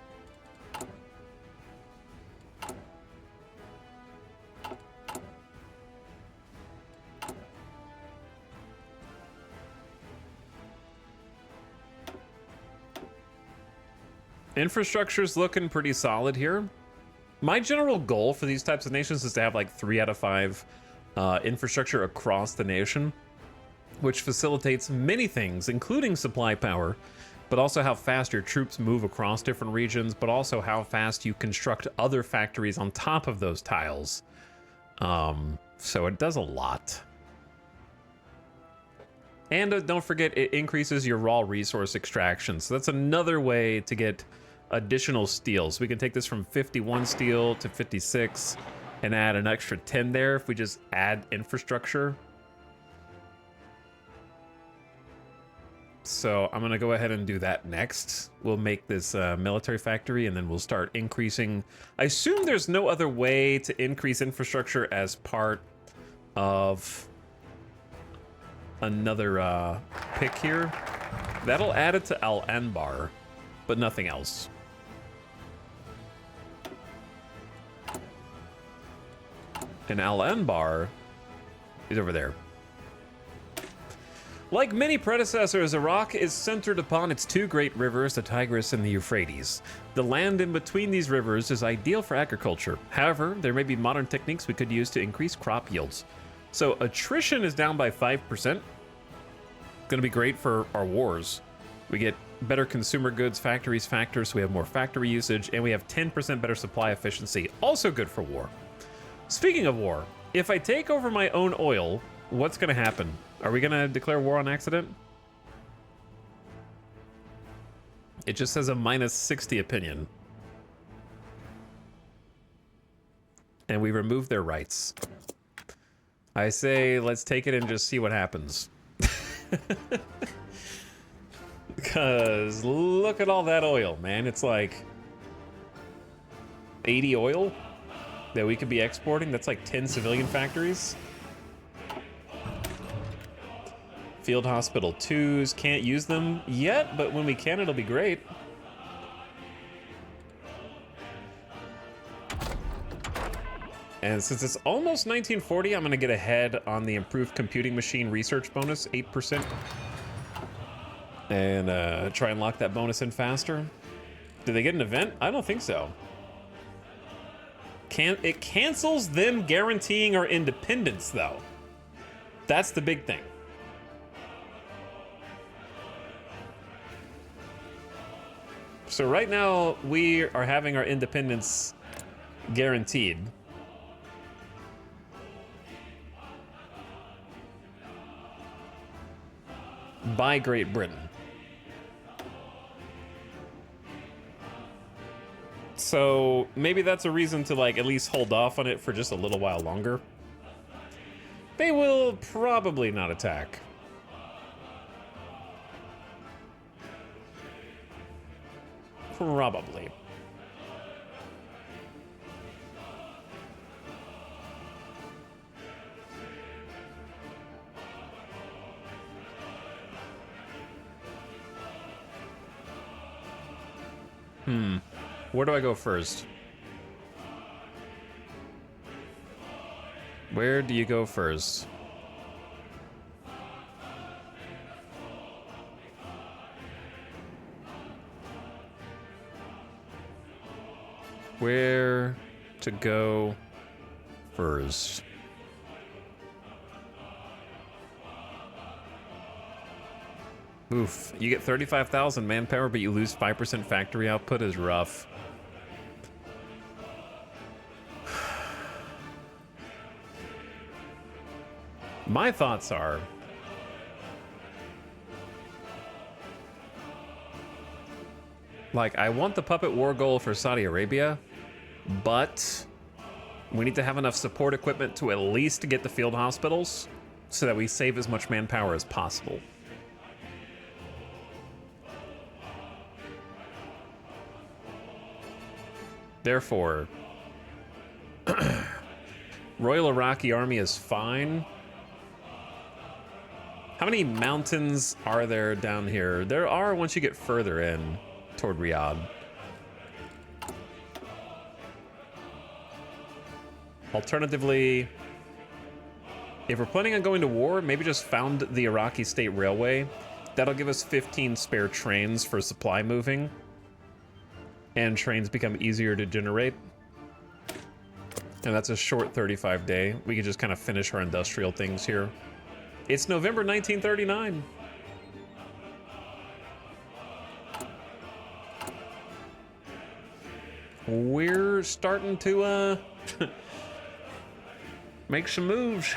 Infrastructure's looking pretty solid here. My general goal for these types of nations is to have like 3 out of 5 infrastructure across the nation, which facilitates many things, including supply power, but also how fast your troops move across different regions, but also how fast you construct other factories on top of those tiles. So it does a lot. And don't forget, it increases your raw resource extraction. So that's another way to get additional steel. So we can take this from 51 steel to 56 and add an extra 10 there if we just add infrastructure. So I'm going to go ahead and do that next. We'll make this military factory and then we'll start increasing. I assume there's no other way to increase infrastructure as part of another pick here. That'll add it to Al Anbar, but nothing else. And Al Anbar is over there. Like many predecessors, Iraq is centered upon its 2 great rivers, the Tigris and the Euphrates. The land in between these rivers is ideal for agriculture. However, there may be modern techniques we could use to increase crop yields. So attrition is down by 5%. Gonna be great for our wars. We get better consumer goods, factories, factors, so we have more factory usage, and we have 10% better supply efficiency. Also good for war. Speaking of war, if I take over my own oil, what's gonna happen? Are we gonna declare war on accident? It just says a -60 opinion. And we remove their rights. I say, let's take it and just see what happens. Because look at all that oil, man. It's like 80 oil that we could be exporting. That's like 10 civilian factories. Field Hospital 2s, can't use them yet, but when we can, it'll be great. And since it's almost 1940, I'm gonna get ahead on the improved computing machine research bonus, 8%. And try and lock that bonus in faster. Did they get an event? I don't think so. It cancels them guaranteeing our independence, though. That's the big thing. So right now, we are having our independence guaranteed. By Great Britain. So maybe that's a reason to like at least hold off on it for just a little while longer. They will probably not attack. Probably. Where do I go first? Where do you go first? Where to go first? Oof, you get 35,000 manpower, but you lose 5% factory output is rough. My thoughts are, like, I want the puppet war goal for Saudi Arabia, but we need to have enough support equipment to at least get the field hospitals so that we save as much manpower as possible. Therefore, Royal Iraqi Army is fine. How many mountains are there down here? There are once you get further in toward Riyadh. Alternatively, if we're planning on going to war, maybe just found the Iraqi State Railway. That'll give us 15 spare trains for supply moving. And trains become easier to generate. And that's a short 35-day. We can just kind of finish our industrial things here. It's November 1939. We're starting to make some moves.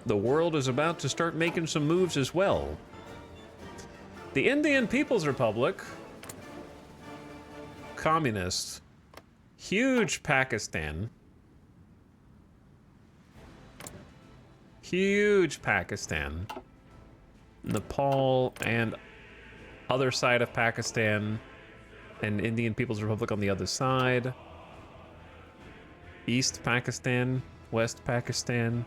The world is about to start making some moves as well. The Indian People's Republic, communist, huge Pakistan, huge Pakistan, Nepal, and other side of Pakistan, and Indian People's Republic on the other side, East Pakistan, West Pakistan,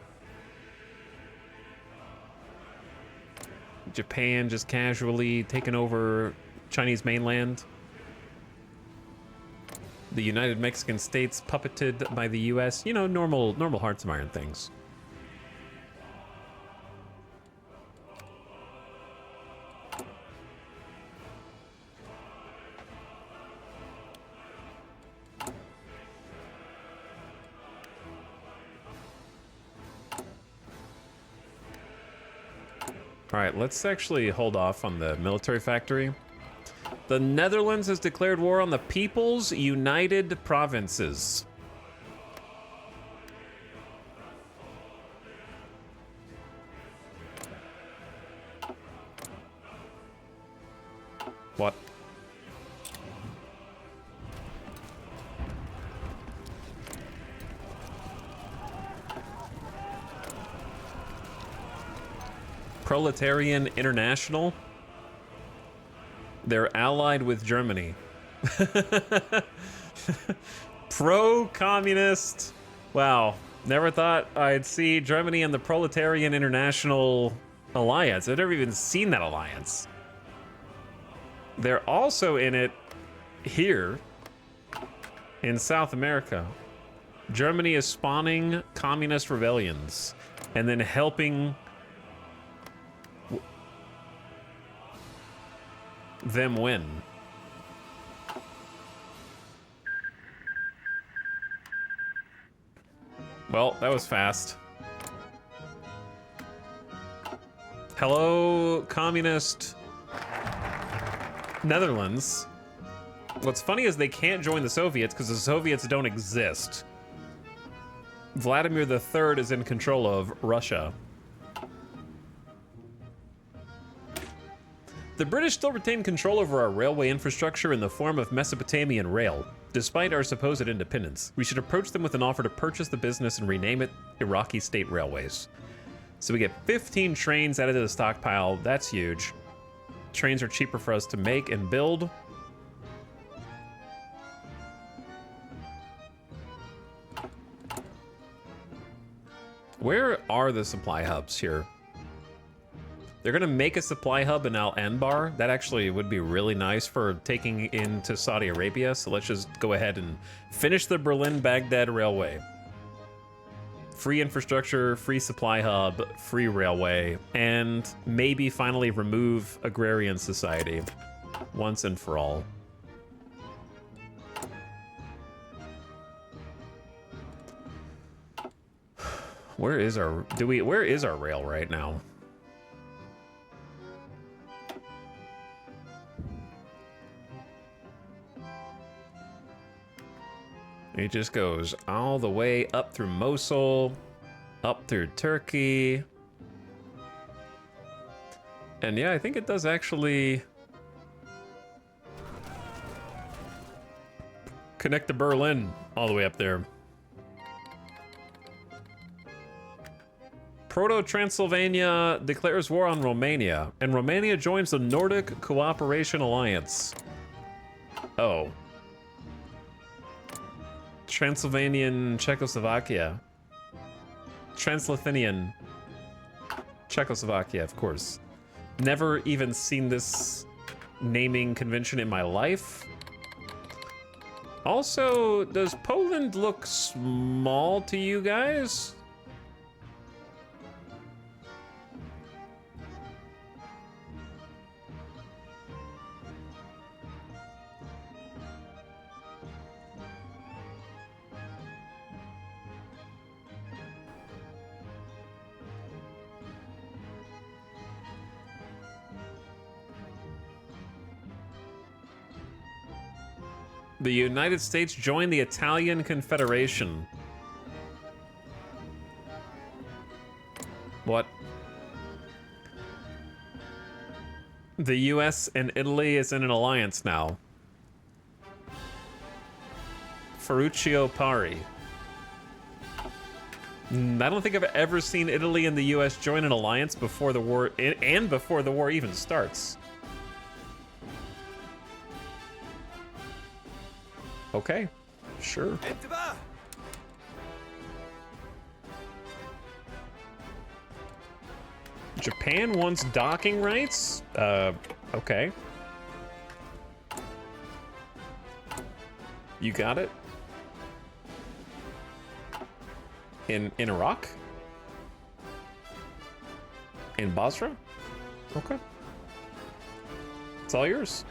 Japan just casually taking over Chinese mainland. The United Mexican States puppeted by the US. You know, normal Hearts of Iron things. All right, let's actually hold off on the military factory. The Netherlands has declared war on the People's United Provinces. What? Proletarian International? They're allied with Germany. Pro-communist. Wow. Never thought I'd see Germany and the Proletarian International Alliance. I've never even seen that alliance. They're also in it here in South America. Germany is spawning communist rebellions and then helping them win. Well, that was fast. Hello, communist Netherlands. What's funny is they can't join the Soviets because the Soviets don't exist. Vladimir III is in control of Russia. The British still retain control over our railway infrastructure in the form of Mesopotamian Rail. Despite our supposed independence, we should approach them with an offer to purchase the business and rename it Iraqi State Railways. So we get 15 trains added to the stockpile. That's huge. Trains are cheaper for us to make and build. Where are the supply hubs here? They're gonna make a supply hub in Al Anbar. That actually would be really nice for taking into Saudi Arabia. So let's just go ahead and finish the Berlin-Baghdad railway. Free infrastructure, free supply hub, free railway, and maybe finally remove agrarian society once and for all. Where is our rail right now? It just goes all the way up through Mosul, up through Turkey. And yeah, I think it does actually connect to Berlin all the way up there. Proto-Transylvania declares war on Romania, and Romania joins the Nordic Cooperation Alliance. Oh. Transylvanian Czechoslovakia. Translithuanian Czechoslovakia, of course. Never even seen this naming convention in my life. Also, does Poland look small to you guys? The United States joined the Italian Confederation. What? The US and Italy is in an alliance now. Ferruccio Pari. I don't think I've ever seen Italy and the US join an alliance before the war, and before the war even starts. Okay, sure. Japan wants docking rights? Okay. You got it? In Iraq? In Basra? Okay. It's all yours.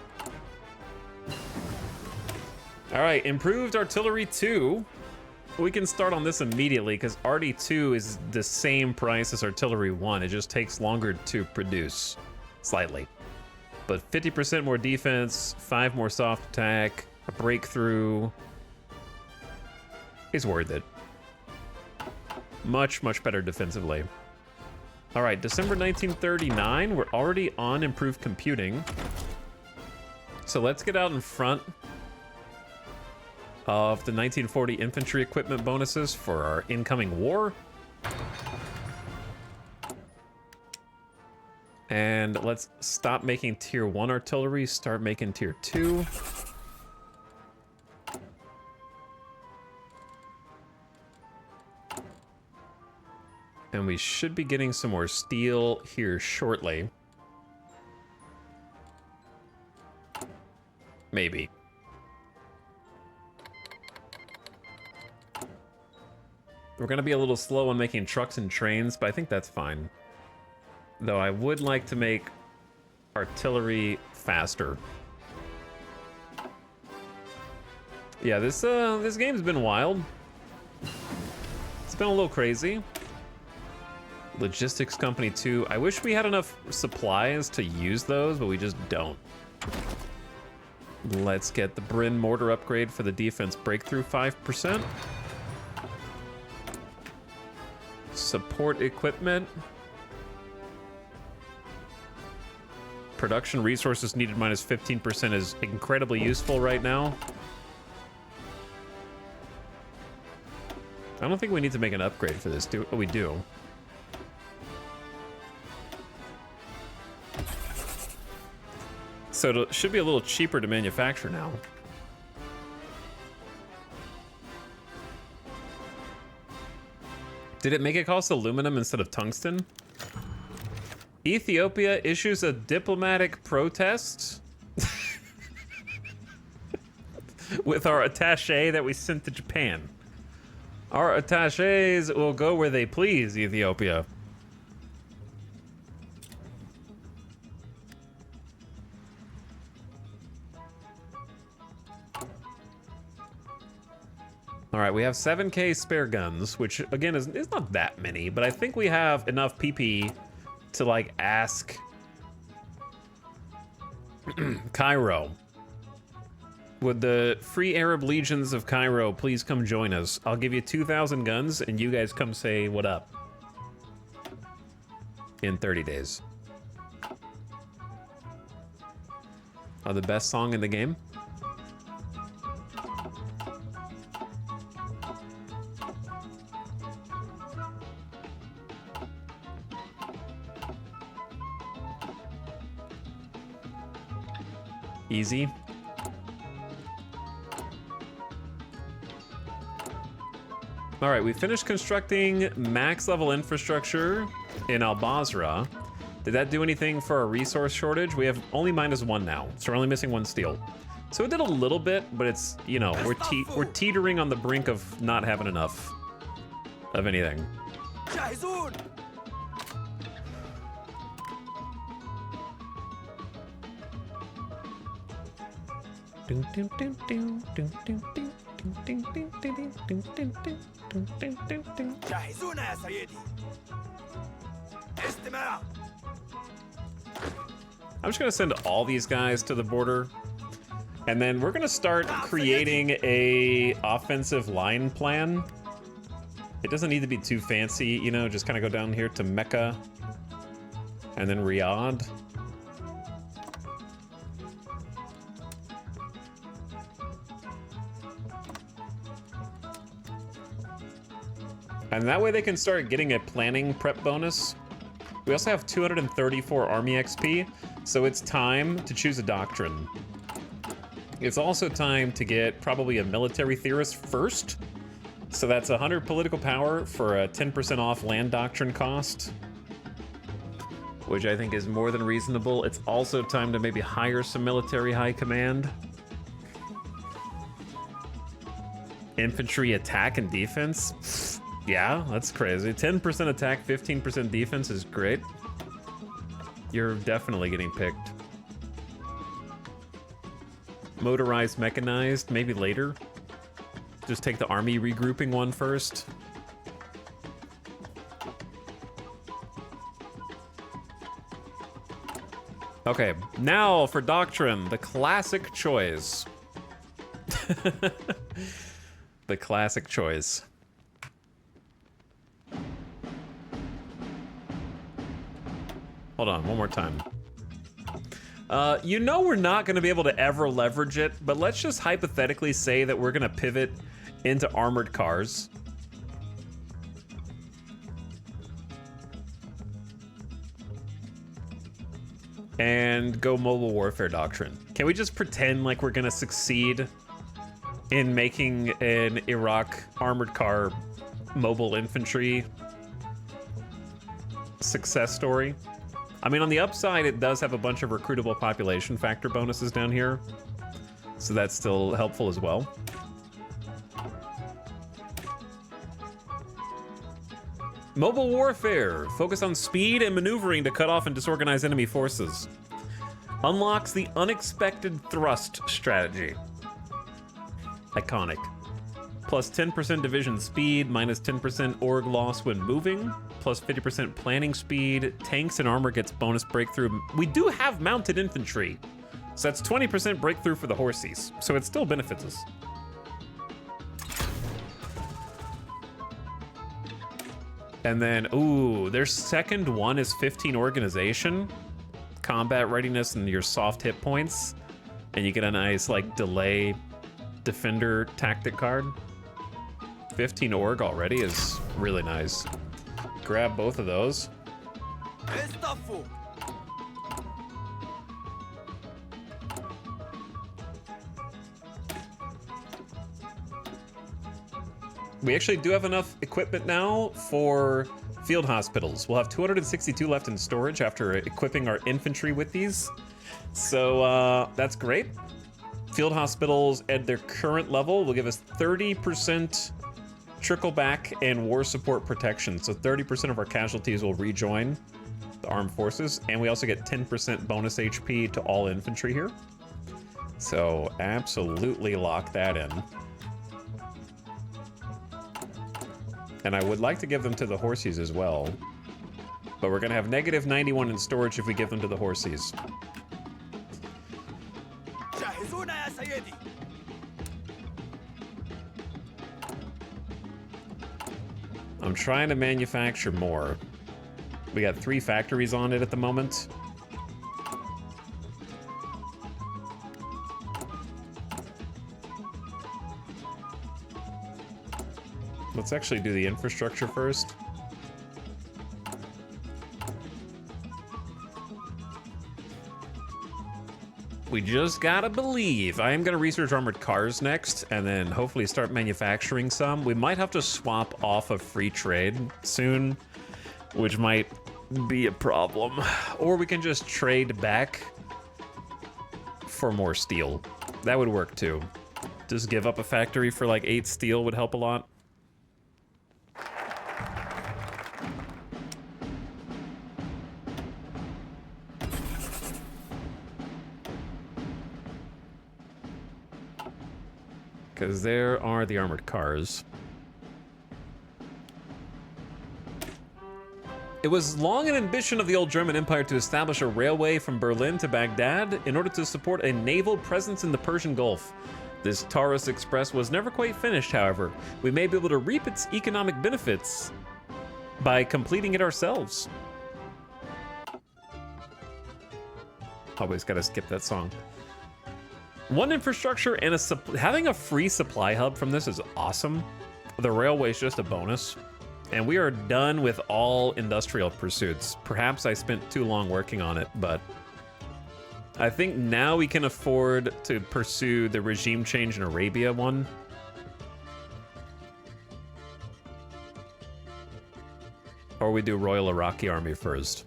All right, improved artillery 2. we can start on this immediately because RD2 is the same price as Artillery 1. It just takes longer to produce, slightly. But 50% more defense, 5 more soft attack, a breakthrough is worth it. Much, much better defensively. All right, December 1939, we're already on improved computing. So let's get out in front of the 1940 infantry equipment bonuses for our incoming war. And let's stop making tier 1 artillery, start making tier 2. And we should be getting some more steel here shortly. Maybe. We're gonna be a little slow on making trucks and trains, but I think that's fine. Though I would like to make artillery faster. Yeah, this game's been wild. It's been a little crazy. Logistics Company 2. I wish we had enough supplies to use those, but we just don't. Let's get the Bryn mortar upgrade for the defense breakthrough 5%. Support equipment. Production resources needed minus 15% is incredibly useful right now. I don't think we need to make an upgrade for this, do we? Do. So it should be a little cheaper to manufacture now. Did it make it cost aluminum instead of tungsten? Ethiopia issues a diplomatic protest with our attaché that we sent to Japan. Our attachés will go where they please, Ethiopia. All right, we have 7K spare guns, which again is not that many, but I think we have enough PP to like ask Cairo. Would the Free Arab Legions of Cairo please come join us? I'll give you 2,000 guns and you guys come say what up in 30 days. The best song in the game? Easy. All right, we finished constructing max level infrastructure in Al Basra. Did that do anything for our resource shortage? We have only -1 now, so we're only missing 1 steel. So it did a little bit, but it's, you know, we're teetering on the brink of not having enough of anything. جاهزون يا سيدي. استماع. I'm just gonna send all these guys to the border, and then we're gonna start creating a offensive line plan. It doesn't need to be too fancy, you know, just kind of go down here to Mecca, and then Riyadh. And that way they can start getting a planning prep bonus. We also have 234 army XP, so it's time to choose a doctrine. It's also time to get probably a military theorist first. So that's 100 political power for a 10% off land doctrine cost, which I think is more than reasonable. It's also time to maybe hire some military high command. Infantry attack and defense. Yeah, that's crazy. 10% attack, 15% defense is great. You're definitely getting picked. Motorized, mechanized, maybe later. just take the army regrouping one first. Okay, now for Doctrine, the classic choice. The classic choice. Hold on, one more time. You know we're not going to be able to ever leverage it, but let's just hypothetically say that we're going to pivot into armored cars. And go mobile warfare doctrine. Can we just pretend like we're going to succeed in making an Iraq armored car mobile infantry success story? I mean, on the upside, it does have a bunch of recruitable population factor bonuses down here, so that's still helpful as well. Mobile warfare. Focus on speed and maneuvering to cut off and disorganize enemy forces. Unlocks the unexpected thrust strategy. Iconic. Plus 10% division speed, minus 10% org loss when moving, plus 50% planning speed. Tanks and armor gets bonus breakthrough. We do have mounted infantry, so that's 20% breakthrough for the horsies, so it still benefits us. And then, ooh, their second one is 15 organization, combat readiness, and your soft hit points. And you get a nice, like, delay defender tactic card. 15 org already is really nice. Grab both of those. We actually do have enough equipment now for field hospitals. We'll have 262 left in storage after equipping our infantry with these. So that's great. Field hospitals at their current level will give us 30% trickle back and war support protection. So 30% of our casualties will rejoin the armed forces. And we also get 10% bonus HP to all infantry here. So absolutely lock that in. And I would like to give them to the horsies as well. But we're gonna have negative 91 in storage if we give them to the horsies. I'm trying to manufacture more. We got 3 factories on it at the moment. Let's actually do the infrastructure first. We just gotta believe. I am gonna research armored cars next, and then hopefully start manufacturing some. We might have to swap off of free trade soon, which might be a problem. Or we can just trade back for more steel. That would work too. Just give up a factory for like 8 steel would help a lot. Because there are the armored cars. It was long an ambition of the old German Empire to establish a railway from Berlin to Baghdad in order to support a naval presence in the Persian Gulf. This Taurus Express was never quite finished, however. We may be able to reap its economic benefits by completing it ourselves. Always gotta skip that song. One infrastructure and having a free supply hub from this is awesome. The railway is just a bonus. And we are done with all industrial pursuits. Perhaps I spent too long working on it, but I think now we can afford to pursue the regime change in Arabia one. Or we do Royal Iraqi Army first.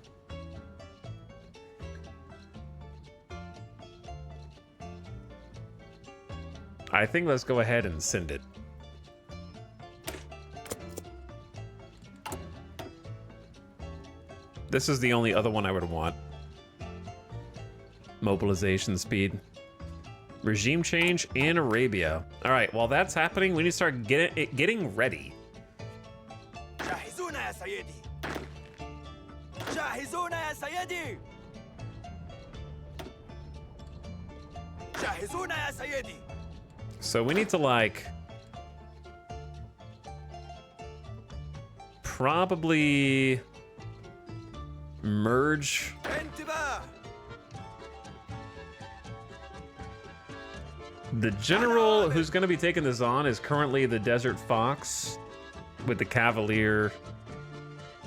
I think let's go ahead and send it. This is the only other one I would want. Mobilization speed. Regime change in Arabia. All right, while that's happening, we need to start getting ready. جاهزون يا سيدي. جاهزون يا سيدي. جاهزون يا سيدي. So we need to like probably merge انتباه. the general who's going to be taking this on is currently the Desert Fox with the Cavalier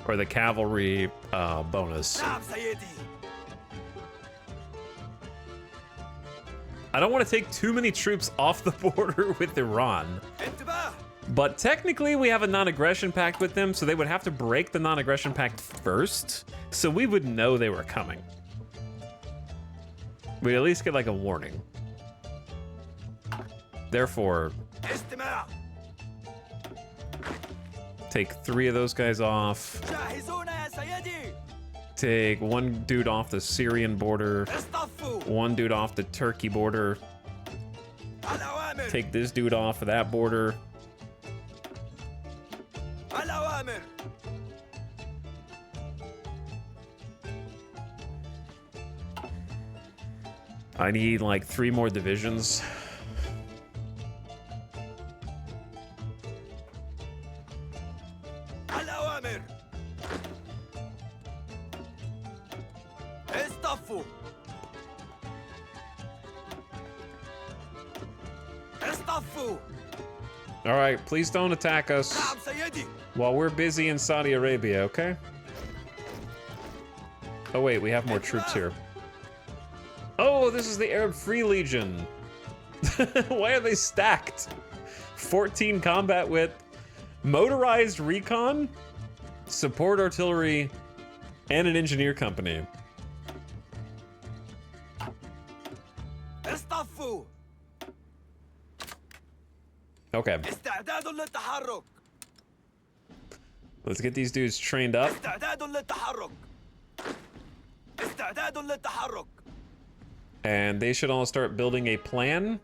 or the cavalry bonus. نعم سيدي. I don't want to take too many troops off the border with Iran. انتباه. But technically, we have a non-aggression pact with them, so they would have to break the non-aggression pact first, so we would know they were coming. We'd at least get like a warning. Therefore, استماع. take 3 of those guys off. جاهزون يا سيدي. Take 1 dude off the Syrian border, اصطفوا. 1 dude off the Turkey border. الأوامر. Take this dude off of that border. الأوامر. I need like 3 more divisions. الأوامر. اصطفوا. اصطفوا. All right, please don't attack us نعم سيدي. while we're busy in Saudi Arabia, okay? Oh wait, we have more troops here. Oh, this is the Arab Free Legion. Why are they stacked? 14 combat with motorized recon, support artillery, and an engineer company. اصطفوا. Okay, استعداد للتحرك. let's get these dudes trained up. استعداد للتحرك. استعداد للتحرك. And they should all start building a plan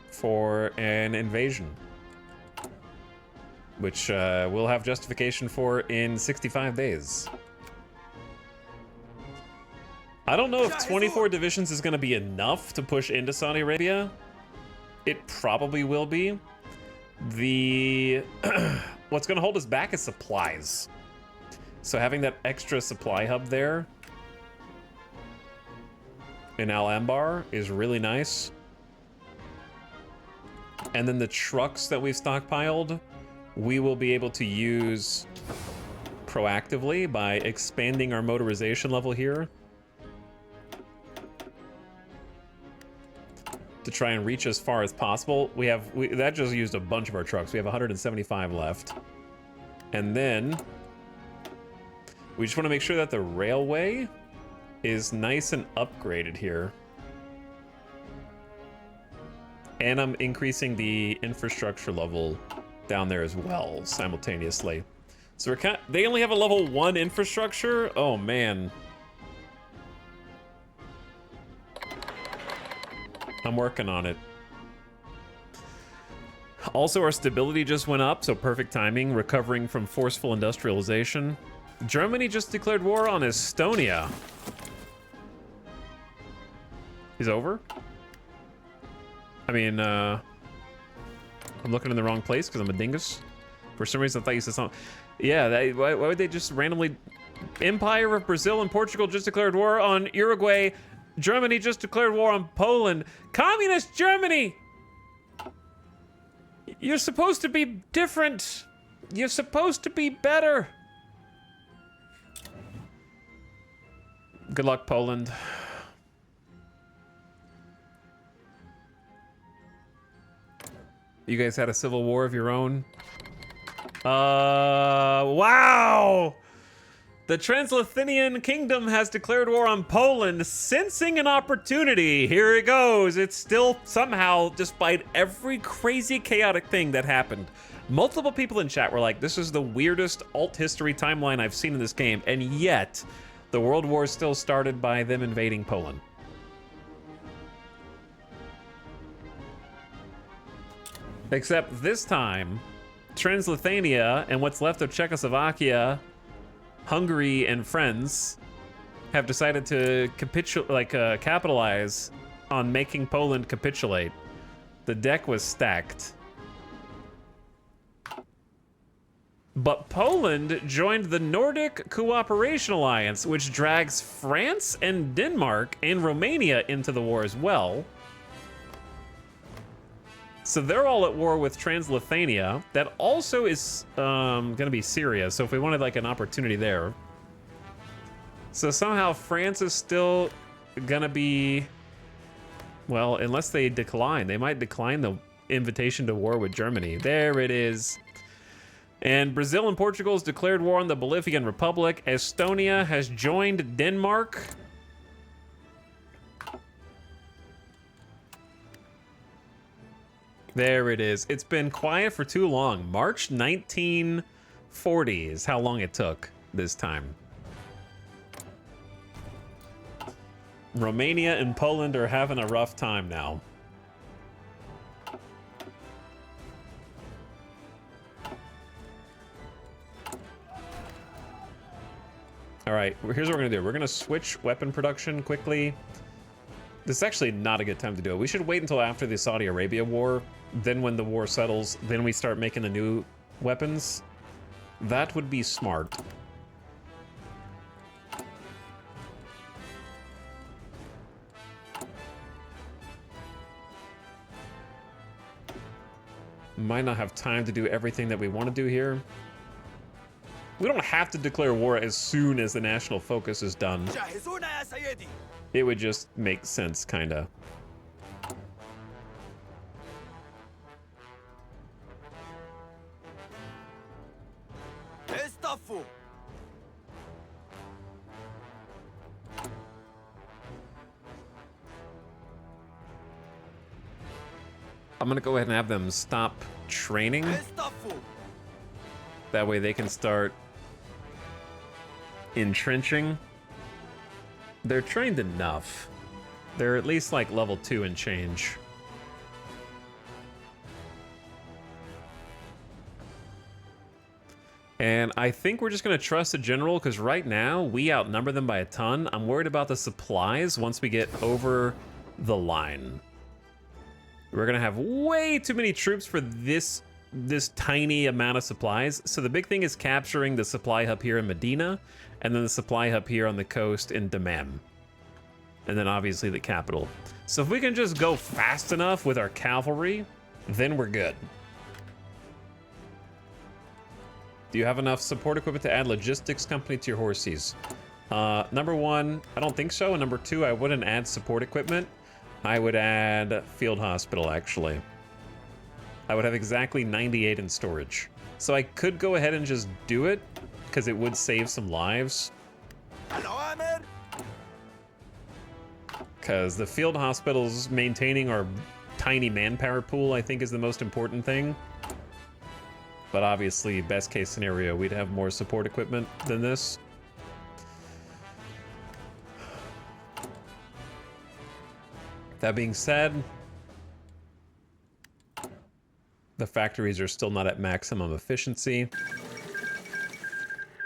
for an invasion, which we'll have justification for in 65 days. I don't know if 24 divisions is going to be enough to push into Saudi Arabia. It probably will be. The what's going to hold us back is supplies. So having that extra supply hub there in Al Anbar is really nice. And then the trucks that we've stockpiled, we will be able to use proactively by expanding our motorization level here to try and reach as far as possible. That just used a bunch of our trucks. We have 175 left. And then we just want to make sure that the railway is nice and upgraded here. And I'm increasing the infrastructure level down there as well simultaneously. So we're they only have a level 1 infrastructure? Oh man. I'm working on it. Also, our stability just went up, so perfect timing, recovering from forceful industrialization. Germany just declared war on Estonia. Is over? I mean, I'm looking in the wrong place because I'm a dingus. For some reason, I thought you said something. Yeah, why would they just randomly... Empire of Brazil and Portugal just declared war on Uruguay. Germany just declared war on Poland. Communist Germany! You're supposed to be different. You're supposed to be better. Good luck, Poland. You guys had a civil war of your own? Wow! The Transleithanian Kingdom has declared war on Poland, sensing an opportunity. Here it goes. It's still somehow, despite every crazy chaotic thing that happened, multiple people in chat were like, this is the weirdest alt history timeline I've seen in this game, and yet the World War still started by them invading Poland. Except this time, Transylvania and what's left of Czechoslovakia, Hungary, and friends have decided to capitalize on making Poland capitulate. The deck was stacked. But Poland joined the Nordic Cooperation Alliance, which drags France and Denmark and Romania into the war as well. So they're all at war with Transylvania. That also is gonna be Syria, so if we wanted like an opportunity there. So somehow France is still gonna be, well, unless they decline. They might decline the invitation to war with Germany. There it is. And Brazil and Portugal has declared war on the Bolivian Republic. Estonia has joined Denmark. There it is. It's been quiet for too long. March 1940 is how long it took this time. Romania and Poland are having a rough time now. All right, here's what we're gonna do. We're gonna switch weapon production quickly. This is actually not a good time to do it. We should wait until after the Saudi Arabia war. Then when the war settles, then we start making the new weapons. That would be smart. Might not have time to do everything that we want to do here. We don't have to declare war as soon as the national focus is done. It would just make sense, kinda. I'm gonna go ahead and have them stop training. That way they can start entrenching. They're trained enough. They're at least like level 2 and change. And I think we're just gonna trust the general because right now we outnumber them by a ton. I'm worried about the supplies once we get over the line. We're gonna have way too many troops for this tiny amount of supplies. So the big thing is capturing the supply hub here in Medina, and then the supply hub here on the coast in Dammam. And then obviously the capital. So if we can just go fast enough with our cavalry, then we're good. Do you have enough support equipment to add logistics company to your horses? Number one, I don't think so. And number two, I wouldn't add support equipment. I would add field hospital, actually. I would have exactly 98 in storage. So I could go ahead and just do it, because it would save some lives. Because the field hospitals maintaining our tiny manpower pool, I think, is the most important thing. But obviously, best case scenario, we'd have more support equipment than this. That being said, the factories are still not at maximum efficiency.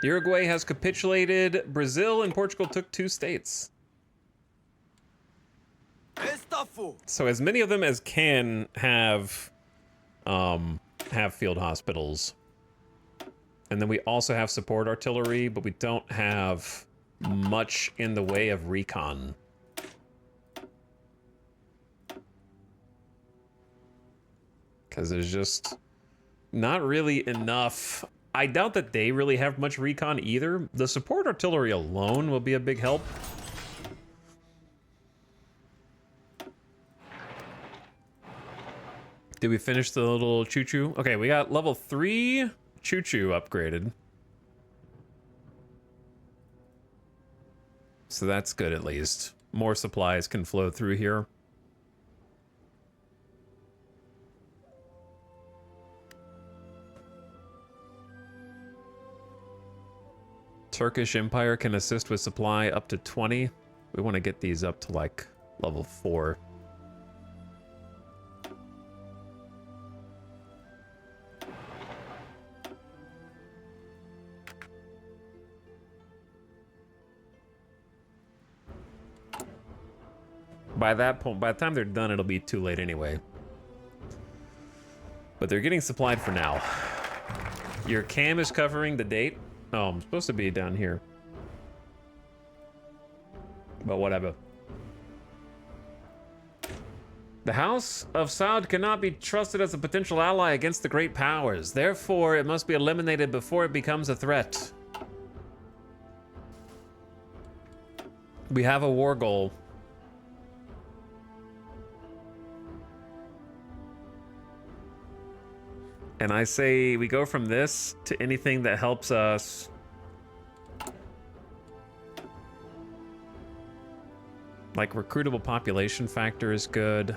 Uruguay has capitulated. Brazil and Portugal took 2 states. So as many of them as can have field hospitals. And then we also have support artillery, but we don't have much in the way of recon. Because there's just not really enough. I doubt that they really have much recon either. The support artillery alone will be a big help. Did we finish the little choo-choo? Okay, we got level 3 choo-choo upgraded. So that's good at least. More supplies can flow through here. Turkish Empire can assist with supply up to 20. We want to get these up to like level 4. By that point, by the time they're done, it'll be too late anyway. But they're getting supplied for now. Your cam is covering the date. Oh, I'm supposed to be down here. But whatever. The House of Saud cannot be trusted as a potential ally against the great powers. Therefore, it must be eliminated before it becomes a threat. We have a war goal. And I say we go from this to anything that helps us like recruitable population factor is good.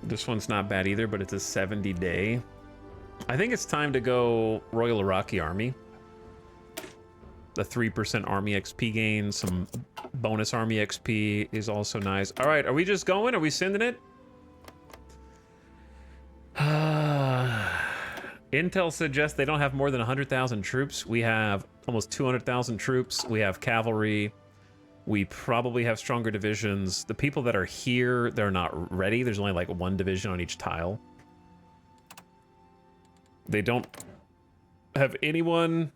This one's not bad either, but it's a 70-day. I think it's time to go Royal Iraqi Army. The 3% Army XP gain, some bonus Army XP is also nice. All right, are we just going? Are we sending it? Intel suggests they don't have more than 100,000 troops. We have almost 200,000 troops. We have cavalry. We probably have stronger divisions. The people that are here, they're not ready. There's only like one division on each tile. They don't have anyone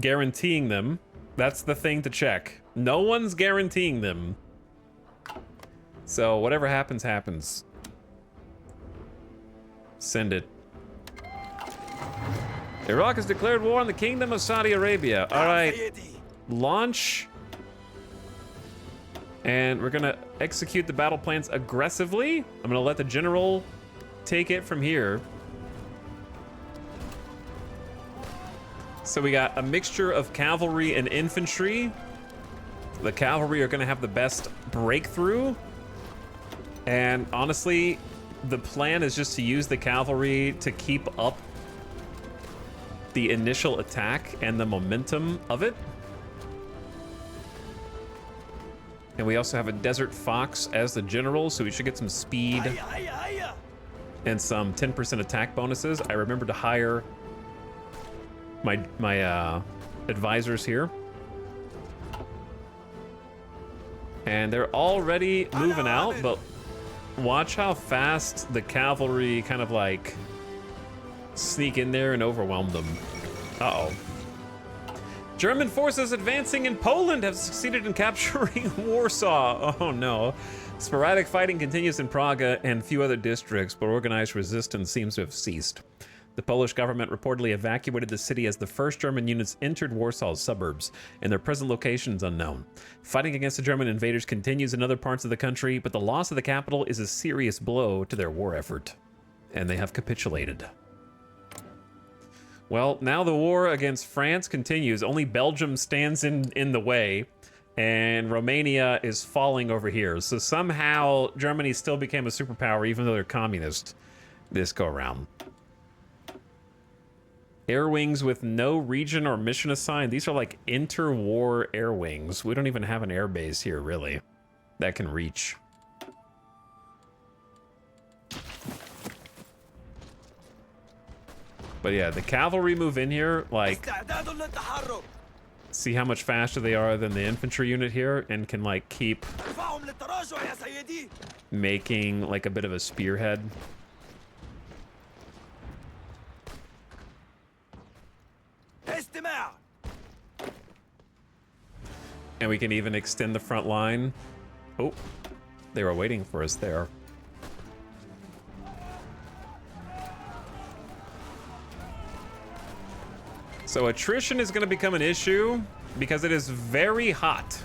guaranteeing them. That's the thing to check. No one's guaranteeing them. So whatever happens, happens. Send it. Iraq has declared war on the Kingdom of Saudi Arabia. All right, launch. And we're gonna execute the battle plans aggressively. I'm gonna let the general take it from here. So we got a mixture of cavalry and infantry. The cavalry are gonna have the best breakthrough. And honestly, the plan is just to use the cavalry to keep up the initial attack and the momentum of it. And we also have a Desert Fox as the general, so we should get some speed and some 10% attack bonuses. I remember to hire my advisors here. And they're already moving out, but watch how fast the cavalry kind of like sneak in there and overwhelm them. Uh-oh. German forces advancing in Poland have succeeded in capturing Warsaw. Oh no. Sporadic fighting continues in Praga and few other districts, but organized resistance seems to have ceased. The Polish government reportedly evacuated the city as the first German units entered Warsaw's suburbs, and their present location is unknown. Fighting against the German invaders continues in other parts of the country, but the loss of the capital is a serious blow to their war effort, and they have capitulated. Well, now the war against France continues. Only Belgium stands in the way, and Romania is falling over here. So somehow Germany still became a superpower, even though they're communist this go around. Air wings with no region or mission assigned. These are like interwar air wings. We don't even have an air base here, really, that can reach. But yeah, the cavalry move in here, like, see how much faster they are than the infantry unit here, and can like keep making like a bit of a spearhead. And we can even extend the front line. Oh, they were waiting for us there. So attrition is going to become an issue because it is very hot.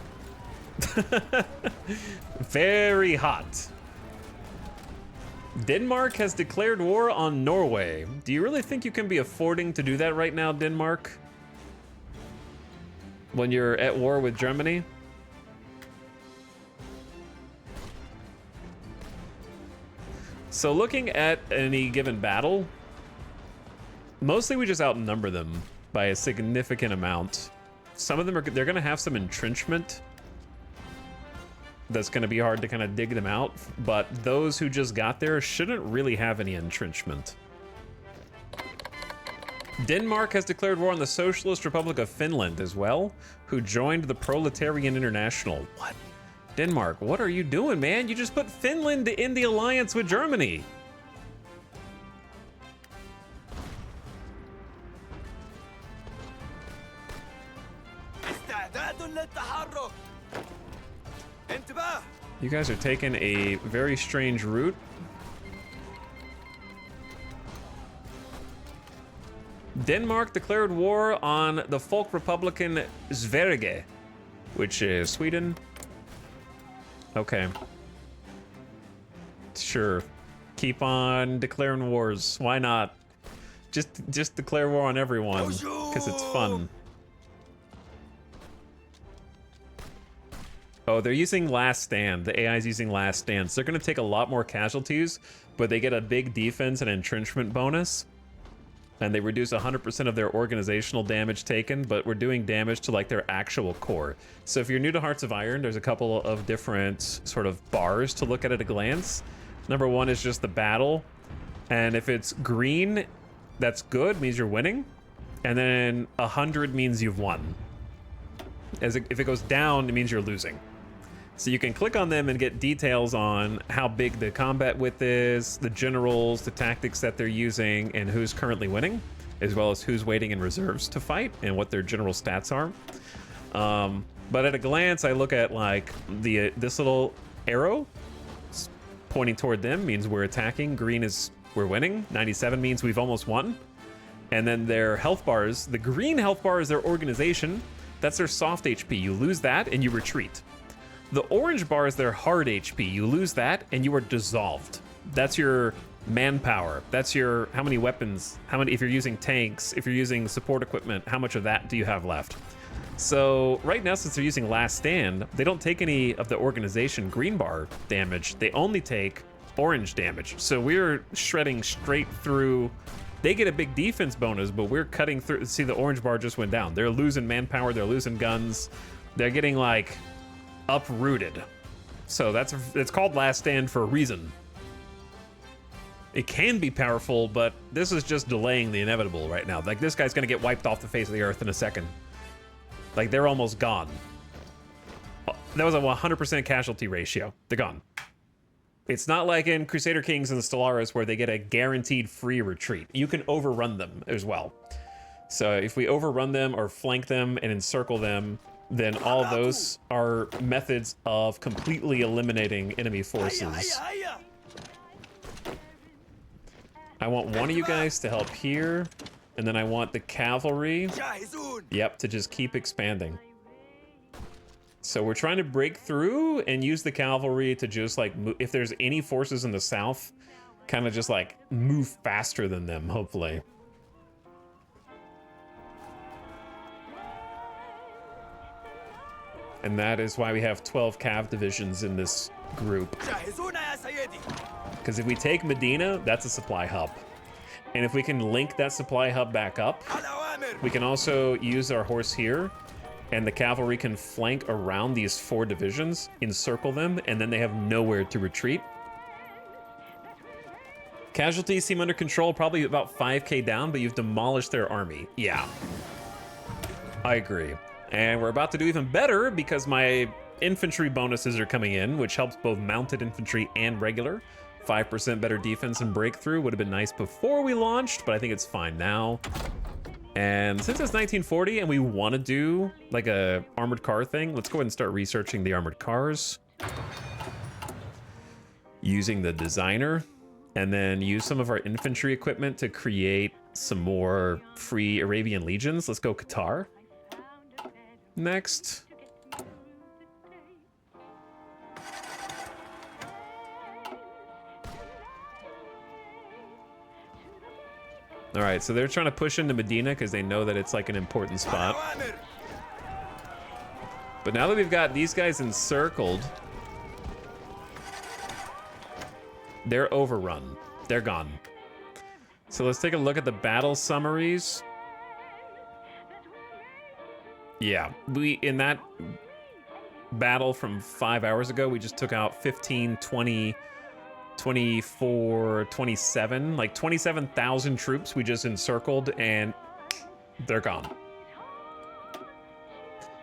Very hot. Denmark has declared war on Norway. Do you really think you can be affording to do that right now, Denmark? When you're at war with Germany? So looking at any given battle, mostly we just outnumber them by a significant amount. Some of them are, they're gonna have some entrenchment that's gonna be hard to kind of dig them out, but those who just got there shouldn't really have any entrenchment. Denmark has declared war on the Socialist Republic of Finland as well, who joined the Proletarian International. What? Denmark, what are you doing, man? You just put Finland in the alliance with Germany. You guys are taking a very strange route. Denmark declared war on the Folk Republican Sverige, which is Sweden. Okay. Sure. Keep on declaring wars. Why not? Just declare war on everyone, because it's fun. Oh, they're using Last Stand. The AI is using Last Stand. So they're going to take a lot more casualties, but they get a big defense and entrenchment bonus. And they reduce 100% of their organizational damage taken, but we're doing damage to like their actual core. So if you're new to Hearts of Iron, there's a couple of different sort of bars to look at a glance. Number one is just the battle. And if it's green, that's good, means you're winning. And then 100 means you've won. If it goes down, it means you're losing. So you can click on them and get details on how big the combat width is, the generals, the tactics that they're using, and who's currently winning, as well as who's waiting in reserves to fight and what their general stats are. But at a glance, I look at like this little arrow pointing toward them means we're attacking. Green is we're winning. 97 means we've almost won. And then their health bars, the green health bar is their organization. That's their soft HP. You lose that and you retreat. The orange bar is their hard HP. You lose that and you are dissolved. That's your manpower. That's your how many weapons, how many if you're using tanks, if you're using support equipment, how much of that do you have left? So right now, since they're using Last Stand, they don't take any of the organization green bar damage. They only take orange damage. So we're shredding straight through. They get a big defense bonus, but we're cutting through. See, the orange bar just went down. They're losing manpower. They're losing guns. They're getting like uprooted. So it's called Last Stand for a reason. It can be powerful, but this is just delaying the inevitable right now. Like this guy's gonna get wiped off the face of the earth in a second. Like they're almost gone. That was a 100% casualty ratio. They're gone. It's not like in Crusader Kings and the Stellaris where they get a guaranteed free retreat. You can overrun them as well. So if we overrun them or flank them and encircle them, then all those are methods of completely eliminating enemy forces. I want one of you guys to help here, and then I want the cavalry, yep, to just keep expanding. So we're trying to break through and use the cavalry to just like, if there's any forces in the south, kind of just like move faster than them, hopefully. And that is why we have 12 cav divisions in this group. Because if we take Medina, that's a supply hub. And if we can link that supply hub back up, we can also use our horse here, and the cavalry can flank around these 4 divisions, encircle them, and then they have nowhere to retreat. Casualties seem under control, probably about 5k down, but you've demolished their army. Yeah, I agree. And we're about to do even better because my infantry bonuses are coming in, which helps both mounted infantry and regular. 5% better defense and breakthrough would have been nice before we launched, but I think it's fine now. And since it's 1940 and we want to do like a armored car thing, let's go ahead and start researching the armored cars. Using the designer, and then use some of our infantry equipment to create some more free Arabian legions. Let's go Qatar. Next. All right, so they're trying to push into Medina because they know that it's like an important spot. But now that we've got these guys encircled, they're overrun. They're gone. So let's take a look at the battle summaries. Yeah, in that battle from 5 hours ago, we just took out 15, 20, 24, 27, like 27,000 troops we just encircled and they're gone.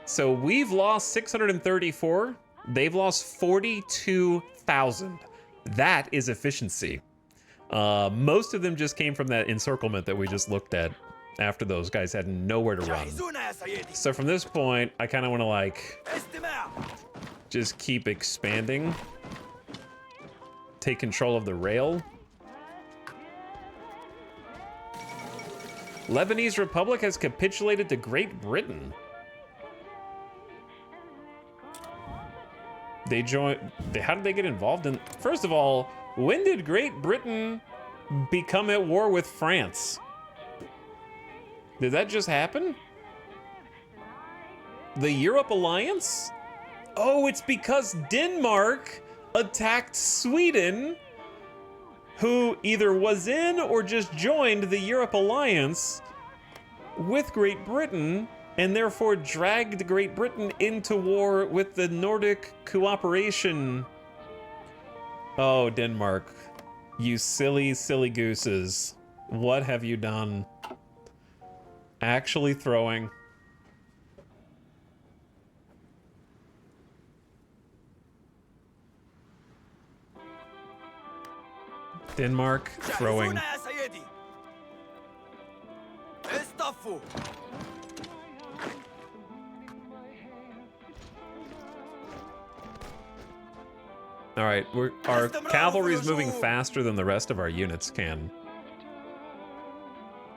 So we've lost 634. They've lost 42,000. That is efficiency. Most of them just came from that encirclement that we just looked at after those guys had nowhere to run. So from this point, I kind of want to like just keep expanding. Take control of the rail. Lebanese Republic has capitulated to Great Britain. They joined. How did they get involved in? First of all, when did Great Britain become at war with France? Did that just happen? The Europe Alliance? Oh, it's because Denmark attacked Sweden, who either was in or just joined the Europe Alliance with Great Britain, and therefore dragged Great Britain into war with the Nordic cooperation. Oh, Denmark, you silly, silly gooses. What have you done? Actually throwing. Denmark throwing. All right, our cavalry is moving faster than the rest of our units can.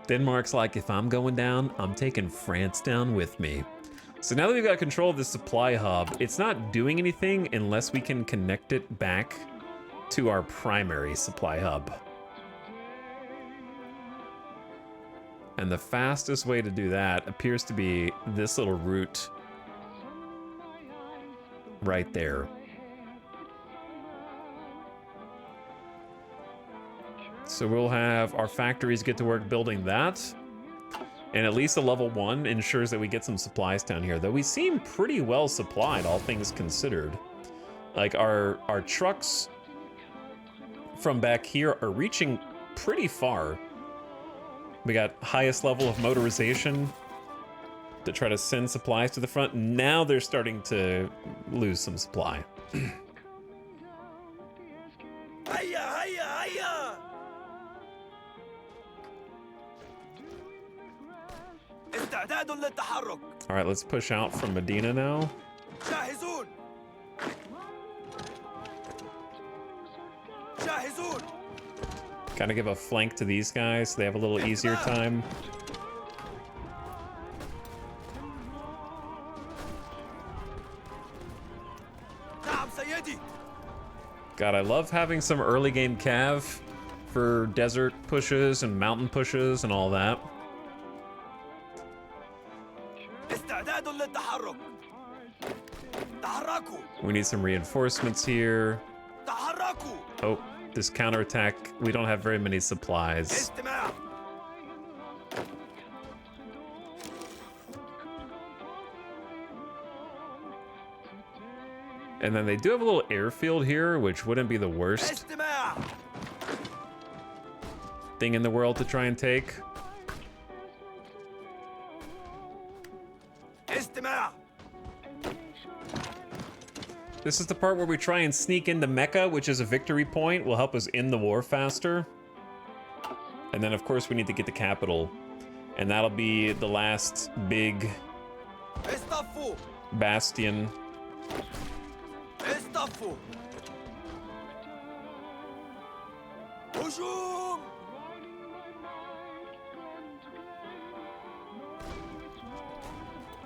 Denmark's like, if I'm going down, I'm taking France down with me. So now that we've got control of the supply hub, it's not doing anything unless we can connect it back to our primary supply hub. And the fastest way to do that appears to be this little route right there. So we'll have our factories get to work building that. And at least a level 1 ensures that we get some supplies down here, though we seem pretty well supplied, all things considered. Like our trucks from back here are reaching pretty far. We got highest level of motorization to try to send supplies to the front. Now they're starting to lose some supply. All right, let's push out from Medina now. Kind of give a flank to these guys so they have a little easier time. God, I love having some early game cav for desert pushes and mountain pushes and all that. We need some reinforcements here. Oh, this counterattack, we don't have very many supplies. And then they do have a little airfield here, which wouldn't be the worst thing in the world to try and take. This is the part where we try and sneak into Mecca, which is a victory point, will help us end the war faster. And then, of course, we need to get the capital. And that'll be the last big bastion.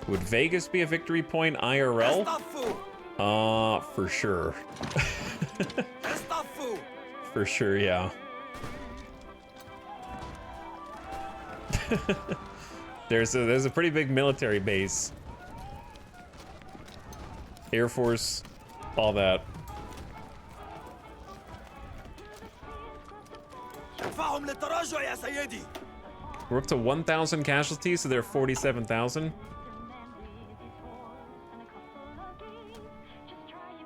Would Vegas be a victory point IRL? For sure. For sure, yeah. There's a pretty big military base. Air Force, all that. We're up to 1,000 casualties, so they're 47,000.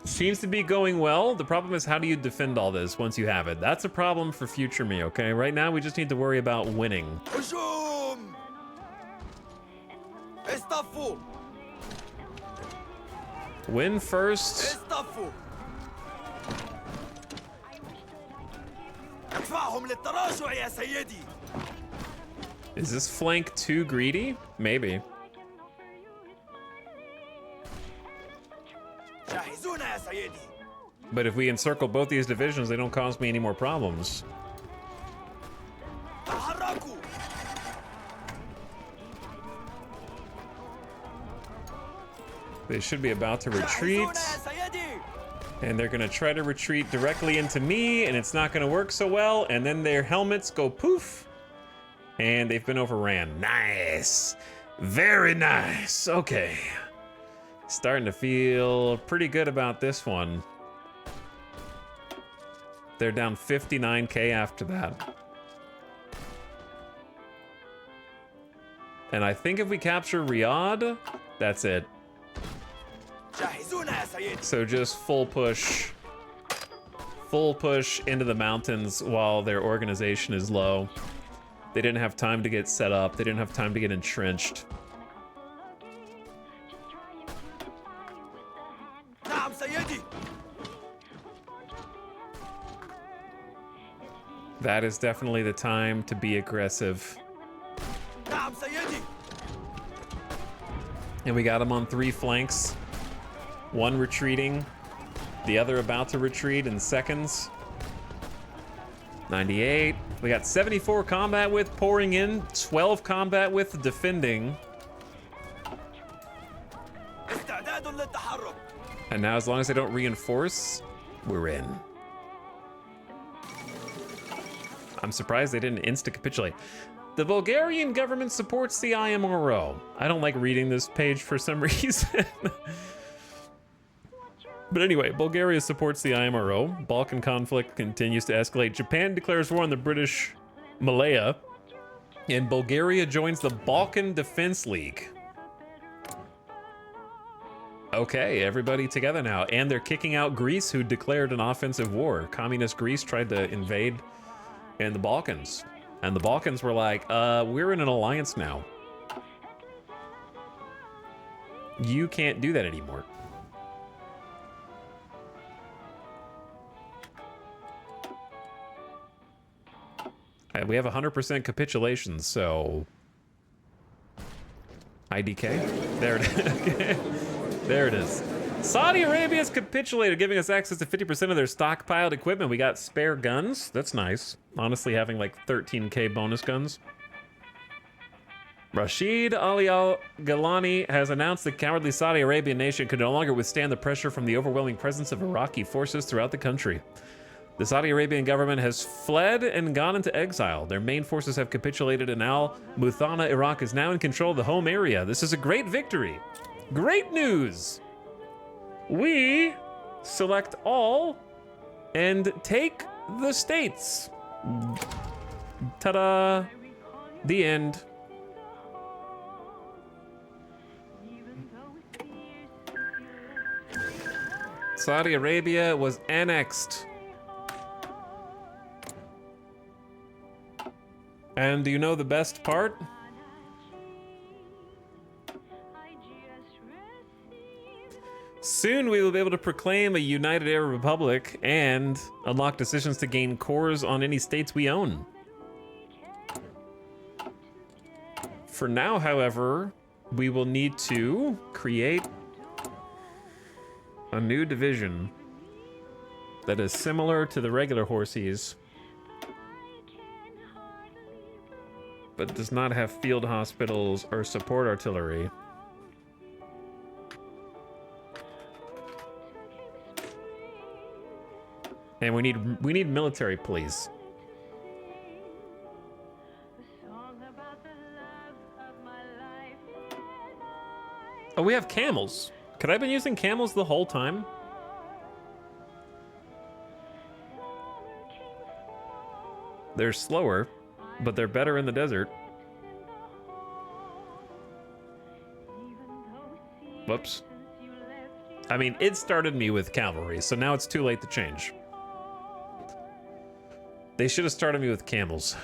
Seems to be going well. The problem is, how do you defend all this once you have it? That's a problem for future me, okay? Right now, we just need to worry about winning. Win first. اصطفوا ادفعهم للتراجع يا سيدي. Is this flank too greedy? Maybe. جاهزون يا سيدي. But if we encircle both these divisions, they don't cause me any more problems. تحركوا. They should be about to retreat. جاهزون يا سيدي. And they're gonna try to retreat directly into me, and it's not gonna work so well. And then their helmets go poof. And they've been overran. Nice. Very nice. Okay. Starting to feel pretty good about this one. They're down 59k after that. And I think if we capture Riyadh, that's it. جاهزون يا سيدي. So just full push into the mountains while their organization is low. They didn't have time to get set up. They didn't have time to get entrenched. نعم سيدي. That is definitely the time to be aggressive. نعم سيدي. And we got them on 3 flanks. One retreating, the other about to retreat in seconds. 98. We got 74 combat width pouring in, 12 combat width defending. استعداد للتحرك. And now as long as they don't reinforce, we're in. I'm surprised they didn't insta-capitulate. The Bulgarian government supports the IMRO. I don't like reading this page for some reason. But anyway, Bulgaria supports the IMRO. Balkan conflict continues to escalate. Japan declares war on the British Malaya. And Bulgaria joins the Balkan Defense League. Okay, everybody together now. And they're kicking out Greece, who declared an offensive war. Communist Greece tried to invade in the Balkans. And the Balkans were like, we're in an alliance now. You can't do that anymore. We have 100% capitulation, so... IDK? There it is. There it is. Saudi Arabia's capitulated, giving us access to 50% of their stockpiled equipment. We got spare guns. That's nice. Honestly, having like 13k bonus guns. Rashid Ali Al-Ghalani has announced the cowardly Saudi Arabian nation could no longer withstand the pressure from the overwhelming presence of Iraqi forces throughout the country. The Saudi Arabian government has fled and gone into exile. Their main forces have capitulated, and Al-Muthanna, Iraq, is now in control of the home area. This is a great victory. Great news! We select all and take the states. Ta-da! The end. Saudi Arabia was annexed. And do you know the best part? Soon we will be able to proclaim a united Arab Republic and unlock decisions to gain cores on any states we own. For now, however, we will need to create a new division that is similar to the regular horsies, but does not have field hospitals or support artillery. And we need military police. Oh, we have camels. Could I have been using camels the whole time? They're slower, but they're better in the desert. Whoops. I mean, it started me with cavalry, so now it's too late to change. They should have started me with camels.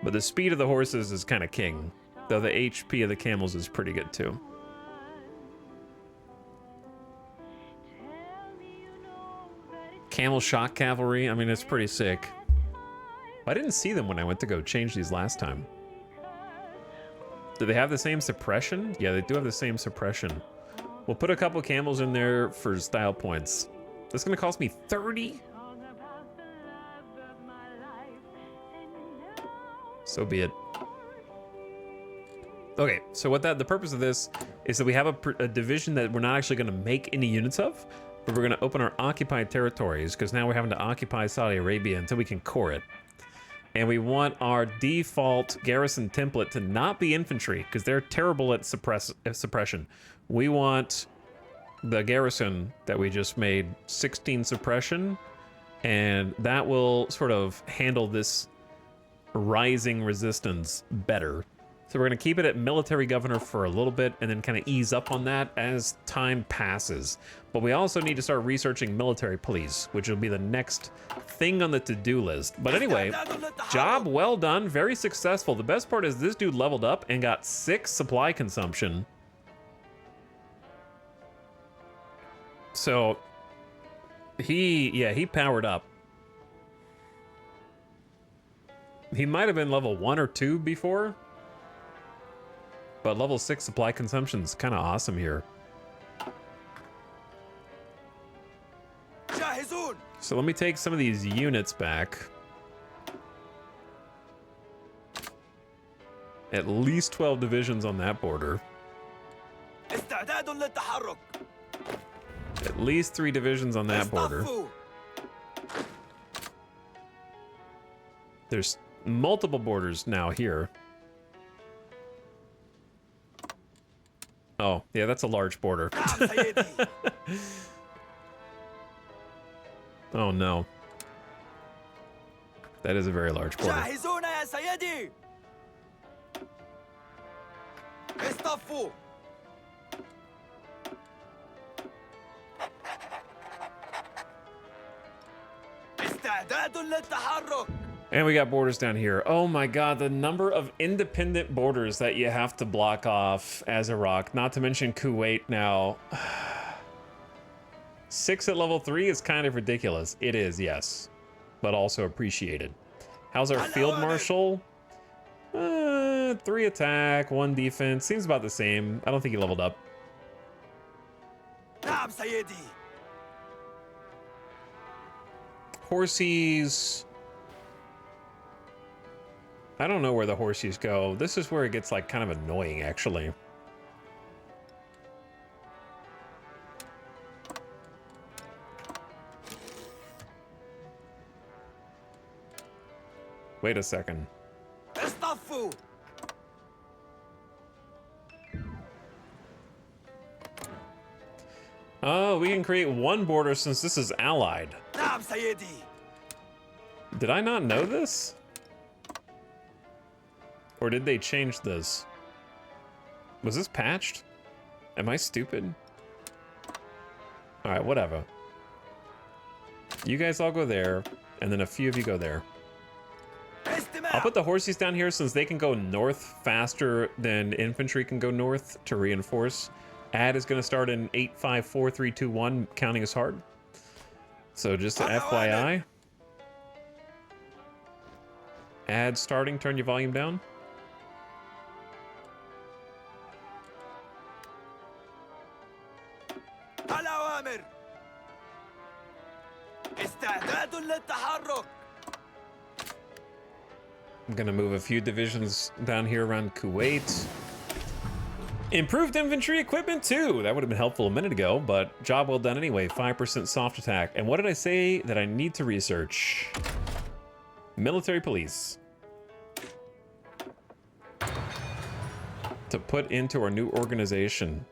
But the speed of the horses is kind of king, though the HP of the camels is pretty good too. Camel shock cavalry. I mean, it's pretty sick. I didn't see them when I went to go change these last time. Do they have the same suppression? Yeah, they do have the same suppression. We'll put a couple camels in there for style points. That's gonna cost me 30? So be it. Okay, so what the purpose of this is that we have a division that we're not actually gonna make any units of, but we're gonna open our occupied territories, because now we're having to occupy Saudi Arabia until we can core it. And we want our default garrison template to not be infantry, because they're terrible at suppression. We want the garrison that we just made 16 suppression, and that will sort of handle this rising resistance better. So we're going to keep it at military governor for a little bit and then kind of ease up on that as time passes. But we also need to start researching military police, which will be the next thing on the to-do list. But anyway, job well done, very successful. The best part is this dude leveled up and got 6 supply consumption. So he powered up. He might have been level 1 or 2 before, but level 6 supply consumption is kind of awesome here. So let me take some of these units back. At least 12 divisions on that border. At least 3 divisions on that border. There's multiple borders now here. Oh, yeah, that's a large border. Oh, no. That is a very large border. And we got borders down here. Oh my god, the number of independent borders that you have to block off as Iraq, not to mention Kuwait now. 6 at level 3 is kind of ridiculous. It is, yes, but also appreciated. How's our field marshal? 3 attack, 1 defense. Seems about the same. I don't think he leveled up. Horsies. I don't know where the horsies go. This is where it gets like kind of annoying, actually. Wait a second. Oh, we can create 1 border since this is allied. Did I not know this? Or did they change this? Was this patched? Am I stupid? Alright, whatever. You guys all go there, and then a few of you go there. I'll put the horsies down here since they can go north faster than infantry can go north to reinforce. Ad is going to start in 8, 5, 4, 3, 2, 1, counting is hard. So just an FYI. Ad starting, turn your volume down. I'm gonna move a few divisions down here around Kuwait. Improved infantry equipment too. That would have been helpful a minute ago, but job well done anyway. 5% soft attack. And what did I say that I need to research? Military police. To put into our new organization.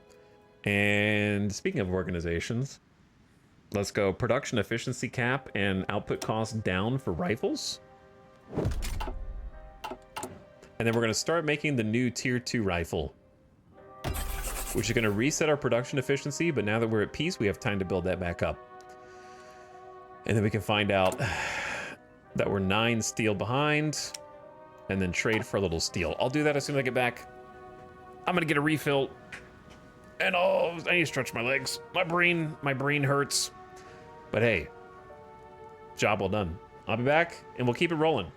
And speaking of organizations, let's go production efficiency cap and output cost down for rifles. And then we're going to start making the new tier 2 rifle, which is going to reset our production efficiency. But now that we're at peace, we have time to build that back up. And then we can find out that we're 9 steel behind and then trade for a little steel. I'll do that as soon as I get back. I'm going to get a refill. And oh, I need to stretch my legs. My brain hurts. But hey, Job well done. I'll be back, and we'll keep it rolling.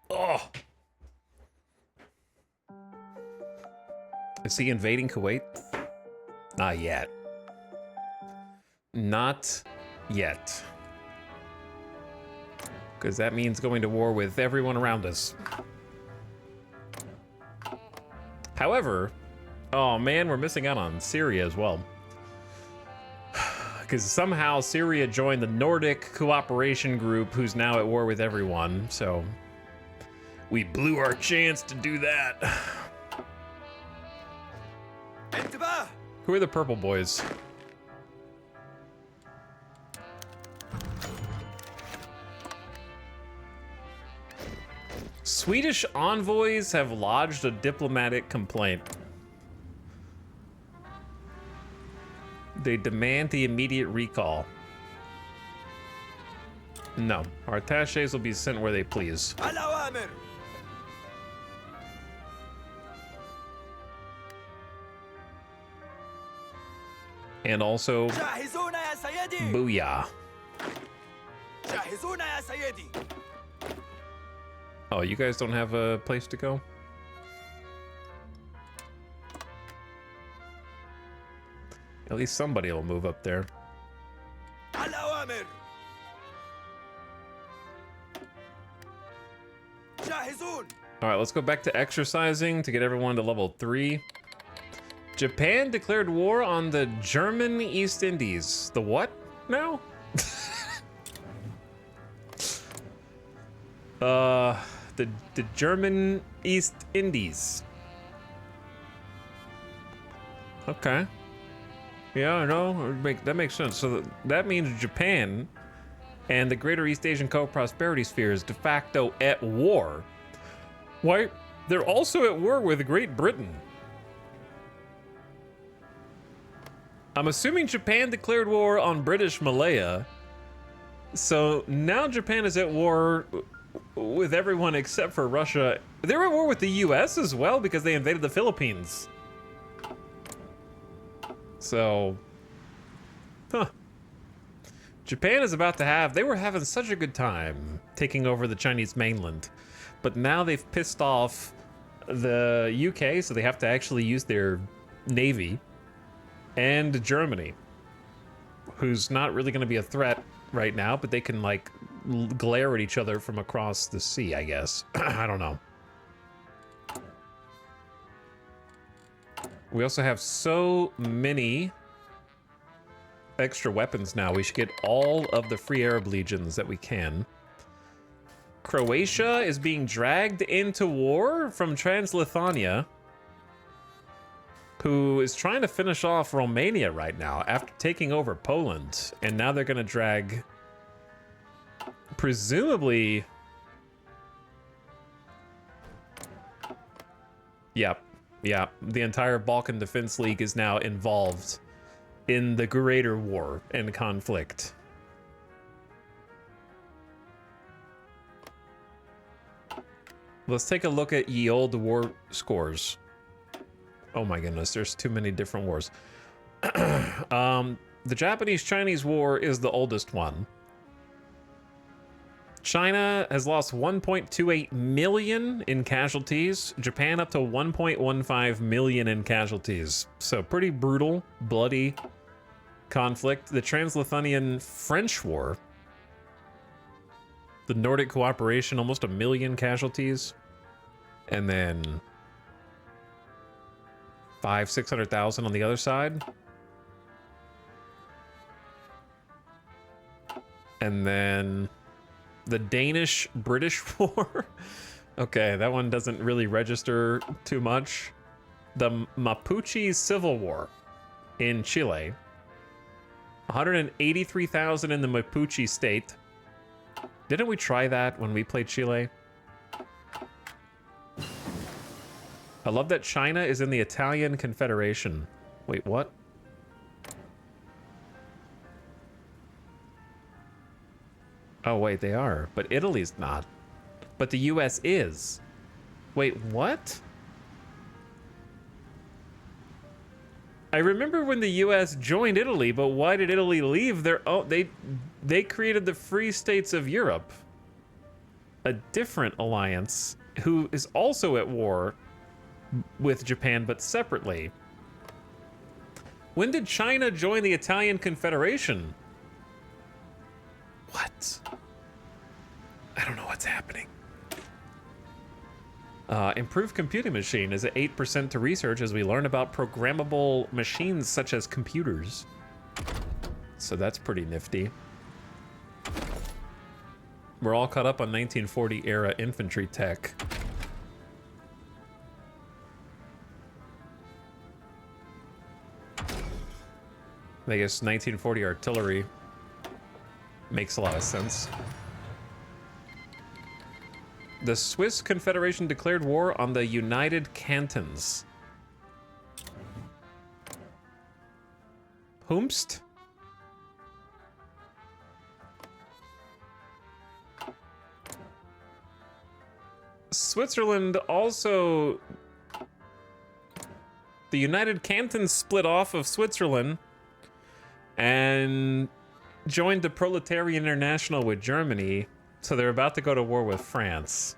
Oh. Is he invading Kuwait? Not yet. not yet. Because that means going to war with everyone around us. However, oh man, we're missing out on Syria as well. Because somehow Syria joined the Nordic cooperation group, who's now at war with everyone, so we blew our chance to do that. Who are the purple boys? Swedish envoys have lodged a diplomatic complaint. They demand the immediate recall. No, our attachés will be sent where they please. And also, booyah. Oh, you guys don't have a place to go? At least somebody will move up there. All right, let's go back to exercising to get everyone to level 3. Japan declared war on the German East Indies. The what now? The German East Indies. Okay. Yeah, I know. That makes sense. So that means Japan and the Greater East Asian Co-Prosperity Sphere is de facto at war. Why? They're also at war with Great Britain. I'm assuming Japan declared war on British Malaya. So now Japan is at war with everyone except for Russia. They're at war with the US as well because they invaded the Philippines. So, Japan is about to have, they were having such a good time taking over the Chinese mainland, but now they've pissed off the UK, so they have to actually use their navy, and Germany, who's not really going to be a threat right now, but they can like glare at each other from across the sea, I guess. I don't know. We also have so many extra weapons now. We should get all of the free Arab legions that we can. Croatia is being dragged into war from Transleithania, who is trying to finish off Romania right now after taking over Poland. And now they're going to drag, presumably... Yep. Yeah, the entire Balkan Defense League is now involved in the greater war and conflict. Let's take a look at ye olde war scores. Oh my goodness, there's too many different wars. The Japanese-Chinese war is the oldest one. China has lost 1.28 million in casualties. Japan up to 1.15 million in casualties. So pretty brutal, bloody conflict. The Transleithanian French War. The Nordic cooperation, almost 1 million casualties. And then 600,000 on the other side. And then the Danish-British War. Okay, that one doesn't really register too much. The Mapuche Civil War in Chile. 183,000 in the Mapuche state. Didn't we try that when we played Chile? I love that China is in the Italian Confederation. Wait, what? Oh, wait, they are. But Italy's not. But the US is. Wait, what? I remember when the US joined Italy, but why did Italy leave their own? They created the Free States of Europe. A different alliance who is also at war with Japan, but separately. When did China join the Italian Confederation? What? I don't know what's happening. Improved computing machine is at 8% to research as we learn about programmable machines such as computers. So that's pretty nifty. We're all caught up on 1940 era infantry tech. I guess 1940 artillery makes a lot of sense. The Swiss Confederation declared war on the United Cantons. Whomst? Switzerland also... The United Cantons split off of Switzerland and joined the Proletarian International with Germany, so they're about to go to war with France.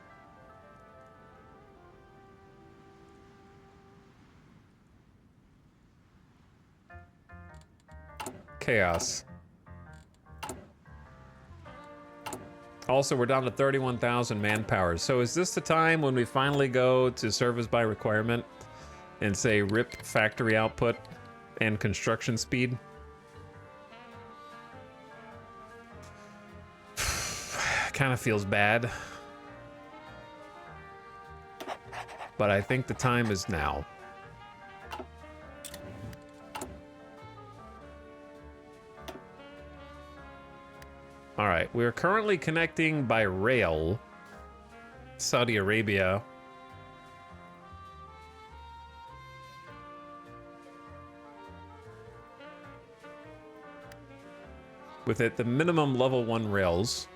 Chaos. Also, we're down to 31,000 manpower. So is this the time when we finally go to service by requirement and say rip factory output and construction speed? Kind of feels bad. But I think the time is now. All right, we're currently connecting by rail Saudi Arabia. With it, the minimum level 1 rails.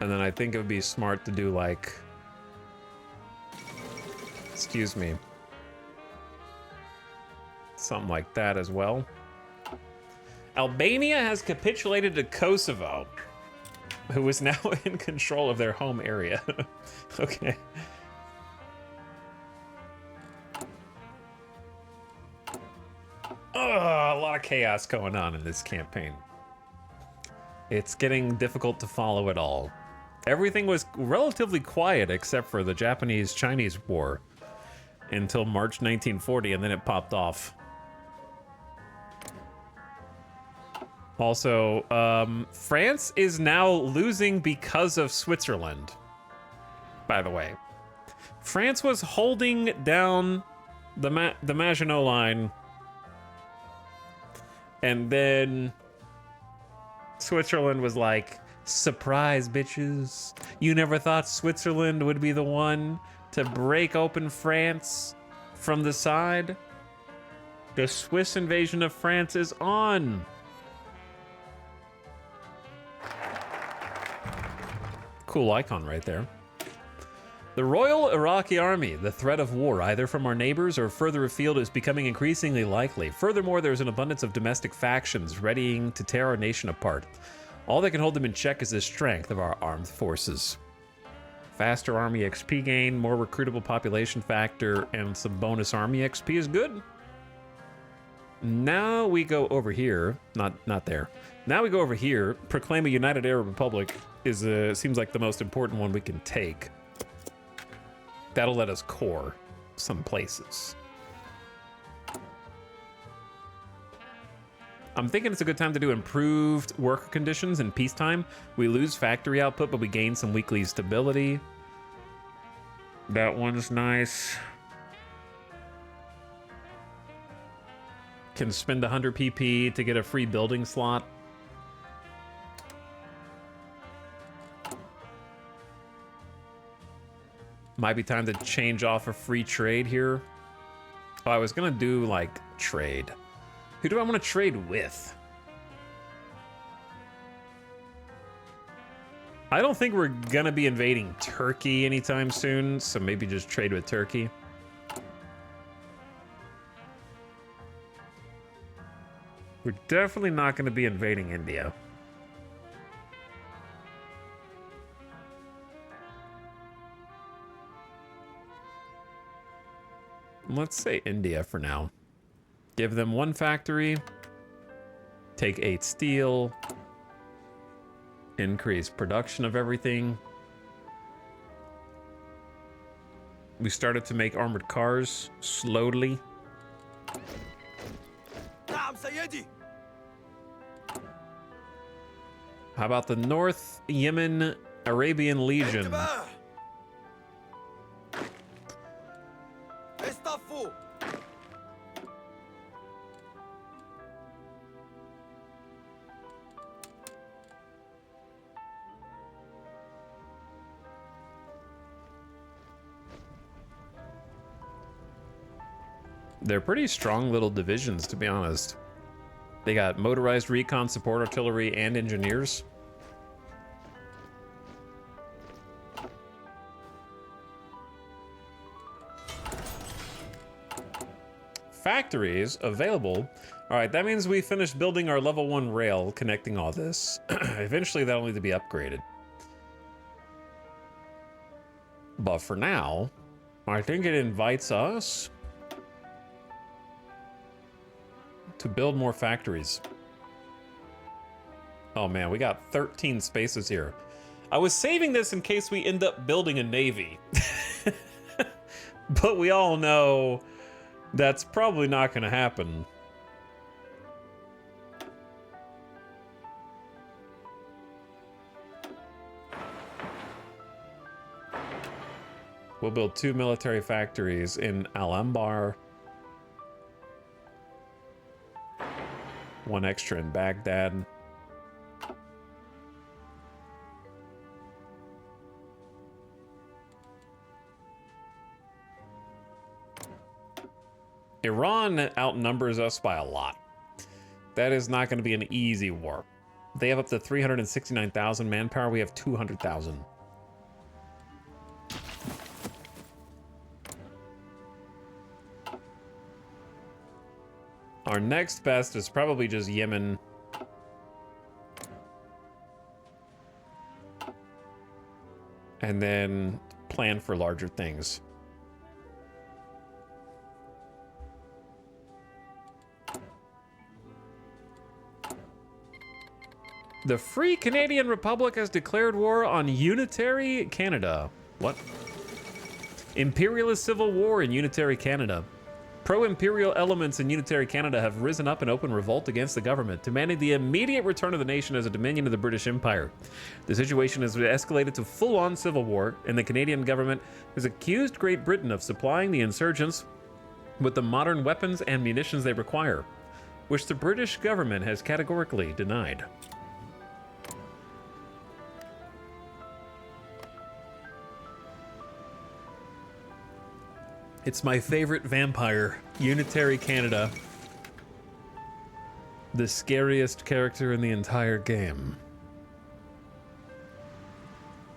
And then I think it would be smart to do like, excuse me, something like that as well. Albania has capitulated to Kosovo, who is now in control of their home area. Okay. Oh, a lot of chaos going on in this campaign. It's getting difficult to follow it all. Everything was relatively quiet except for the Japanese-Chinese War until March 1940, and then it popped off. Also, France is now losing because of Switzerland, by the way. France was holding down the Maginot Line, and then Switzerland was like, surprise, bitches. You never thought Switzerland would be the one to break open France from the side? The Swiss invasion of France is on. Cool icon right there. The Royal Iraqi Army, the threat of war, either from our neighbors or further afield, is becoming increasingly likely. Furthermore, there's an abundance of domestic factions readying to tear our nation apart. All that can hold them in check is the strength of our armed forces. Faster army XP gain, more recruitable population factor, and some bonus army XP is good. Now we go over here. Not there. Now we go over here. Proclaim a united Arab Republic is seems like the most important one we can take. That'll let us core some places. I'm thinking it's a good time to do improved worker conditions in peacetime. We lose factory output, but we gain some weekly stability. That one's nice. Can spend 100 PP to get a free building slot. Might be time to change off a free trade here. Oh, I was gonna do like trade. Who do I want to trade with? I don't think we're gonna be invading Turkey anytime soon, so maybe just trade with Turkey. We're definitely not gonna be invading India. Let's say India for now. Give them 1 factory. Take 8 steel. Increase production of everything. We started to make armored cars slowly. نعم سيدي. How about the North Yemen Arabian Legion? انتباه. اصطفوا. They're pretty strong little divisions, to be honest. They got motorized recon, support artillery, and engineers. Factories available. All right, that means we finished building our level 1 rail connecting all this. Eventually, that'll need to be upgraded. But for now, I think it invites us to build more factories. Oh man, we got 13 spaces here. I was saving this in case we end up building a navy. But we all know that's probably not going to happen. We'll build 2 military factories in Al-Anbar. 1 extra in Baghdad. Iran outnumbers us by a lot. That is not going to be an easy war. They have up to 369,000 manpower. We have 200,000. Our next best is probably just Yemen. And then plan for larger things. The Free Canadian Republic has declared war on Unitary Canada. What? Imperialist civil war in Unitary Canada. Pro-imperial elements in Unitary Canada have risen up in open revolt against the government, demanding the immediate return of the nation as a dominion of the British Empire. The situation has escalated to full-on civil war, and the Canadian government has accused Great Britain of supplying the insurgents with the modern weapons and munitions they require, which the British government has categorically denied. It's my favorite vampire, Unitary Canada. The scariest character in the entire game.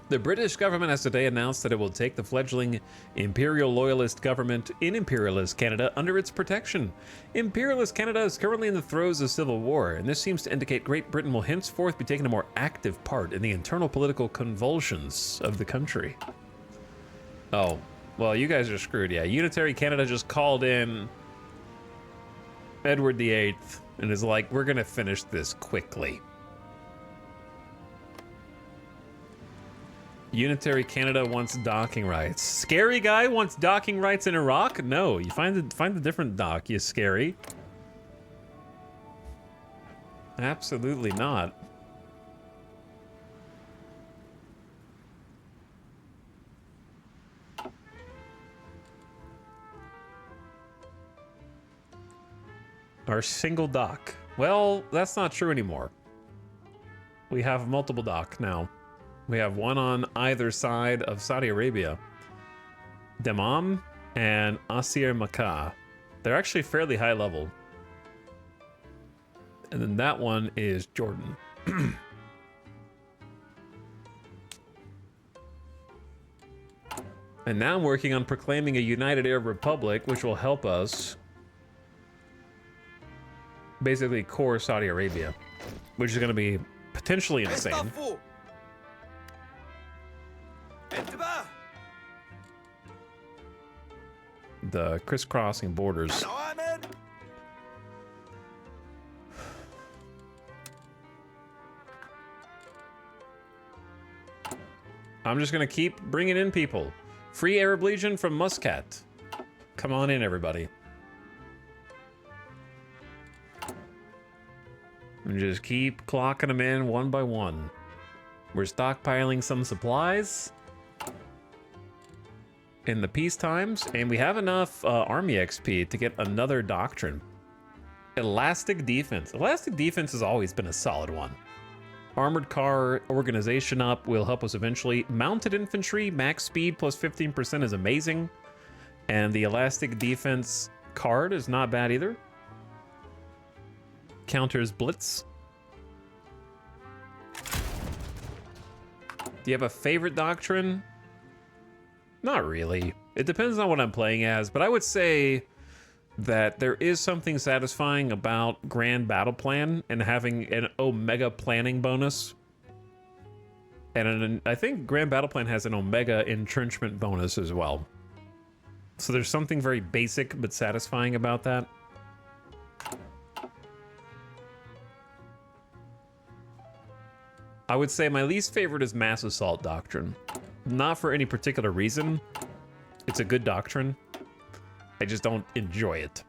The British government has today announced that it will take the fledgling Imperial Loyalist government in Imperialist Canada under its protection. Imperialist Canada is currently in the throes of civil war, and this seems to indicate Great Britain will henceforth be taking a more active part in the internal political convulsions of the country. Oh. Well, you guys are screwed, yeah. Unitary Canada just called in Edward VIII and is like, we're gonna finish this quickly. Unitary Canada wants docking rights. Scary guy wants docking rights in Iraq? No, you find a different dock, you scary. Absolutely not. Our single dock. Well, that's not true anymore. We have multiple dock now. We have one on either side of Saudi Arabia. Dammam and Asir Makkah. They're actually fairly high level. And then that one is Jordan. And now I'm working on proclaiming a United Arab Republic, which will help us basically core Saudi Arabia, which is going to be potentially insane. اصطفوا. انتباه. the crisscrossing borders. So I'm in. I'm just gonna keep bringing in people. Free Arab Legion from Muscat. Come on in, everybody. And just keep clocking them in one by one. We're stockpiling some supplies in the peace times, and we have enough army XP to get another doctrine. Elastic defense. Elastic defense has always been a solid one. Armored car organization up will help us eventually. Mounted infantry, max speed plus 15% is amazing. And the elastic defense card is not bad either. Counters blitz. Do you have a favorite doctrine? Not really. It depends on what I'm playing as, but I would say that there is something satisfying about Grand Battle Plan and having an Omega planning bonus. And I think Grand Battle Plan has an Omega entrenchment bonus as well. So there's something very basic but satisfying about that. I would say my least favorite is Mass Assault Doctrine. Not for any particular reason. It's a good doctrine. I just don't enjoy it.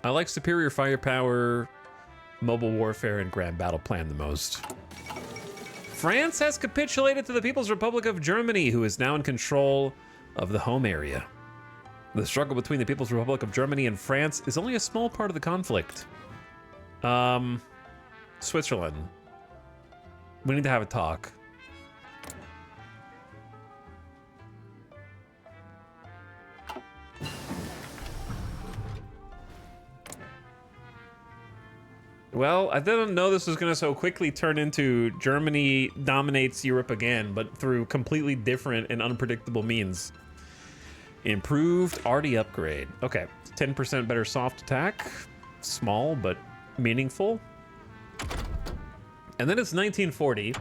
I like Superior Firepower, Mobile Warfare, and Grand Battle Plan the most. France has capitulated to the People's Republic of Germany, who is now in control of the home area. The struggle between the People's Republic of Germany and France is only a small part of the conflict. Switzerland. We need to have a talk. Well, I didn't know this was going to so quickly turn into Germany dominates Europe again, but through completely different and unpredictable means. Improved RD upgrade. Okay, 10% better soft attack. Small, but meaningful. And then it's 1940.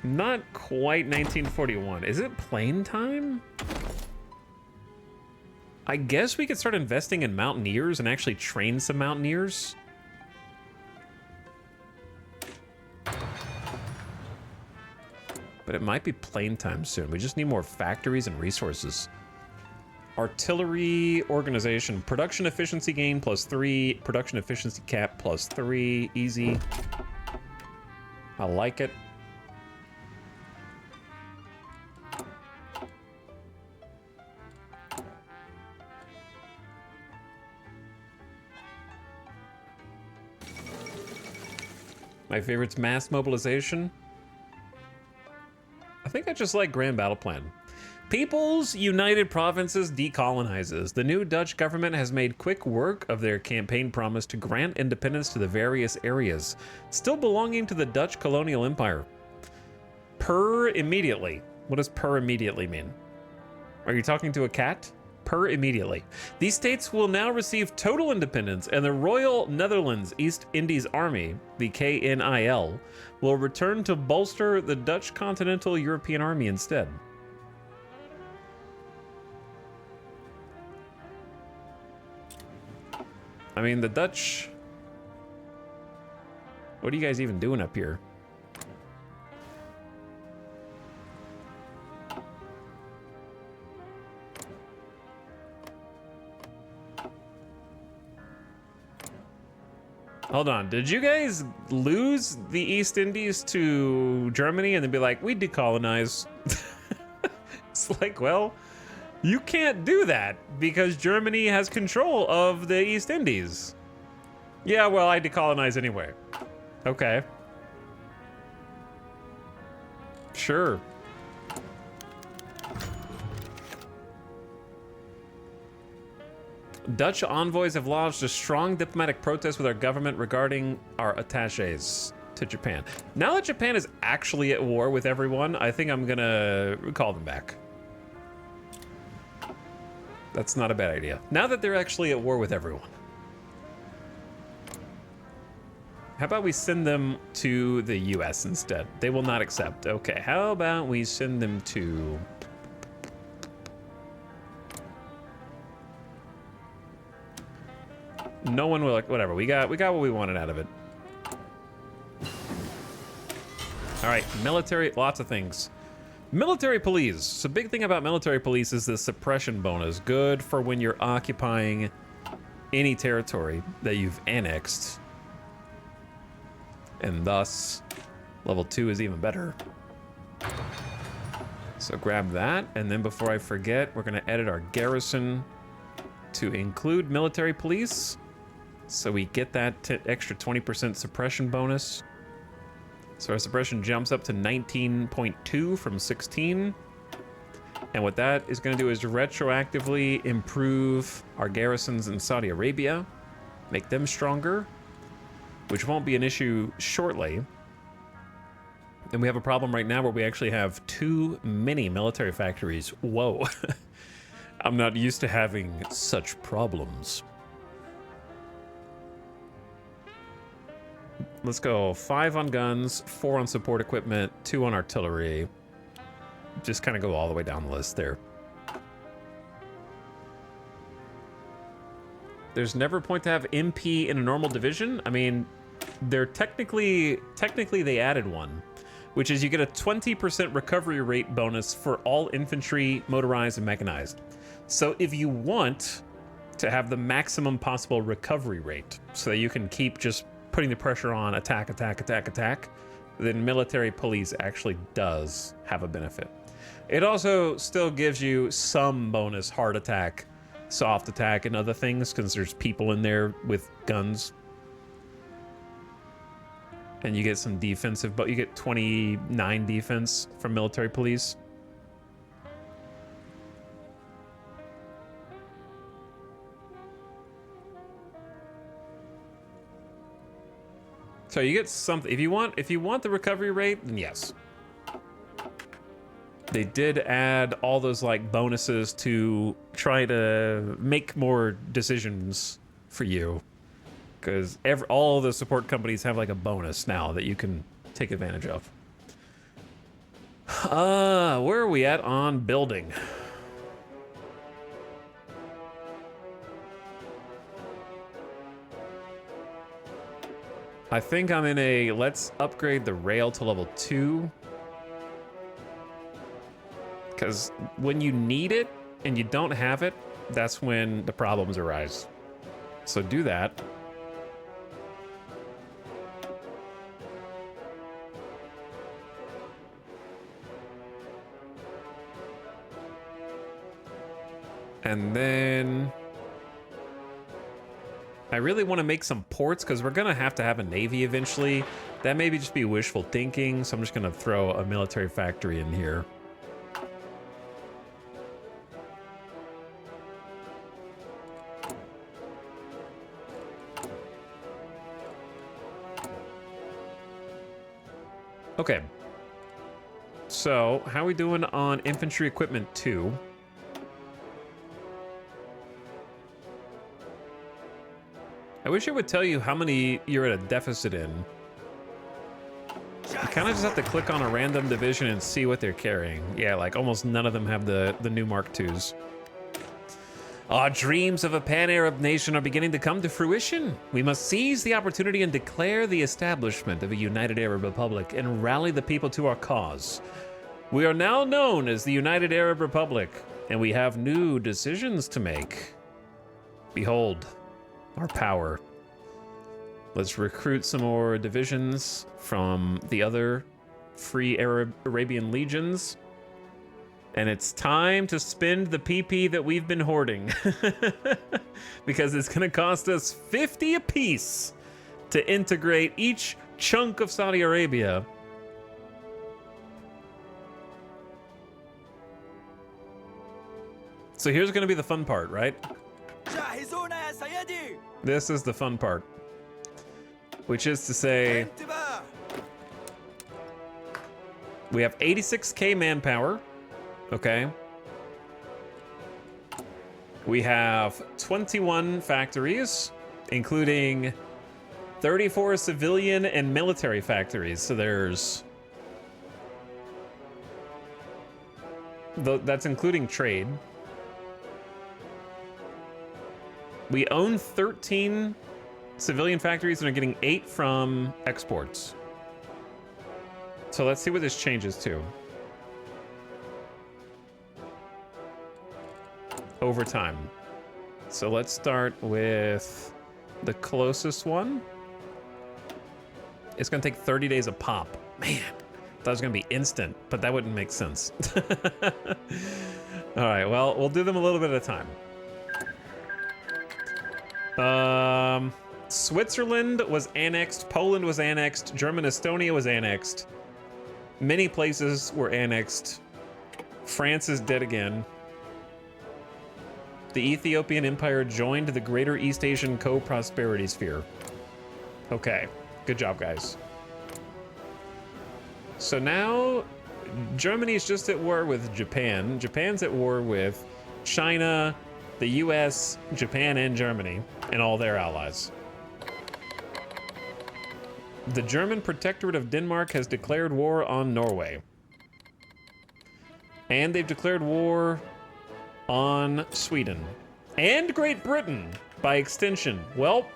Not quite 1941. Is it plane time? I guess we could start investing in mountaineers and actually train some mountaineers. But it might be plane time soon. We just need more factories and resources. Artillery organization. Production efficiency gain +3. Production efficiency cap +3. Easy. I like it. My favorite's mass mobilization. I think I just like Grand Battle Plan. People's United Provinces decolonizes. The new Dutch government has made quick work of their campaign promise to grant independence to the various areas still belonging to the Dutch colonial empire. Per immediately. What does per immediately mean? Are you talking to a cat? Per immediately. These states will now receive total independence, and the Royal Netherlands East Indies Army, the KNIL, will return to bolster the Dutch Continental European Army instead. I mean, the Dutch... What are you guys even doing up here? Hold on, did you guys lose the East Indies to Germany and then be like, we decolonize? It's like, well, you can't do that because Germany has control of the East Indies. Yeah, well, I decolonize anyway. Okay. Sure. Dutch envoys have lodged a strong diplomatic protest with our government regarding our attaches to Japan. Now that Japan is actually at war with everyone, I think I'm gonna call them back. That's not a bad idea. Now that they're actually at war with everyone. How about we send them to the US instead? They will not accept. Okay, how about we send them to No one will, like, whatever. We got what we wanted out of it. All right, military, lots of things. Military police. So big thing about military police is the suppression bonus. Good for when you're occupying any territory that you've annexed. And thus, level 2 is even better. So grab that, and then before I forget, we're gonna edit our garrison to include military police. So we get that extra 20% suppression bonus. So our suppression jumps up to 19.2 from 16. And what that is going to do is retroactively improve our garrisons in Saudi Arabia, make them stronger, which won't be an issue shortly. And we have a problem right now where we actually have too many military factories. Whoa. I'm not used to having such problems. Let's go 5 on guns, 4 on support equipment, 2 on artillery. Just kind of go all the way down the list there. There's never a point to have MP in a normal division. I mean, they're technically they added one, which is you get a 20% recovery rate bonus for all infantry, motorized, and mechanized. So if you want to have the maximum possible recovery rate so that you can keep just putting the pressure on attack, then military police actually does have a benefit. It also still gives you some bonus hard attack, soft attack, and other things because there's people in there with guns. And you get some defensive, but you get 29 defense from military police. So you get something. If you want the recovery rate, then yes. They did add all those like bonuses to try to make more decisions for you, because all the support companies have like a bonus now that you can take advantage of. Where are we at on building? I think I'm in a let's upgrade the rail to level 2. Because when you need it and you don't have it, that's when the problems arise. So do that. And then I really want to make some ports because we're going to have a navy eventually. That maybe just be wishful thinking, so I'm just going to throw a military factory in here. Okay. So, how are we doing on infantry equipment 2? I wish it would tell you how many you're at a deficit in. You kind of just have to click on a random division and see what they're carrying. Yeah, like almost none of them have the new Mark IIs. Our dreams of a pan-Arab nation are beginning to come to fruition. We must seize the opportunity and declare the establishment of a united Arab Republic and rally the people to our cause. We are now known as the United Arab Republic, and we have new decisions to make. Behold our power. Let's recruit some more divisions from the other free Arabian legions. And it's time to spend the PP that we've been hoarding. Because it's gonna cost us 50 apiece to integrate each chunk of Saudi Arabia. So here's gonna be the fun part, right? This is the fun part. Which is to say, we have 86k manpower. Okay. We have 21 factories, including 34 civilian and military factories. So there's... that's including trade. We own 13 civilian factories and are getting 8 from exports. So let's see what this changes to. Over time. So let's start with the closest one. It's gonna take 30 days a pop. Man, that was gonna be instant, but that wouldn't make sense. All right, well, we'll do them a little bit at a time. Switzerland was annexed, Poland was annexed, German Estonia was annexed. Many places were annexed. France is dead again. The Ethiopian Empire joined the Greater East Asian Co-Prosperity Sphere. Okay, good job, guys. So now, Germany's just at war with Japan. Japan's at war with China, the US, Japan, and Germany, and all their allies. The German Protectorate of Denmark has declared war on Norway. And they've declared war on Sweden. And Great Britain, by extension. Well,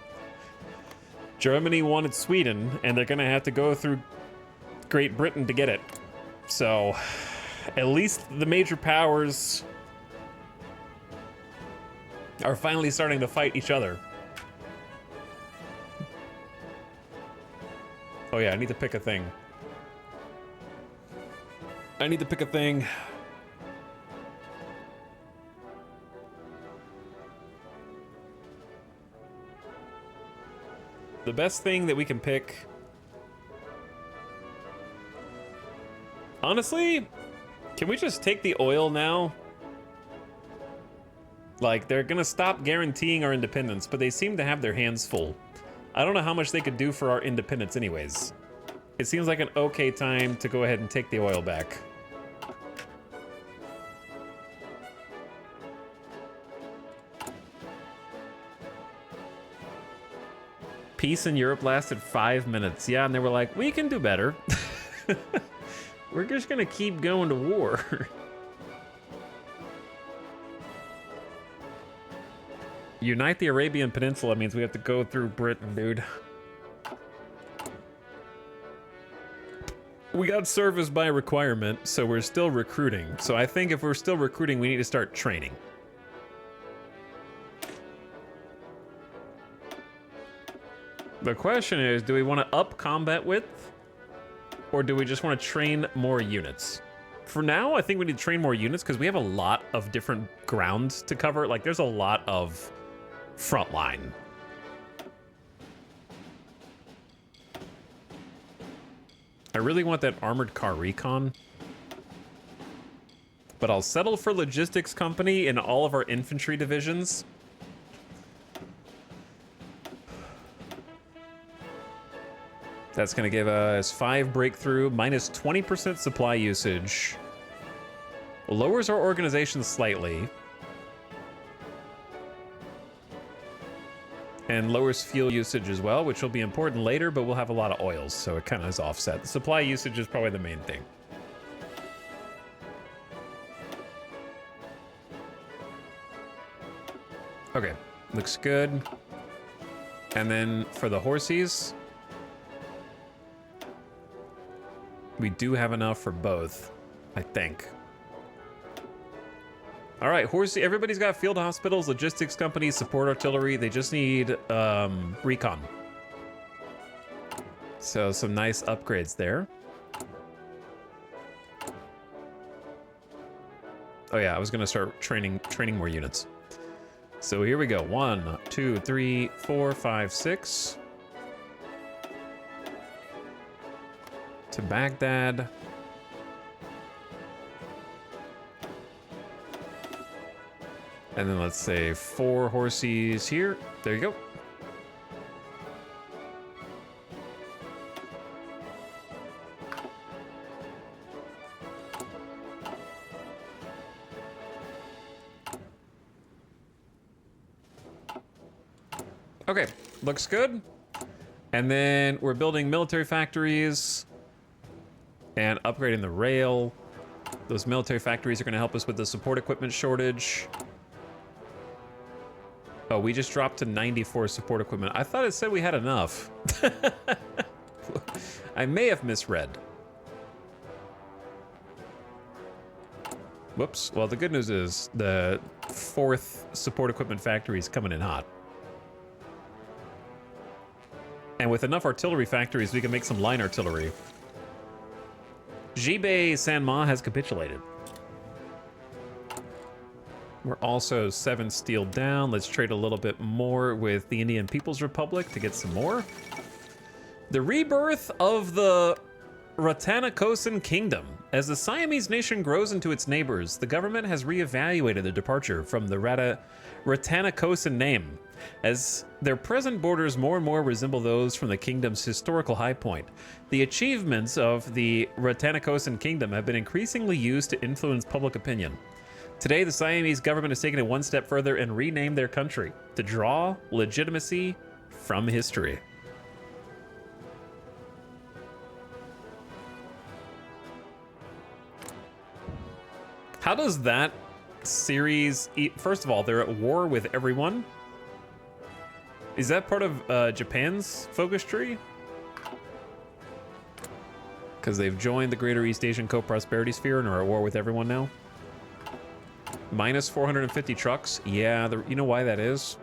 Germany wanted Sweden, and they're gonna have to go through Great Britain to get it. So, at least the major powers are finally starting to fight each other. Oh yeah, I need to pick a thing. I need to pick a thing. The best thing that we can pick... Honestly, can we just take the oil now? Like, they're gonna stop guaranteeing our independence, but they seem to have their hands full. I don't know how much they could do for our independence anyways. It seems like an okay time to go ahead and take the oil back. Peace in Europe lasted 5 minutes. Yeah, and they were like, we can do better. We're just gonna keep going to war. Unite the Arabian Peninsula means we have to go through Britain, dude. We got service by requirement, so we're still recruiting. So I think if we're still recruiting, we need to start training. The question is, do we want to up combat width? Or do we just want to train more units? For now, I think we need to train more units because we have a lot of different grounds to cover. Like, there's a lot of front line. I really want that armored car recon. But I'll settle for logistics company in all of our infantry divisions. That's going to give us 5 breakthrough, minus 20% supply usage. Lowers our organization slightly. And lowers fuel usage as well, which will be important later, but we'll have a lot of oils, so it kind of is offset. The supply usage is probably the main thing. Okay, looks good. And then for the horsies, we do have enough for both, I think. All right, horsey. Everybody's got field hospitals, logistics companies, support artillery. They just need recon. So some nice upgrades there. Oh yeah, I was gonna start training more units. So here we go. 1, 2, 3, 4, 5, 6. To Baghdad. And then let's say 4 horsies here. There you go. Okay, looks good. And then we're building military factories and upgrading the rail. Those military factories are going to help us with the support equipment shortage. Oh, we just dropped to 94 support equipment. I thought it said we had enough. I may have misread. Whoops. Well, the good news is the 4th support equipment factory is coming in hot. And with enough artillery factories, we can make some line artillery. Jibei Sanma has capitulated. We're also 7 steel down. Let's trade a little bit more with the Indian People's Republic to get some more. The rebirth of the Ratanakosin Kingdom. As the Siamese nation grows into its neighbors, the government has reevaluated the departure from the Ratanakosin name, as their present borders more and more resemble those from the kingdom's historical high point. The achievements of the Ratanakosin Kingdom have been increasingly used to influence public opinion. Today, the Siamese government has taken it one step further and renamed their country to draw legitimacy from history. How does that series... First of all, they're at war with everyone. Is that part of Japan's focus tree? Because they've joined the Greater East Asian Co-Prosperity Sphere and are at war with everyone now. Minus 450 trucks. Yeah, you know why that is?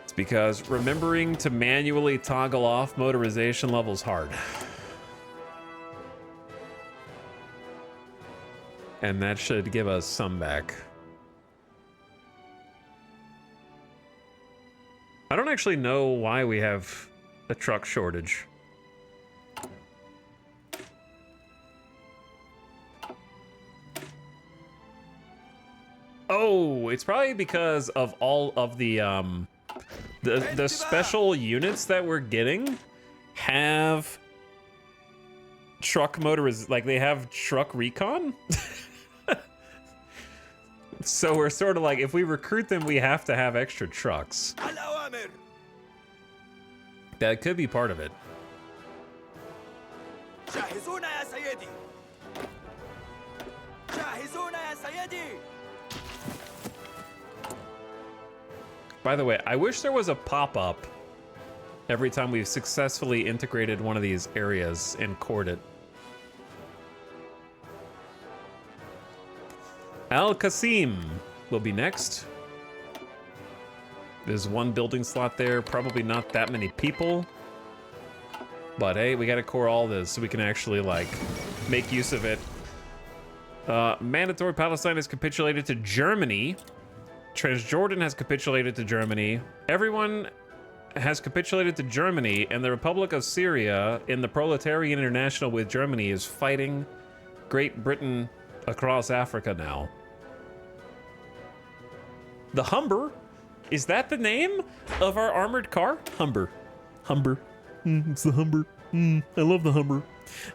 It's because remembering to manually toggle off motorization levels hard. And that should give us some back. I don't actually know why we have a truck shortage. Oh, it's probably because of all of the special units that we're getting have truck like they have truck recon. So we're sort of like, if we recruit them, we have to have extra trucks. That could be part of it. By the way, I wish there was a pop-up every time we've successfully integrated one of these areas and cored it. Al Qasim will be next. There's one building slot there, probably not that many people. But hey, we gotta core all this so we can actually, like, make use of it. Mandatory Palestine has capitulated to Germany. Transjordan has capitulated to Germany. Everyone has capitulated to Germany, and the Republic of Syria in the Proletarian International with Germany is fighting Great Britain across Africa now. The Humber? Is that the name of our armored car? Humber. Humber. It's the Humber. I love the Humber.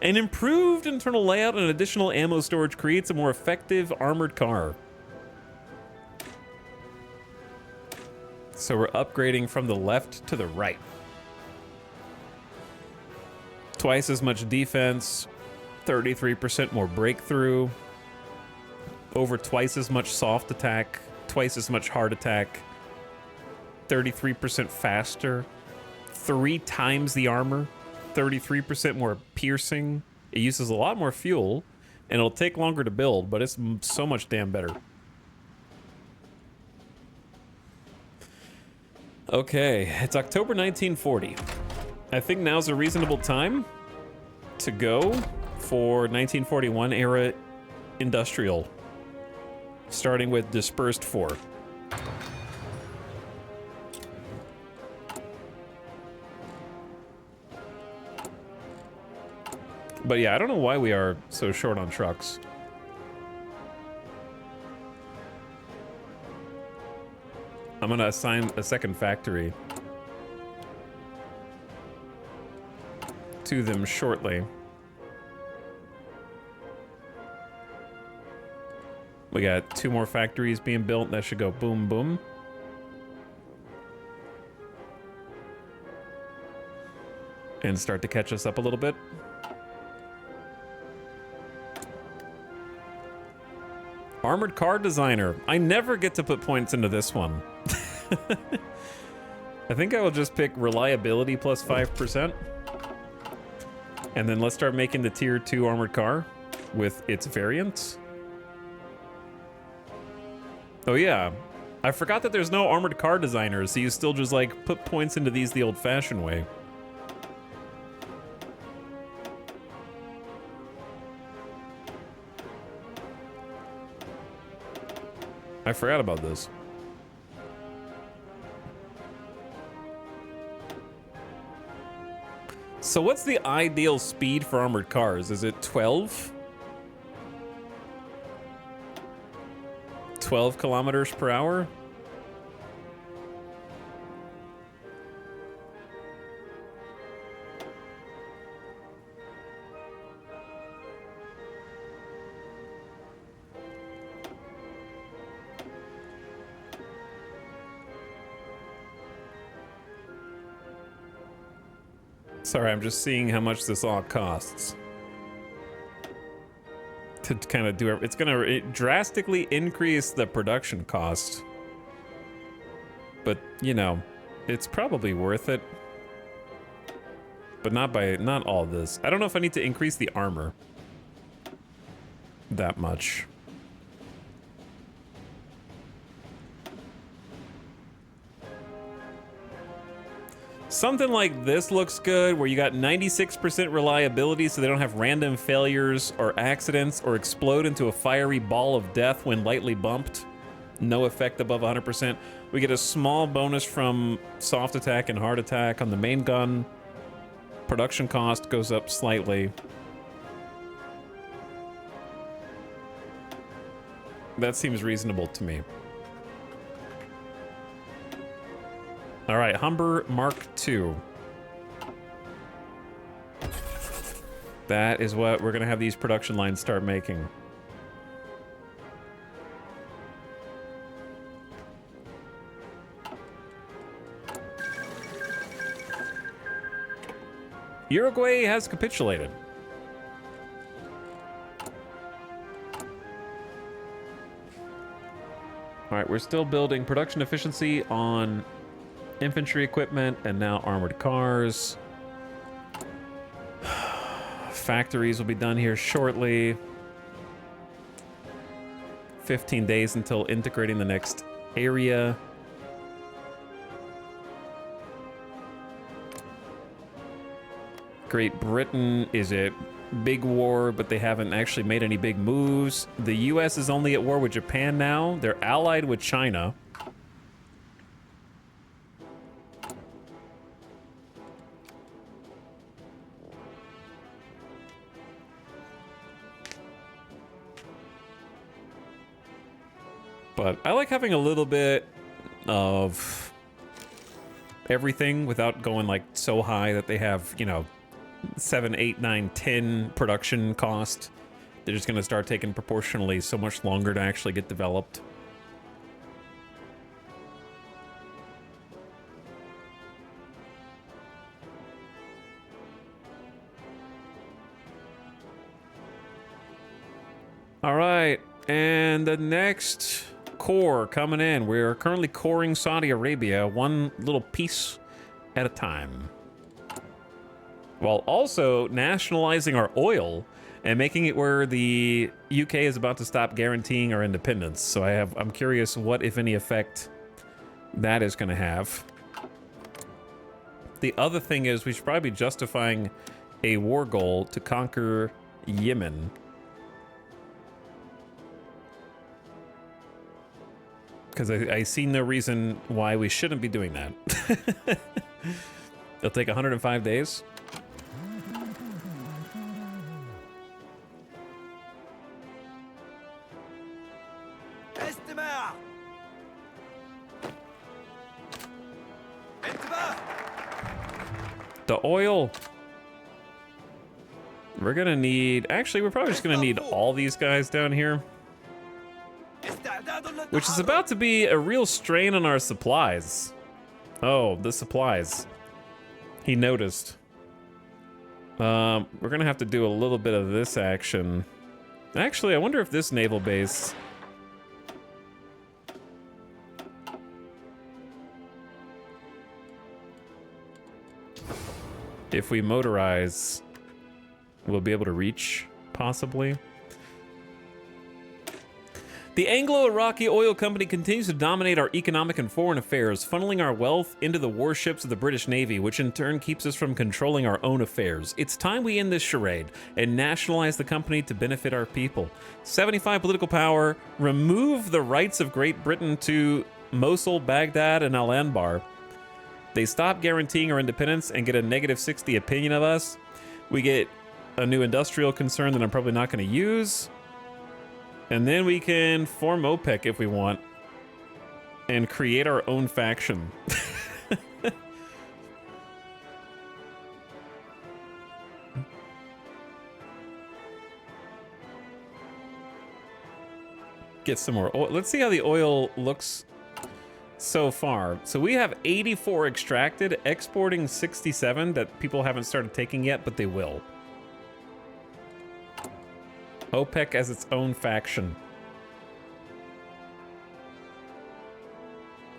An improved internal layout and additional ammo storage creates a more effective armored car. So we're upgrading from the left to the right. Twice as much defense, 33% more breakthrough, over twice as much soft attack, twice as much hard attack, 33% faster, 3 times the armor, 33% more piercing. It uses a lot more fuel, and it'll take longer to build, but it's so much damn better. Okay, it's October 1940. I think now's a reasonable time to go for 1941 era industrial, starting with Dispersed 4. But yeah, I don't know why we are so short on trucks. I'm gonna assign a second factory to them shortly. We got 2 more factories being built. That should go boom, boom. And start to catch us up a little bit. Armored car designer. I never get to put points into this one. I think I will just pick reliability plus 5%. And then let's start making the tier 2 armored car with its variants. Oh yeah, I forgot that there's no armored car designers, so you still just like put points into these the old-fashioned way. I forgot about this. So what's the ideal speed for armored cars? Is it 12? 12 kilometers per hour? Sorry, I'm just seeing how much this all costs. To kind of do it, it's gonna drastically increase the production cost. But, you know, it's probably worth it. But not all this. I don't know if I need to increase the armor that much. Something like this looks good, where you got 96% reliability so they don't have random failures or accidents or explode into a fiery ball of death when lightly bumped. No effect above 100%. We get a small bonus from soft attack and hard attack on the main gun. Production cost goes up slightly. That seems reasonable to me. All right, Humber Mark II. That is what we're gonna have these production lines start making. Uruguay has capitulated. All right, we're still building production efficiency on infantry equipment and now armored cars. Factories will be done here shortly. 15 days until integrating the next area. Great Britain is at big war, but they haven't actually made any big moves. The US is only at war with Japan now. They're allied with China. But I like having a little bit of everything without going like so high that they have, you know, 7, 8, 9, 10 production cost. They're just going to start taking proportionally so much longer to actually get developed. All right, and the next core coming in. We're currently coring Saudi Arabia one little piece at a time, while also nationalizing our oil and making it where the UK is about to stop guaranteeing our independence. So I'm curious what, if any, effect that is going to have. The other thing is we should probably be justifying a war goal to conquer Yemen. Because I see no reason why we shouldn't be doing that. It'll take 105 days. The oil. We're gonna need, actually, we're probably just gonna need all these guys down here. Which is about to be a real strain on our supplies. Oh, the supplies. He noticed. We're gonna have to do a little bit of this action. Actually, I wonder if this naval base If we motorize, we'll be able to reach, possibly. The Anglo-Iraqi Oil Company continues to dominate our economic and foreign affairs, funneling our wealth into the warships of the British Navy, which in turn keeps us from controlling our own affairs. It's time we end this charade and nationalize the company to benefit our people. 75 political power, remove the rights of Great Britain to Mosul, Baghdad, and Al-Anbar. They stop guaranteeing our independence and get a negative 60 opinion of us. We get a new industrial concern that I'm probably not going to use. And then we can form OPEC if we want and create our own faction. Get some more oil. Let's see how the oil looks so far. So we have 84 extracted, exporting 67 that people haven't started taking yet, but they will. OPEC as its own faction.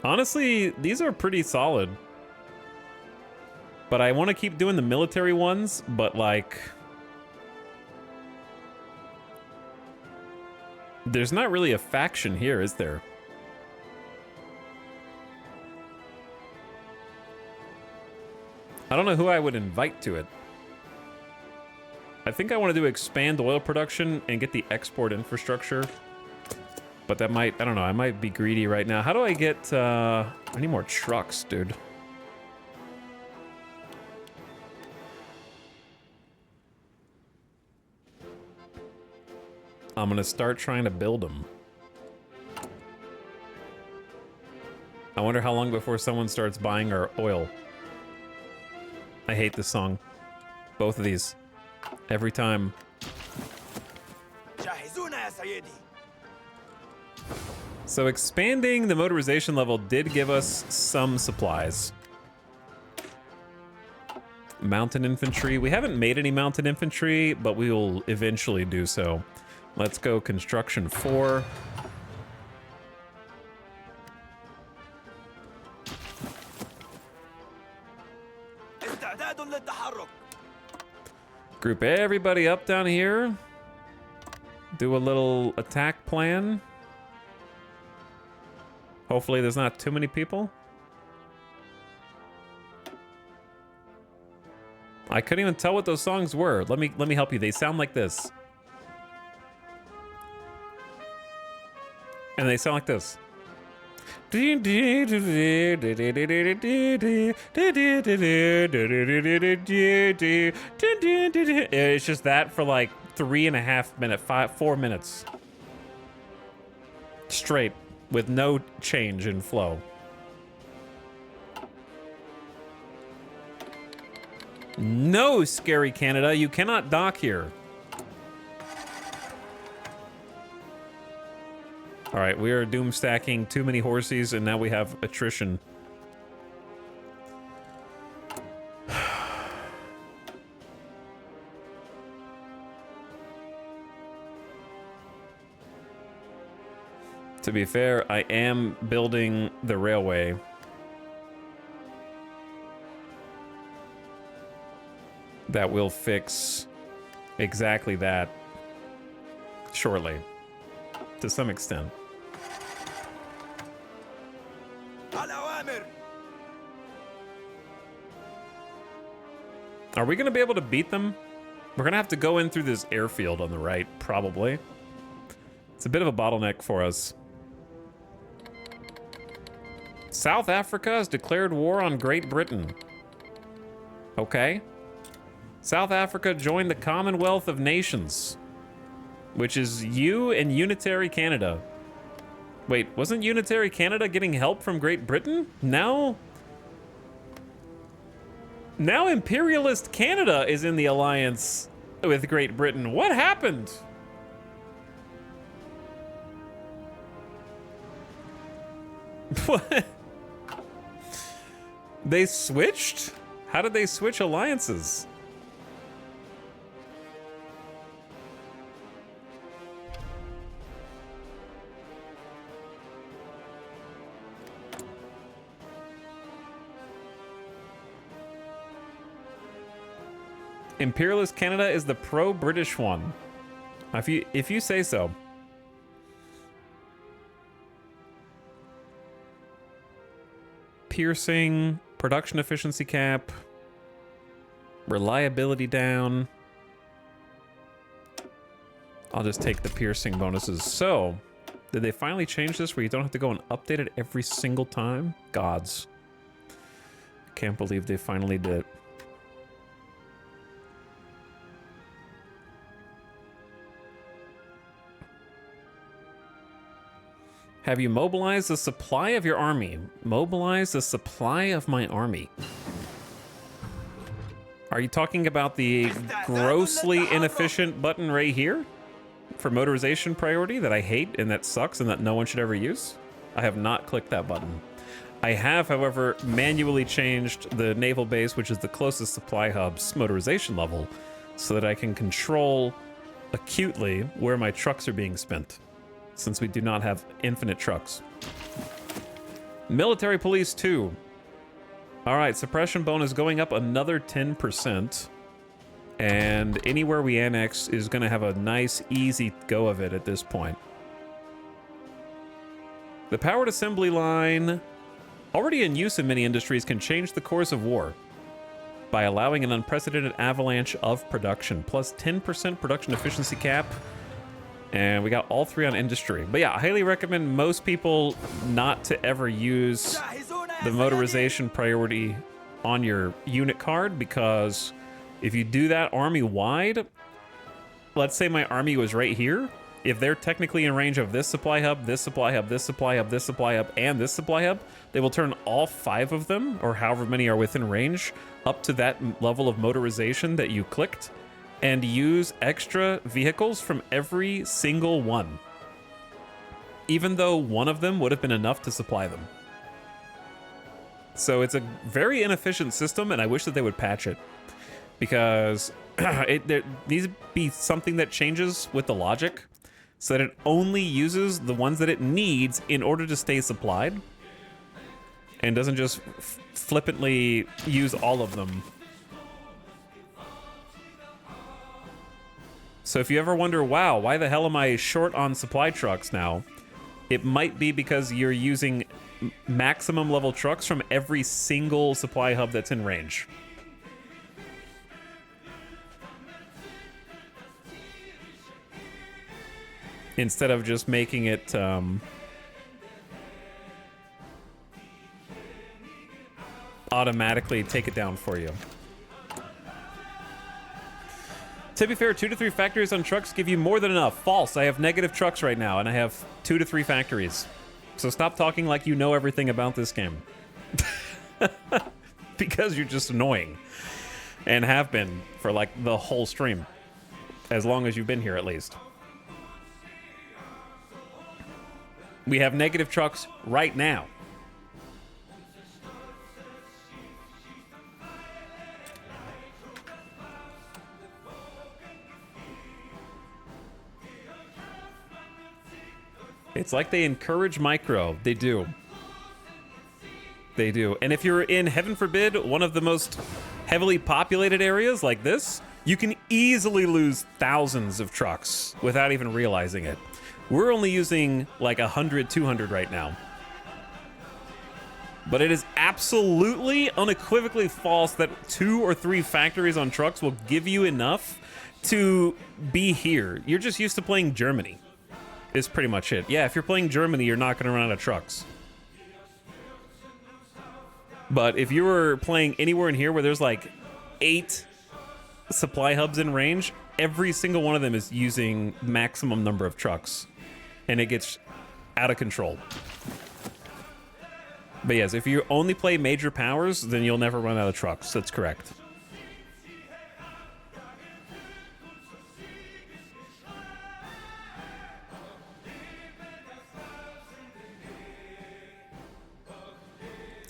Honestly, these are pretty solid. But I want to keep doing the military ones, but like... there's not really a faction here, is there? I don't know who I would invite to it. I think I want to do expand oil production and get the export infrastructure. But that might, I don't know, I might be greedy right now. How do I get, I need more trucks, dude. I'm gonna start trying to build them. I wonder how long before someone starts buying our oil. I hate this song. Both of these. Every time. So expanding the motorization level did give us some supplies. Mountain infantry. We haven't made any mountain infantry, but we will eventually do so. Let's go construction 4. Group everybody up down here. Do a little attack plan. Hopefully there's not too many people. I couldn't even tell what those songs were. Let me help you. They sound like this. And they sound like this. It's just that for like 3.5 minutes, 4 minutes. Straight, with no change in flow. No, Scary Canada, you cannot dock here. All right, we are doom stacking too many horses, and now we have attrition. To be fair, I am building the railway. That will fix exactly that shortly, to some extent. Are we going to be able to beat them? We're going to have to go in through this airfield on the right, probably. It's a bit of a bottleneck for us. South Africa has declared war on Great Britain. Okay. South Africa joined the Commonwealth of Nations, which is you and Unitary Canada. Wait, wasn't Unitary Canada getting help from Great Britain? Now Imperialist Canada is in the alliance with Great Britain. What happened? What? They switched? How did they switch alliances? Imperialist Canada is the pro-British one. If you say so. Piercing, production efficiency cap, reliability down. I'll just take the piercing bonuses. So, did they finally change this where you don't have to go and update it every single time? Gods. Can't believe they finally did. Have you mobilized the supply of your army? Mobilize the supply of my army. Are you talking about the grossly inefficient button right here? For motorization priority that I hate and that sucks and that no one should ever use? I have not clicked that button. I have, however, manually changed the naval base, which is the closest supply hub's motorization level, so that I can control acutely where my trucks are being spent, since we do not have infinite trucks. Military Police 2. All right, suppression bonus going up another 10%. And anywhere we annex is going to have a nice, easy go of it at this point. The powered assembly line, already in use in many industries, can change the course of war by allowing an unprecedented avalanche of production, plus 10% production efficiency cap. And we got all three on industry. But yeah, I highly recommend most people not to ever use the motorization priority on your unit card, because if you do that army-wide, let's say my army was right here. If they're technically in range of this supply hub, this supply hub, this supply hub, this supply hub, and this supply hub, they will turn all 5 of them, or however many are within range, up to that level of motorization that you clicked, and use extra vehicles from every single one, even though one of them would have been enough to supply them. So it's a very inefficient system, and I wish that they would patch it, because there needs to be something that changes with the logic so that it only uses the ones that it needs in order to stay supplied, and doesn't just flippantly use all of them. So if you ever wonder, wow, why the hell am I short on supply trucks now? It might be because you're using maximum level trucks from every single supply hub that's in range. Instead of just making it automatically take it down for you. To be fair, 2 to 3 factories on trucks give you more than enough. False. I have negative trucks right now, and I have 2 to 3 factories. So stop talking like you know everything about this game. Because you're just annoying. And have been for like the whole stream. As long as you've been here, at least. We have negative trucks right now. It's like they encourage micro. They do. They do. And if you're in, heaven forbid, one of the most heavily populated areas like this, you can easily lose thousands of trucks without even realizing it. We're only using like 100, 200 right now. But it is absolutely, unequivocally false that 2 or 3 factories on trucks will give you enough to be here. You're just used to playing Germany. Is pretty much it. Yeah, if you're playing Germany, you're not going to run out of trucks. But if you were playing anywhere in here where there's like 8 supply hubs in range, every single one of them is using maximum number of trucks. And it gets out of control. But yes, if you only play major powers, then you'll never run out of trucks. That's correct.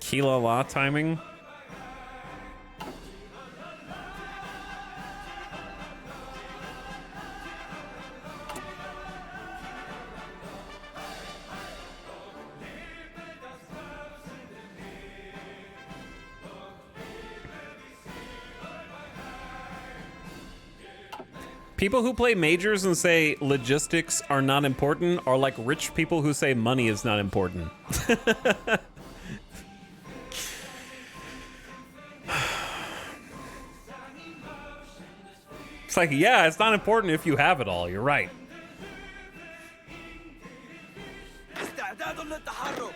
Kila La timing. People who play majors and say logistics are not important are like rich people who say money is not important. It's like, yeah, it's not important if you have it all. You're right. استعداد للتحرك.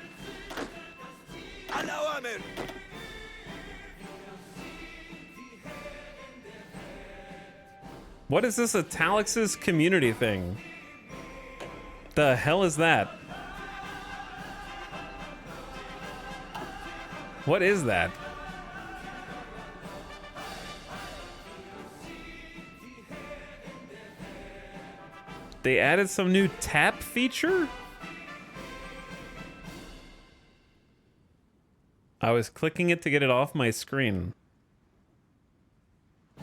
الأوامر. What is this Italix's community thing? The hell is that? What is that? They added some new tap feature? I was clicking it to get it off my screen.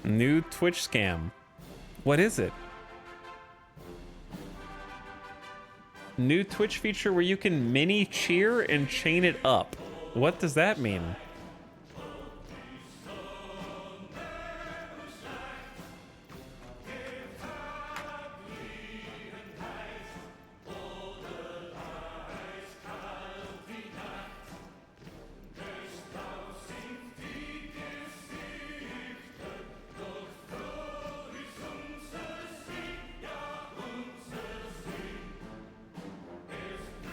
New Twitch scam. What is it? New Twitch feature where you can mini cheer and chain it up. What does that mean?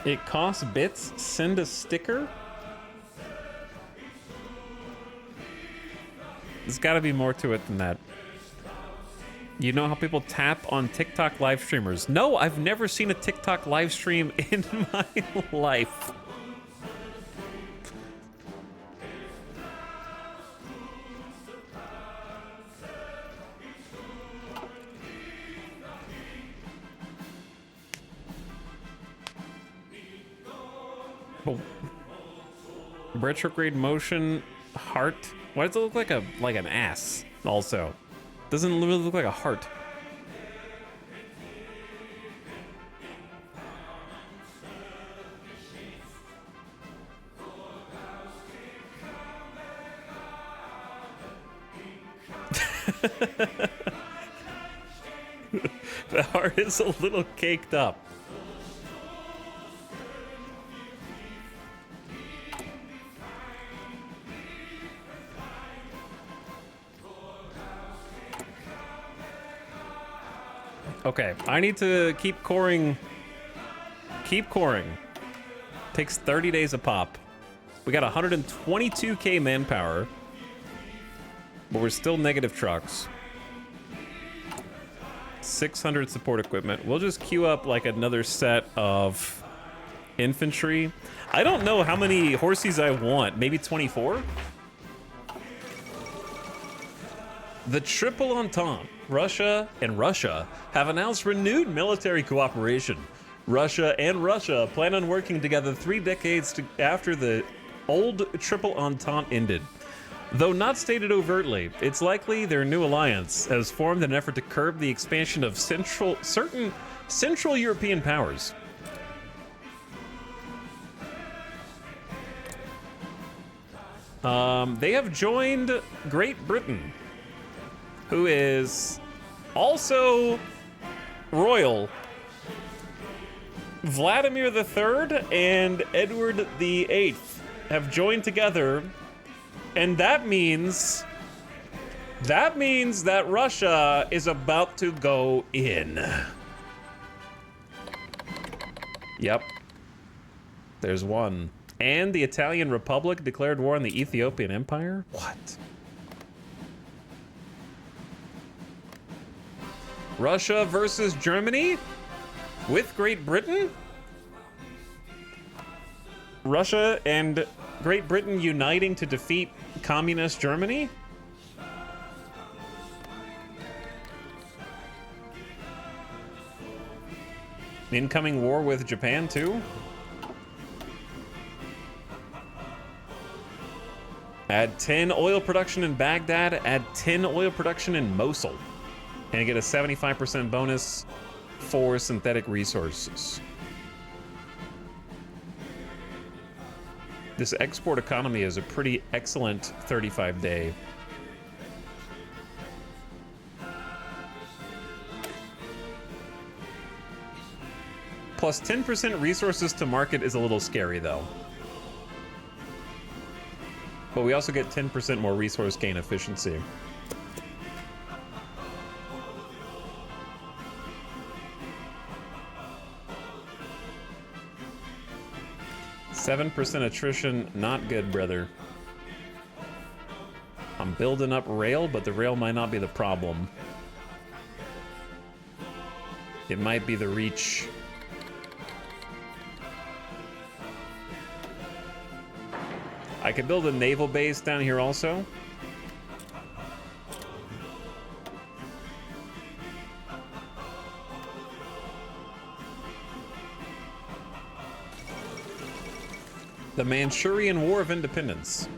It costs bits, send a sticker? There's gotta be more to it than that. You know how people tap on TikTok live streamers? No, I've never seen a TikTok live stream in my life. Oh. Retrograde motion heart. Why does it look like an ass? Also, doesn't really look like a heart. The heart is a little caked up. Okay, I need to keep coring. Keep coring. Takes 30 days a pop. We got 122k manpower, but we're still negative trucks. 600 support equipment. We'll just queue up like another set of infantry. I don't know how many horsies I want. Maybe 24? The Triple Entente, Russia and Russia, have announced renewed military cooperation. Russia and Russia plan on working together 3 decades after the old Triple Entente ended. Though not stated overtly, it's likely their new alliance has formed in an effort to curb the expansion of certain Central European powers. They have joined Great Britain, who is also royal. Vladimir III and Edward VIII have joined together, and that means that Russia is about to go in. Yep. There's one. And the Italian Republic declared war on the Ethiopian Empire? What? Russia versus Germany with Great Britain? Russia and Great Britain uniting to defeat communist Germany? Incoming war with Japan too? Add 10 oil production in Baghdad, add 10 oil production in Mosul. And get a 75% bonus for synthetic resources. This export economy is a pretty excellent 35-day. Plus 10% resources to market is a little scary, though. But we also get 10% more resource gain efficiency. %7 attrition, not good, brother. I'm building up rail, but the rail might not be the problem. It might be the reach. I could build a naval base down here also. The Manchurian War of Independence.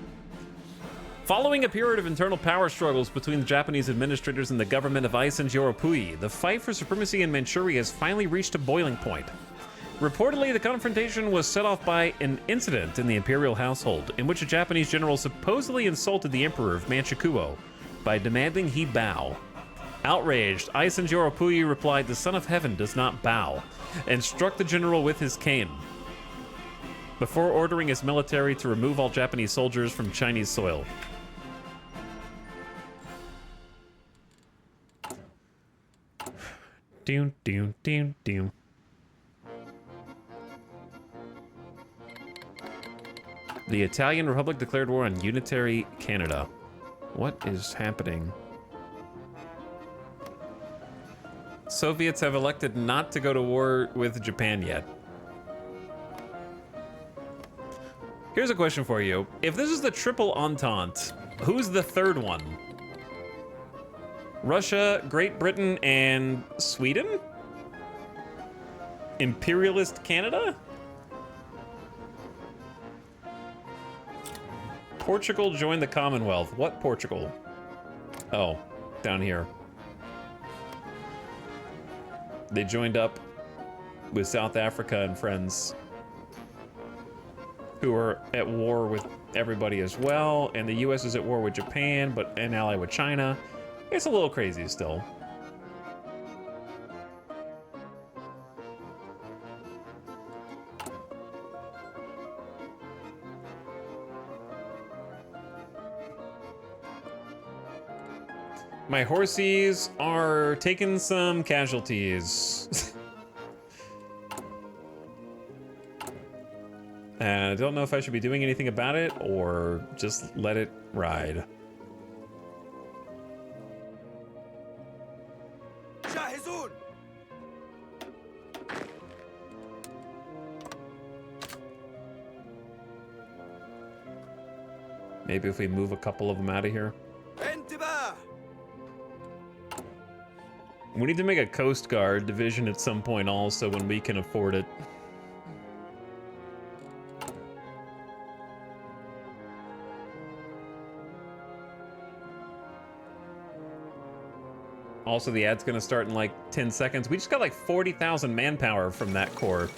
Following a period of internal power struggles between the Japanese administrators and the government of Isen Joropui, the fight for supremacy in Manchuria has finally reached a boiling point. Reportedly, the confrontation was set off by an incident in the imperial household, in which a Japanese general supposedly insulted the emperor of Manchukuo by demanding he bow. Outraged, Isen Joropui replied, "The Son of Heaven does not bow," and struck the general with his cane, before ordering his military to remove all Japanese soldiers from Chinese soil. Doom, doom, doom, doom. The Italian Republic declared war on unitary Canada. What is happening? Soviets have elected not to go to war with Japan yet. Here's a question for you. If this is the Triple Entente, who's the third one? Russia, Great Britain, and Sweden? Imperialist Canada? Portugal joined the Commonwealth. What Portugal? Oh, down here. They joined up with South Africa and friends, who are at war with everybody as well, and the US is at war with Japan, but an ally with China. It's a little crazy still. My horsies are taking some casualties. And I don't know if I should be doing anything about it or just let it ride. جاهزون. Maybe if we move a couple of them out of here. انتباه. We need to make a Coast Guard division at some point also when we can afford it. Also, the ad's gonna start in like 10 seconds. We just got like 40,000 manpower from that corps.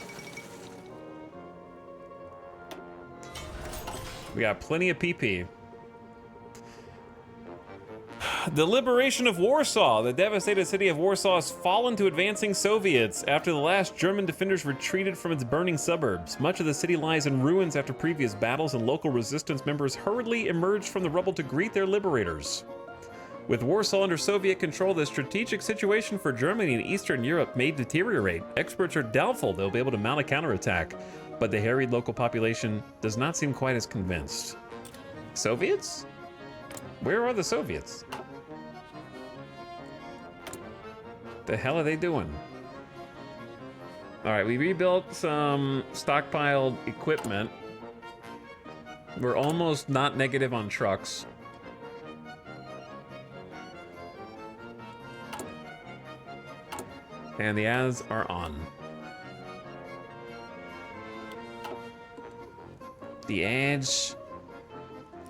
We got plenty of PP. The liberation of Warsaw. The devastated city of Warsaw has fallen to advancing Soviets after the last German defenders retreated from its burning suburbs. Much of the city lies in ruins after previous battles, and local resistance members hurriedly emerged from the rubble to greet their liberators. With Warsaw under Soviet control, the strategic situation for Germany and Eastern Europe may deteriorate. Experts are doubtful they'll be able to mount a counterattack, but the harried local population does not seem quite as convinced. Soviets? Where are the Soviets? The hell are they doing? All right, we rebuilt some stockpiled equipment. We're almost not negative on trucks. And the ads are on. The ads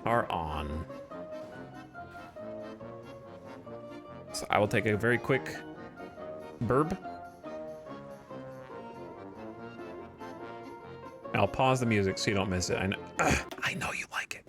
are on. So I will take a very quick burb. I'll pause the music so you don't miss it. I know you like it.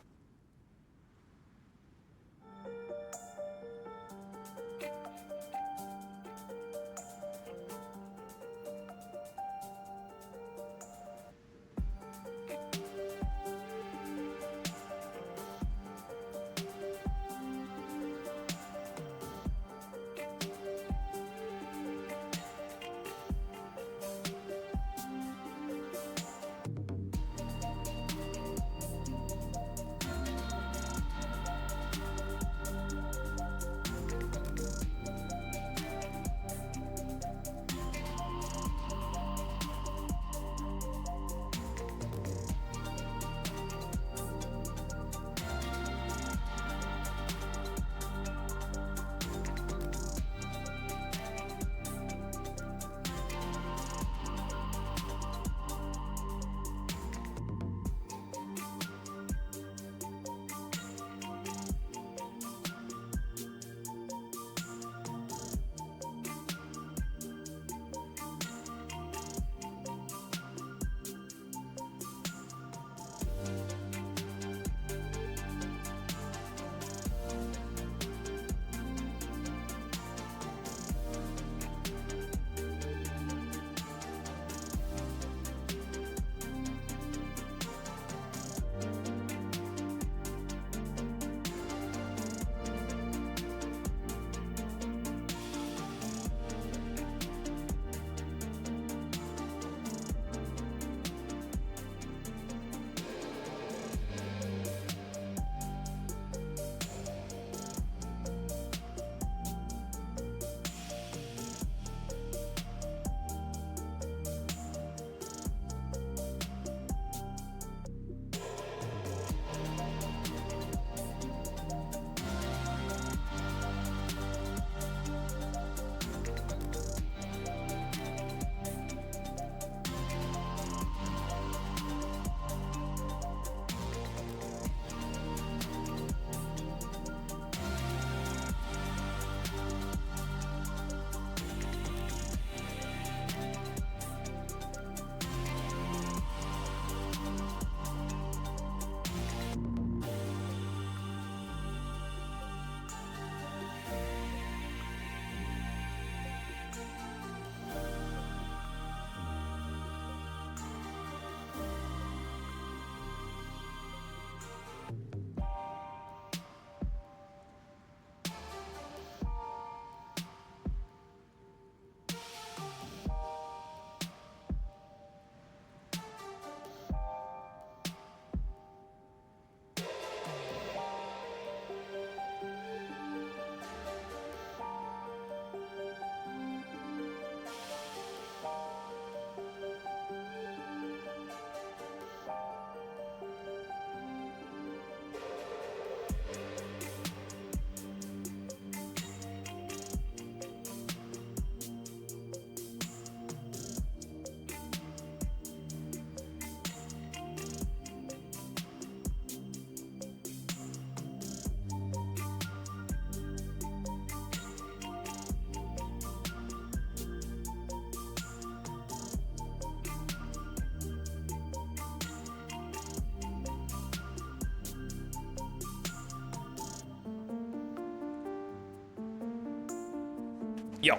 Yo.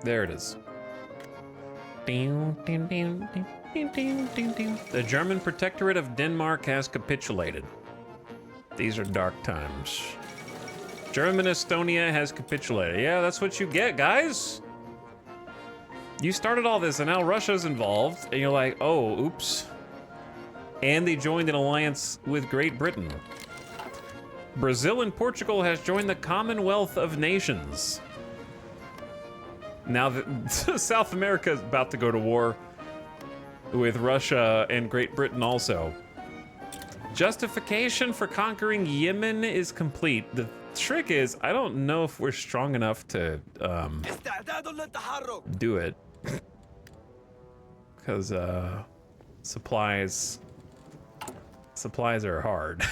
There it is. The German Protectorate of Denmark has capitulated. These are dark times. German Estonia has capitulated. Yeah, that's what you get, guys. You started all this, and now Russia's involved, and you're like, oh, oops. And they joined an alliance with Great Britain. Brazil and Portugal has joined the Commonwealth of Nations. Now that South America is about to go to war with Russia and Great Britain also. Justification for conquering Yemen is complete. The trick is, I don't know if we're strong enough to do it. Because supplies are hard.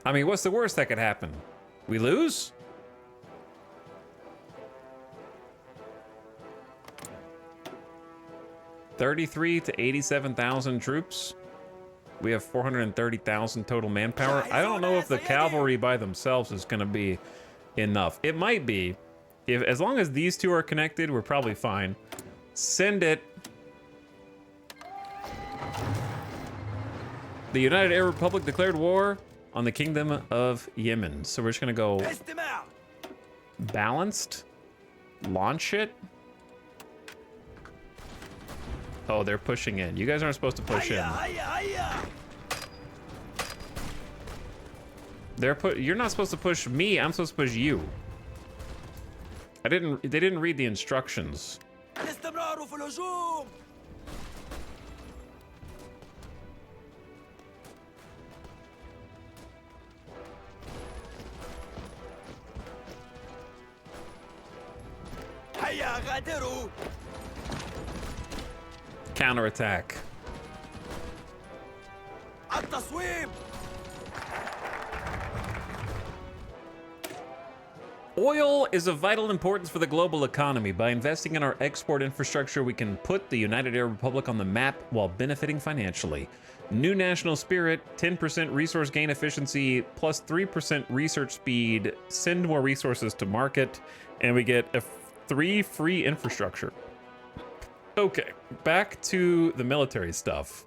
I mean, what's the worst that could happen? We lose? $33,000 to 87,000 troops. We have 430,000 total manpower. I don't know if the cavalry by themselves is going to be enough. It might be. As long as these two are connected, we're probably fine. Send it. The United Arab Republic declared war on the Kingdom of Yemen. So we're just going to go balanced. Launch it. Oh, they're pushing in. You guys aren't supposed to push in. You're not supposed to push me. I'm supposed to push you. They didn't read the instructions. Counterattack. Oil is of vital importance for the global economy. By investing in our export infrastructure, we can put the United Arab Republic on the map while benefiting financially. New national spirit, 10% resource gain efficiency, plus 3% research speed, send more resources to market, and we get a 3 free infrastructure. Okay, back to the military stuff.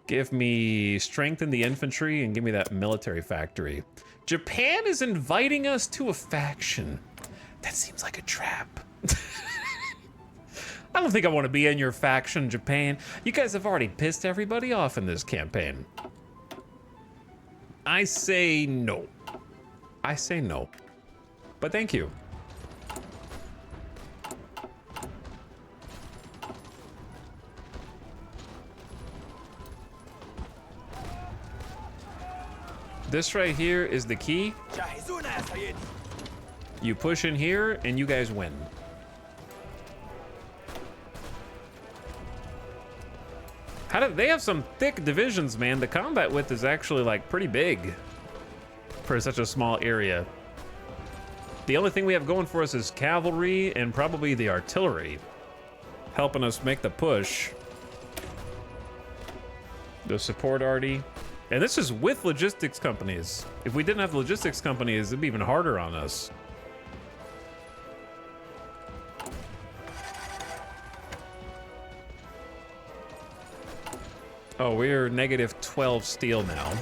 Give me strengthen the infantry and give me that military factory. Japan is inviting us to a faction. That seems like a trap. I don't think I want to be in your faction, Japan. You guys have already pissed everybody off in this campaign. I say no. I say no. But thank you. This right here is the key. You push in here and you guys win. They have some thick divisions, man. The combat width is actually like pretty big for such a small area. The only thing we have going for us is cavalry and probably the artillery helping us make the push. The support arty. And this is with logistics companies. If we didn't have logistics companies, it'd be even harder on us. Oh, we're negative 12 steel now.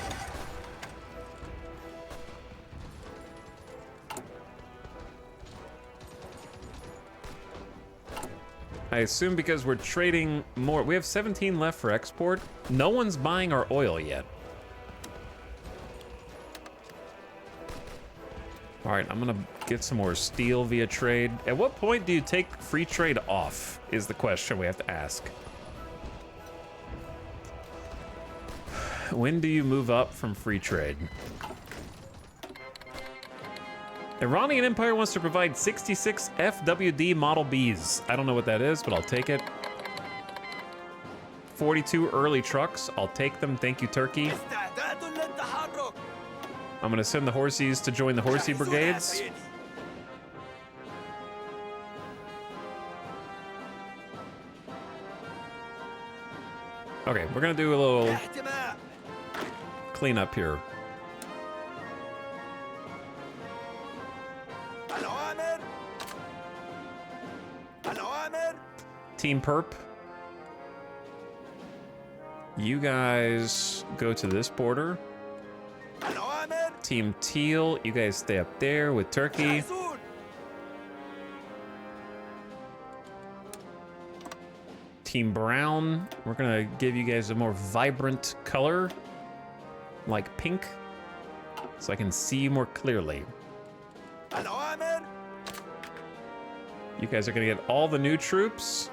I assume because we're trading more. We have 17 left for export. No one's buying our oil yet. All right, I'm gonna get some more steel via trade. At what point do you take free trade off is the question we have to ask. When do you move up from free trade? Iranian Empire wants to provide 66 FWD Model Bs. I don't know what that is, but I'll take it. 42 early trucks. I'll take them. Thank you, Turkey. I'm gonna send the horsies to join the horsey brigades. Okay, we're gonna do a little cleanup here. Team Perp. You guys go to this border. Team Teal, you guys stay up there with Turkey. Team Brown, we're gonna give you guys a more vibrant color, like pink, so I can see you more clearly. You guys are gonna get all the new troops.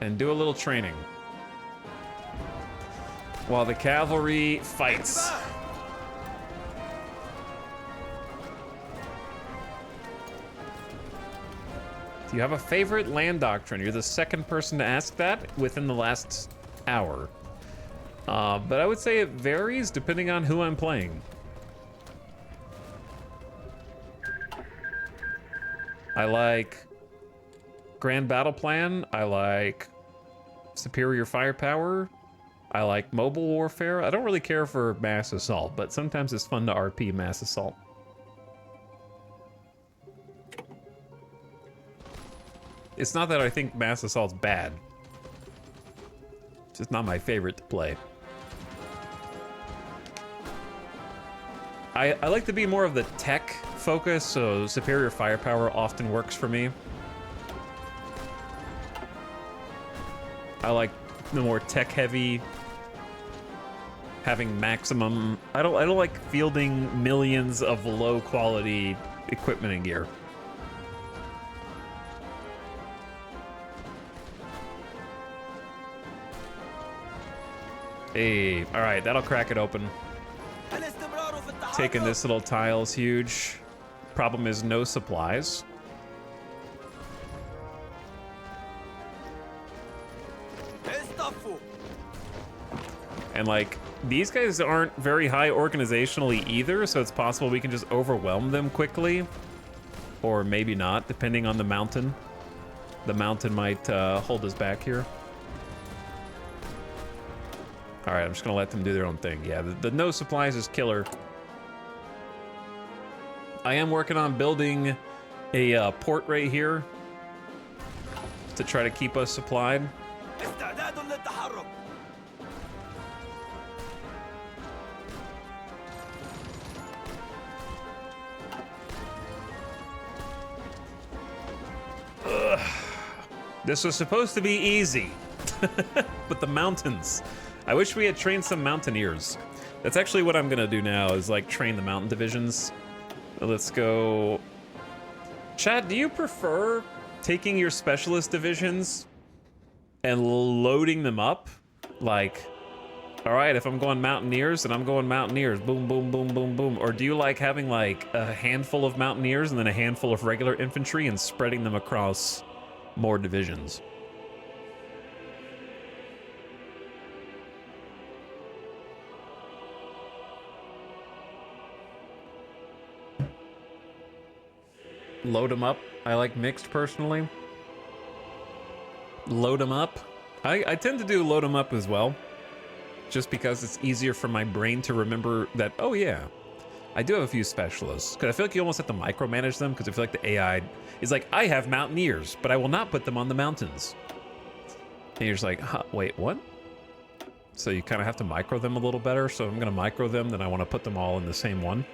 And do a little training while the cavalry fights. Do you have a favorite land doctrine? You're the second person to ask that within the last hour. But I would say it varies depending on who I'm playing. I like Grand Battle Plan. I like Superior Firepower. I like Mobile Warfare. I don't really care for Mass Assault, but sometimes it's fun to RP Mass Assault. It's not that I think Mass Assault's bad. It's just not my favorite to play. I like to be more of the tech focus, so Superior Firepower often works for me. I like the more tech heavy, having maximum. I don't like fielding millions of low quality equipment and gear. Hey, all right, that'll crack it open. Taking this little tile is huge. Problem is no supplies. And like, these guys aren't very high organizationally either, so it's possible we can just overwhelm them quickly. Or maybe not, depending on the mountain. The mountain might hold us back here. All right, I'm just gonna let them do their own thing. Yeah, the no supplies is killer. I am working on building a port right here to try to keep us supplied. Ugh. This was supposed to be easy, but the mountains. I wish we had trained some mountaineers. That's actually what I'm gonna do now, is like train the mountain divisions. Let's go. Chad, do you prefer taking your specialist divisions and loading them up? Like, all right, if I'm going mountaineers, then I'm going mountaineers. Boom, boom, boom, boom, boom. Or do you like having like a handful of mountaineers and then a handful of regular infantry and spreading them across more divisions? Load them up. I like mixed personally. Load them up. I tend to do load them up as well, just because it's easier for my brain to remember that, oh yeah, I do have a few specialists. Because I feel like you almost have to micromanage them, because I feel like the AI is like, I have mountaineers, but I will not put them on the mountains. And you're just like, huh, wait, what? So you kind of have to micro them a little better. So I'm going to micro them, then I want to put them all in the same one.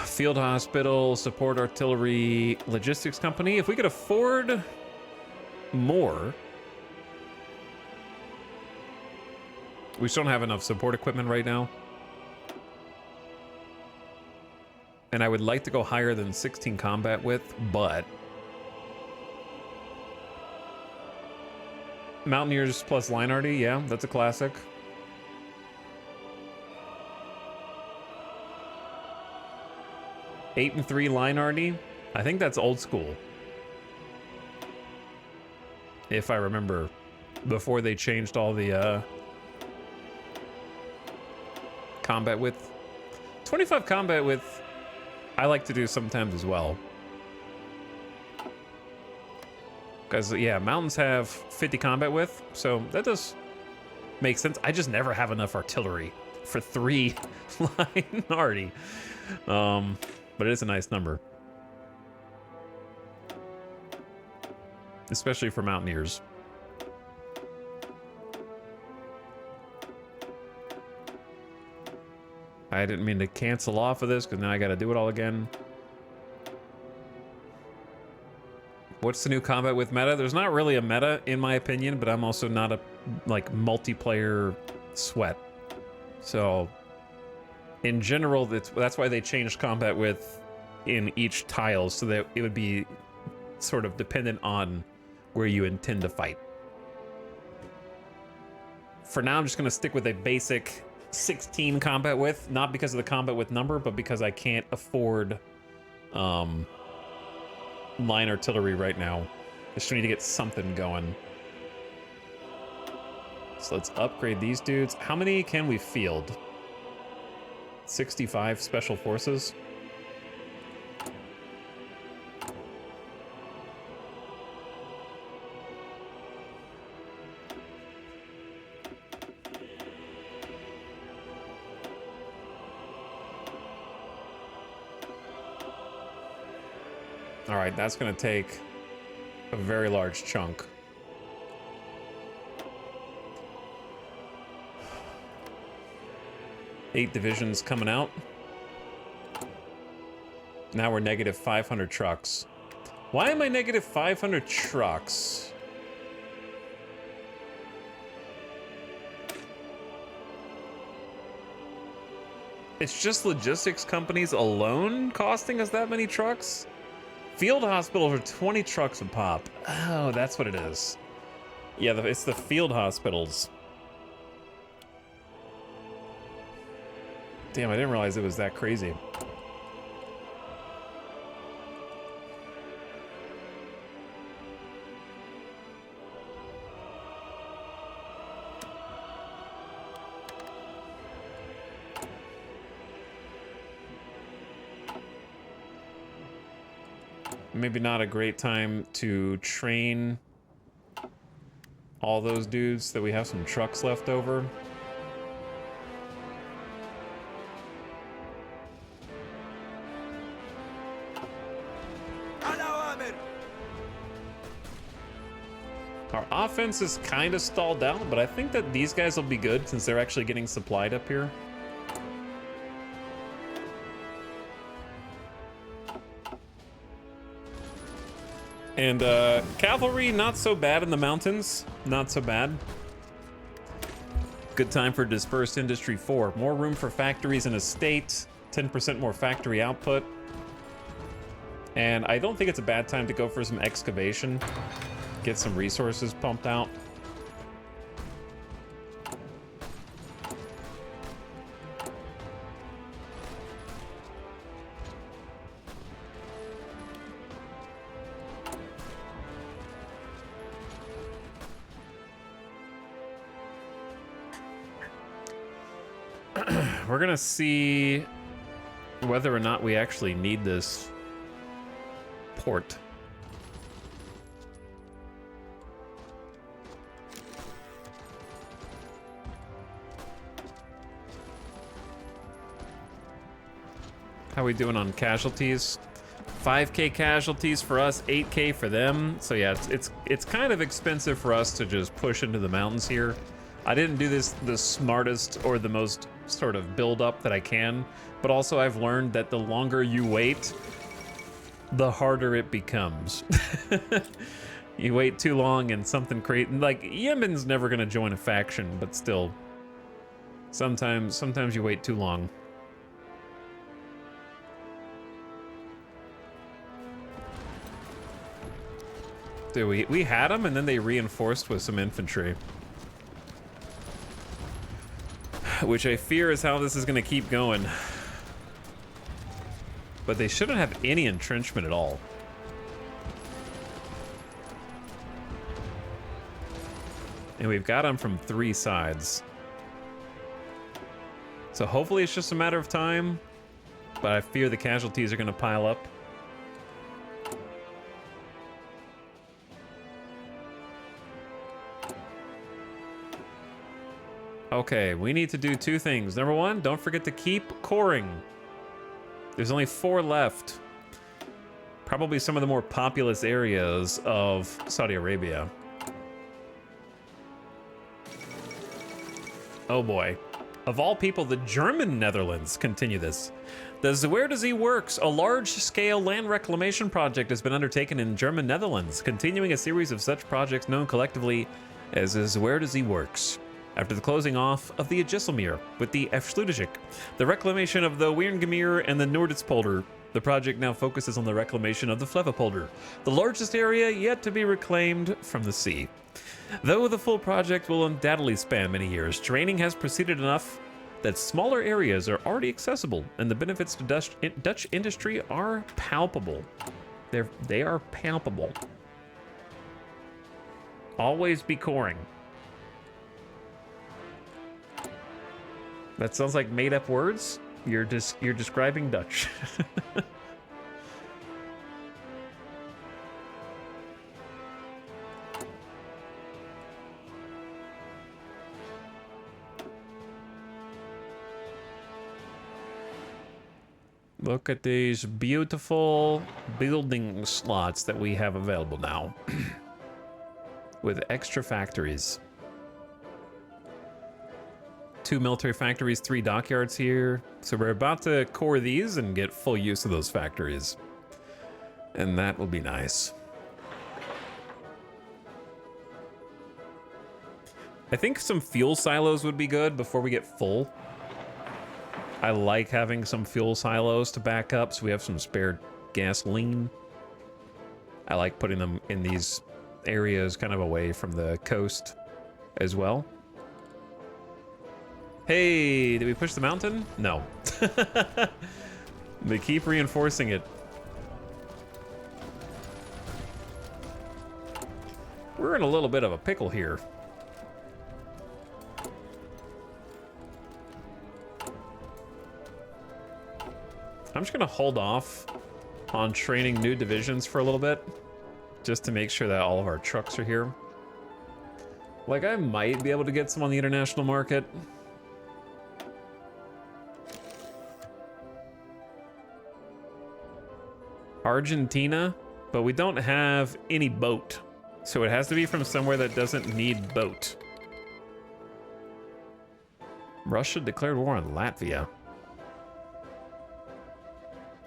Field hospital, support artillery, logistics company. If we could afford more. We still don't have enough support equipment right now. And I would like to go higher than 16 combat width, but Mountaineers plus Linearty, yeah, that's a classic. (8 and 3) Linearty, I think that's old school. if I remember, before they changed all the combat width. 25 combat width, I like to do sometimes as well. Because, yeah, mountains have 50 combat width, so that does make sense. I just never have enough artillery for 3 line arty. But it is a nice number. Especially for mountaineers. I didn't mean to cancel off of this because now I got to do it all again. What's the new combat with meta? There's not really a meta in my opinion, but I'm also not a like multiplayer sweat. So in general, that's why they changed combat width in each tile so that it would be sort of dependent on where you intend to fight. For now, I'm just going to stick with a basic 16 combat width, not because of the combat width number, but because I can't afford line artillery right now. Just need to get something going. So let's upgrade these dudes. How many can we field? 65 special forces. All right, that's going to take a very large chunk. Eight divisions coming out. Now we're negative 500 trucks. Why am I negative 500 trucks? It's just logistics companies alone costing us that many trucks? Field hospitals are 20 trucks a pop. Oh, that's what it is. Yeah, it's the field hospitals. Damn, I didn't realize it was that crazy. Maybe not a great time to train all those dudes that we have some trucks left over. Our offense is kind of stalled out, but I think that these guys will be good since they're actually getting supplied up here. And cavalry, not so bad in the mountains. Not so bad. Good time for Dispersed Industry 4. More room for factories in a state. 10% more factory output. And I don't think it's a bad time to go for some excavation. Get some resources pumped out. We're gonna see whether or not we actually need this port. How we doing on casualties? 5K casualties for us, 8K for them. So yeah, it's kind of expensive for us to just push into the mountains here. I didn't do this the smartest or the most sort of build up that I can, but also I've learned that the longer you wait, the harder it becomes. You wait too long and something crazy, like Yemen's never gonna join a faction, but still, sometimes you wait too long. Dude, we had them and then they reinforced with some infantry. Which I fear is how this is going to keep going. But they shouldn't have any entrenchment at all. And we've got them from 3 sides. So hopefully it's just a matter of time, but I fear the casualties are going to pile up. Okay, we need to do 2 things. Number 1, don't forget to keep coring. There's only 4 left. Probably some of the more populous areas of Saudi Arabia. Oh boy. Of all people, the German Netherlands continue this. The Where Does He Works, a large-scale land reclamation project, has been undertaken in German Netherlands, continuing a series of such projects known collectively as Where Does He Works. After the closing off of the Ijsselmeer with the Afsluitdijk, the reclamation of the Wierengemeer and the Noorderspolder, the project now focuses on the reclamation of the Flevopolder, the largest area yet to be reclaimed from the sea. Though the full project will undoubtedly span many years, training has proceeded enough that smaller areas are already accessible, and the benefits to Dutch industry are palpable. They are palpable. Always be coring. That sounds like made-up words. You're describing Dutch. Look at these beautiful building slots that we have available now. With extra factories. 2 military factories, 3 dockyards here. So we're about to core these and get full use of those factories. And that will be nice. I think some fuel silos would be good before we get full. I like having some fuel silos to back up so we have some spare gasoline. I like putting them in these areas kind of away from the coast as well. Hey, did we push the mountain? No. They keep reinforcing it. We're in a little bit of a pickle here. I'm just gonna hold off on training new divisions for a little bit, just to make sure that all of our trucks are here. Like, I might be able to get some on the international market. Argentina, but we don't have any boat. So it has to be from somewhere that doesn't need boat. Russia declared war on Latvia.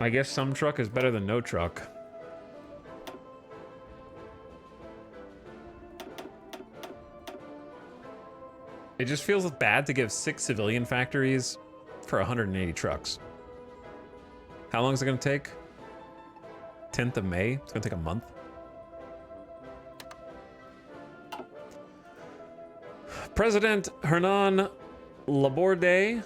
I guess some truck is better than no truck. It just feels bad to give 6 civilian factories for 180 trucks. How long is it gonna take? 10th of May? It's gonna take a month. President Hernan Laborde, I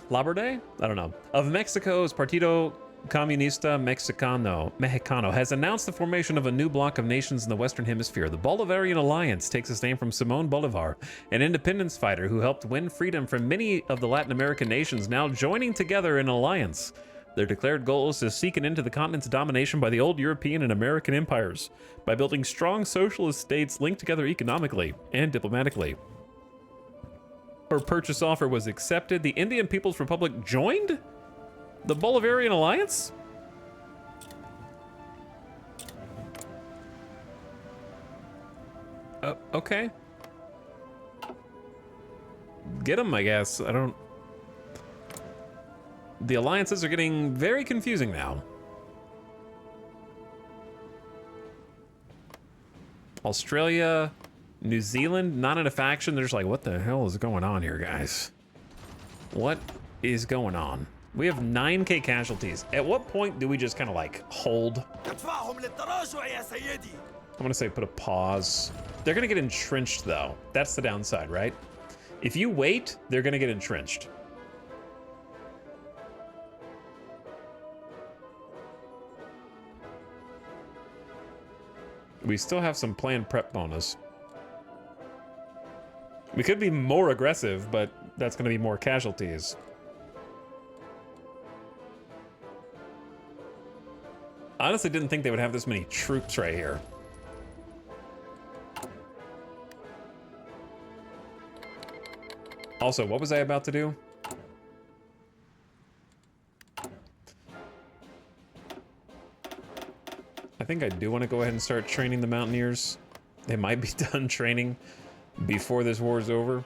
don't know, of Mexico's Partido Comunista Mexicano has announced the formation of a new bloc of nations in the Western Hemisphere. The Bolivarian Alliance takes its name from Simón Bolívar, an independence fighter who helped win freedom from many of the Latin American nations now joining together in an alliance. Their declared goal is to seek an end to the continent's domination by the old European and American empires by building strong socialist states linked together economically and diplomatically. Her purchase offer was accepted. The Indian People's Republic joined the Bolivarian Alliance? Okay. Get them, I guess. I don't... The alliances are getting very confusing now. Australia, New Zealand, not in a faction. They're just like, what the hell is going on here, guys? What is going on? We have 9k casualties. At what point do we just kind of like hold? I'm gonna say put a pause. They're gonna get entrenched though. That's the downside, right? If you wait, they're gonna get entrenched. We still have some planned prep bonus. We could be more aggressive, but that's going to be more casualties. Honestly, didn't think they would have this many troops right here. Also, what was I about to do? I think I do want to go ahead and start training the Mountaineers. They might be done training before this war is over.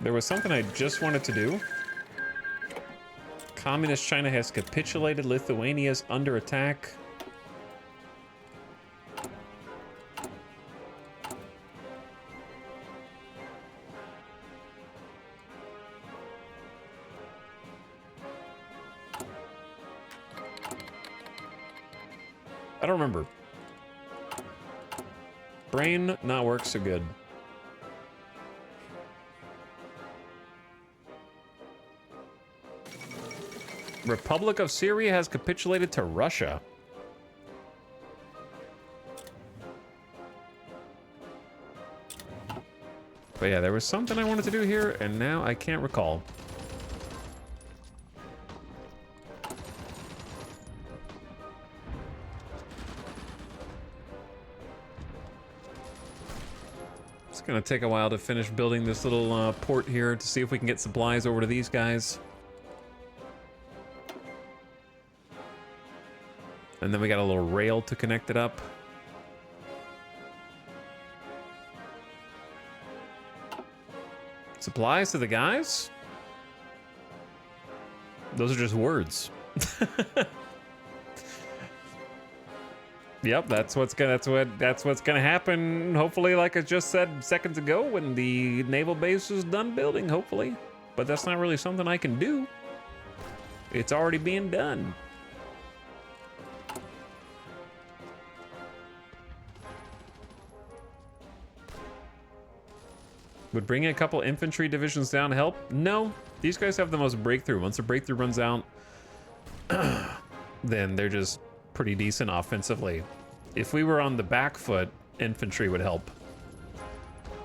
There was something I just wanted to do. Communist China has capitulated. Lithuania is under attack. I don't remember. Brain not work so good. Republic of Syria has capitulated to Russia. But yeah, there was something I wanted to do here, and now I can't recall. It's gonna take a while to finish building this little port here to see if we can get supplies over to these guys. And then we got a little rail to connect it up. Supplies to the guys? Those are just words. Yep, that's what's gonna happen. Hopefully, like I just said seconds ago, when the naval base is done building, hopefully. But that's not really something I can do. It's already being done. Would bringing a couple infantry divisions down help? No, these guys have the most breakthrough. Once the breakthrough runs out, then they're just pretty decent offensively. If we were on the back foot, infantry would help.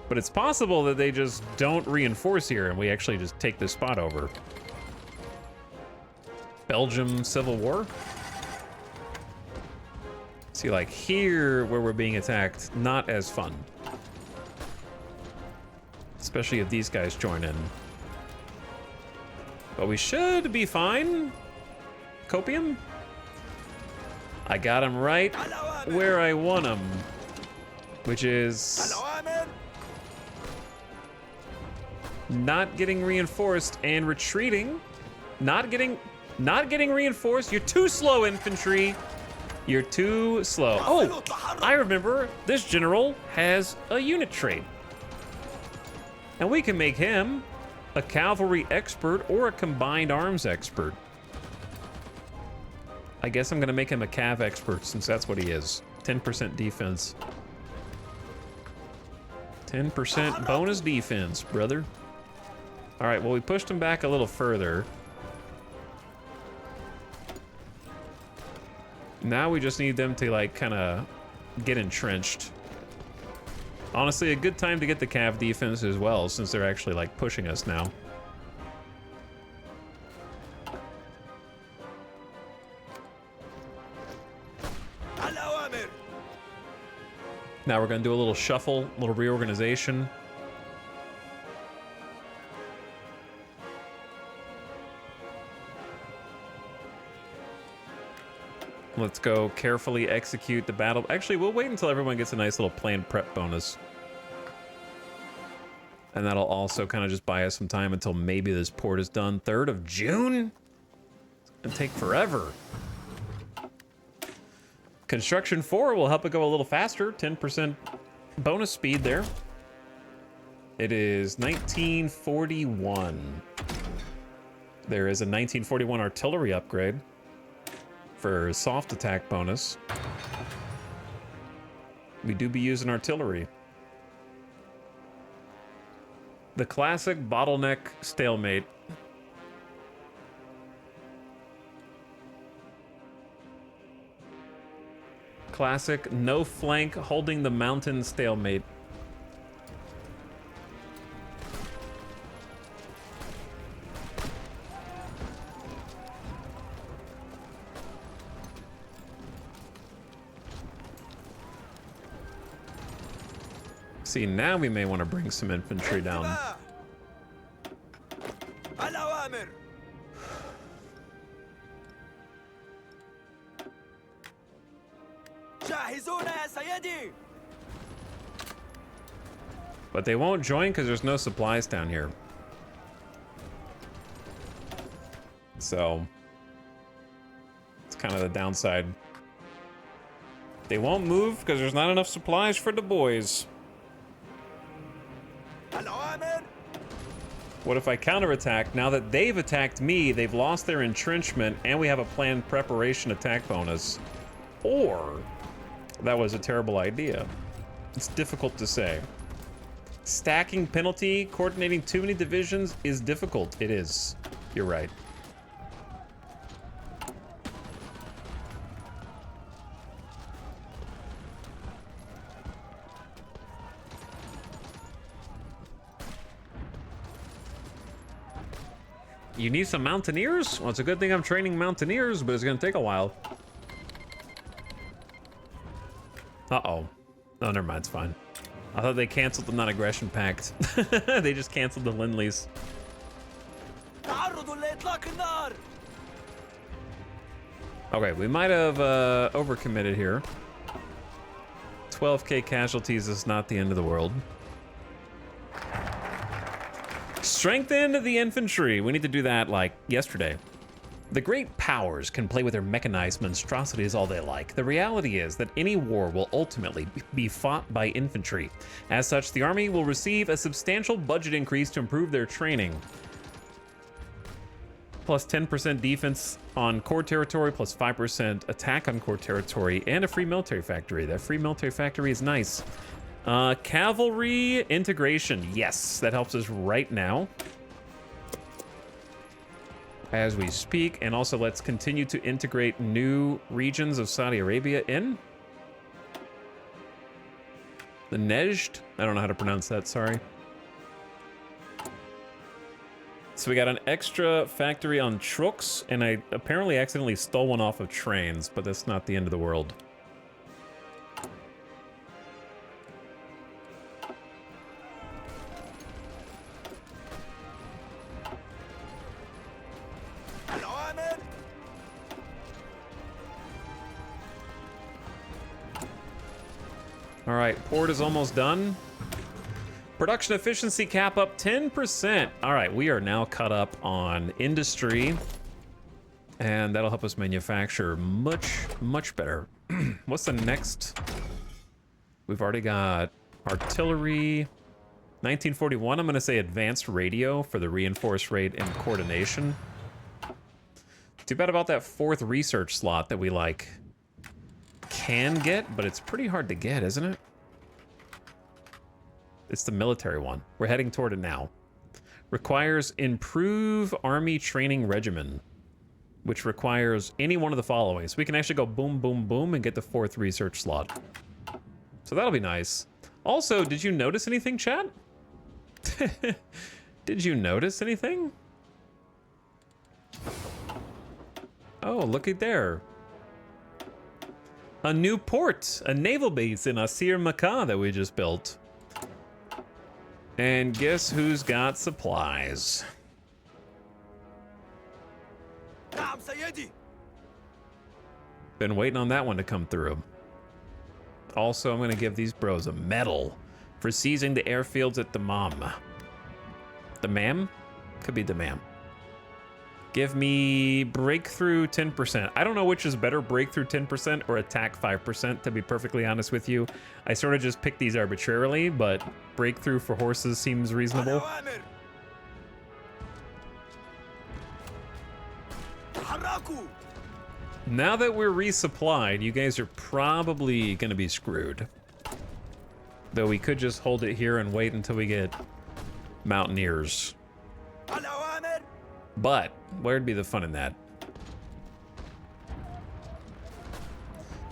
But it's possible that they just don't reinforce here and we actually just take this spot over. Belgium Civil War? See, like here where we're being attacked, not as fun. Especially if these guys join in. But we should be fine. Copium? I got him right where I want him. Which is... not getting reinforced and retreating. Not getting reinforced. You're too slow, infantry. You're too slow. Oh, I remember. This general has a unit trait. And we can make him a cavalry expert or a combined arms expert. I guess I'm gonna make him a cav expert since that's what he is. 10% defense. 10% bonus defense, brother. All right, well, we pushed him back a little further. Now we just need them to like kind of get entrenched. Honestly, a good time to get the cav defense as well, since they're actually like pushing us now. Now we're gonna do a little shuffle, a little reorganization. Let's go carefully execute the battle. Actually, we'll wait until everyone gets a nice little planned prep bonus. And that'll also kind of just buy us some time until maybe this port is done. 3rd of June? It's gonna take forever. Construction 4 will help it go a little faster. 10% bonus speed there. It is 1941. There is a 1941 artillery upgrade for soft attack bonus. We do be using artillery. The classic bottleneck stalemate. Classic no flank holding the mountain stalemate. See, now we may want to bring some infantry down. الأوامر. جاهزون يا سيدي. But they won't join because there's no supplies down here. So, it's kind of the downside. They won't move because there's not enough supplies for the boys. الأوامر. What if I counterattack? Now that they've attacked me, they've lost their entrenchment, and we have a planned preparation attack bonus. Or, that was a terrible idea. It's difficult to say. Stacking penalty, coordinating too many divisions is difficult. It is. You're right. You need some mountaineers? Well, it's a good thing I'm training mountaineers, but it's gonna take a while. Uh-oh. Oh, never mind, it's fine. I thought they canceled the non-aggression pact. They just canceled the Lindleys. تعرضوا لإطلاق النار. Okay, we might have overcommitted here. 12k casualties is not the end of the world. Strengthen the infantry. We need to do that like yesterday. The great powers can play with their mechanized monstrosities all they like. The reality is that any war will ultimately be fought by infantry. As such, the army will receive a substantial budget increase to improve their training. Plus 10% defense on core territory, plus 5% attack on core territory, and a free military factory. That free military factory is nice. Cavalry integration. Yes, that helps us right now as we speak. And also let's continue to integrate new regions of Saudi Arabia in. The Nejd. I don't know how to pronounce that, sorry. So we got an extra factory on trucks, and I apparently accidentally stole one off of trains, but that's not the end of the world. All right, port is almost done. Production efficiency cap up 10%. All right, we are now caught up on industry, and that'll help us manufacture much better. What's the next? We've already got artillery. 1941, I'm gonna say advanced radio for the reinforced rate and coordination. Too bad about that 4th research slot that we like can get, but it's pretty hard to get, isn't it? It's the military one. We're heading toward it now. Requires improve army training regimen, which requires any one of the following. So we can actually go boom, boom, boom and get the 4th research slot. So that'll be nice. Also, did you notice anything, chat? Did you notice anything? Oh, looky there. A new port, a naval base in Asir Makkah that we just built. And guess who's got supplies? نعم سيدي. Been waiting on that one to come through. Also, I'm gonna give these bros a medal for seizing the airfields at Dammam. Dammam? Could be Dammam. Give me breakthrough 10%. I don't know which is better, breakthrough 10% or attack 5%, to be perfectly honest with you. I sort of just picked these arbitrarily, but breakthrough for horses seems reasonable. الأوامر. تحركوا. Now that we're resupplied, you guys are probably gonna be screwed. Though we could just hold it here and wait until we get mountaineers. الأوامر. But where'd be the fun in that?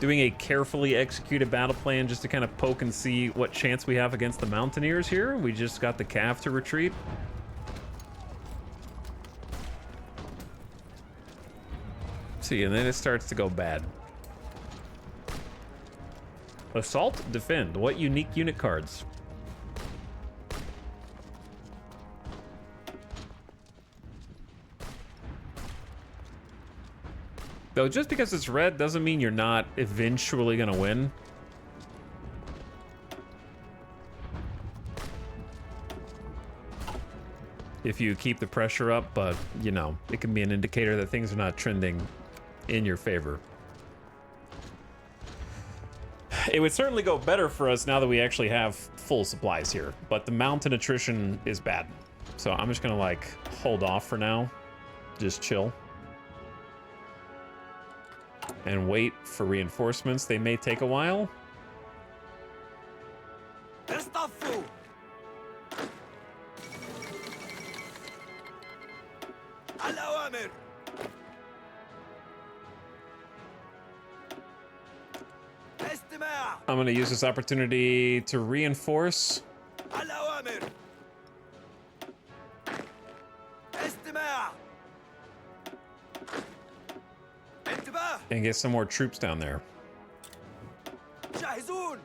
Doing a carefully executed battle plan just to kind of poke and see what chance we have against the mountaineers here. We just got the cav to retreat. See, and then it starts to go bad. Assault, defend. What unique unit cards? Though just because it's red doesn't mean you're not eventually gonna win. If you keep the pressure up, but, you know, it can be an indicator that things are not trending in your favor. It would certainly go better for us now that we actually have full supplies here, but the mountain attrition is bad. So I'm just gonna, like, hold off for now. Just chill. And wait for reinforcements. They may take a while. Estafu! Al-awamir! Istima' I'm gonna use this opportunity to reinforce Al-awamir! Istima' انتباه! and get some more troops down there. جاهزون!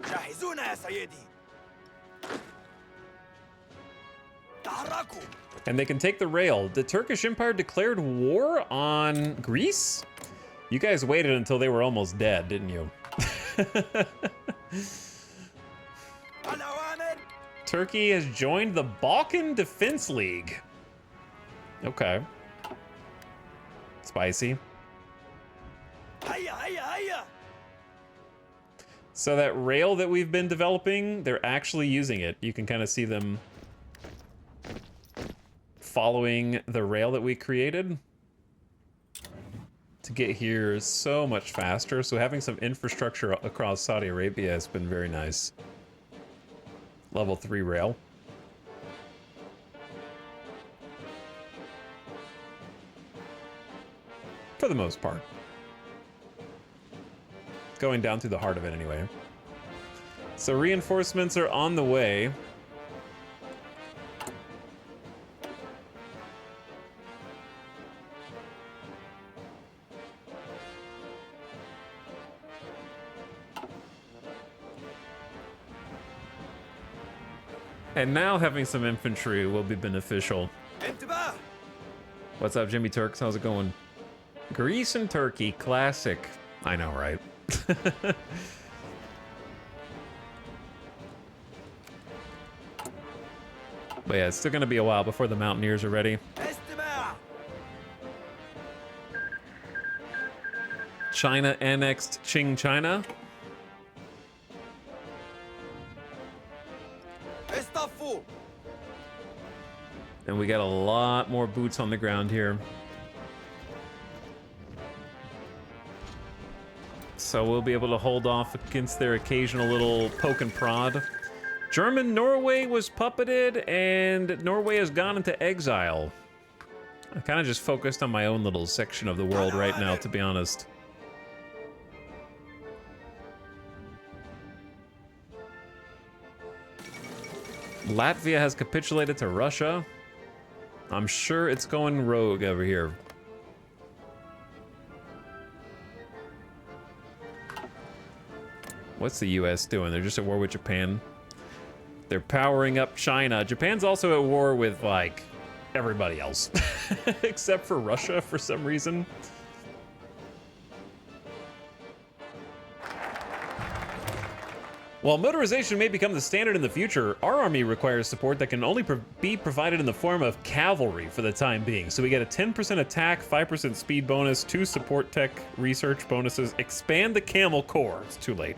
جاهزون يا سيدي! تحركوا! And they can take the rail. The Turkish Empire declared war on Greece? You guys waited until they were almost dead, didn't you? الأوامر! Turkey has joined the Balkan Defense League. Okay. Spicy. هيا هيا هيا! So that rail that we've been developing, they're actually using it. You can kind of see them following the rail that we created to get here so much faster. So having some infrastructure across Saudi Arabia has been very nice. Level 3 rail. For the most part. Going down through the heart of it anyway. So reinforcements are on the way. And now having some infantry will be beneficial. انتباه! What's up, Jimmy Turks? How's it going? Greece and Turkey, classic. I know, right? But yeah, it's still gonna be a while before the Mountaineers are ready. استماع! China annexed Qing China. اصطفوا! And we got a lot more boots on the ground here. So we'll be able to hold off against their occasional little poke and prod. German Norway was puppeted, and Norway has gone into exile. I'm kind of just focused on my own little section of the world right now, to be honest. Latvia has capitulated to Russia. I'm sure it's going rogue over here. What's the US doing? They're just at war with Japan. They're powering up China. Japan's also at war with, like, everybody else. Except for Russia, for some reason. While motorization may become the standard in the future, our army requires support that can only be provided in the form of cavalry for the time being. So we get a 10% attack, 5% speed bonus, 2 support tech research bonuses, expand the camel corps. It's too late.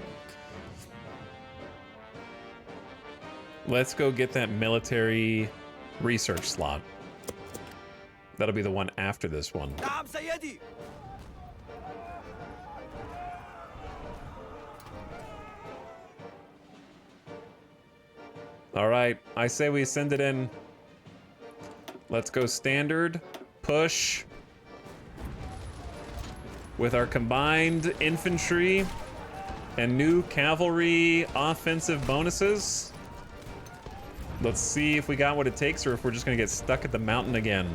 Let's go get that military research slot. That'll be the one after this one. نعم سيدي! All right, I say we send it in. Let's go standard, push. With our combined infantry and new cavalry offensive bonuses. Let's see if we got what it takes or if we're just gonna get stuck at the mountain again.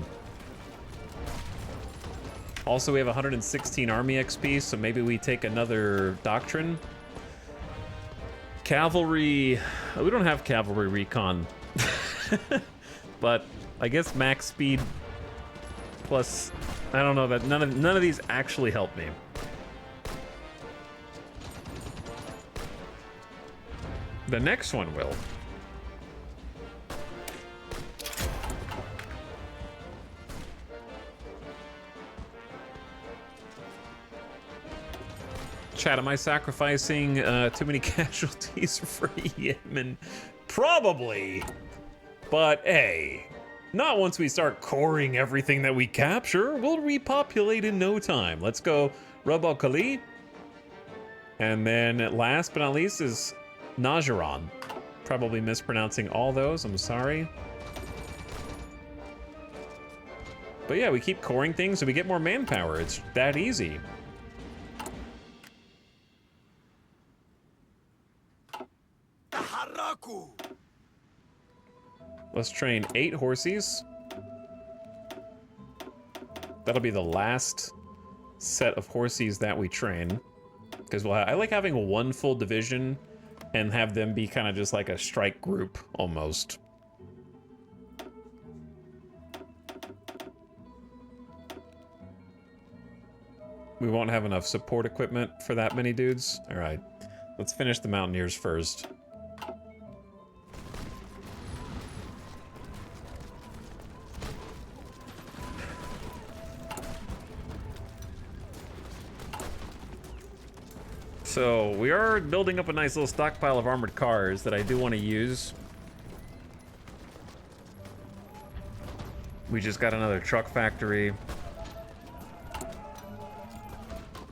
Also, we have 116 army XP, so maybe we take another doctrine. Cavalry, we don't have cavalry recon, but I guess max speed plus, I don't know, that none of these actually help me. The next one will. Chat, am I sacrificing too many casualties for Yemen? Probably. But hey, not once we start coring everything that we capture. We'll repopulate in no time. Let's go Rub al Khali. And then last but not least is Najran. Probably mispronouncing all those, I'm sorry. But yeah, we keep coring things so we get more manpower. It's that easy. Let's train 8 horsies. That'll be the last set of horsies that we train. Because I like having one full division and have them be kind of just like a strike group, almost. We won't have enough support equipment for that many dudes. All right, let's finish the Mountaineers first. So we are building up a nice little stockpile of armored cars that I do want to use. We just got another truck factory.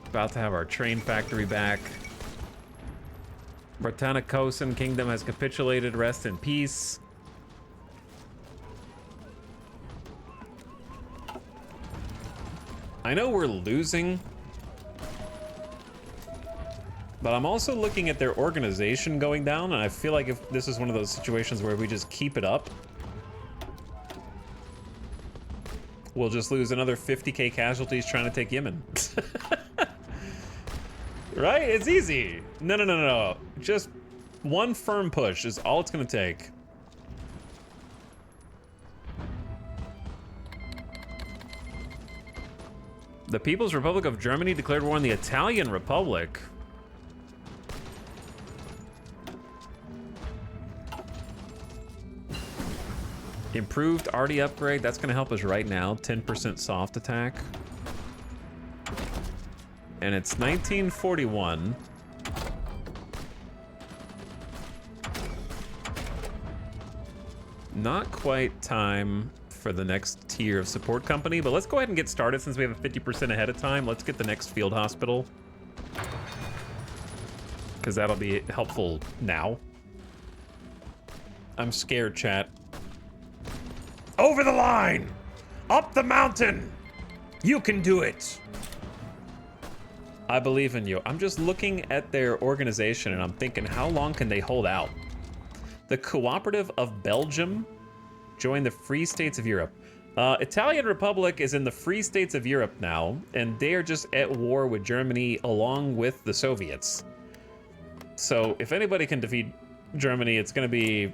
About to have our train factory back. Britannicosan Kingdom has capitulated. Rest in peace. I know we're losing, but I'm also looking at their organization going down, and I feel like if this is one of those situations where we just keep it up, we'll just lose another 50k casualties trying to take Yemen. Right? It's easy. No. Just one firm push is all it's gonna take. The People's Republic of Germany declared war on the Italian Republic. Improved arty upgrade, that's gonna help us right now. 10% soft attack. And it's 1941. Not quite time for the next tier of support company, but let's go ahead and get started since we have a 50% ahead of time. Let's get the next field hospital, because that'll be helpful now. I'm scared, chat. Over the line! Up the mountain! You can do it! I believe in you. I'm just looking at their organization and I'm thinking, how long can they hold out? The Cooperative of Belgium joined the Free States of Europe. Italian Republic is in the Free States of Europe now, and they are just at war with Germany along with the Soviets. So if anybody can defeat Germany, it's gonna be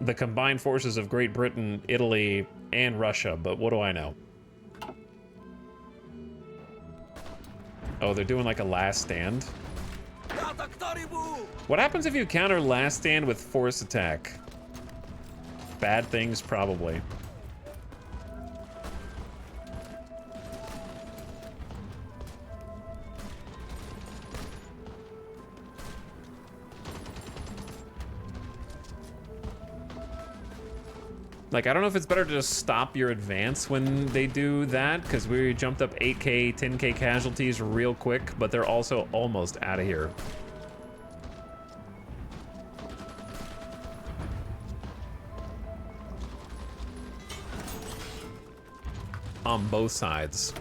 the combined forces of Great Britain, Italy, and Russia, but what do I know? Oh, they're doing like a last stand. What happens if you counter last stand with force attack? Bad things, probably. Like, I don't know if it's better to just stop your advance when they do that, because we jumped up 8k, 10k casualties real quick, but they're also almost out of here. On both sides.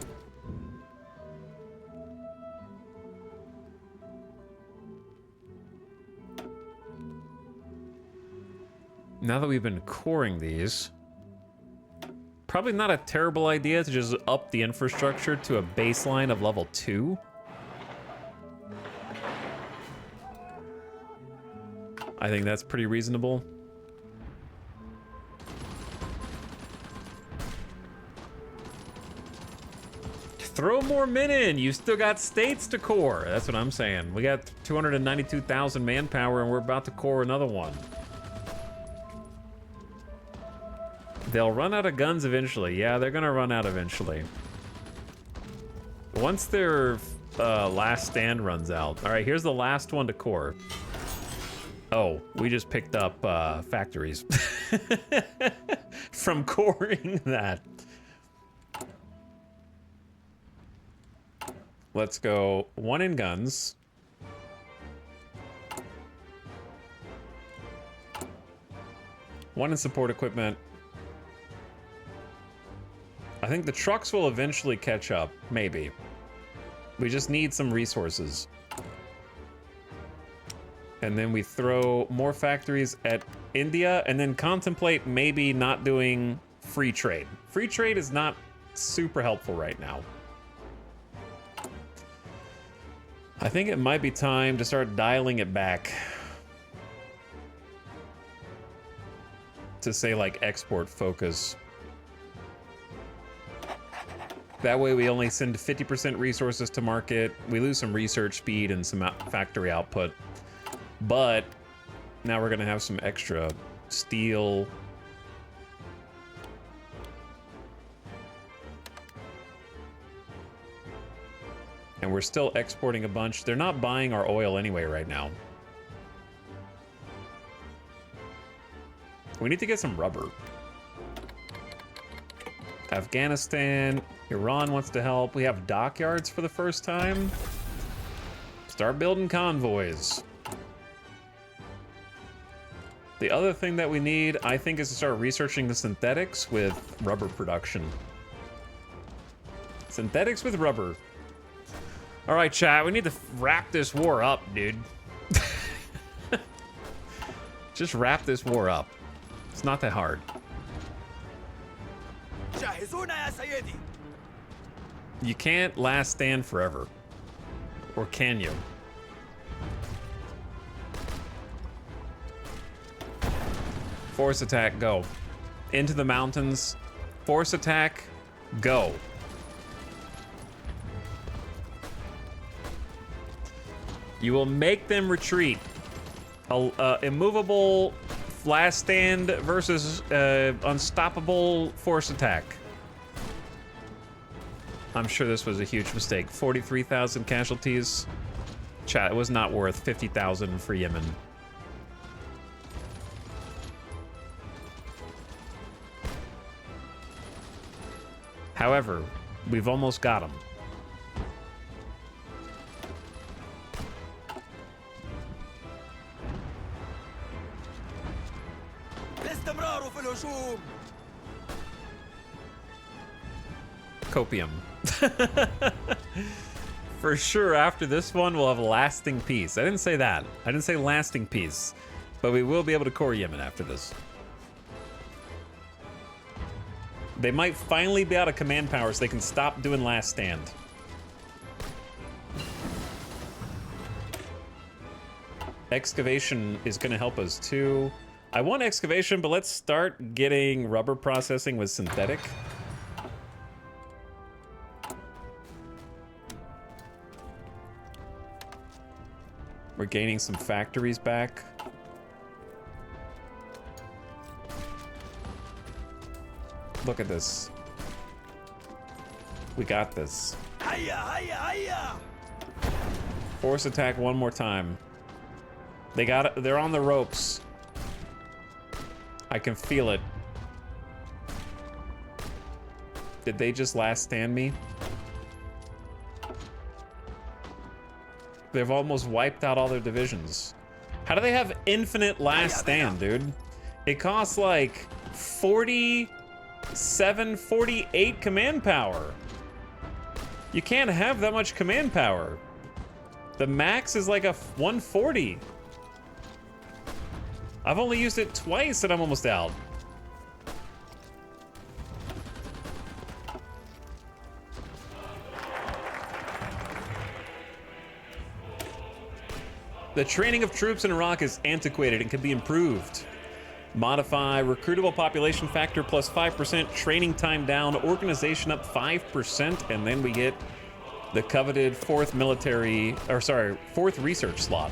Now that we've been coring these, probably not a terrible idea to just up the infrastructure to a baseline of level 2. I think that's pretty reasonable. throw more men in. You still got states to core. That's what I'm saying. We got 292,000 manpower and we're about to core another one. They'll run out of guns eventually. Yeah, they're gonna run out eventually. Once their last stand runs out. All right, here's the last one to core. Oh, we just picked up factories from coring that. Let's go 1 in guns. One in support equipment. I think the trucks will eventually catch up, maybe. We just need some resources. And then we throw more factories at India and then contemplate maybe not doing free trade. Free trade is not super helpful right now. I think it might be time to start dialing it back. To say like export focus. That way we only send 50% resources to market. We lose some research speed and some factory output. But now we're gonna have some extra steel. And we're still exporting a bunch. They're not buying our oil anyway right now. We need to get some rubber. Afghanistan, Iran wants to help. We have dockyards for the first time. Start building convoys. The other thing that we need, I think, is to start researching the synthetics with rubber production. Synthetics with rubber. All right, chat, we need to wrap this war up, dude. Just wrap this war up. It's not that hard. You can't last stand forever. Or can you? Force attack, go. Into the mountains. Force attack, go. You will make them retreat. Immovable last stand versus unstoppable force attack. I'm sure this was a huge mistake. 43,000 casualties. Chat, it was not worth 50,000 for Yemen. However, we've almost got them. Copium. For sure, after this one, we'll have lasting peace. I didn't say that. I didn't say lasting peace. But we will be able to core Yemen after this. They might finally be out of command power so they can stop doing last stand. Excavation is going to help us too. I want excavation, but let's start getting rubber processing with synthetic. We're gaining some factories back. Look at this. We got this. Force attack one more time. They got it. They're on the ropes. I can feel it. Did they just last stand me? They've almost wiped out all their divisions. How do they have infinite last stand, dude? It costs like 47, 48 command power. You can't have that much command power. The max is like a 140. I've only used it twice and I'm almost out. The training of troops in Iraq is antiquated and can be improved. Modify recruitable population factor plus 5%, training time down, organization up 5%, and then we get the coveted fourth research slot.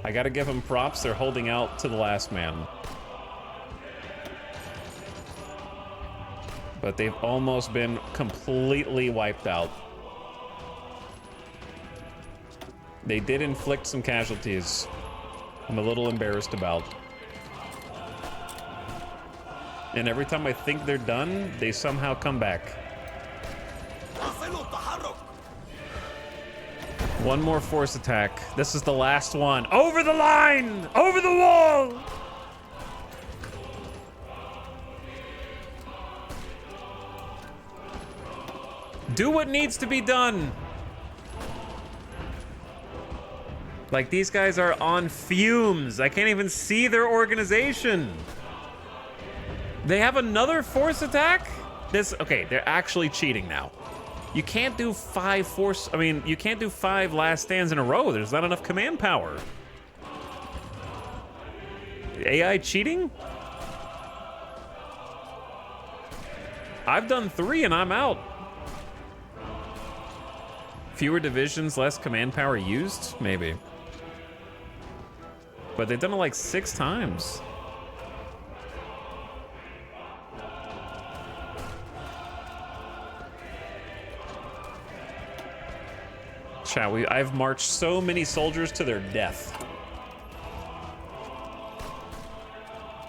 I gotta give them props, they're holding out to the last man. But they've almost been completely wiped out. They did inflict some casualties I'm a little embarrassed about. And every time I think they're done, they somehow come back. One more force attack. This is the last one. Over the line! Over the wall! Do what needs to be done. Like, these guys are on fumes. I can't even see their organization. They have another force attack? Okay, they're actually cheating now. You can't do you can't do 5 last stands in a row. There's not enough command power. AI cheating? I've done 3 and I'm out. Fewer divisions, less command power used? Maybe. But they've done it like 6 times. Shall we? I've marched so many soldiers to their death.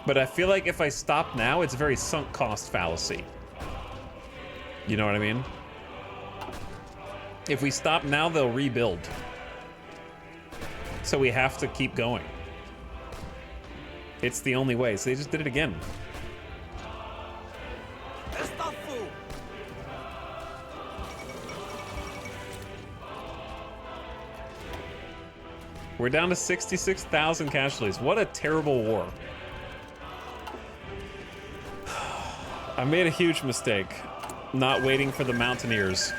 But I feel like if I stop now, it's a very sunk cost fallacy. You know what I mean? If we stop now, they'll rebuild. So we have to keep going. It's the only way. So they just did it again. We're down to 66,000 casualties. What a terrible war. I made a huge mistake not waiting for the Mountaineers.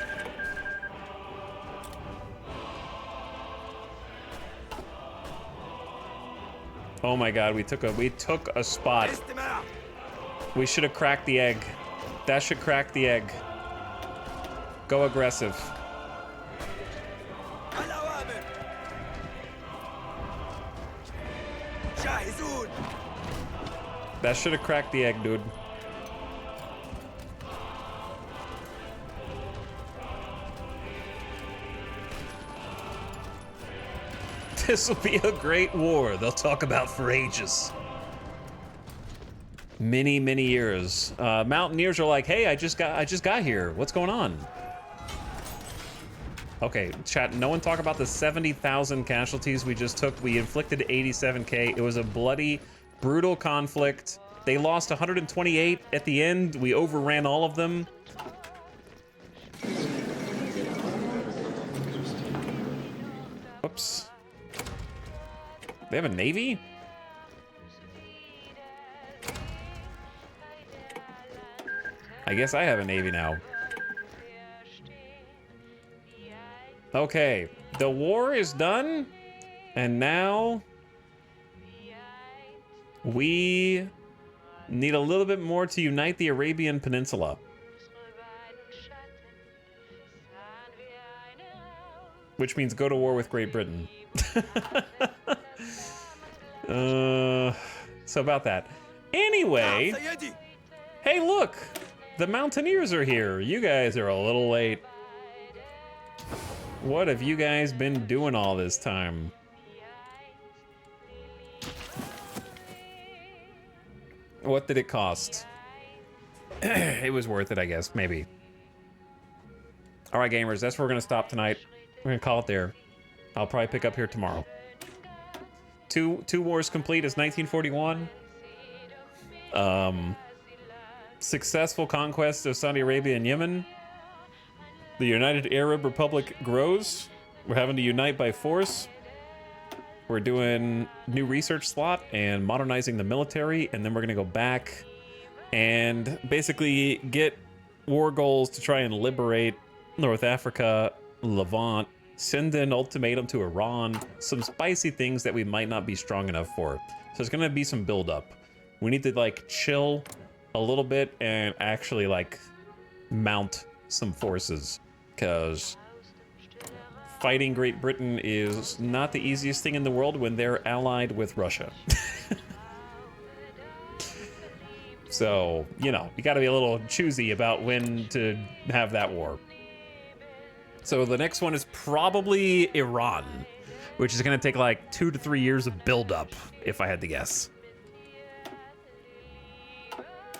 Oh my god, we took a spot. We should have cracked the egg. That should crack the egg. Go aggressive. That should have cracked the egg, dude. This will be a great war they'll talk about for ages. Many, many years. Mountaineers are like, hey, I just got here. What's going on? Okay, chat, no one talk about the 70,000 casualties we just took. We inflicted 87k. It was a bloody, brutal conflict. They lost 128 at the end. We overran all of them. Whoops. They have a navy? I guess I have a navy now. Okay, the war is done, and now we need a little bit more to unite the Arabian Peninsula. Which means go to war with Great Britain. So about that. Anyway, hey look, the Mountaineers are here. You guys are a little late. What have you guys been doing all this time? What did it cost? It was worth it, I guess, maybe. All right, gamers, that's where we're gonna stop tonight. We're gonna call it there. I'll probably pick up here tomorrow. Two wars complete is 1941. Successful conquest of Saudi Arabia and Yemen. The United Arab Republic grows. We're having to unite by force. We're doing new research slot and modernizing the military, and then we're gonna go back and basically get war goals to try and liberate North Africa, Levant, send an ultimatum to Iran, some spicy things that we might not be strong enough for. So there's gonna be some buildup. We need to like chill a little bit and actually like mount some forces, because fighting Great Britain is not the easiest thing in the world when they're allied with Russia. So, you know, you gotta be a little choosy about when to have that war. So the next one is probably Iran, which is gonna take like 2 to 3 years of buildup, if I had to guess.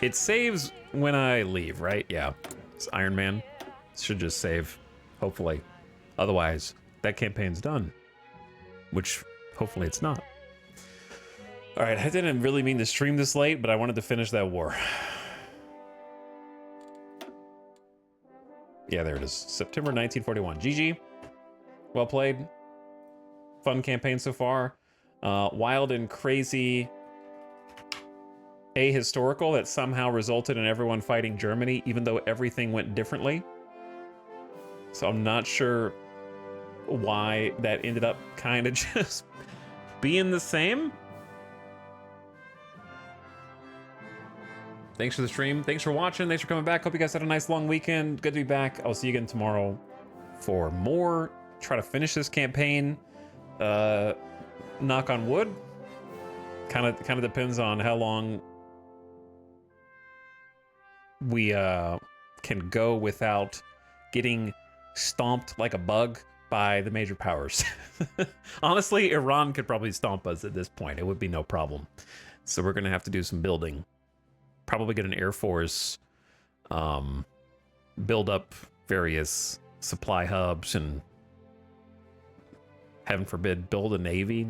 It saves when I leave, right? Yeah, it's Iron Man. Should just save, hopefully. Otherwise, that campaign's done, which hopefully it's not. All right, I didn't really mean to stream this late, but I wanted to finish that war. Yeah, there it is. September 1941. GG. Well played. Fun campaign so far. Wild and crazy. Ahistorical that somehow resulted in everyone fighting Germany, even though everything went differently. So I'm not sure why that ended up kind of just being the same. Thanks for the stream. Thanks for watching. Thanks for coming back. Hope you guys had a nice long weekend. Good to be back. I'll see you again tomorrow for more. Try to finish this campaign. Knock on wood. Kind of depends on how long we can go without getting stomped like a bug by the major powers. Honestly, Iran could probably stomp us at this point. It would be no problem. So we're gonna have to do some building. Probably get an Air Force, build up various supply hubs, and heaven forbid, build a Navy.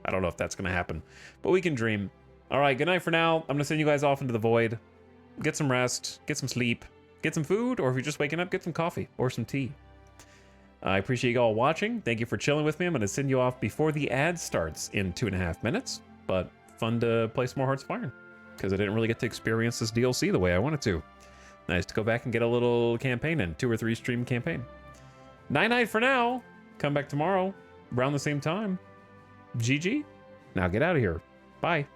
I don't know if that's gonna happen, but we can dream. All right, good night for now. I'm gonna send you guys off into the void. Get some rest, get some sleep, get some food, or if you're just waking up, get some coffee or some tea. I appreciate you all watching. Thank you for chilling with me. I'm gonna send you off before the ad starts in 2.5 minutes, but fun to play some more Hearts of Iron, because I didn't really get to experience this DLC the way I wanted to. Nice to go back and get a little campaign in, 2 or 3 stream campaign. Night for now. Come back tomorrow around the same time. GG. Now get out of here. Bye.